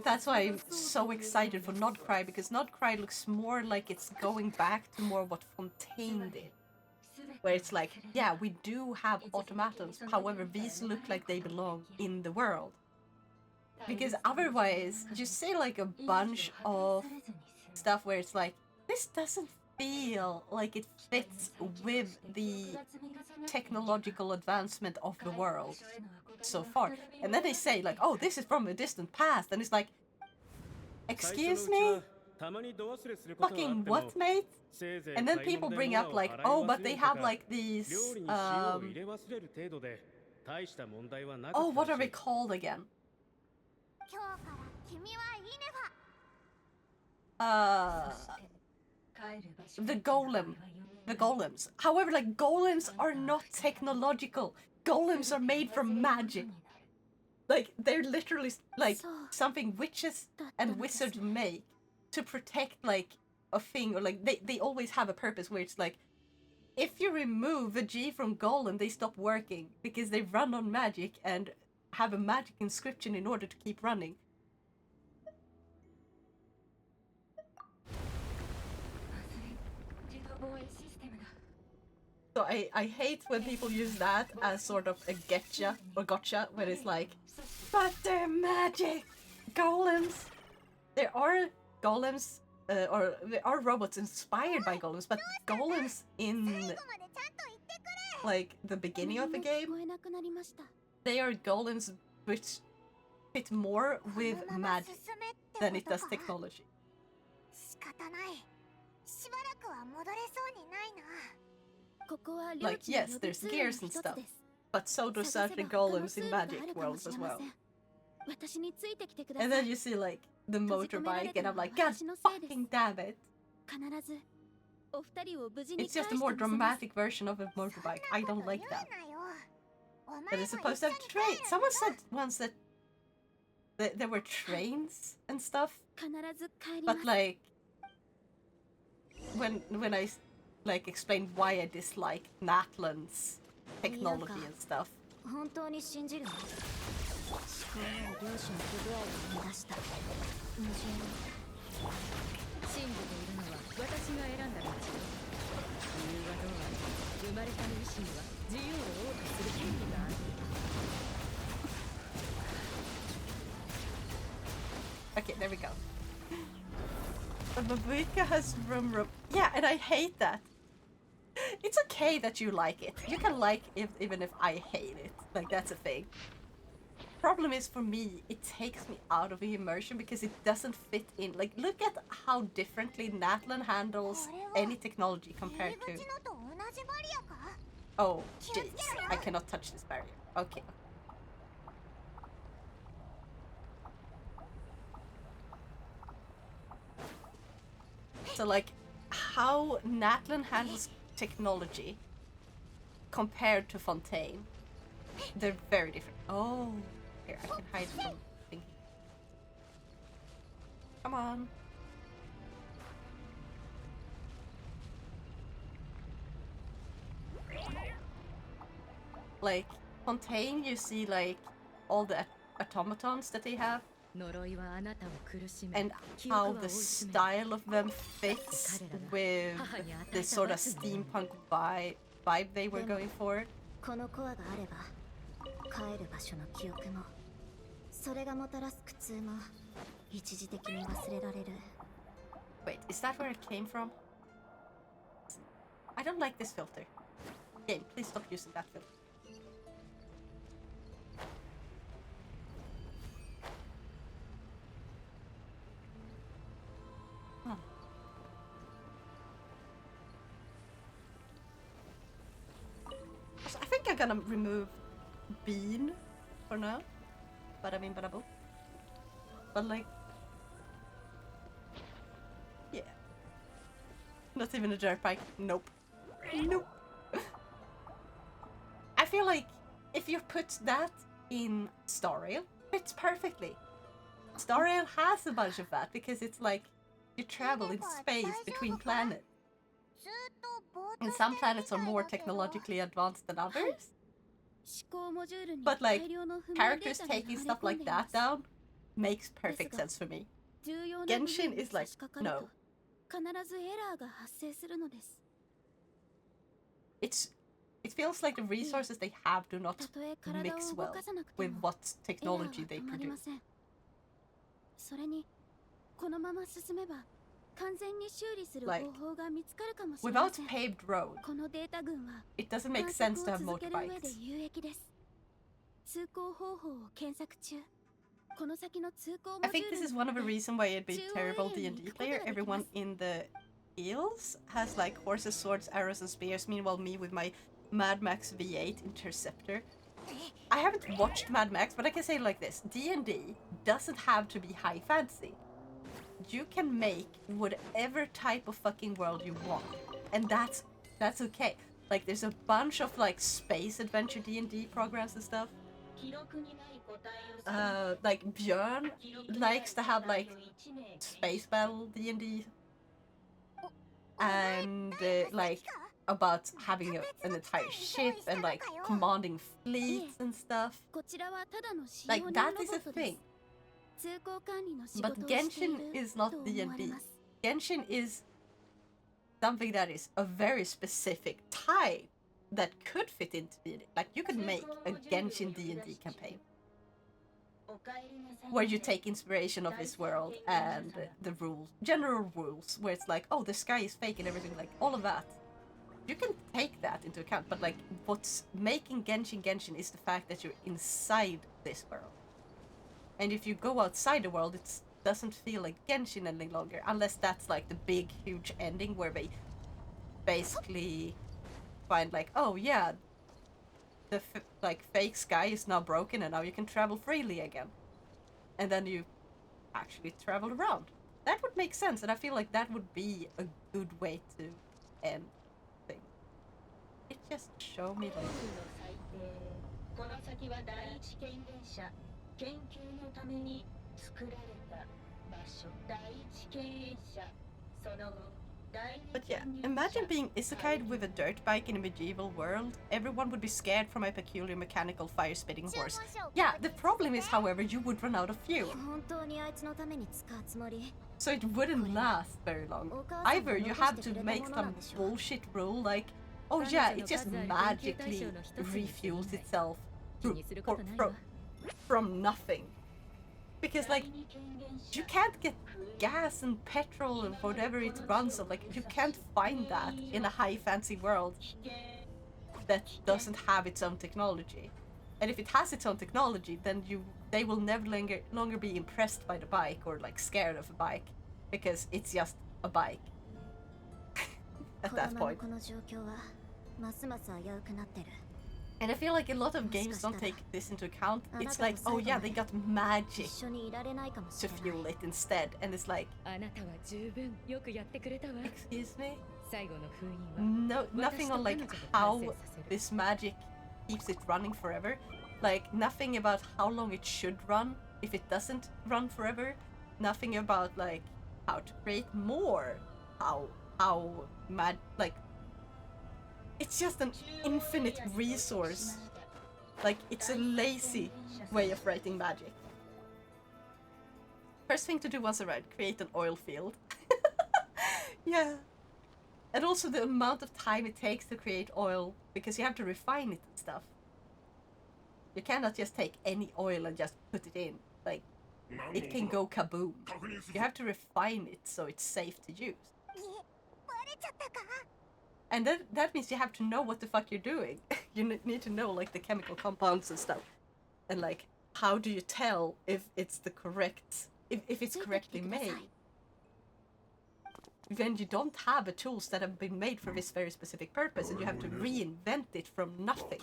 Speaker 1: That's why I'm so excited for Nod-Krai, because Nod-Krai looks more like it's going back to more what Fontaine did. Where it's like, yeah, we do have automatons, however, these look like they belong in the world. Because otherwise, you see like a bunch of stuff where it's like, this doesn't feel like it fits with the technological advancement of the world so far. And then they say like, oh, this is from a distant past, and it's like, excuse me? Fucking what, mate? And then people bring up like, oh, but they have like these oh, what are they called again? The golems. However, like, golems are not technological. Golems are made from magic. Like, they're literally like something witches and wizards make to protect like a thing, or like they always have a purpose where it's like, if you remove a G from golem, they stop working because they run on magic and have a magic inscription in order to keep running. So I hate when people use that as sort of a gotcha, where it's like, but they're magic! Golems! There are golems, or there are robots inspired by golems, but golems in, like, the beginning of the game, they are golems which fit more with magic than it does technology. Like, yes, there's gears and stuff, but so do certain golems in magic worlds as well. And then you see, like, the motorbike, and I'm like, god fucking damn it! It's just a more dramatic version of a motorbike. I don't like that. But it's supposed to have trains. Someone said once that there were trains and stuff, but like, when I like explained why I dislike Natlan's technology and stuff. Okay, there we go. But Babuika has room. Yeah, and I hate that. It's okay that you like it. You can like it even if I hate it. Like, that's a thing. problem is for me, it takes me out of the immersion because it doesn't fit in. Like, look at how differently Natlan handles any technology compared to. Oh, jeez. I cannot touch this barrier. Okay. So, like, how Natlan handles technology compared to Fontaine, they're very different. Oh, here, I can hide from thinking. Come on. Like, Fontaine, you see, like, all the automatons that they have. And how the style of them fits with the sort of steampunk vibe they were going for.
Speaker 20: このコアがあれば帰る場所の記憶もそれがもたらす苦痛も一時的に忘れられる
Speaker 1: Wait, is that where it came from? I don't like this filter. Game, please stop using that filter. Huh. I think I'm gonna remove Bean for now. Bada bing bada boom. But like, yeah. Not even a dirt bike. Nope. Nope. I feel like if you put that in Star Rail, fits perfectly. Star Rail has a bunch of that because it's like you travel in space between planets. And some planets are more technologically advanced than others. But like, characters taking stuff like that down makes perfect sense for me. Genshin is like, no. It feels like the resources they have do not mix well with what technology they produce. Like, without paved road, it doesn't make sense to have motorbikes. I think this is one of the reasons why it'd be a terrible D&D player. Everyone in the Eels has like horses, swords, arrows, and spears. Meanwhile, me with my Mad Max V8 Interceptor. I haven't watched Mad Max, but I can say it like this. D&D doesn't have to be high fantasy. You can make whatever type of fucking world you want. And that's okay. Like, there's a bunch of like space adventure D&D programs and stuff. Like Björn likes to have like space battle D&D. And like about having an entire ship and like commanding fleets and stuff. Like, that is a thing. But Genshin is not D&D. Genshin is something that is a very specific type that could fit into D&D. Like, you could make a Genshin D&D campaign where you take inspiration of this world and the rules, general rules, where it's like, oh, the sky is fake and everything, like all of that. You can take that into account, but like, what's making Genshin is the fact that you're inside this world. And if you go outside the world, it doesn't feel like Genshin any longer, unless that's like the big, huge ending where they basically find like, oh yeah, the like fake sky is now broken and now you can travel freely again. And then you actually travel around. That would make sense, and I feel like that would be a good way to end things. It just showed me like... 研究のために作られた場所第一経営者その後 But yeah, imagine being isekai'd with a dirt bike in a medieval world. Everyone would be scared from my peculiar mechanical fire-spitting horse. Yeah, the problem is, however, you would run out of fuel. So it wouldn't last very long. Either you have to make some bullshit rule like, oh yeah, it just magically refuels itself from nothing. Because like, you can't get gas and petrol and whatever it runs on, like, you can't find that in a high fancy world that doesn't have its own technology. And if it has its own technology, then they will never longer be impressed by the bike or like scared of a bike, because it's just a bike at that point. And I feel like a lot of games don't take this into account. It's like, oh yeah, they got magic to fuel it instead, and it's like, excuse me? No, nothing on like how this magic keeps it running forever. Like nothing about how long it should run if it doesn't run forever. Nothing about like how to create more. Like it's just an infinite resource. Like it's a lazy way of writing magic. First thing to do once around, create an oil field. Yeah. And also the amount of time it takes to create oil, because you have to refine it and stuff. You cannot just take any oil and just put it in. Like, it can go kaboom. You have to refine it so it's safe to use. And that means you have to know what the fuck you're doing. You need to know like the chemical compounds and stuff. And like, how do you tell if it's the correct, if it's correctly made? Then you don't have the tools that have been made for this very specific purpose, and you have to reinvent it from nothing.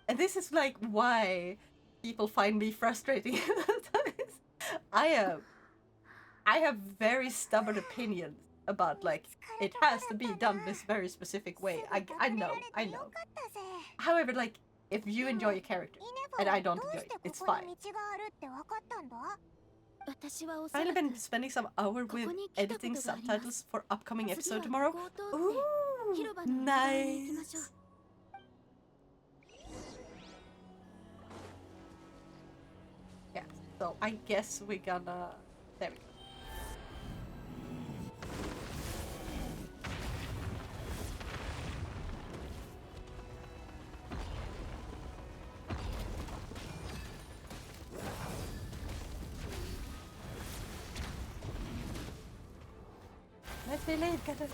Speaker 1: And this is like why people find me frustrating. I have very stubborn opinions about like it has to be done this very specific way. I know. However, like if you enjoy your character and I don't enjoy it, it's fine. I've finally been spending some hour with editing subtitles for upcoming episode tomorrow. Ooh, nice. Yeah, so I guess we're gonna... There we go. Let's be late, got it.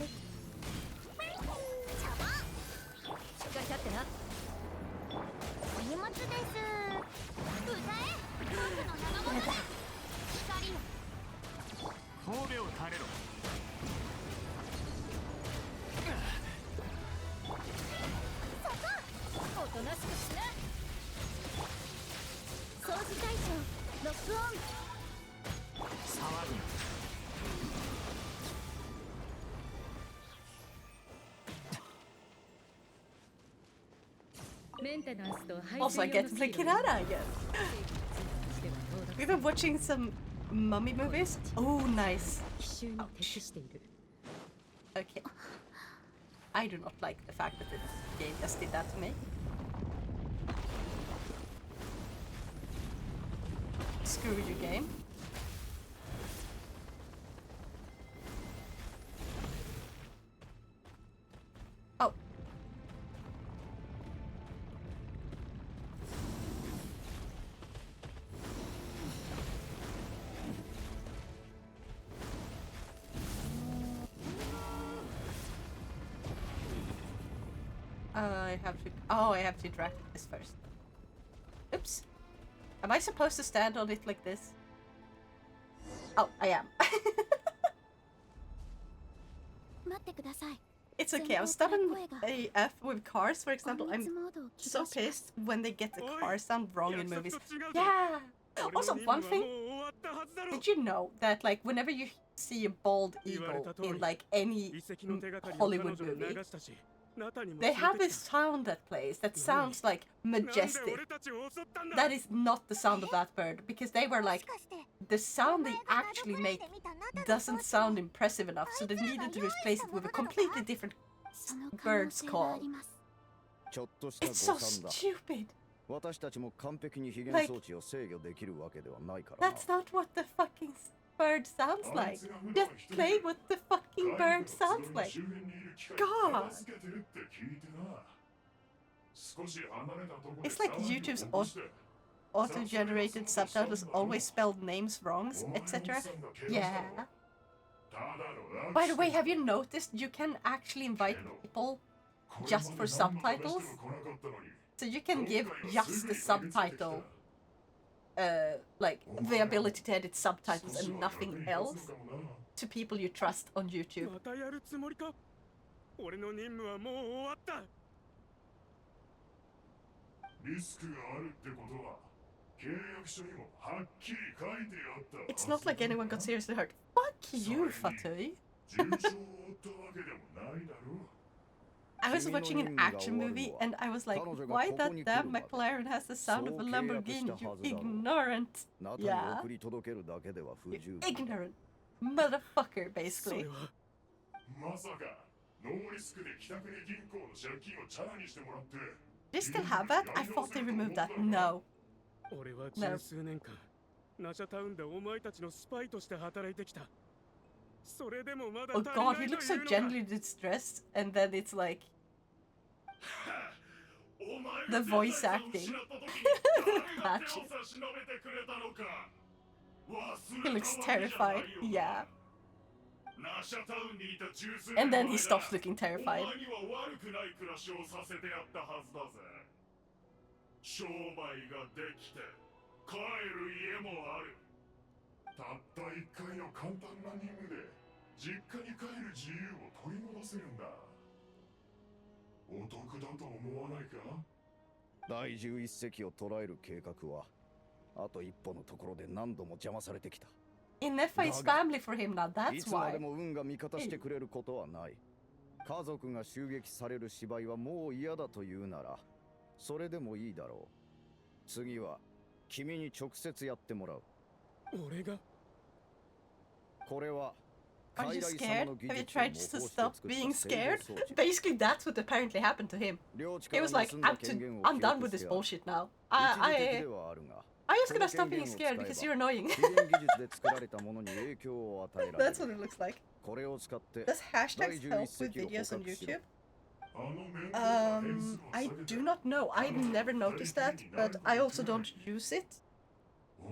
Speaker 1: Also, I get to play Kirara again. We've been watching some mummy movies. Oh, nice. Ouch. Okay. I do not like the fact that the game just did that to me. Screw you, game. Oh. I have to interact with this first. Oops. Am I supposed to stand on it like this? Oh, I am. It's okay, I'm stubborn AF with cars, for example. I'm so pissed when they get the car sound wrong in movies. Yeah! Also, one thing, did you know that like whenever you see a bald eagle in like any Hollywood movie, they have this sound that plays that sounds like majestic. That is not the sound of that bird, because they were like, the sound they actually make doesn't sound impressive enough, so they needed to replace it with a completely different bird's call. It's so stupid. Like, that's not what the fucking bird sounds like. Just play what the fucking bird sounds like. God. It's like YouTube's auto-generated subtitles always spelled names wrong, etc. Yeah. By the way, have you noticed you can actually invite people just for subtitles. So you can give just the subtitle, like the ability to edit subtitles and nothing else to people you trust on YouTube.
Speaker 13: またやるつもりか俺の任務はもう終わった。
Speaker 10: リスクがあるってことは契約書にもはっきり書いてあった。
Speaker 1: It's not like anyone got seriously hurt. Fuck you, Fatui. I was watching an action movie and I was like, why that damn McLaren has the sound of a Lamborghini, you ignorant. Yeah. You ignorant motherfucker, basically. They still have that? I thought they removed that. No.
Speaker 13: 俺は十数年間ナシャタウンでお前たちのスパイとして働いてきた。それでもまだ
Speaker 1: Oh god, he looks so genuinely distressed, and then it's like the voice acting. He looks terrified. Yeah. And then he stops looking terrified.
Speaker 10: 商売ができて帰る家もある。たった一回の簡単な任務で実家に帰る自由を取り戻せるんだ。お得だと思わないか？
Speaker 21: 第11隻を捕らえる計画はあと一歩のところで何度も邪魔されてきた。
Speaker 1: Inefa is family for him now, that's
Speaker 21: いつま
Speaker 1: why.
Speaker 21: でも運が味方してくれることはない。家族が襲撃される芝居はもう嫌だというならそれでもいいだろう。次は君に直接やってもらう。
Speaker 13: 俺が？
Speaker 21: これは
Speaker 1: Are you scared? Have you tried to stop being scared? Basically, that's what apparently happened to him. He was like, I'm done with this bullshit now. I just gonna stop being scared because you're annoying. That's what it looks like. Does hashtags help with videos on YouTube? I do not know. I've never noticed that, but I also don't use it.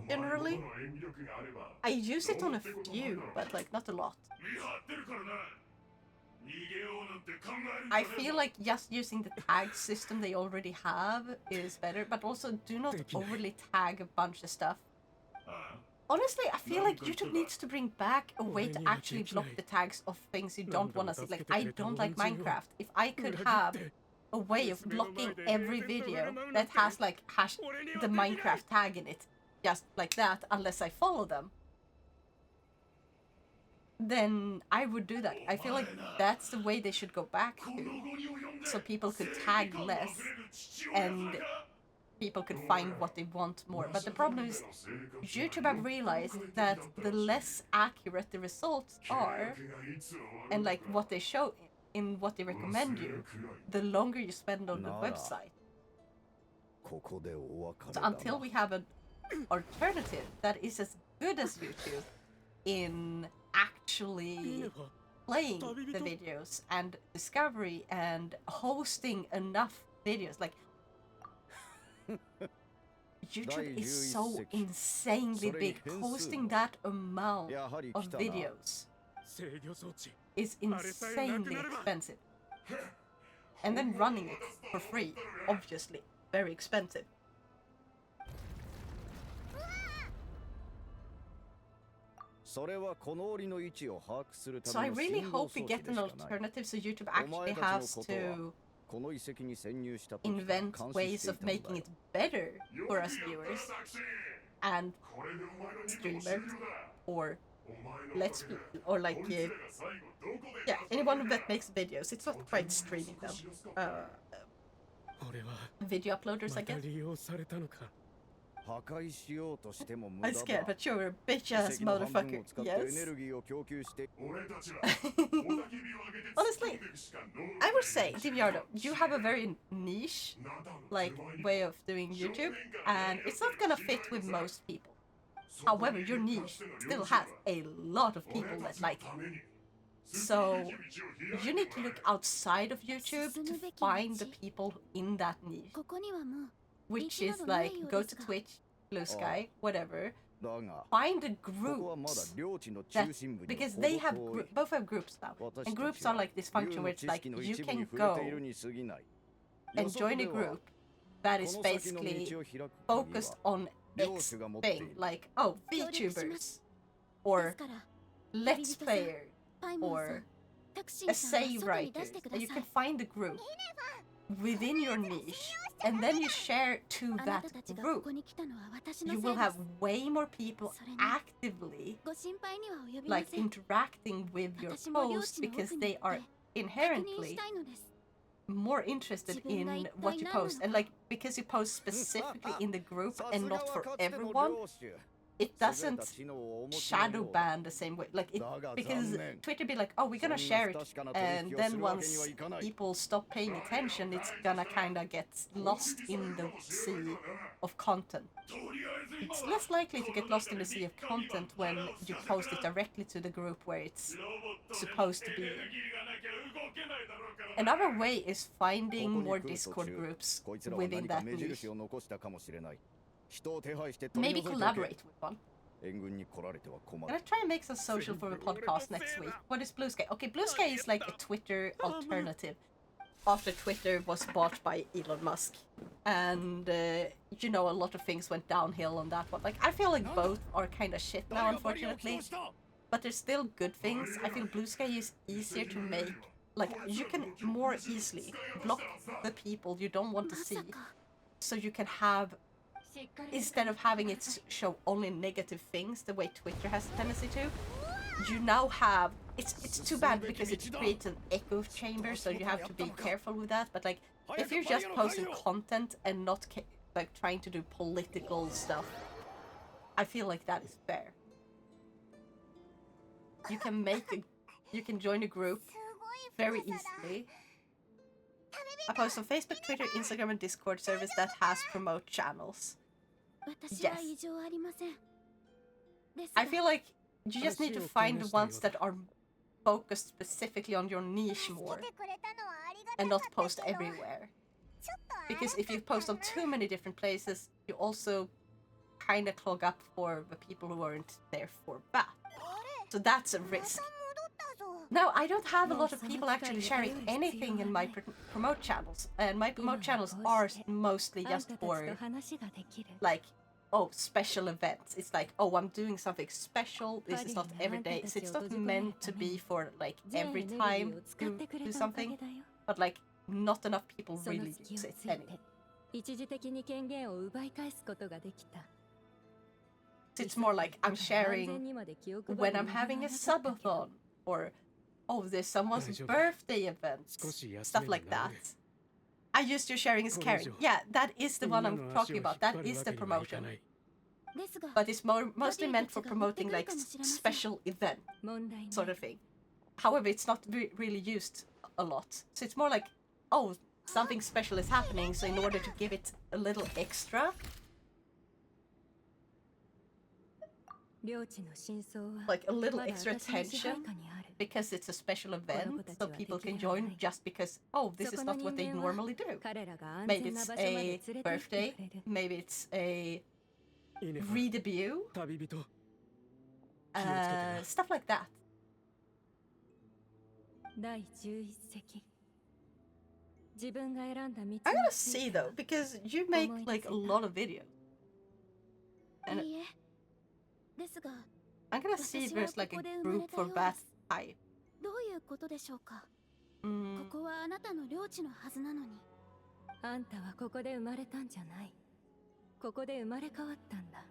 Speaker 1: Generally, I use it on a few, but like not a lot. I feel like just using the tag system they already have is better, but also do not overly tag a bunch of stuff. Honestly, I feel like YouTube needs to bring back a way to actually block the tags of things you don't want to see. Like, I don't like Minecraft. If I could have a way of blocking every video that has like the Minecraft tag in it, just like that, unless I follow them, then I would do that. I feel like that's the way they should go back to, so people could tag less and people could find what they want more. But the problem is, YouTube have realized that the less accurate the results are, and like what they show in what they recommend you, the longer you spend on the website. So until we have an alternative that is as good as YouTube in actually playing the videos and discovery and hosting enough videos, like YouTube is so insanely big. Hosting that amount of videos is insanely expensive. And then running it for free, obviously, very expensive.
Speaker 21: So
Speaker 1: I really hope we get an alternative so YouTube actually has to invent ways of making it better for us viewers and streamers or yeah, anyone that makes videos. It's not quite streaming though. Video uploaders, I guess. I'm scared, but you're a bitch-ass motherfucker. Yes. Honestly, I would say, Diviardo, you have a very niche, like, way of doing YouTube, and it's not gonna fit with most people. However, your niche still has a lot of people that like it. So, you need to look outside of YouTube to find the people in that niche. Which is like, go to Twitch, Blue Sky, whatever, find the groups that, because they have both have groups now, and groups are like this function where it's like you can go and join a group that is basically focused on X thing, like VTubers or Let's Player or essay writers, and you can find a group within your niche, and then you share to that group. You will have way more people actively like interacting with your posts because they are inherently more interested in what you post, and like because you post specifically in the group and not for everyone, it doesn't shadow ban the same way. Like because Twitter be like, oh, we're gonna share it, and then once people stop paying attention, it's gonna kind of get lost in the sea of content. It's less likely to get lost in the sea of content when you post it directly to the group where it's supposed to be. Another way is finding more Discord groups within that niche. Maybe collaborate with one. Gonna try and make some social for the podcast next week. What is Blue Sky? Okay, Blue Sky is like a Twitter alternative after Twitter was bought by Elon Musk. And, you know, a lot of things went downhill on that one. Like, I feel like both are kind of shit now, unfortunately. But there's still good things. I feel Blue Sky is easier to make. Like, you can more easily block the people you don't want to see. So you can have, instead of having it show only negative things the way Twitter has a tendency to, you now have, it's too bad because it creates an echo chamber, so you have to be careful with that. But like, if you're just posting content and not like trying to do political stuff, I feel like that is fair. You can you can join a group very easily. I post on Facebook, Twitter, Instagram, and Discord service that has promote channels. Yes. I feel like you just need to find the ones that are focused specifically on your niche more and not post everywhere. Because if you post on too many different places, you also kind of clog up for the people who aren't there for that. So that's a risk. Now, I don't have a lot of people actually sharing anything in my promote channels, and my promote channels are mostly just for, like, special events. It's like, I'm doing something special, this is not every day, so it's not meant to be for, like, every time you do something, but, like, not enough people really use it anyway. So it's more like I'm sharing when I'm having a subathon, or there's someone's birthday event, stuff like that. I used to sharing is caring. Yeah, that is the one I'm talking about. That is the promotion. But it's mostly meant for promoting like special event sort of thing. However, it's not really used a lot. So it's more like, something special is happening, so in order to give it a little extra, like a little extra attention, because it's a special event, so people can join just because, this is not what they normally do. Maybe it's a birthday, maybe it's a re-debut, stuff like that. I'm gonna see though, because you make like a lot of videos. And I'm gonna see if there's like a group for that type.
Speaker 2: どういうことでしょうか。ここはあなたの領地のはずなのに。あんたはここで生まれたんじゃない。ここで生まれ変わったんだ。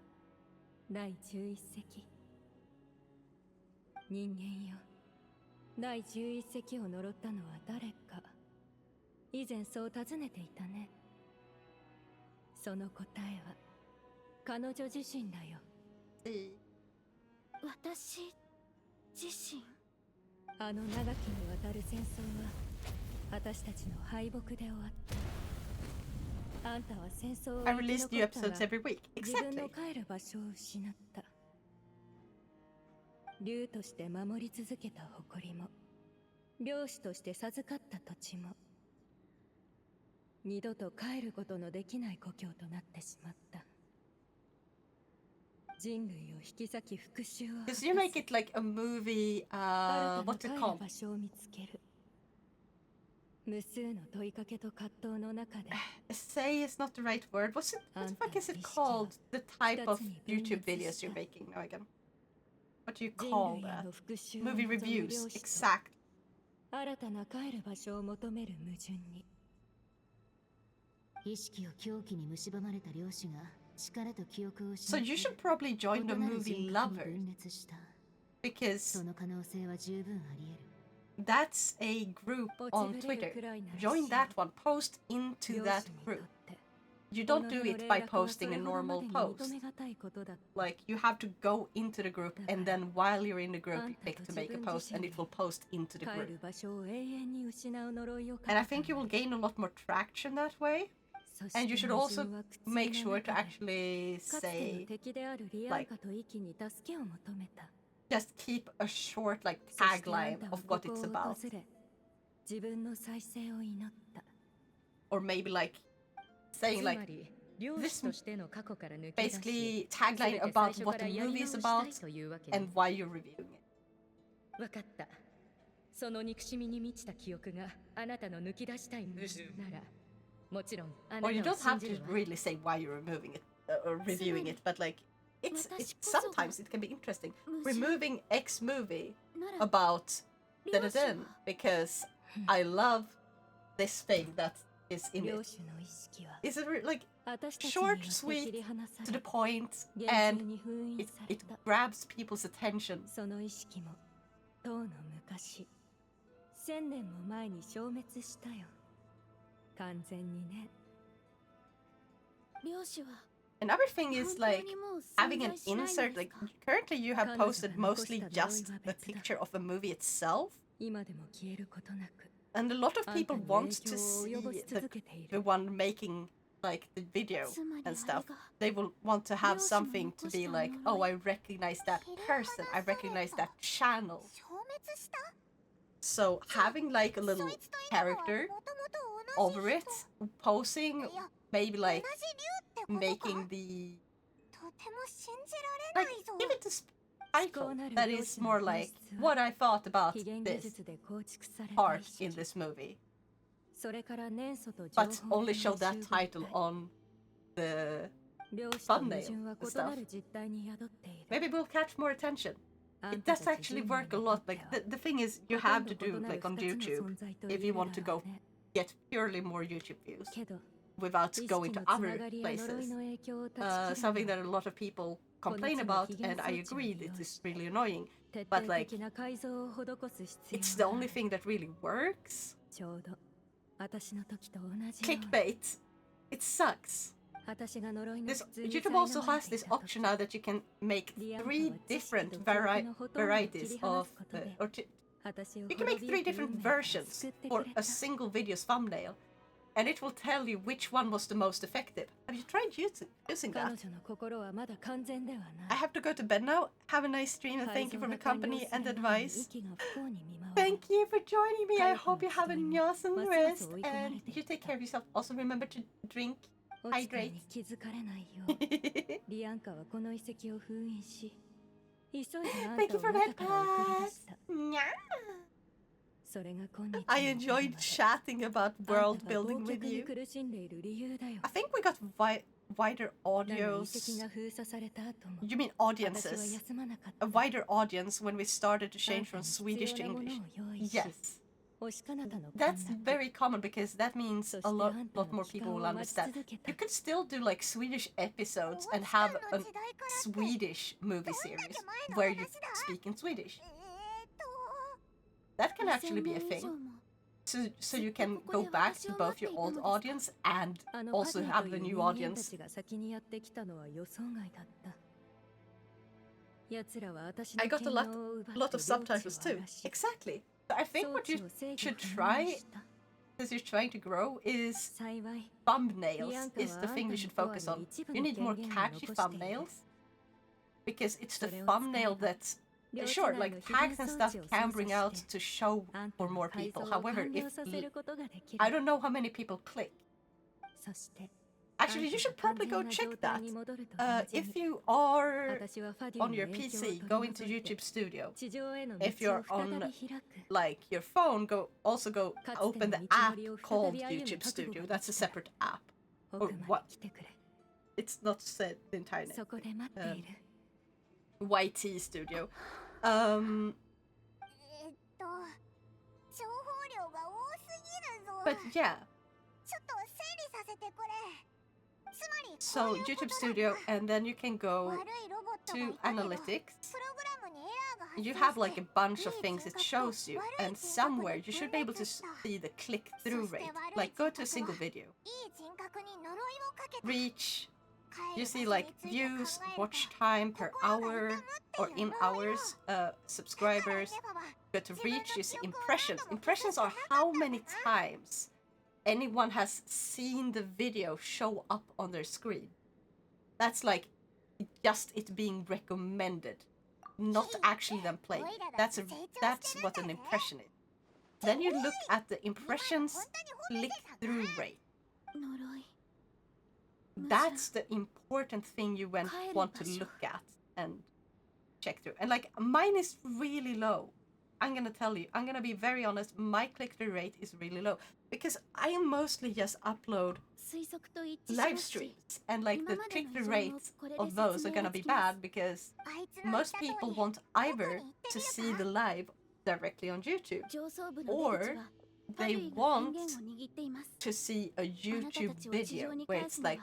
Speaker 2: 第11世。人間よ。第11世を呪ったのは誰か。以前そう尋ねていたね。その答えは彼女自身だよ。私自身。あの長きにわたる戦争は私たちの敗北で終わった。あんたは戦争を生き残ったが自分の帰る場所を失った。竜として守り続けた誇りも、領主として授かった土地も、二度と帰ることのできない故郷となってしまった。
Speaker 1: Because you make it like a movie, what's it called? Say is not the right word. What the fuck is it called? The type of YouTube videos you're making now again. What do you call that? Movie reviews, exact. So you should probably join the movie lovers, because that's a group on Twitter. Join that one, post into that group. You don't do it by posting a normal post. Like, you have to go into the group, and then while you're in the group, you click to make a post, and it will post into the group. And I think you will gain a lot more traction that way. And you should also make sure to actually say, like, just keep a short, like, tagline of what it's about. Or maybe, like, saying, like, this basically tagline about what the movie is about and why you're reviewing it.
Speaker 19: わかった。その憎しみに満ちた記憶があなたの抜き出したい矛盾なら、もちろんあなたを
Speaker 1: Or you
Speaker 19: 信
Speaker 1: don't have
Speaker 19: じ
Speaker 1: to
Speaker 19: るわ。
Speaker 1: really say why you're removing it or reviewing it, but like it's sometimes it can be interesting. Removing X movie about da-da-da, because I love this thing that is in it. Is it like short, sweet, to the point, and it grabs people's attention.
Speaker 12: その意識も当の昔1000年も前に消滅したよ。完全にね。漁師は
Speaker 1: Another thing is like having an insert. Like currently, you have posted mostly just the picture of the movie itself,
Speaker 12: 今でも消えることなく
Speaker 1: and a lot of people want to see the one making like the video and stuff. They will want to have something to be like, oh, I recognize that person, I recognize that channel. So having like a little character over it, posing, maybe like making the like give it a title that is more like what I thought about this part in this movie, but only show that title on the thumbnail and stuff. Maybe we'll catch more attention. It does actually work a lot. Like the thing is, you have to do like on YouTube if you want to go get purely more YouTube views without going to other places. Something that a lot of people complain about, and I agree this is really annoying, but like it's the only thing that really works. Clickbait, it sucks. YouTube also has this option now that you can make 3 different varieties of you can make 3 different versions for a single video's thumbnail, and it will tell you which one was the most effective. Have you tried using that? I have to go to bed now. Have a nice stream, and thank you for the company and advice. Thank you for joining me. I hope you have an awesome rest, and you take care of yourself. Also remember to drink, hydrate. Thank you for that pass. I enjoyed chatting about world building with you. I think we got wider audios. You mean audiences? A wider audience when we started to change from Swedish to English. Yes. That's very common because that means a lot more people will understand. You could still do like Swedish episodes and have a Swedish movie series where you speak in Swedish. That can actually be a thing. So you can go back to both your old audience and also have the new audience. I got a lot of subtitles too. Exactly. So I think what you should try, as you're trying to grow, is thumbnails is the thing you should focus on. You need more catchy thumbnails, because it's the thumbnail that's sure, like tags and stuff can bring out to show for more people. However, if I don't know how many people click. Actually, you should probably go check that. If you are on your PC, go into YouTube Studio. If you're on like your phone, go open the app called YouTube Studio. That's a separate app. Or what? It's not said the entire name. YT Studio.
Speaker 8: 情報量が多すぎるぞ。
Speaker 1: But yeah.
Speaker 8: ちょっと整理させてくれ。
Speaker 1: So YouTube Studio, and then you can go to Analytics. You have like a bunch of things it shows you, and somewhere you should be able to see the click-through rate. Like go to a single video. Reach. You see like views, watch time per hour or in hours, subscribers. Go to reach, you see impressions. Impressions are how many times anyone has seen the video show up on their screen. That's like just it being recommended, not actually them playing. That's what an impression is. Then you look at the impressions click-through rate. That's the important thing you want to look at and check through. And like mine is really low. I'm gonna tell you, I'm gonna be very honest, my click-through rate is really low because I mostly just upload live streams, and like the click-through rates of those are gonna be bad because most people want either to see the live directly on YouTube or they want to see a YouTube video where it's like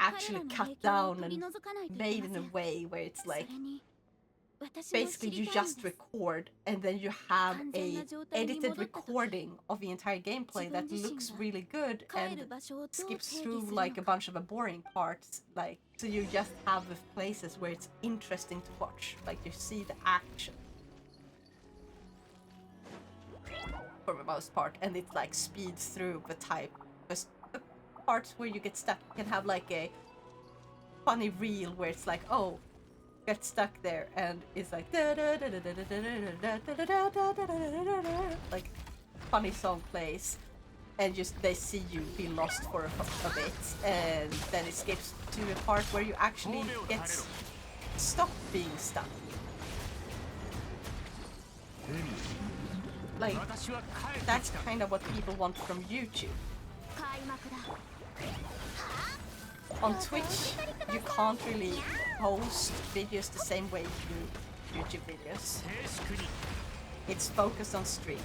Speaker 1: actually cut down and made in a way where it's like basically you just record and then you have a edited recording of the entire gameplay that looks really good and skips through like a bunch of the boring parts, like so you just have the places where it's interesting to watch, like you see the action for the most part, and it like speeds through the parts where you get stuck. You can have like a funny reel where it's like, oh, get stuck there and it's like like funny song plays and just they see you be lost for a bit, and then it skips to a part where you actually get stopped being stuck. Like that's kind of what people want from YouTube. On Twitch, you can't really post videos the same way you do YouTube videos. It's focused on stream.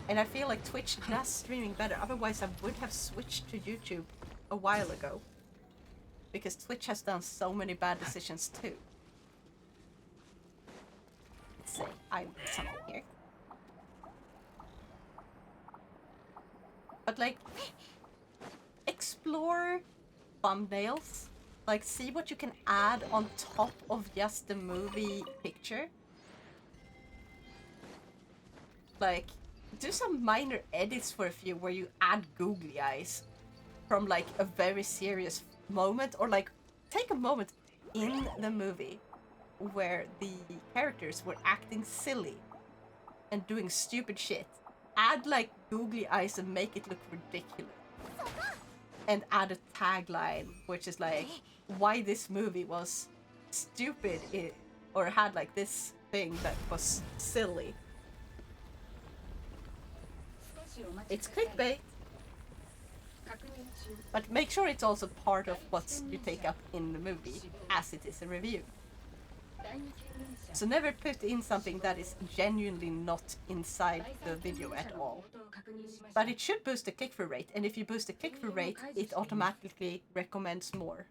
Speaker 1: And I feel like Twitch does streaming better, otherwise I would have switched to YouTube a while ago. Because Twitch has done so many bad decisions too. Let's see, I did something here. But like, explore thumbnails, like see what you can add on top of just the movie picture. Like do some minor edits for a few where you add googly eyes from like a very serious moment, or like take a moment in the movie where the characters were acting silly and doing stupid shit. Add like googly eyes and make it look ridiculous. And add a tagline, which is like, why this movie was stupid, or had like this thing that was silly. It's clickbait. But make sure it's also part of what you take up in the movie, as it is a review. So never put in something that is genuinely not inside the video at all. But it should boost the click-through rate, and if you boost the click-through rate, it automatically recommends more.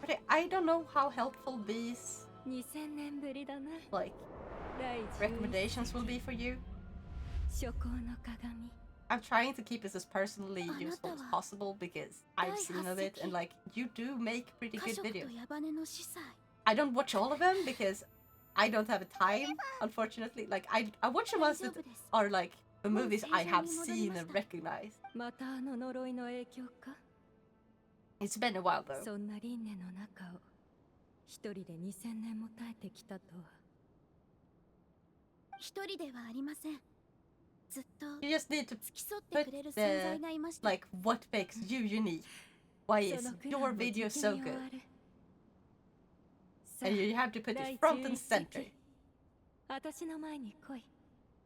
Speaker 1: But I don't know how helpful these like recommendations will be for you. I'm trying to keep this as personally useful as possible because I've seen of it, and like you do make pretty good videos. I don't watch all of them because I don't have a time, unfortunately. Like I watch the ones that are like the movies I have seen and recognized. It's been a while though.
Speaker 19: そんな輪廻の中を一人で2000年も耐えてきたとは。
Speaker 2: 一人ではありません。ずっと
Speaker 1: You just need to
Speaker 2: 付き添ってくれる存在がいました。
Speaker 1: like what makes you unique. Why is your video so good? And you have to put it front and center.
Speaker 19: 私の前に来い。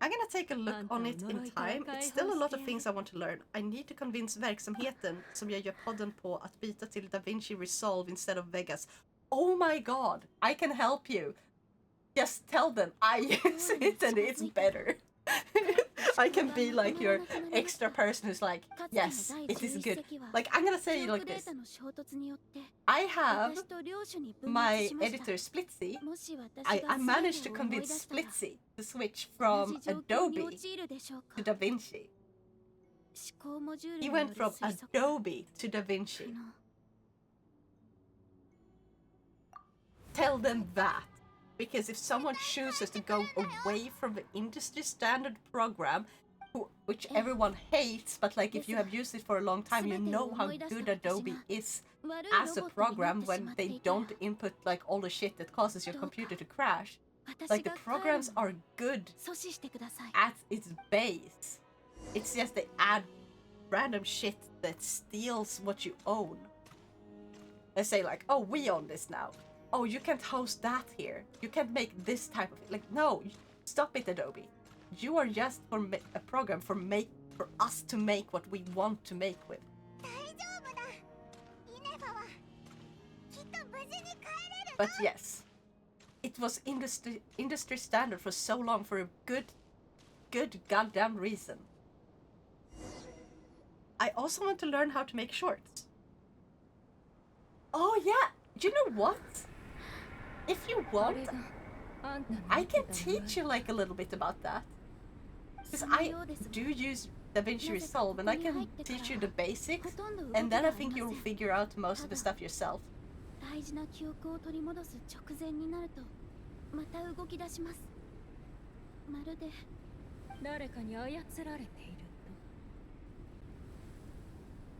Speaker 1: I'm gonna take a look on it in time. It's still a lot of things I want to learn. I need to convince verksamheten som jag gör podden på att byta till DaVinci Resolve instead of Vegas. Oh my god, I can help you. Just tell them I use it and it's better. I can be like your extra person who's like, yes, it is good. Like, I'm gonna say like this. I have my editor Splitzy. I managed to convince Splitzy to switch from Adobe to DaVinci. He went from Adobe to DaVinci. Tell them that. Because if someone chooses to go away from the industry standard program, which everyone hates, but like if you have used it for a long time, you know how good Adobe is as a program when they don't input like all the shit that causes your computer to crash. Like the programs are good at its base. It's just they add random shit that steals what you own. They say like, oh, we own this now. Oh, you can't host that here. You can't make this type of... Like, no, stop it, Adobe. You are just for a program for us to make what we want to make with. But yes, it was industry standard for so long for a good goddamn reason. I also want to learn how to make shorts. Oh yeah, do you know what? If you want, I can teach you like a little bit about that. Because I do use DaVinci Resolve and I can teach you the basics, and then I think you'll figure out most of the stuff yourself.
Speaker 2: 大事な記憶を取り戻す直前になるとまた動き出します。まるで
Speaker 19: 誰かに操られている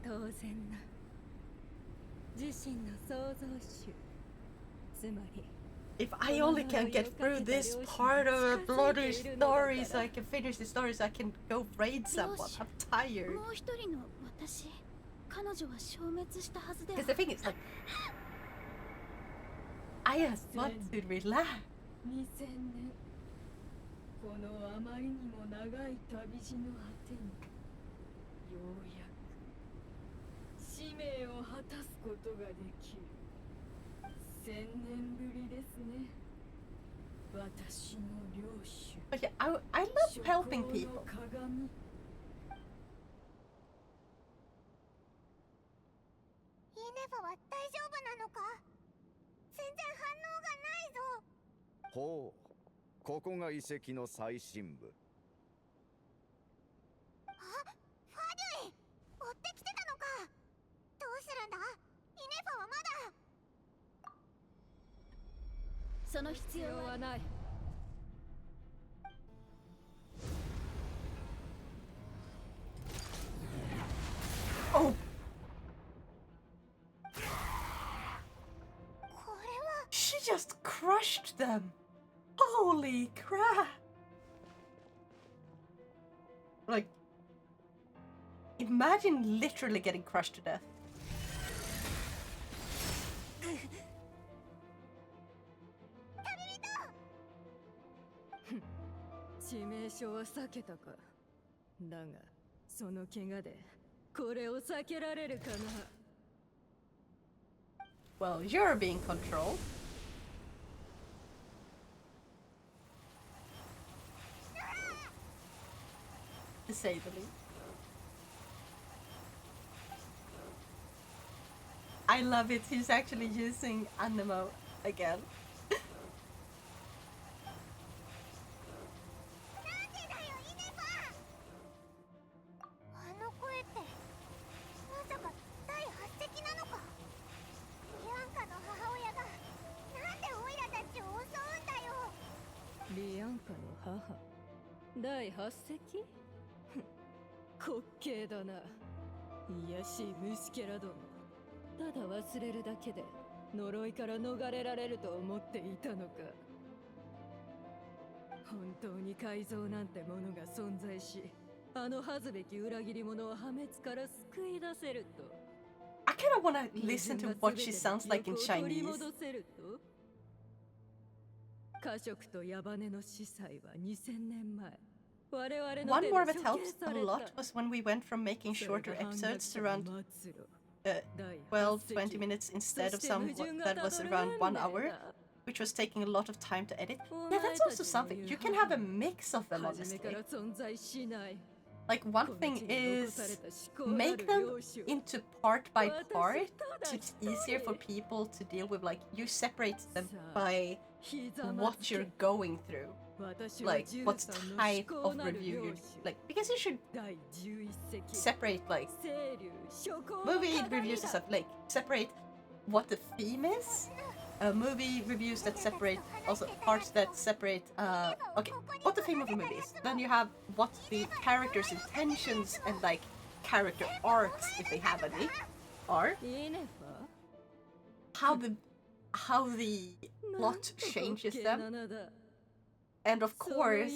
Speaker 19: と。当然な。自身の創造主。つまり。
Speaker 1: If I only can get through this part of a bloody story so I can finish the story so I can go raid someone. I'm tired.
Speaker 2: もう一人の私、彼女は消滅したはずでは。
Speaker 1: Because the thing is like, I just want to relax.
Speaker 12: 2000年。このあまりにも長い旅路の果てに、ようやく使命を果たすことができる。1000年ぶりですね。私の領主。
Speaker 1: But yeah, I love helping people.
Speaker 8: イネファは大丈夫なのか？全然反応がないぞ。
Speaker 21: ほう、ここが遺跡の最深部。
Speaker 8: あ、ファデュイ、追ってきてたのか。どうするんだ？イネファはまだ。
Speaker 2: その必要はない。
Speaker 1: Oh. She just crushed them. Holy crap. Like, imagine literally getting crushed to death.
Speaker 19: 致命傷は避けたか。だが、その怪我でこれを避けられるかな。
Speaker 1: Well, you're being controlled. To say the least. I love it. He's actually using Anemo again.
Speaker 19: 第8隻滑稽だな。卑しい虫けらども。
Speaker 12: ただ忘れるだけで呪いから逃れられると思っていたのか。本当に改造なんてものが存在し、あの恥ずべき裏切り者を破滅から救い出せると。
Speaker 1: I kind of want to listen to what she sounds like in
Speaker 12: 取り
Speaker 1: Chinese.
Speaker 12: 戻せると。家食と矢羽の司祭は2000年前。
Speaker 1: One more that helps a lot was when we went from making shorter episodes to around 12-20 minutes instead of some that was around 1 hour, which was taking a lot of time to edit. Yeah, that's also something. You can have a mix of them, honestly. Like, one thing is make them into part by part, so it's easier for people to deal with. Like, you separate them by what you're going through. Like, what type of review you like, because you should separate, like, movie reviews and stuff, like, separate what the theme is, movie reviews that separate, also parts that separate, okay, what the theme of the movie is. Then you have what the characters' intentions and, like, character arcs, if they have any, are. How the plot changes them. And of course,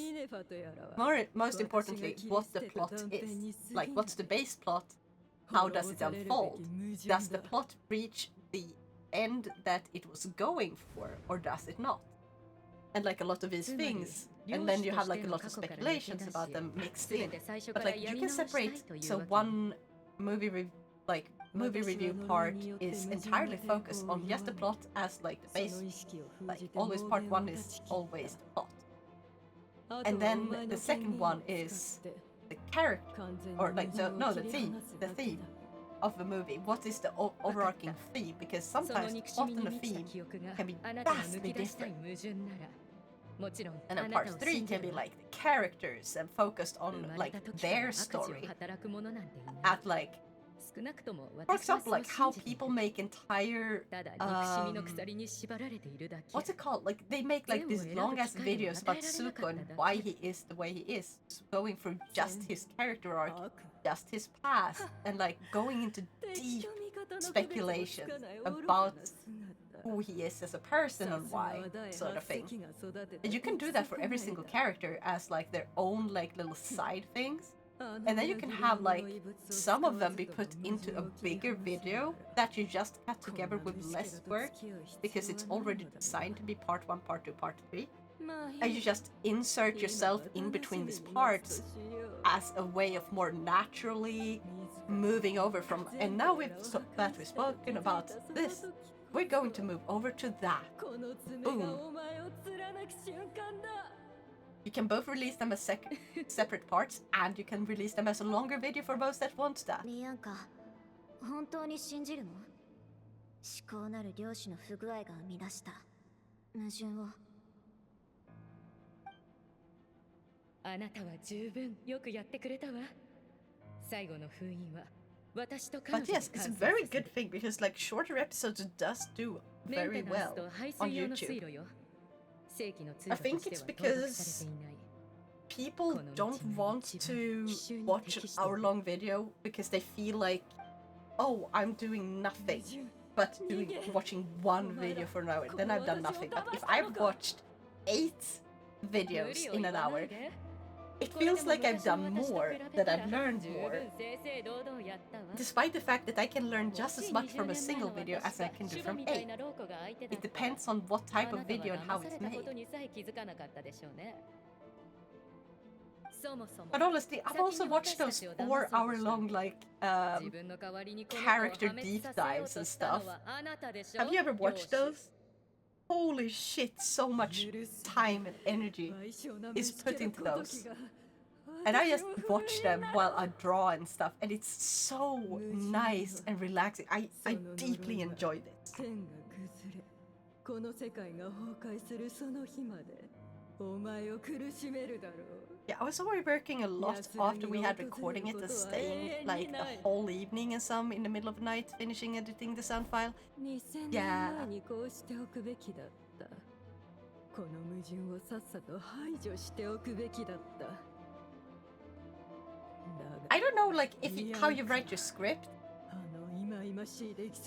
Speaker 1: most importantly, what the plot is. Like, what's the base plot? How does it unfold? Does the plot reach the end that it was going for, or does it not? And like a lot of these things, and then you have like a lot of speculations about them mixed in. But like, you can separate, so one movie review part is entirely focused on just the plot as like the base. Like, always part one is always the plot. And then the second one is the character, or like the theme of the movie. What is the overarching theme? Because sometimes the plot and the theme can be vastly different. And then part 3 can be like the characters and focused on like their story. At like, for example, like how people make entire what's it called? Like, they make like these long ass videos about Zuko and why he is the way he is, going through just his character arc, just his past, and like going into deep speculations about who he is as a person and why, sort of thing. And you can do that for every single character as like their own like little side things. And then you can have like some of them be put into a bigger video that you just cut together with less work, because it's already designed to be part 1, part 2, part 3. And you just insert yourself in between these parts as a way of more naturally moving over from, and now we've spoken about this, we're going to move over to that. Boom. You can both release them as separate parts, and you can release them as a longer video for those that want that.
Speaker 20: 本当に信じるの？思考なる漁師の不具合が生み出した矛盾を。
Speaker 19: あなたは十分よくやってくれたわ。最後の封印は私と彼女
Speaker 1: But
Speaker 19: で
Speaker 1: yes, it's a very good thing, because like shorter episodes does do very well on YouTube. I think it's because people don't want to watch an hour-long video because they feel like, oh, I'm doing nothing but watching one video for an hour, then I've done nothing. But if I've watched 8 videos in an hour, it feels like I've done more, that I've learned more. Despite the fact that I can learn just as much from a single video as I can do from 8. It depends on what type of video and how it's made. But honestly, I've also watched those 4-hour-long like character deep dives and stuff. Have you ever watched those? Holy shit, so much time and energy is put into those. And I just watch them while I draw and stuff, and it's so nice and relaxing. I deeply enjoyed it. Yeah, I was already working a lot after we had recording it and staying like a whole evening and some in the middle of the night finishing editing the sound file. Yeah. I don't know, like, how you write your script,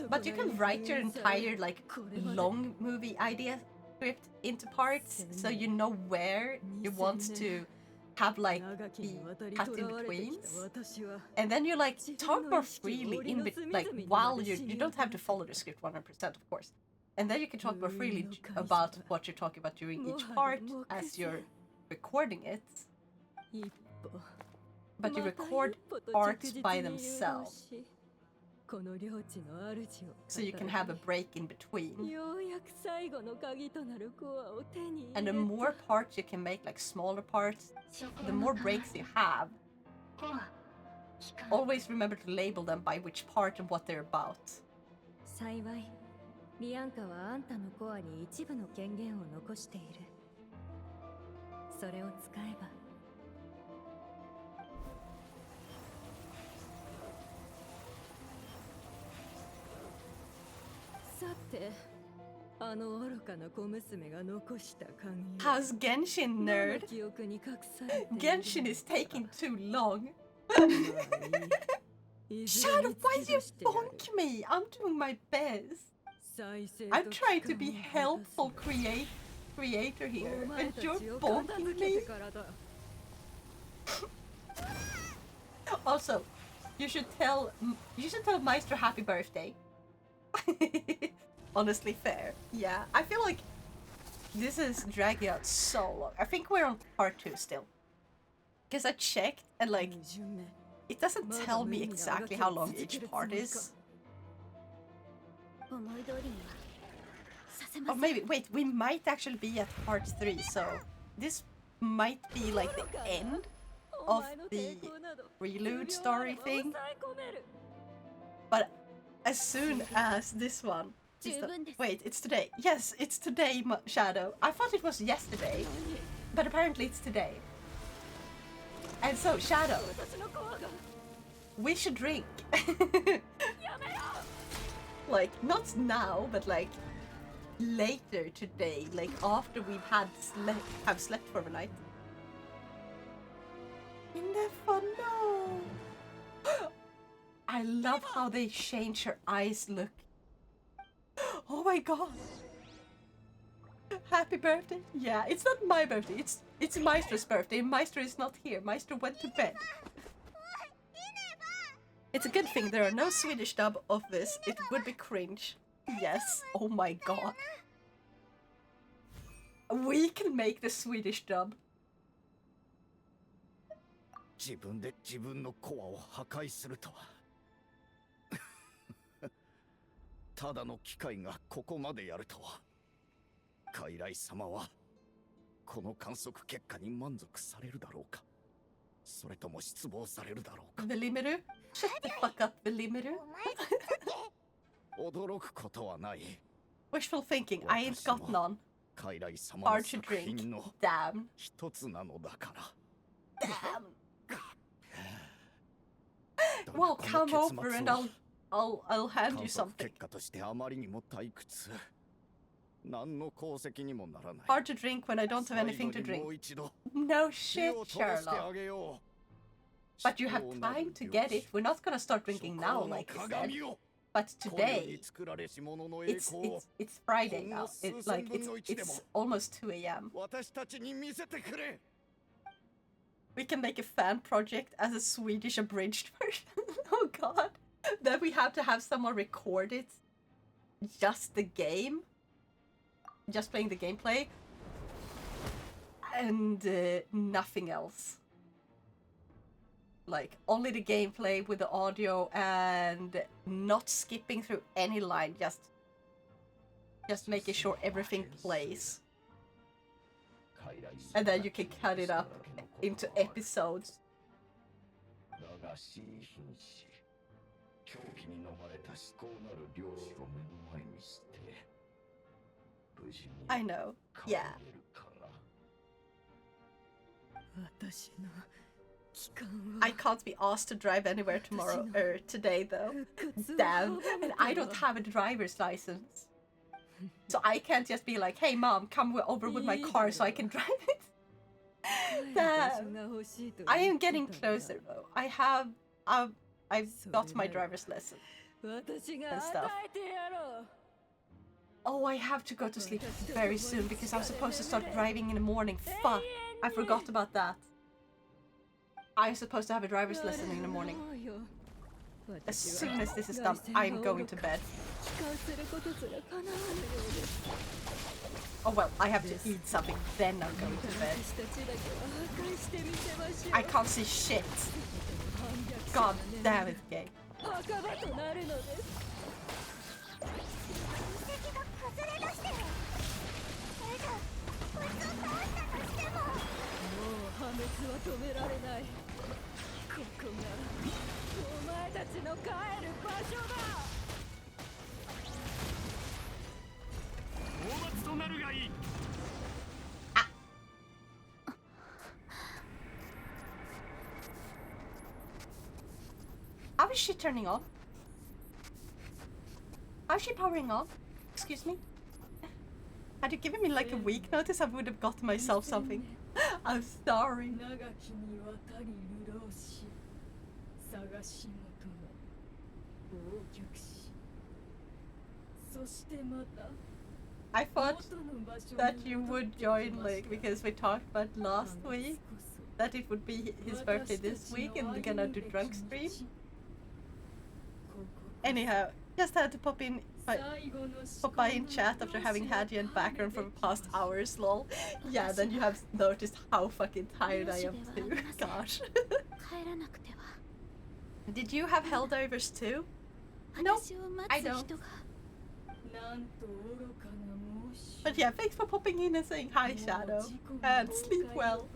Speaker 1: But you can write your entire like long movie idea script into parts, so you know where you want to have like the cut in betweens, and then you like talk more freely like while you don't have to follow the script 100% of course, and then you can talk more freely about what you're talking about during each part as you're recording it. But you record parts by themselves, so you can have a break in between. And the more parts you can make, like smaller parts, the more breaks you have. Always remember to label them by which part and what they're about.
Speaker 12: 幸いリアンカはあんたのコアに一部の権限を残している。それを使えばさて、あの愚かな小娘が残した鍵。
Speaker 1: How's Genshin, nerd?
Speaker 12: 記憶に隠されている。
Speaker 1: Genshin is taking too long. Shadow, why do you bonk me? I'm doing my best. I'm trying to be helpful creator here, and you're bonking me? Also, you should tell Meister happy birthday. Honestly, fair. Yeah, I feel like this is dragging out so long. I think we're on part 2 still. Because I checked and like, it doesn't tell me exactly how long each part is. Or maybe, wait, we might actually be at part 3, so this might be like the end of the prelude story thing. But as soon as this one is wait, it's today. Yes, it's today, Shadow. I thought it was yesterday, but apparently it's today. And so, Shadow, we should drink. Like, not now, but like later today, like after we've have slept for the night. You never know. I love how they change her eyes look. Oh my god. Happy birthday? Yeah, it's not my birthday. It's Meister's birthday. Meister is not here. Meister went to bed. It's a good thing there are no Swedish dub of this. It would be cringe. Yes. Oh my god. We can make the Swedish dub.
Speaker 21: 自分で自分のコアを破壊するとはただの機械がここまでやるとは傀儡様はこの観測結果に満足されるだろうかそれとも失望されるだろうか
Speaker 1: Velimeru? Shut the fuck up, Velimeru.
Speaker 21: 驚くことはない
Speaker 1: Wishful thinking, I ain't got none.
Speaker 21: 傀儡様の作品の
Speaker 1: Damn.
Speaker 21: 一つなのだから
Speaker 1: Damn. Well, come over and I'll hand you something.
Speaker 21: 結果としてあまりにも退屈何の功績にもならない
Speaker 1: Hard to drink when I don't have anything to drink. No shit, Sherlock. But you have time to get it. We're not gonna start drinking now, like you said. But today, it's Friday now. It's almost 2 a.m. We can make a fan project as a Swedish abridged version. Oh god. Then we have to have someone record it. Just the game. Just playing the gameplay. And nothing else. Like, only the gameplay with the audio and not skipping through any line. Just making sure everything plays. And then you can cut it up into episodes. I know, yeah. I can't be asked to drive anywhere tomorrow, or today though. Damn, and I don't have a driver's license. So I can't just be like, hey mom, come over with my car so I can drive it. Damn. I am getting closer though. I've got my driver's lesson. and stuff. Oh, I have to go to sleep very soon because I'm supposed to start driving in the morning. Fuck, I forgot about that. I'm supposed to have a driver's lesson in the morning. As soon as this is done, I'm going to bed. Oh well, I have to eat something, then I'm going to bed. I can't see shit. God damn it, game. How is she turning off? How is she powering off? Excuse me? Had you given me like a week notice, I would have got myself something. I'm sorry. I thought that you would join like because we talked about last week that it would be his birthday this week and we're gonna do drunk stream. Anyhow, just had to pop by in chat after having had you in background for the past hours, lol. Yeah, then you have noticed how fucking tired I am too. Gosh. Did you have Helldivers too? No, I don't. But yeah, thanks for popping in and saying hi, Shadow. And sleep well.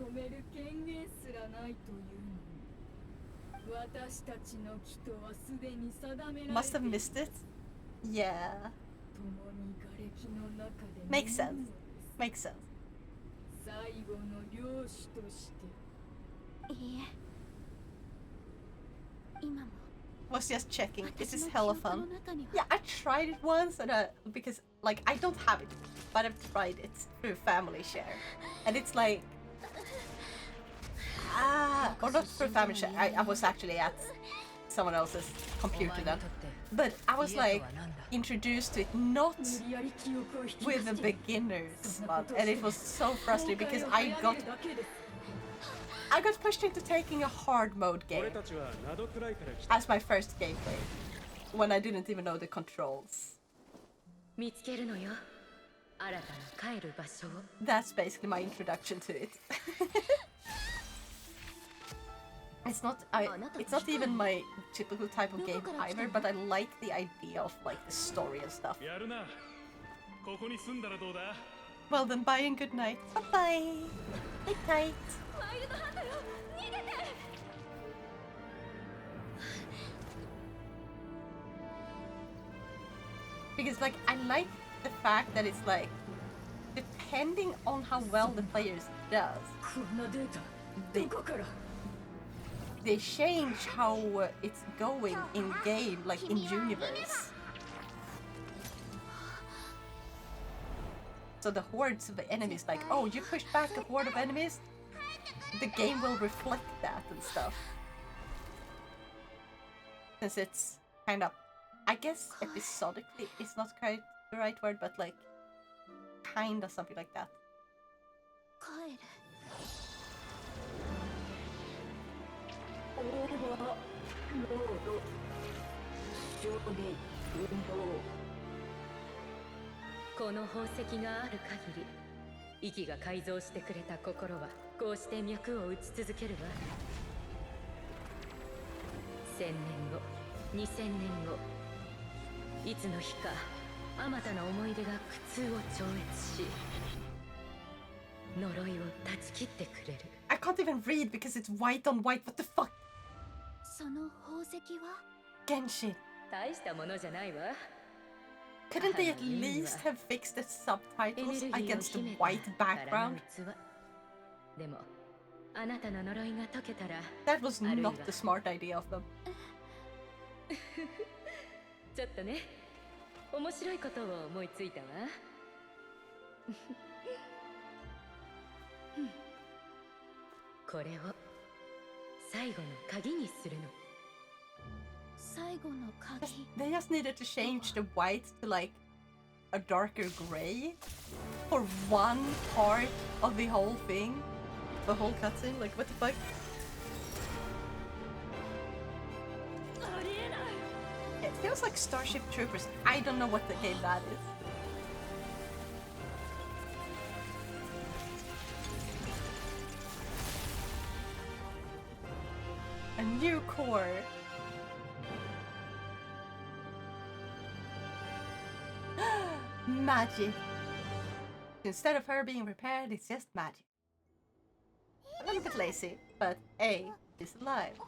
Speaker 1: Must have missed it. Yeah. Makes sense. Makes sense. Was just checking. This is hella fun. Yeah, I tried it once and because like I don't have it, but I've tried it through family share. And it's like or not through family share. I was actually at someone else's computer then. But I was like introduced to it not with a beginner's mod, and it was so frustrating because I got pushed into taking a hard mode game as my first gameplay when I didn't even know the controls. That's basically my introduction to it. It's not even my typical type of game either, but I like the idea of like the story and stuff. Well then, bye and good night. Bye bye. Good night. Because like I like the fact that it's like depending on how well the players does, they change how it's going in game, like in universe. So the hordes of enemies, like, oh, you pushed back a horde of enemies, the game will reflect that and stuff. Since it's kind of, I guess episodically is not quite the right word, but like, kind of something like that.
Speaker 19: この宝石がある限り、息が改造してくれた心はこうして脈を打ち続けるわ。1000年後、2000年後、いつの日かあまたの思い出が苦痛を超越し、呪いを断ち切ってくれる。
Speaker 1: I can't even read because it's white on white. What the fuck?
Speaker 2: その宝石は
Speaker 1: Genshin.
Speaker 19: 大したものじゃないわ。
Speaker 1: Couldn't they at least have fixed the subtitles against the white background? That was not the smart idea of them.
Speaker 19: ちょっとね、面白いことを思いついたわ。これを最後の鍵にするの。
Speaker 1: They just needed to change the white to like a darker gray for one part of the whole thing. The whole cutscene, like what the fuck? It feels like Starship Troopers. I don't know what the game that is. A new core. Magic. Instead of her being repaired, it's just magic. A little bit lazy, but A is alive.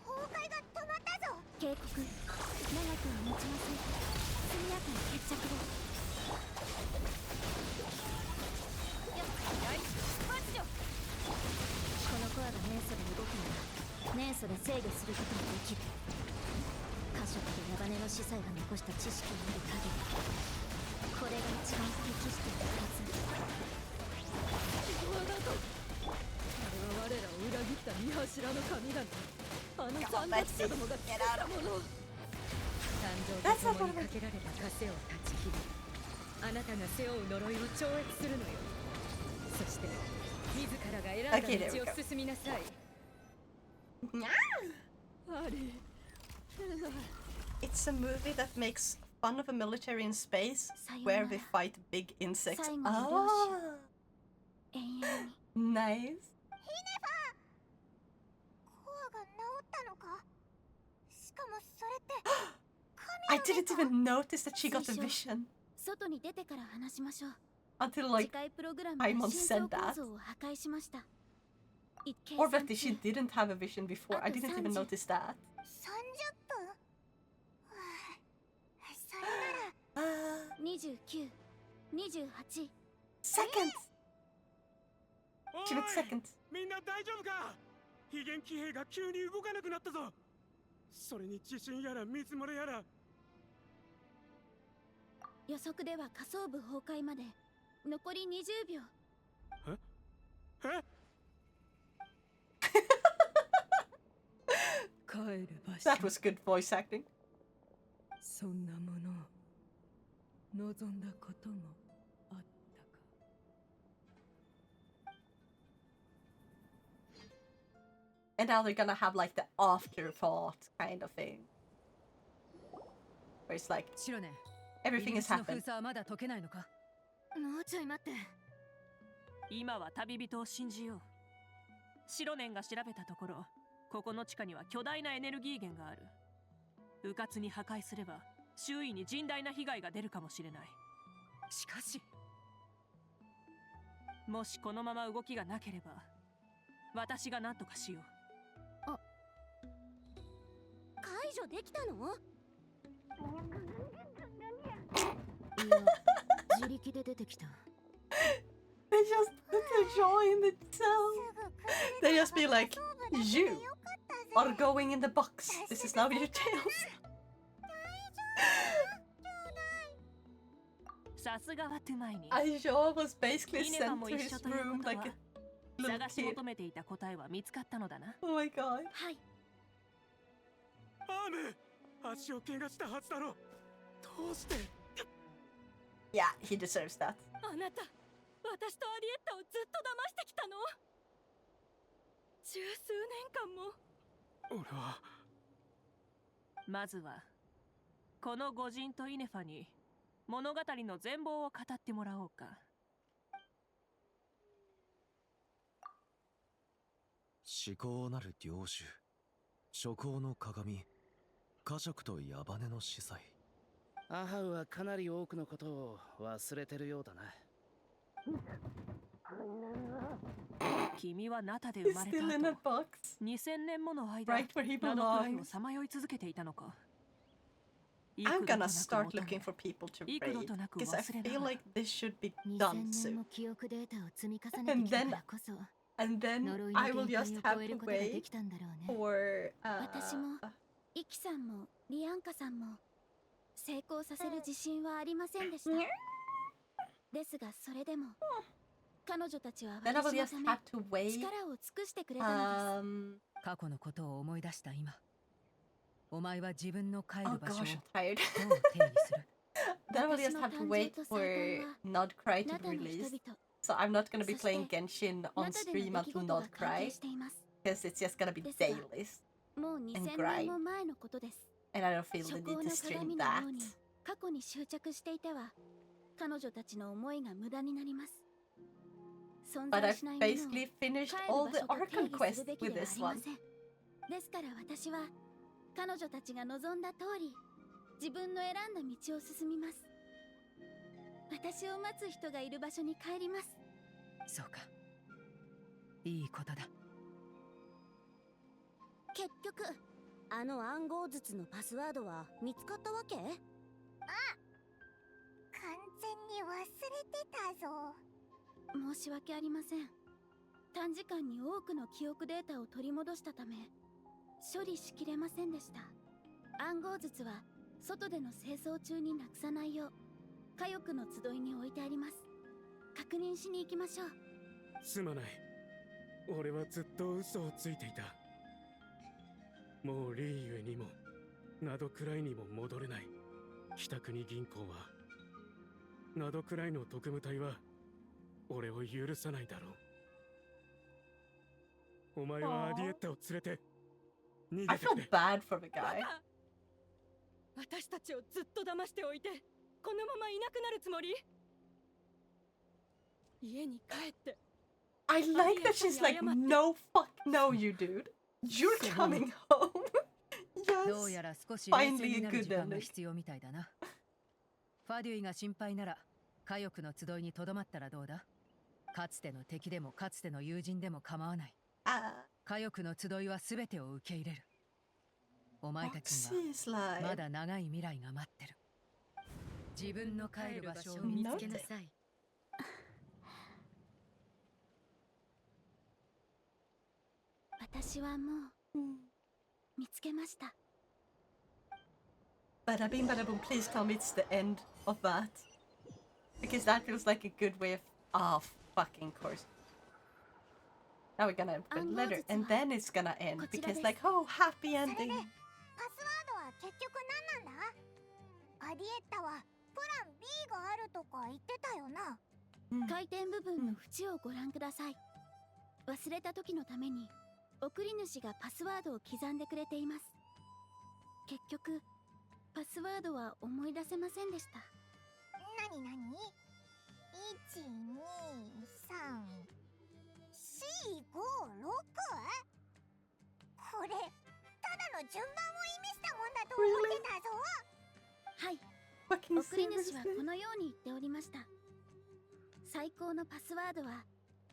Speaker 2: 警告、長くは持ちません。速やかに決着で。このコアが年素で動くなら、年素で制御することができる。家族と矢羽の司祭が残した知識を見る限り、これが一番適しているはず。
Speaker 19: わざと。あれは我らを裏切った見柱の神々。あの三月者どもが作ったもの。誕生と共にかけられた枷を断ち切り、あなたが背負う呪いを超越するのよ。そして自らが選んだ道を進みなさい。
Speaker 1: It's a movie that makes fun of a military in space where they fight big insects. Oh, nice. I didn't even notice that she got a vision.
Speaker 2: 外に出てから話しましょう。
Speaker 1: Until like Paimon said that. Or that she didn't have a vision before. I didn't even notice that.
Speaker 2: 29、28。Seconds!
Speaker 1: She meant seconds.
Speaker 13: みんな大丈夫か？非現騎兵が急に動かなくなったぞ。それに地震やら水漏れやら。
Speaker 2: 予測では下層部崩壊まで残り20秒。
Speaker 13: え？
Speaker 12: 帰る場所。
Speaker 1: That was good voice acting.
Speaker 12: そんなものを望んだこともあったか。
Speaker 1: And now they're gonna have like the afterthought kind of thing. Where it's like everything has happened.
Speaker 6: まだ解けないのか？
Speaker 2: もうちょい待って。
Speaker 3: 今は旅人を信じよう。白年が調べたところ、ここの地下には巨大なエネルギー源がある。迂闊に破壊すれば周囲に甚大な被害が出るかもしれない。しかし、もしこのまま動きがなければ、私が何とかしよう。
Speaker 2: 解除できたの？いや、自力で出てきた。
Speaker 1: They just put the jaw in the cell. They just be like, you are going in the box. This is now your tails.
Speaker 3: さすがはトゥマイに。
Speaker 1: Aisha was basically sent to his room like a little
Speaker 3: 探し
Speaker 1: kid.
Speaker 3: 求めていた答えは見つかったのだな。
Speaker 1: Oh my god.
Speaker 2: はい。
Speaker 13: アーメ、足を怪我したはずだろう。どうして？
Speaker 1: Yeah, he deserves that.
Speaker 19: あなた、私とアリエッタをずっと騙してきたの？十数年間も。
Speaker 13: 俺は。
Speaker 3: まずはこの御人とイネファに物語の全貌を語ってもらおうか。
Speaker 9: 至高なる領主、諸行の鏡、家族と矢羽の司祭。
Speaker 15: アハウはかなり多くのことを忘れてるようだな。
Speaker 3: 君はナタで生まれた後、2000年もの間、ナドクライをさまよい続けていたのか。
Speaker 1: I'm gonna start looking for people to raid because I feel like this should be done soon. And then I will just have to wait for
Speaker 2: 私もイキさんもリアンカさんも成功させる自信はありませんでした。ですがそれでも彼女たちは私のため力を尽くしてくれたのです。
Speaker 6: 過去のことを思い出した今、お前は自分の帰
Speaker 1: Oh
Speaker 6: る場所を
Speaker 1: gosh, I'm tired.
Speaker 6: どう定義する
Speaker 1: Then we'll just have to wait for Nod-Krai to be released. So I'm not gonna be playing Genshin on stream until Nod-Krai. Because it's just gonna be dailies.
Speaker 2: もう
Speaker 1: And
Speaker 2: 2000
Speaker 1: grind.
Speaker 2: 年も前のことです
Speaker 1: And I don't feel the
Speaker 2: 初
Speaker 1: need
Speaker 2: 行
Speaker 1: to
Speaker 2: の
Speaker 1: stream
Speaker 2: 鏡の
Speaker 1: that.
Speaker 2: ように過去に執着していては彼女たちの思いが無駄になります存
Speaker 1: But
Speaker 2: 在
Speaker 1: I've
Speaker 2: しないものを
Speaker 1: basically finished
Speaker 2: 帰る
Speaker 1: all
Speaker 2: 場
Speaker 1: the
Speaker 2: 所と定
Speaker 1: Archon
Speaker 2: 義す
Speaker 1: quests
Speaker 2: るべき
Speaker 1: with
Speaker 2: では
Speaker 1: this
Speaker 2: ありま
Speaker 1: one.
Speaker 2: せんですから私は彼女たちが望んだ通り自分の選んだ道を進みます私を待つ人がいる場所に帰ります
Speaker 6: そうかいいことだ
Speaker 20: 結局あの暗号術のパスワードは見つかったわけ？
Speaker 8: あ、完全に忘れてたぞ。
Speaker 2: 申し訳ありません短時間に多くの記憶データを取り戻したため処理しきれませんでした暗号術は外での清掃中になくさないよう火翼の集いに置いてあります確認しに行きましょう
Speaker 13: すまない。俺はずっと嘘をついていた。もうリーユエにもナドクライにも戻れない。北国銀行はナドクライの特務隊は俺を許さないだろう。お前はアディエッタを連れて逃げ
Speaker 1: I
Speaker 13: て
Speaker 1: feel
Speaker 13: くれ。
Speaker 1: bad for the guy.
Speaker 3: 私たちをずっと騙しておいてこのままいなくなるつもり家に帰って
Speaker 1: I like that she's like, no fuck no, you dude. You're coming home.
Speaker 6: どうや
Speaker 1: Yes.
Speaker 6: ら少し冷静
Speaker 1: Finally
Speaker 6: に
Speaker 1: a
Speaker 6: なる
Speaker 1: good
Speaker 6: 時間が
Speaker 1: ending.
Speaker 6: 必要みたいだなファデュイが心配なら火翼の集いにとどまったらどうだかつての敵でもかつての友人でも構わない火翼の集いは全てを受け入れるお前たちにはまだ長い未来が待ってる自分の帰る場所を見つけなさい
Speaker 2: 私はもう見つけました
Speaker 1: Bada bing bada boom, please tell me it's the end of that. Because that feels like a good way of... Oh, fucking course. Now we're gonna put a letter, and then it's gonna end. Because like, oh, happy ending.
Speaker 8: パスワードは結局何なんだ？アディエッタはプラン B があるとか言ってたよな。
Speaker 2: 回転部分の縁をご覧ください忘れた時のために送り主がパスワードを刻んでくれています結局パスワードは思い出せませんでした
Speaker 8: なになに ?1、2、3、4、5、6? これ、ただの順番を意味したもんだと思ってたぞ。
Speaker 2: はい送り主はこのように言っておりました最高のパスワードは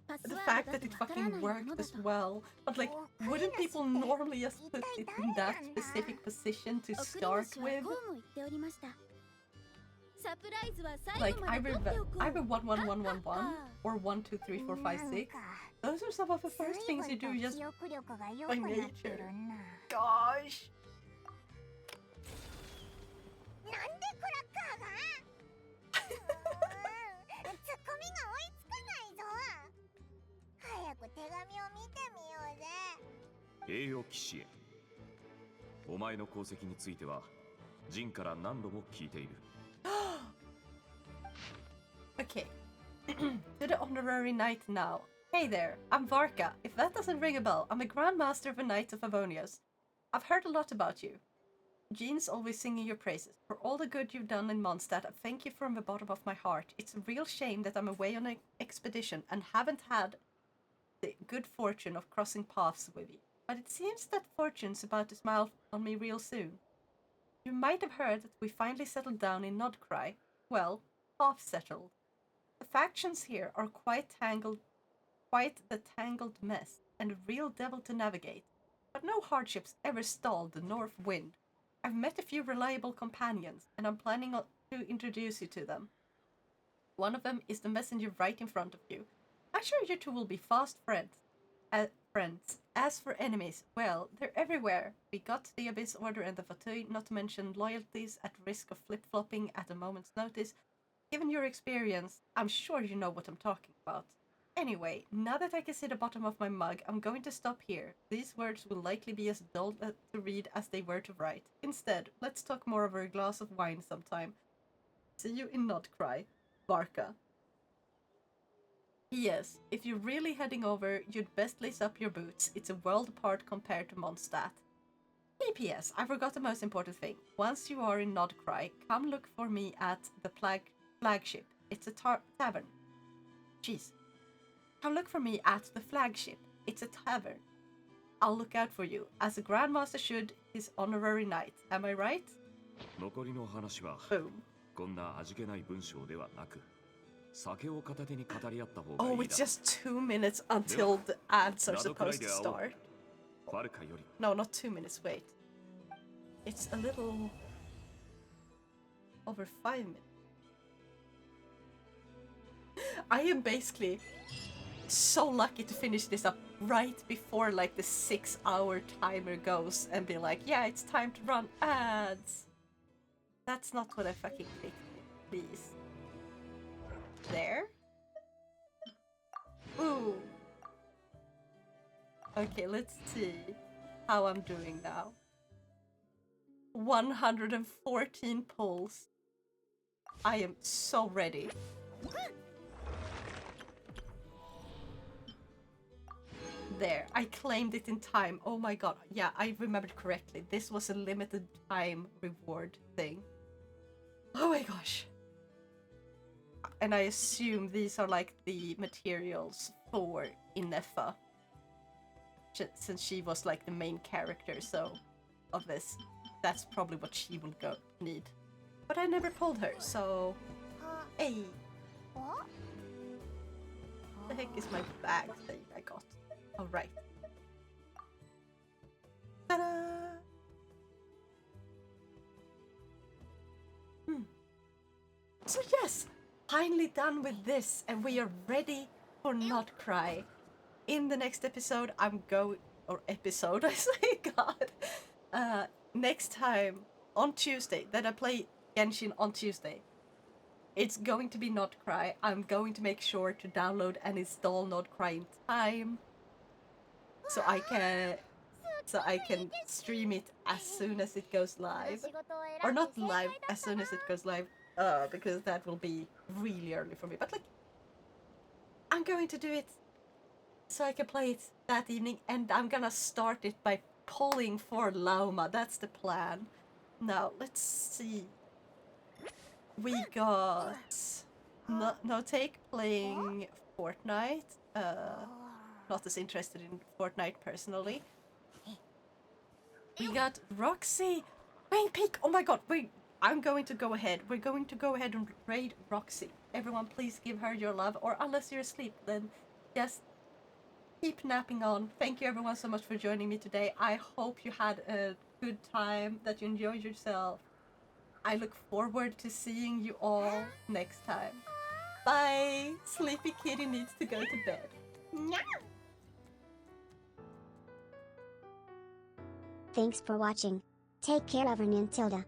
Speaker 2: パス
Speaker 1: The
Speaker 2: ワー
Speaker 1: fact
Speaker 2: ドだ
Speaker 1: that
Speaker 2: と
Speaker 1: it
Speaker 2: わからない
Speaker 1: fucking
Speaker 2: も
Speaker 1: worked
Speaker 2: のだ
Speaker 1: as
Speaker 2: と
Speaker 1: well. But like, wouldn't people normally just put it in that specific position to
Speaker 2: 送り
Speaker 1: start
Speaker 2: 主は
Speaker 1: with?
Speaker 2: こうも言っておりましたサプライズは最
Speaker 1: Like,
Speaker 2: 後まで取っておこう
Speaker 1: either 11111 or 1234556. Those are some of the first things you do just
Speaker 8: 記憶力が良く
Speaker 1: by
Speaker 8: なって
Speaker 1: nature.
Speaker 8: るな。
Speaker 1: Gosh.
Speaker 8: なんでクラッカーがツッコミが追いつかないぞ。早く手紙を見てみようぜ。
Speaker 5: 栄誉騎士へ。お前の功績についてはジンから何度も聞いている。
Speaker 1: Okay. To the honorary knight now. Hey there, I'm Varka. If that doesn't ring a bell, I'm a Grandmaster of the Knights of Avonius. I've heard a lot about you. Jean's always singing your praises. For all the good you've done in Mondstadt, I thank you from the bottom of my heart. It's a real shame that I'm away on an expedition and haven't had the good fortune of crossing paths with you. But it seems that fortune's about to smile on me real soon. You might have heard that we finally settled down in Nod-Krai. Well, half settled. The factions here are quite the tangled mess, and a real devil to navigate. But no hardships ever stalled the north wind. I've met a few reliable companions, and I'm planning to introduce you to them. One of them is the messenger right in front of you. I'm sure you two will be fast friends. As for enemies, well, they're everywhere. We got the Abyss Order and the Fatui, not to mention loyalties at risk of flip-flopping at a moment's notice. Given your experience, I'm sure you know what I'm talking about. Anyway, now that I can see the bottom of my mug, I'm going to stop here. These words will likely be as dull to read as they were to write. Instead, let's talk more over a glass of wine sometime. See you in Nod-Krai, Barca. Yes, if you're really heading over, you'd best lace up your boots. It's a world apart compared to Mondstadt. P.P.S. I forgot the most important thing. Once you are in Nod-Krai, come look for me at the flagship. It's a tavern. Jeez. Come look for me at the flagship. It's a tavern. I'll look out for you, as a grandmaster should his honorary knight. Am I right?
Speaker 5: 残りの話は
Speaker 1: Boom.
Speaker 5: こんな味気ない文章ではなく、酒を片手に語り合った方がいい
Speaker 1: Oh,
Speaker 5: だ。
Speaker 1: it's just 2 minutes until the ads are supposed to start.
Speaker 5: ファルカより
Speaker 1: No, not 2 minutes, wait. It's a little over 5 minutes. I am basically so lucky to finish this up right before like the 6-hour timer goes and be like, yeah, it's time to run ads. That's not what I fucking clicked, please. There? Ooh. Okay, let's see how I'm doing now. 114 pulls. I am so ready. There, I claimed it in time. Oh my god, yeah, I remembered correctly. This was a limited time reward thing. Oh my gosh. And I assume these are like the materials for Inefa. Since she was like the main character, so of this, that's probably what she will need. But I never pulled her, so hey. The heck is my bag thing I got? All right. Ta-da! So yes, finally done with this, and we are ready for Nod-Krai. In the next episode, I say, God. Next time, on Tuesday, that I play Genshin on Tuesday, it's going to be Nod-Krai. I'm going to make sure to download and install Nod-Krai in time, so I can stream it as soon as it goes live, or not live as soon as it goes live, because that will be really early for me. But like, I'm going to do it so I can play it that evening, and I'm gonna start it by pulling for Lauma. That's the plan. Now let's see. We got no take playing Fortnite. Not as interested in Fortnite personally. We got Roxy, main pick. Oh my god, I'm going to go ahead. We're going to go ahead and raid Roxy. Everyone, please give her your love, or unless you're asleep, then just keep napping on. Thank you everyone so much for joining me today. I hope you had a good time, that you enjoyed yourself. I look forward to seeing you all next time. Bye! Sleepy kitty needs to go to bed.
Speaker 8: Thanks for watching. Take care of her, Nintilda.